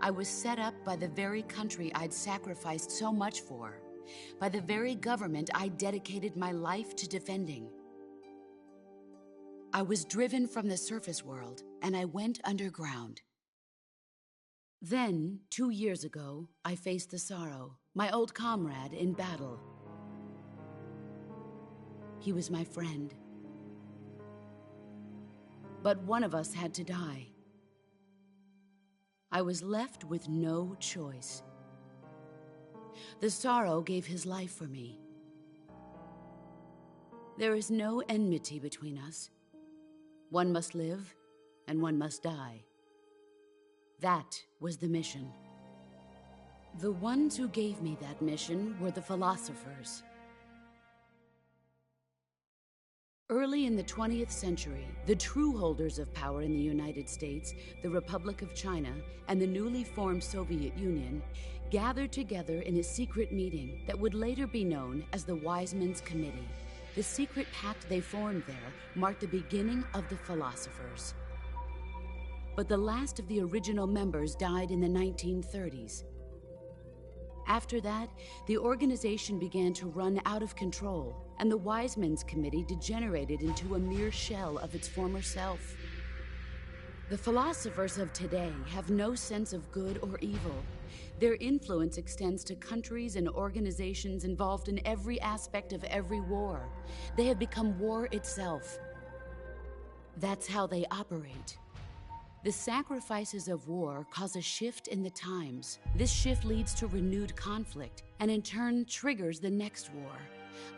H: I was set up by the very country I'd sacrificed so much for, by the very government I dedicated my life to defending. I was driven from the surface world, and I went underground. Then, 2 years ago, I faced the Sorrow, my old comrade in battle. He was my friend. But one of us had to die. I was left with no choice. The Sorrow gave his life for me. There is no enmity between us. One must live, and one must die. That was the mission. The ones who gave me that mission were the philosophers. Early in the 20th century, the true holders of power in the United States, the Republic of China, and the newly formed Soviet Union gathered together in a secret meeting that would later be known as the Wise Men's Committee. The secret pact they formed there marked the beginning of the philosophers. But the last of the original members died in the 1930s. After that, the organization began to run out of control, and the Wise Men's Committee degenerated into a mere shell of its former self. The philosophers of today have no sense of good or evil. Their influence extends to countries and organizations involved in every aspect of every war. They have become war itself. That's how they operate. The sacrifices of war cause a shift in the times. This shift leads to renewed conflict, and in turn triggers the next war.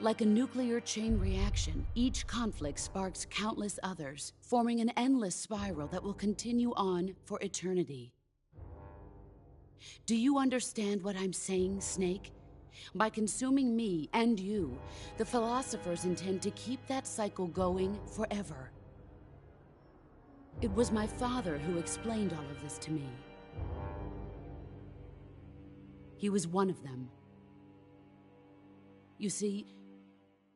H: Like a nuclear chain reaction, each conflict sparks countless others, forming an endless spiral that will continue on for eternity. Do you understand what I'm saying, Snake? By consuming me and you, the philosophers intend to keep that cycle going forever. It was my father who explained all of this to me. He was one of them. You see,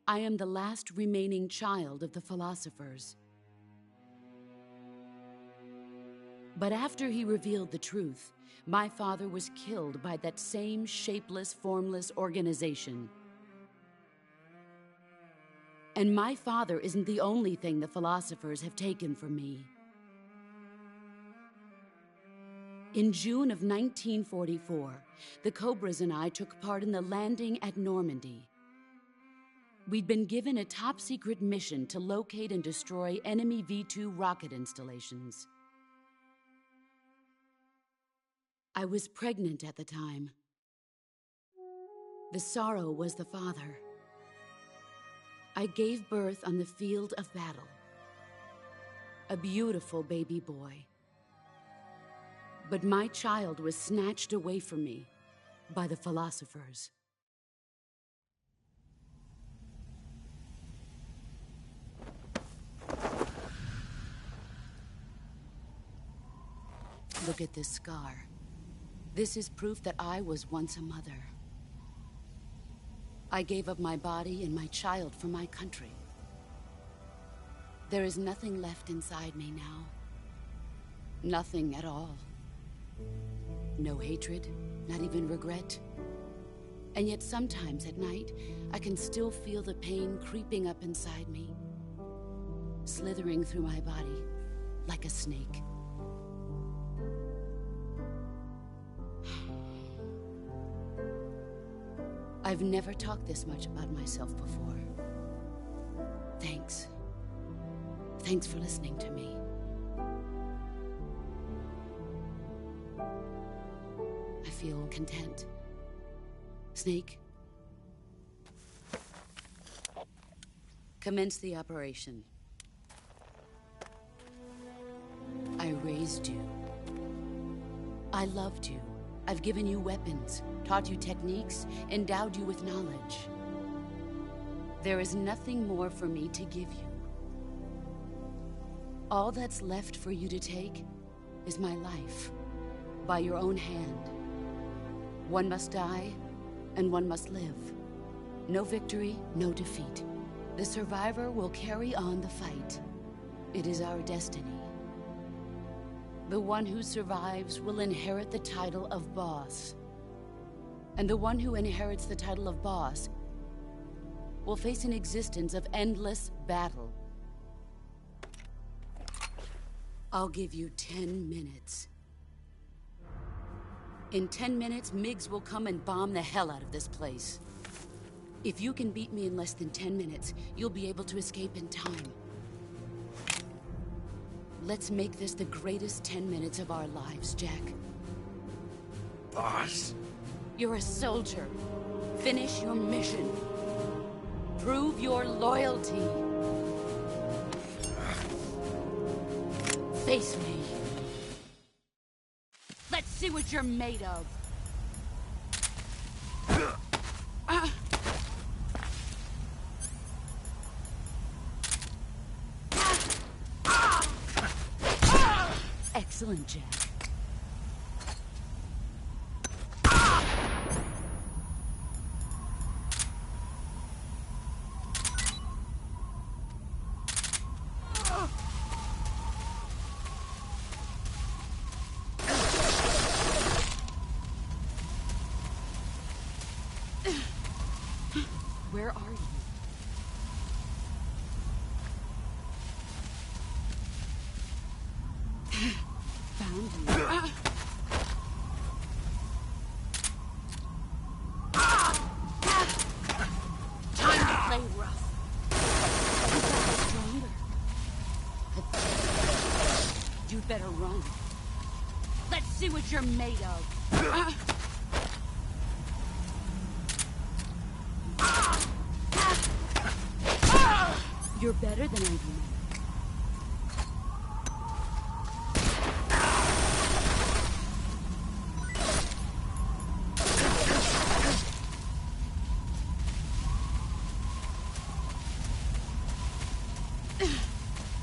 H: I am the last remaining child of the philosophers. But after he revealed the truth, my father was killed by that same shapeless, formless organization. And my father isn't the only thing the philosophers have taken from me. In June of 1944, the Cobras and I took part in the landing at Normandy. We'd been given a top-secret mission to locate and destroy enemy V-2 rocket installations. I was pregnant at the time. The sorrow was the father. I gave birth on the field of battle. A beautiful baby boy. But my child was snatched away from me by the philosophers. Look at this scar. This is proof that I was once a mother. I gave up my body and my child for my country. There is nothing left inside me now. Nothing at all. No hatred, not even regret. And yet sometimes at night, I can still feel the pain creeping up inside me, slithering through my body like a snake. I've never talked this much about myself before. Thanks. Thanks for listening to me. I feel content. Snake, commence the operation. I raised you. I loved you. I've given you weapons, taught you techniques, endowed you with knowledge. There is nothing more for me to give you. All that's left for you to take is my life, by your own hand. One must die, and one must live. No victory, no defeat. The survivor will carry on the fight. It is our destiny. The one who survives will inherit the title of boss. And the one who inherits the title of boss will face an existence of endless battle. I'll give you 10 minutes. In 10 minutes, MiGs will come and bomb the hell out of this place. If you can beat me in less than 10 minutes, you'll be able to escape in time. Let's make this the greatest 10 minutes of our lives, Jack.
S: Boss?
H: You're a soldier. Finish your mission. Prove your loyalty. Face me. Let's see what you're made of. Excellent, Jack. Where are you? Found you. Time to play rough. You got stronger. You'd better run. Let's see what you're made of. You're better than I do.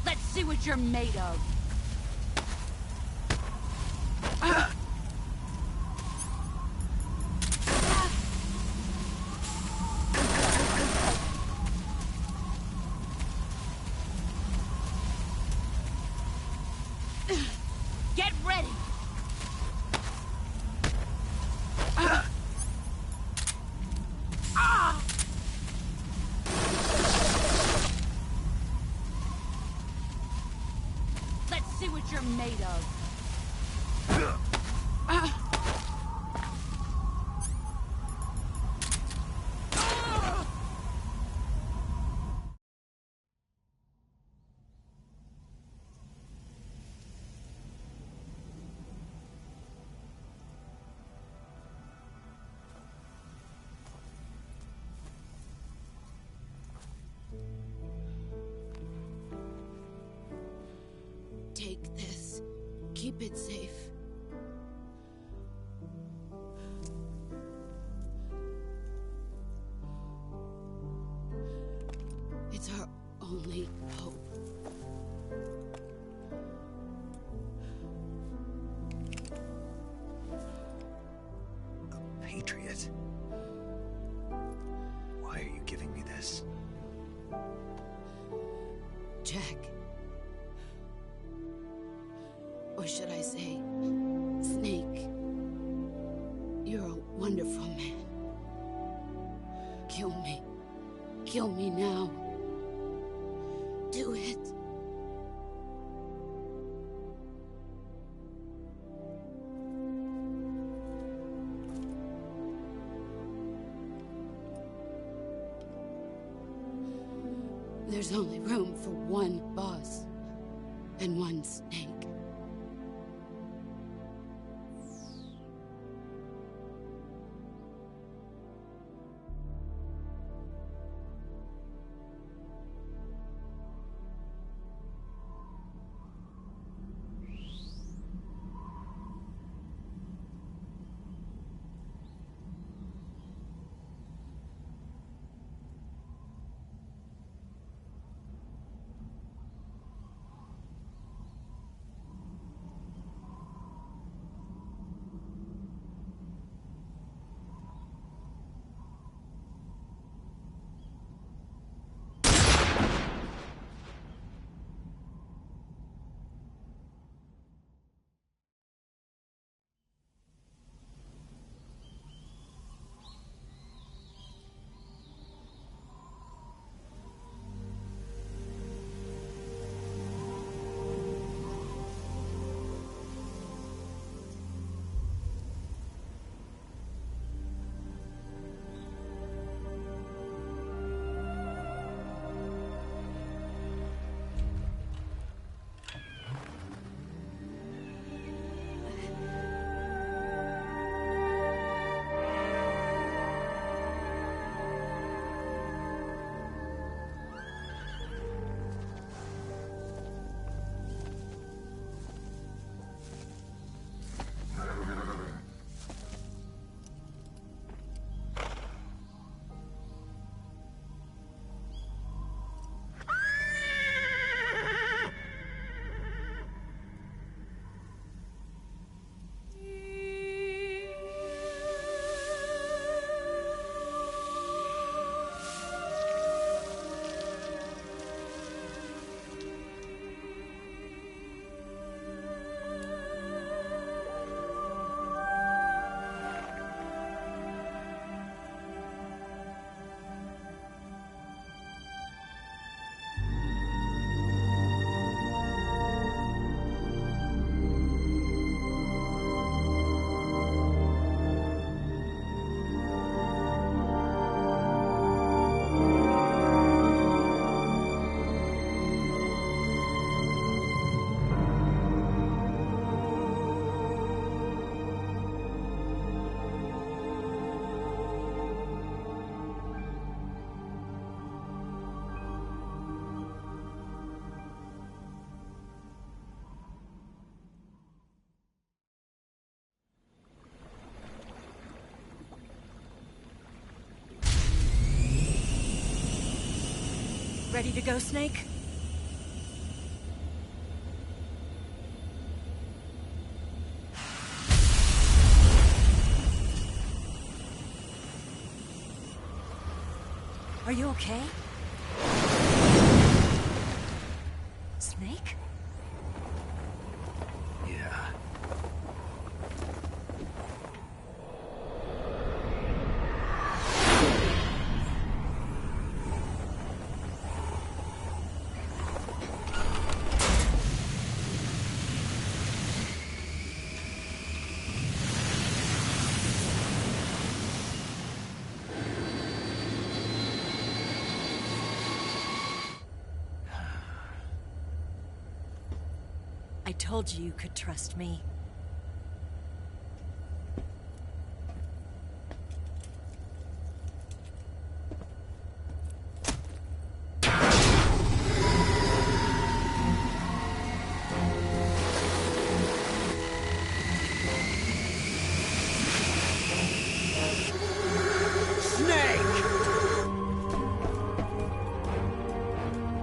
H: Let's see what you're made of. Get ready! Let's see what you're made of. Take this. Keep it safe. It's our only hope.
B: A patriot? Why are you giving me this?
H: Jack. Or should I say, Snake? You're a wonderful man. Kill me. Kill me now. Do it. There's only room for one boss and one Snake.
R: Ready to go, Snake? Are you okay? Snake?
B: Yeah.
R: I told you you could trust me.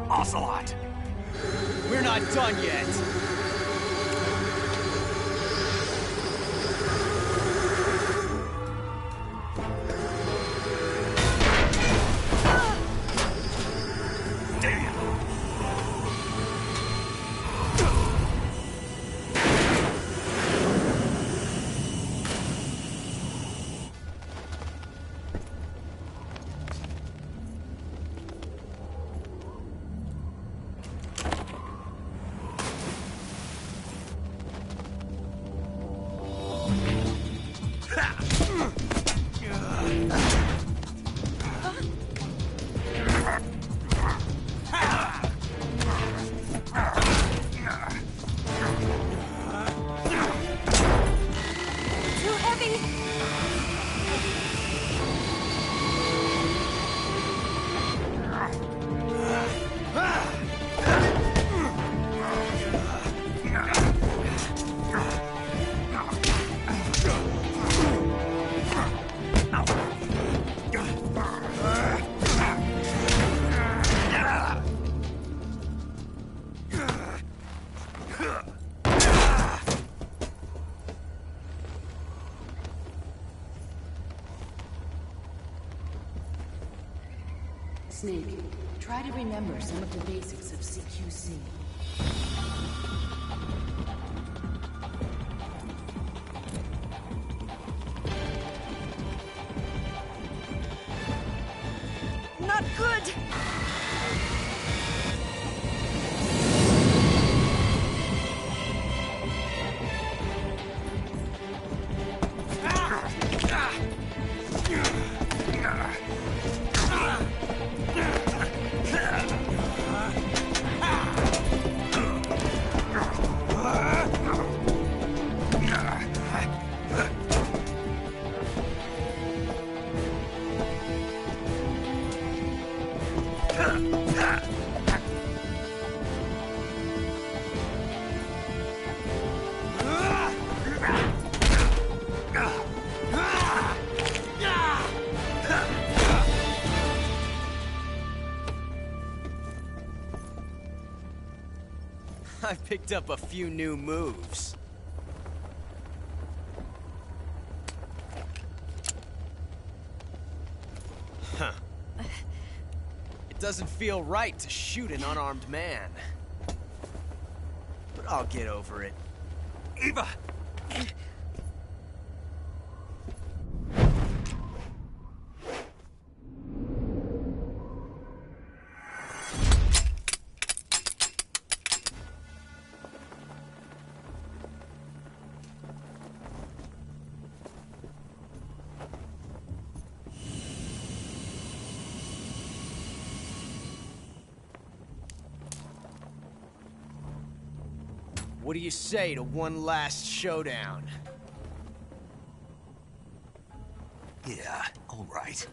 E: Ocelot! We're not done yet!
H: Snake, try to remember some of the basics of CQC.
A: Not good!
L: I picked up a few new moves. Huh. It doesn't feel right to shoot an unarmed man. But I'll get over it.
B: Eva!
L: What do you say to one last showdown?
B: Yeah, all right.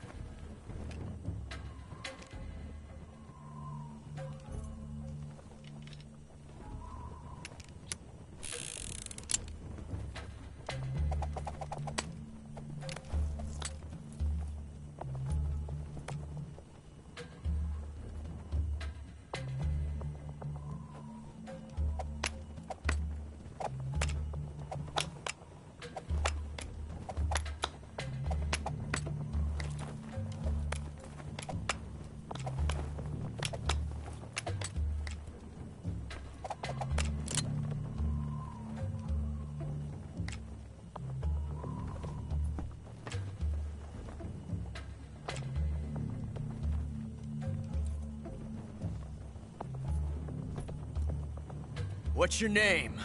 L: What's your name?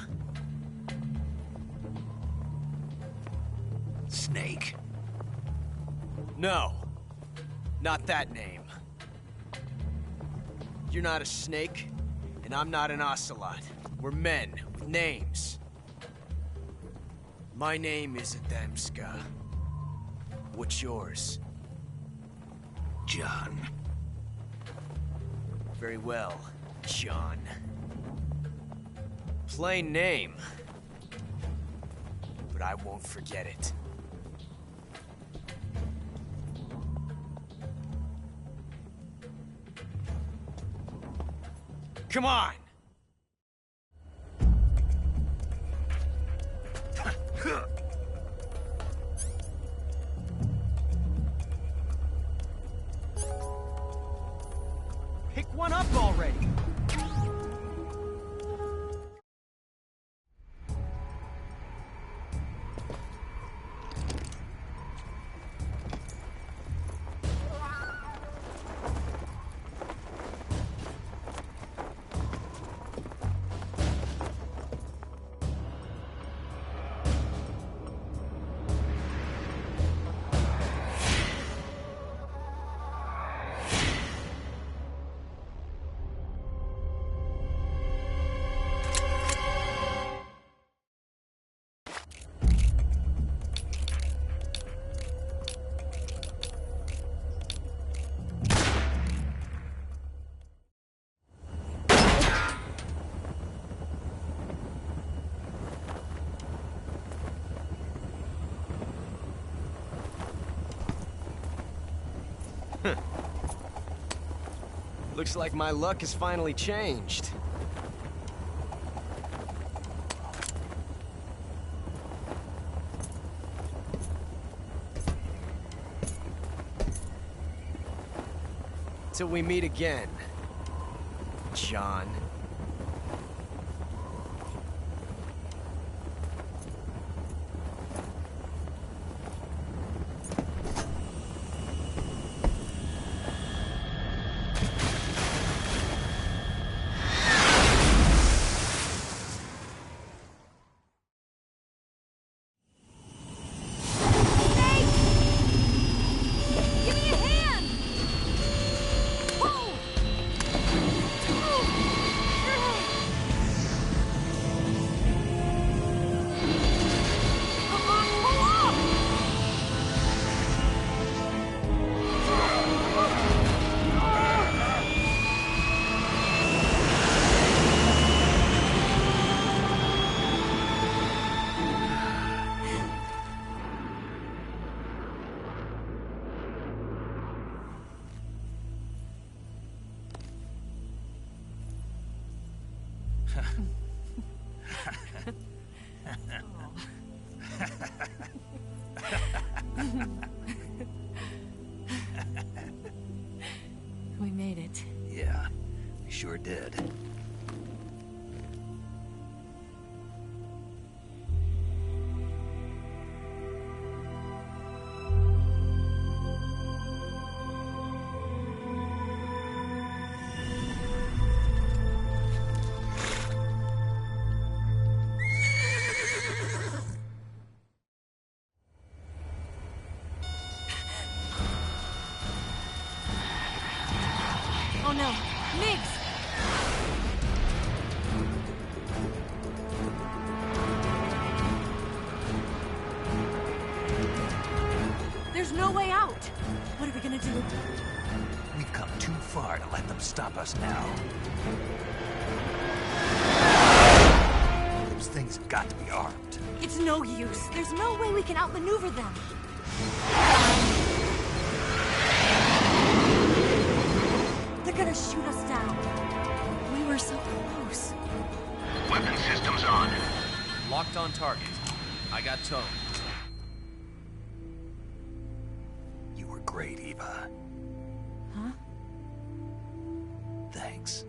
B: Snake.
L: No. Not that name. You're not a snake, and I'm not an ocelot. We're men with names. My name is Adamska. What's yours?
B: John.
L: Very well, John. Plain name. But I won't forget it. Come on!
Q: Pick one up already!
L: Looks like my luck has finally changed. Till we meet again, John.
R: We made it.
B: Yeah, we sure did.
R: Oh no, Migs! There's no way out! What are we gonna do?
B: We've come too far to let them stop us now. Those things have got to be armed.
R: It's no use. There's no way we can outmaneuver them. They're gonna shoot us down. We were so close.
E: Weapon systems on.
T: Locked on target. I got towed.
B: You were great, Eva.
R: Huh?
B: Thanks.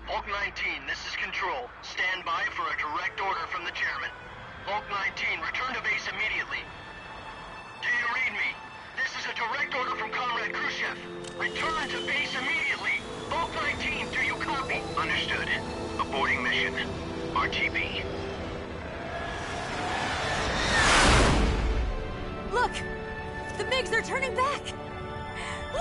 E: Hulk 19, this is Control. Stand by for a direct order from the chairman. Hulk 19, return to base immediately.
P: is a direct order from Comrade Khrushchev. Return to base immediately. Vault 19, do you copy? Understood. Aborting mission. RTB.
R: Look! The MiGs, they're turning back! Woo!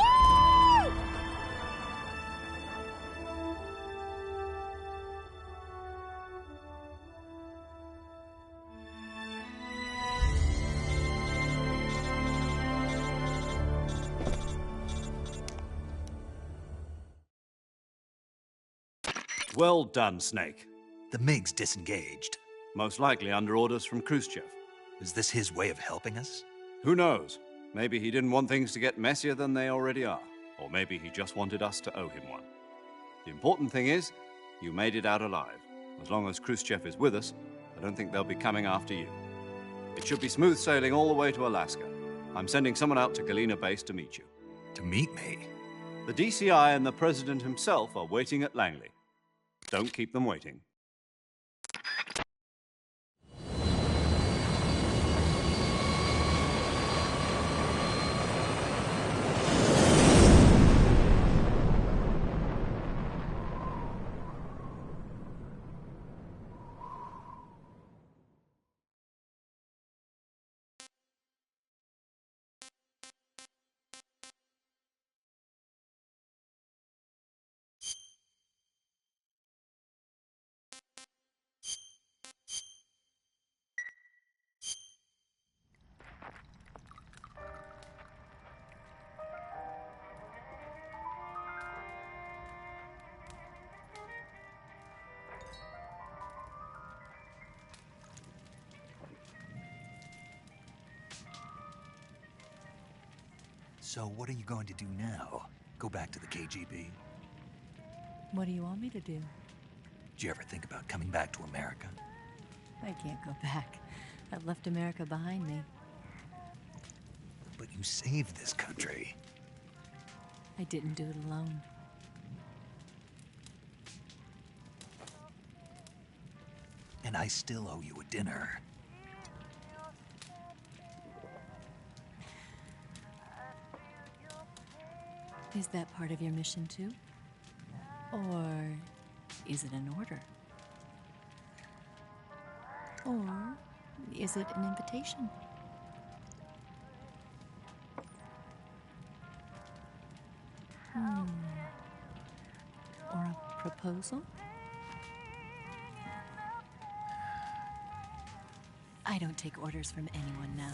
D: Well done, Snake.
B: The MiGs disengaged.
D: Most likely under orders from Khrushchev.
B: Is this his way of helping us?
D: Who knows? Maybe he didn't want things to get messier than they already are. Or maybe he just wanted us to owe him one. The important thing is, you made it out alive. As long as Khrushchev is with us, I don't think they'll be coming after you. It should be smooth sailing all the way to Alaska. I'm sending someone out to Galena Base to meet you.
B: To meet me?
D: The DCI and the President himself are waiting at Langley. Don't keep them waiting.
B: So what are you going to do now? Go back to the KGB?
R: What do you want me to do?
B: Did you ever think about coming back to America?
R: I can't go back. I've left America behind me.
B: But you saved this country.
R: I didn't do it alone.
B: And I still owe you a dinner.
R: Is that part of your mission too? Or is it an order? Or is it an invitation? Or a proposal? I don't take orders from anyone now.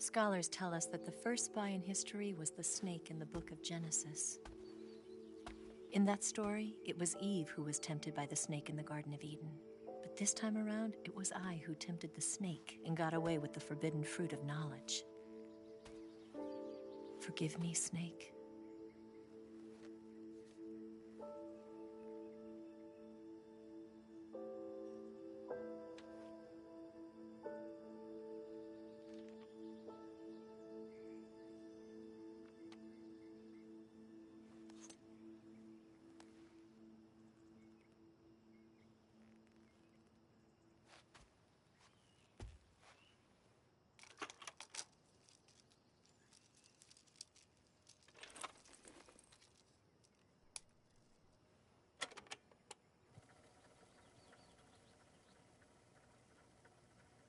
R: Scholars tell us that the first spy in history was the snake in the book of Genesis. In that story, it was Eve who was tempted by the snake in the Garden of Eden. But this time around, it was I who tempted the snake and got away with the forbidden fruit of knowledge. Forgive me, Snake.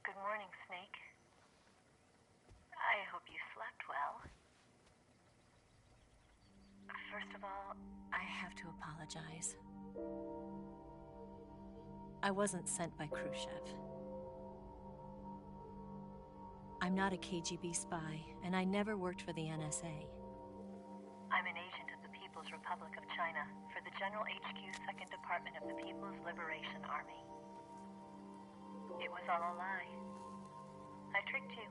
M: Good morning, Snake. I hope you slept well. First of all,
R: I have to apologize. I wasn't sent by Khrushchev. I'm not a KGB spy, and I never worked for the NSA.
M: I'm an agent of the People's Republic of China for the General HQ 2nd Department of the People's Liberation Army. It was all a lie. I tricked you.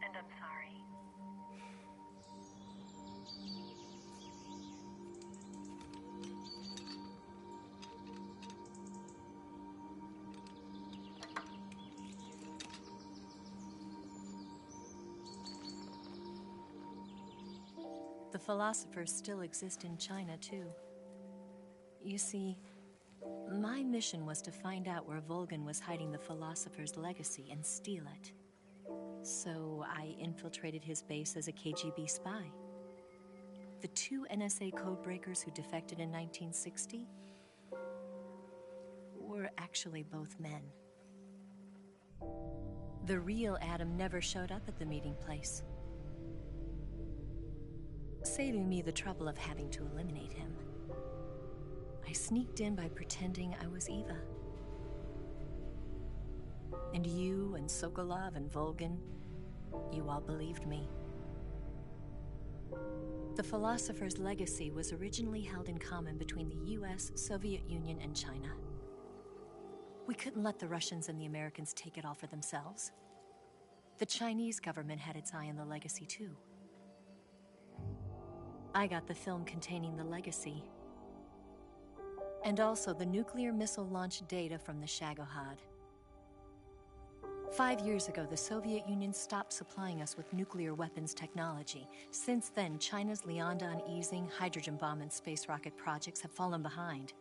M: And I'm sorry.
R: The philosophers still exist in China, too. You see, my mission was to find out where Volgin was hiding the philosopher's legacy and steal it. So I infiltrated his base as a KGB spy. The 2 NSA codebreakers who defected in 1960 were actually both men. The real Adam never showed up at the meeting place, saving me the trouble of having to eliminate him. I sneaked in by pretending I was Eva. And you and Sokolov and Volgin, you all believed me. The philosopher's legacy was originally held in common between the US, Soviet Union, and China. We couldn't let the Russians and the Americans take it all for themselves. The Chinese government had its eye on the legacy, too. I got the film containing the legacy, and also the nuclear missile launch data from the Shagohod. 5 years ago, the Soviet Union stopped supplying us with nuclear weapons technology. Since then, China's Lianda and Easing, hydrogen bomb, and space rocket projects have fallen behind.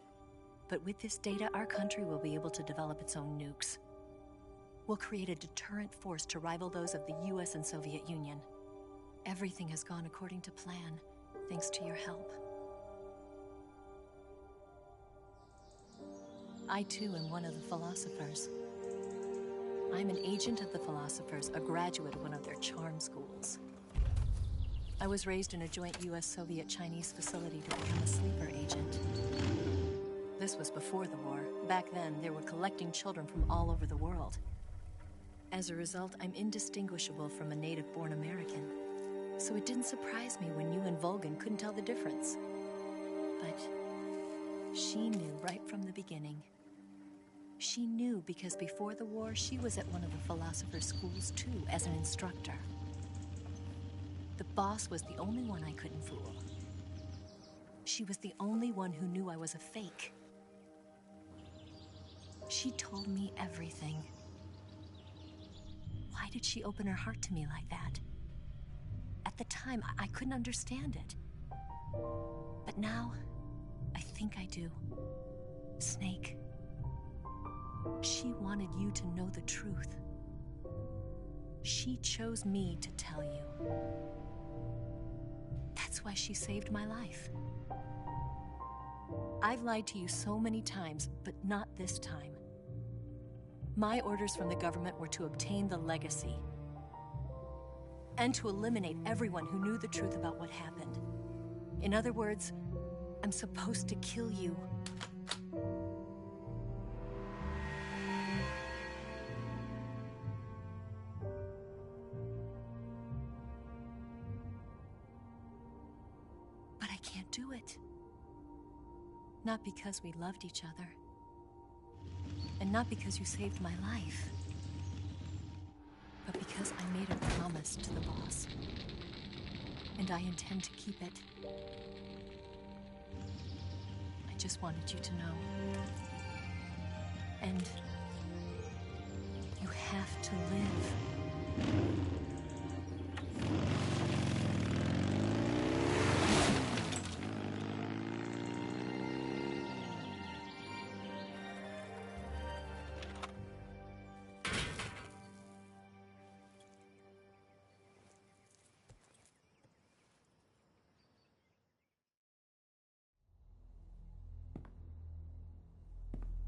R: But with this data, our country will be able to develop its own nukes. We'll create a deterrent force to rival those of the US and Soviet Union. Everything has gone according to plan, thanks to your help. I, too, am one of the philosophers. I'm an agent of the philosophers, a graduate of one of their charm schools. I was raised in a joint US-Soviet-Chinese facility to become a sleeper agent. This was before the war. Back then, they were collecting children from all over the world. As a result, I'm indistinguishable from a native-born American. So it didn't surprise me when you and Volgin couldn't tell the difference. But she knew right from the beginning. She knew because before the war, she was at one of the philosopher's schools too, as an instructor. The boss was the only one I couldn't fool. She was the only one who knew I was a fake. She told me everything. Why did she open her heart to me like that? At the time, I couldn't understand it. But now, I think I do. Snake. She wanted you to know the truth. She chose me to tell you. That's why she saved my life. I've lied to you so many times, but not this time. My orders from the government were to obtain the legacy and to eliminate everyone who knew the truth about what happened. In other words, I'm supposed to kill you. But I can't do it. Not because we loved each other, And not because you saved my life, but because I made a promise to the boss. And I intend to keep it. I just wanted you to know. And you have to live.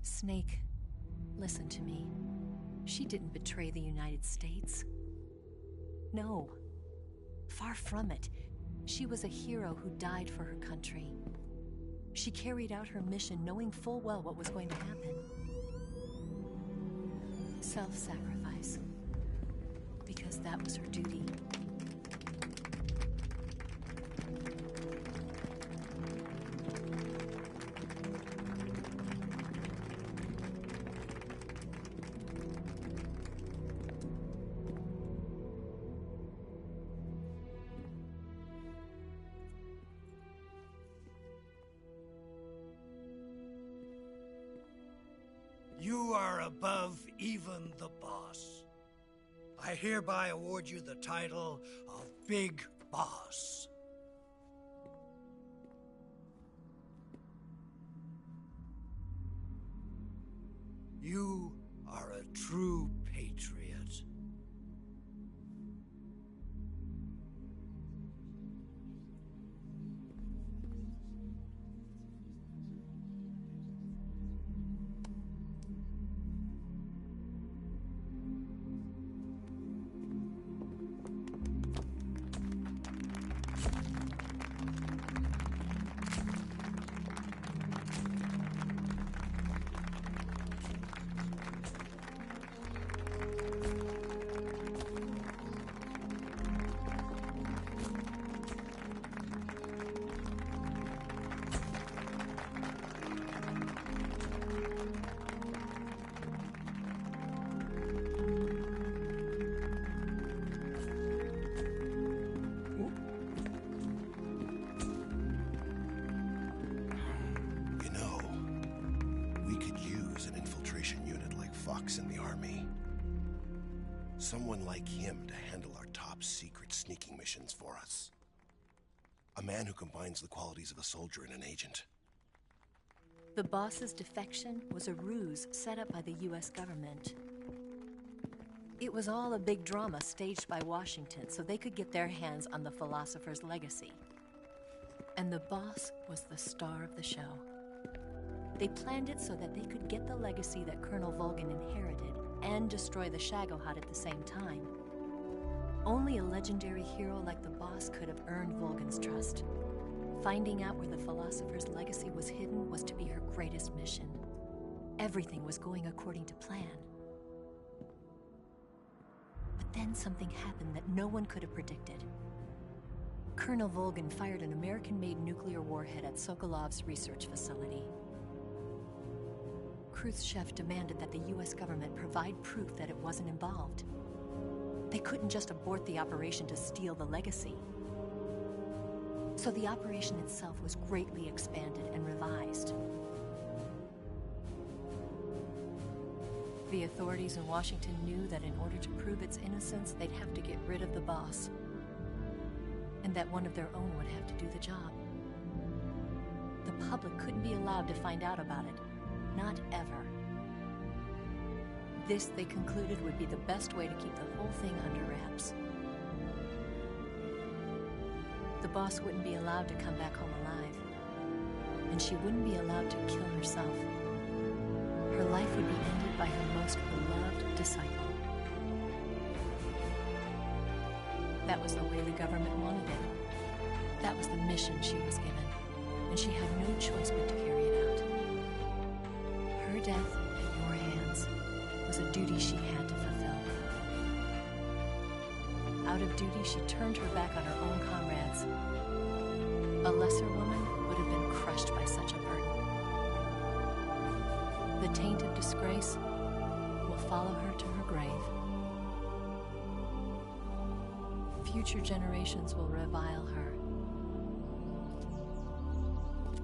R: Snake, listen to me. She didn't betray the United States. No. Far from it. She was a hero who died for her country. She carried out her mission knowing full well what was going to happen. Self-sacrifice. Because that was her duty.
U: You are above even the boss. I hereby award you the title of Big Boss. You are a true patriot.
V: In the army. Someone like him to handle our top secret sneaking missions for us. A man who combines the qualities of a soldier and an agent.
R: The boss's defection was a ruse set up by the US government. It was all a big drama staged by Washington so they could get their hands on the philosopher's legacy. And the boss was the star of the show. They planned it so that they could get the legacy that Colonel Volgin inherited and destroy the Shagohod at the same time. Only a legendary hero like the boss could have earned Volgin's trust. Finding out where the philosopher's legacy was hidden was to be her greatest mission. Everything was going according to plan. But then something happened that no one could have predicted. Colonel Volgin fired an American-made nuclear warhead at Sokolov's research facility. Khrushchev demanded that the US government provide proof that it wasn't involved. They couldn't just abort the operation to steal the legacy. So the operation itself was greatly expanded and revised. The authorities in Washington knew that in order to prove its innocence, they'd have to get rid of the boss. And that one of their own would have to do the job. The public couldn't be allowed to find out about it. Not ever. This, they concluded, would be the best way to keep the whole thing under wraps. The boss wouldn't be allowed to come back home alive. And she wouldn't be allowed to kill herself. Her life would be ended by her most beloved disciple. That was the way the government wanted it. That was the mission she was given. And she had no choice but to carry it out. Her death at your hands was a duty she had to fulfill. Out of duty, she turned her back on her own comrades. A lesser woman would have been crushed by such a burden. The taint of disgrace will follow her to her grave. Future generations will revile her.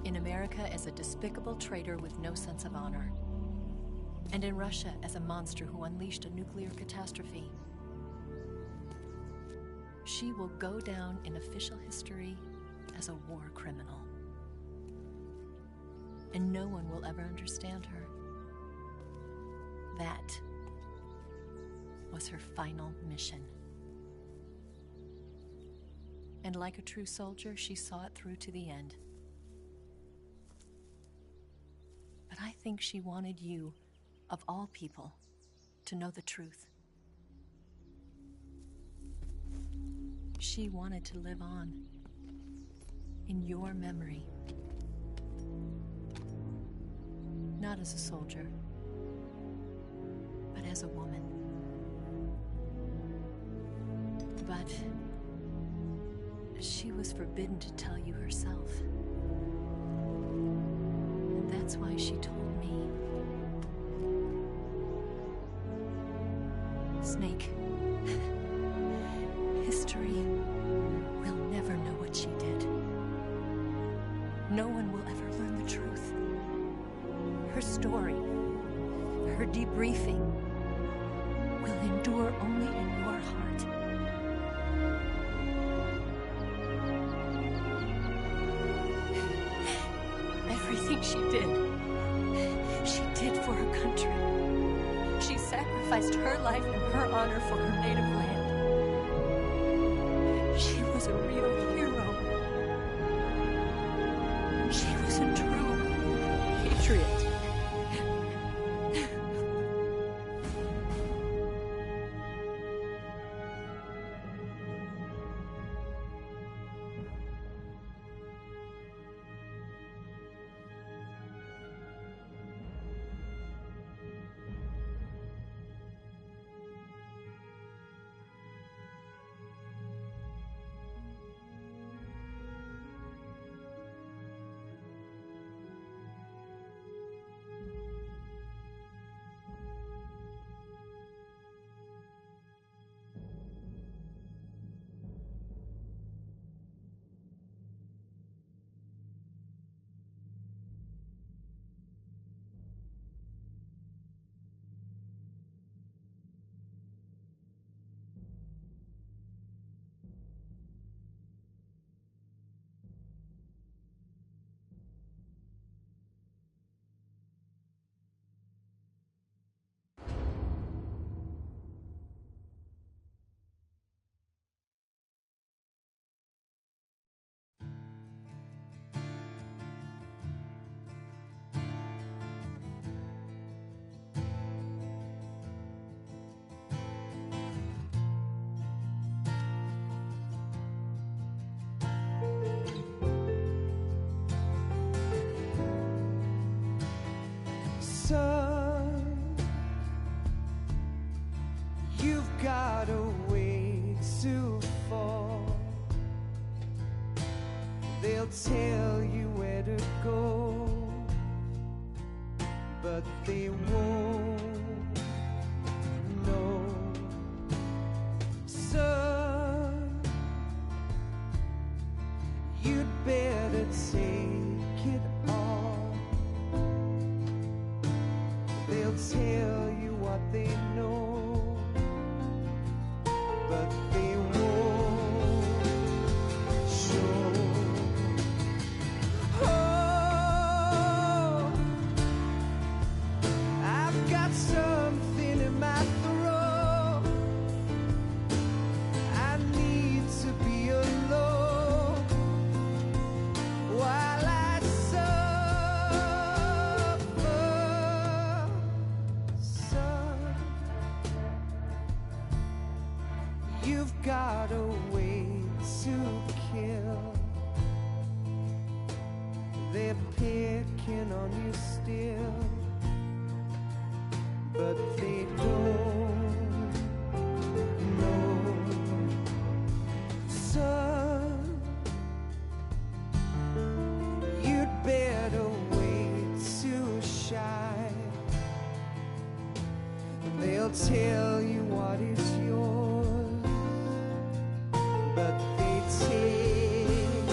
R: In America as a despicable traitor with no sense of honor. And in Russia as a monster who unleashed a nuclear catastrophe. She will go down in official history as a war criminal. And no one will ever understand her. That was her final mission. And like a true soldier, she saw it through to the end. But I think she wanted you, of all people, to know the truth. She wanted to live on in your memory. Not as a soldier, but as a woman. But she was forbidden to tell you herself. And that's why she told me. Snake, history will never know what she did. No one will ever learn the truth. Her story, her debriefing, will endure only in your heart. Everything she did for her country. She sacrificed her life and her honor for her native land. She was a real hero. She was a true patriot.
K: Son, you've got a way to fall. They'll tell you where to go, but they won't know. Son, you'd better take it all. They'll tell you what they know, but they won't show. Oh, I've got something in my throat. I need to be alone while I suffer. Son, you've got a way to kill. They're picking on you still, but they don't know. Son, you'd better wait to shine. They'll tell you what is yours, but they take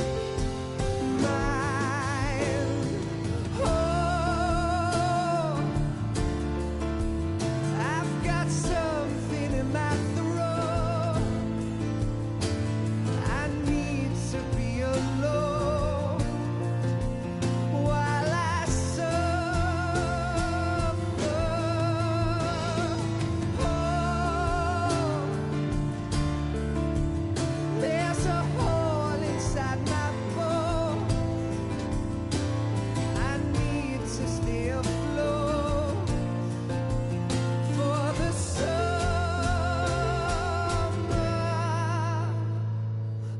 K: mine. Oh, I've got something in my throat. I need to be alone while I suffer. Oh, there's a hole inside my bones. I need to stay afloat for the summer,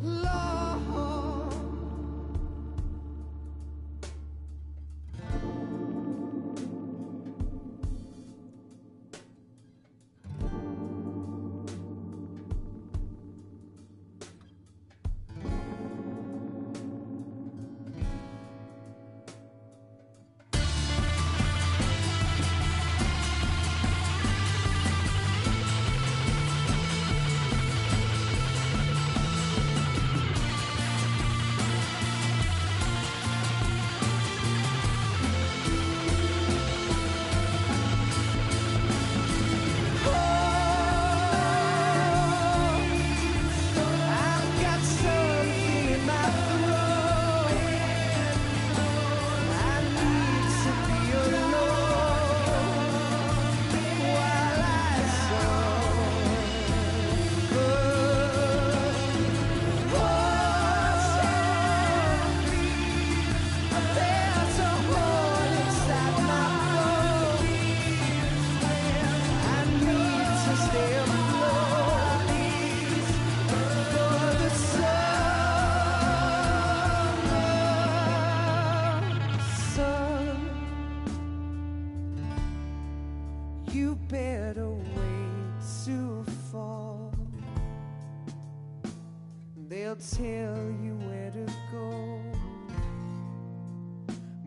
K: Lord. I've got something in my throat. I need to be alone while I suffer. There's a hole inside my bones. I need to stay afloat for the summer sun. You better wait to fall. They'll tell you where to go,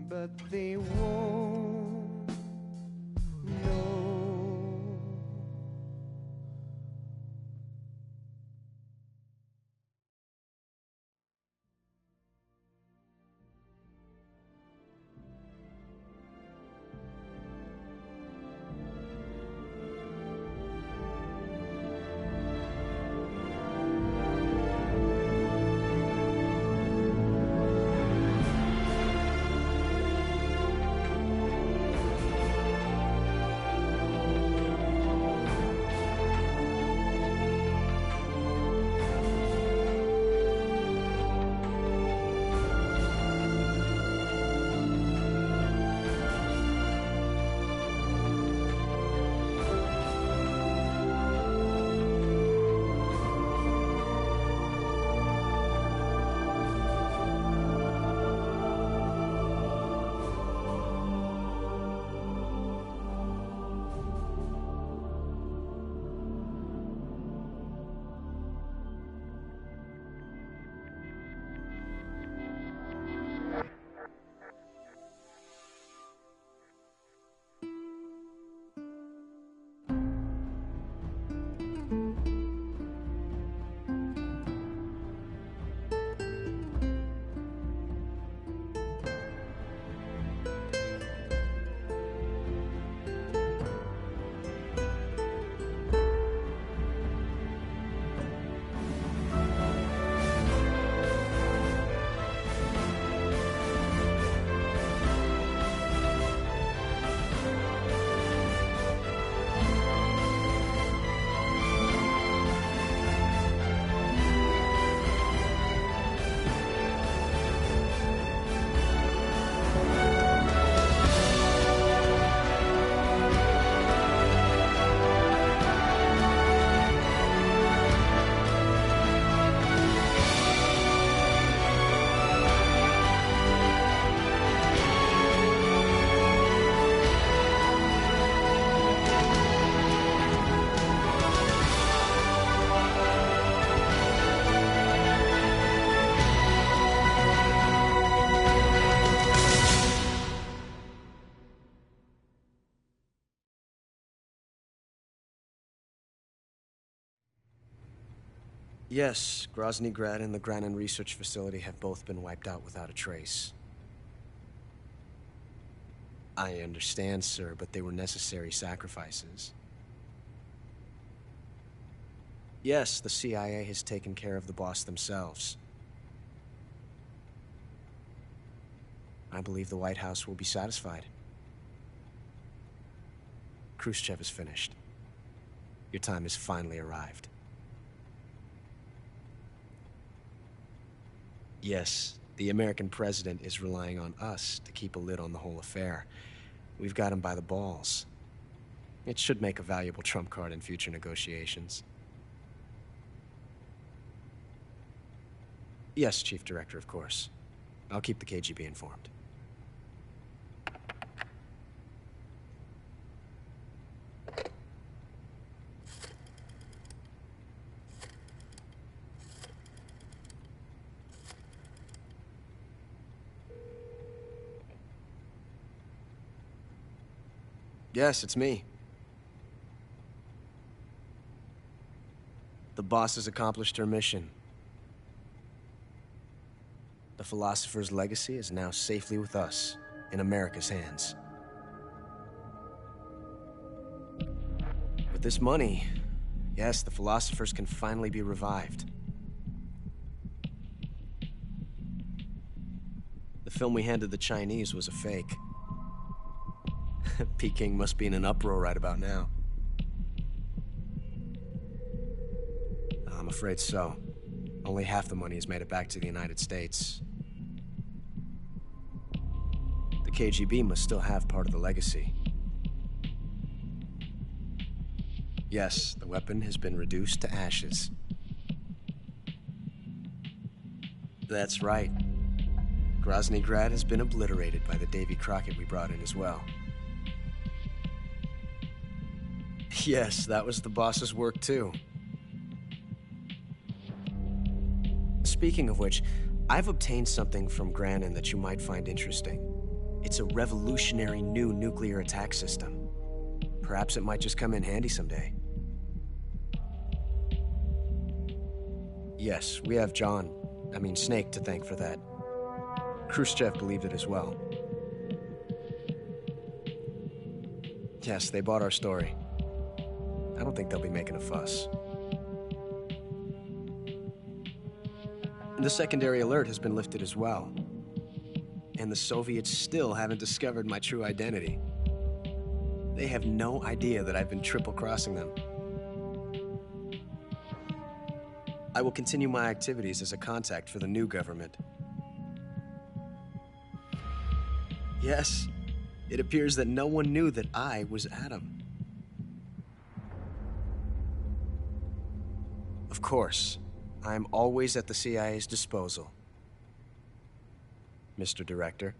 K: but they won't know.
L: Yes, Grozny Grad and the Granin Research Facility have both been wiped out without a trace. I understand, sir, but they were necessary sacrifices. Yes, the CIA has taken care of the boss themselves. I believe the White House will be satisfied. Khrushchev is finished. Your time has finally arrived. Yes, the American president is relying on us to keep a lid on the whole affair. We've got him by the balls. It should make a valuable trump card in future negotiations. Yes, Chief Director, of course. I'll keep the KGB informed. Yes, it's me. The boss has accomplished her mission. The philosopher's legacy is now safely with us, in America's hands. With this money, yes, the philosophers can finally be revived. The film we handed the Chinese was a fake. Peking must be in an uproar right about now. I'm afraid so. Only half the money has made it back to the United States. The KGB must still have part of the legacy. Yes, the weapon has been reduced to ashes. That's right. Grozny Grad has been obliterated by the Davy Crockett we brought in as well. Yes, that was the boss's work too. Speaking of which, I've obtained something from Granin that you might find interesting. It's a revolutionary new nuclear attack system. Perhaps it might just come in handy someday. Yes, we have Snake to thank for that. Khrushchev believed it as well. Yes, they bought our story. I don't think they'll be making a fuss. The secondary alert has been lifted as well. And the Soviets still haven't discovered my true identity. They have no idea that I've been triple-crossing them. I will continue my activities as a contact for the new government. Yes, it appears that no one knew that I was Adam. Of course, I'm always at the CIA's disposal, Mr. Director.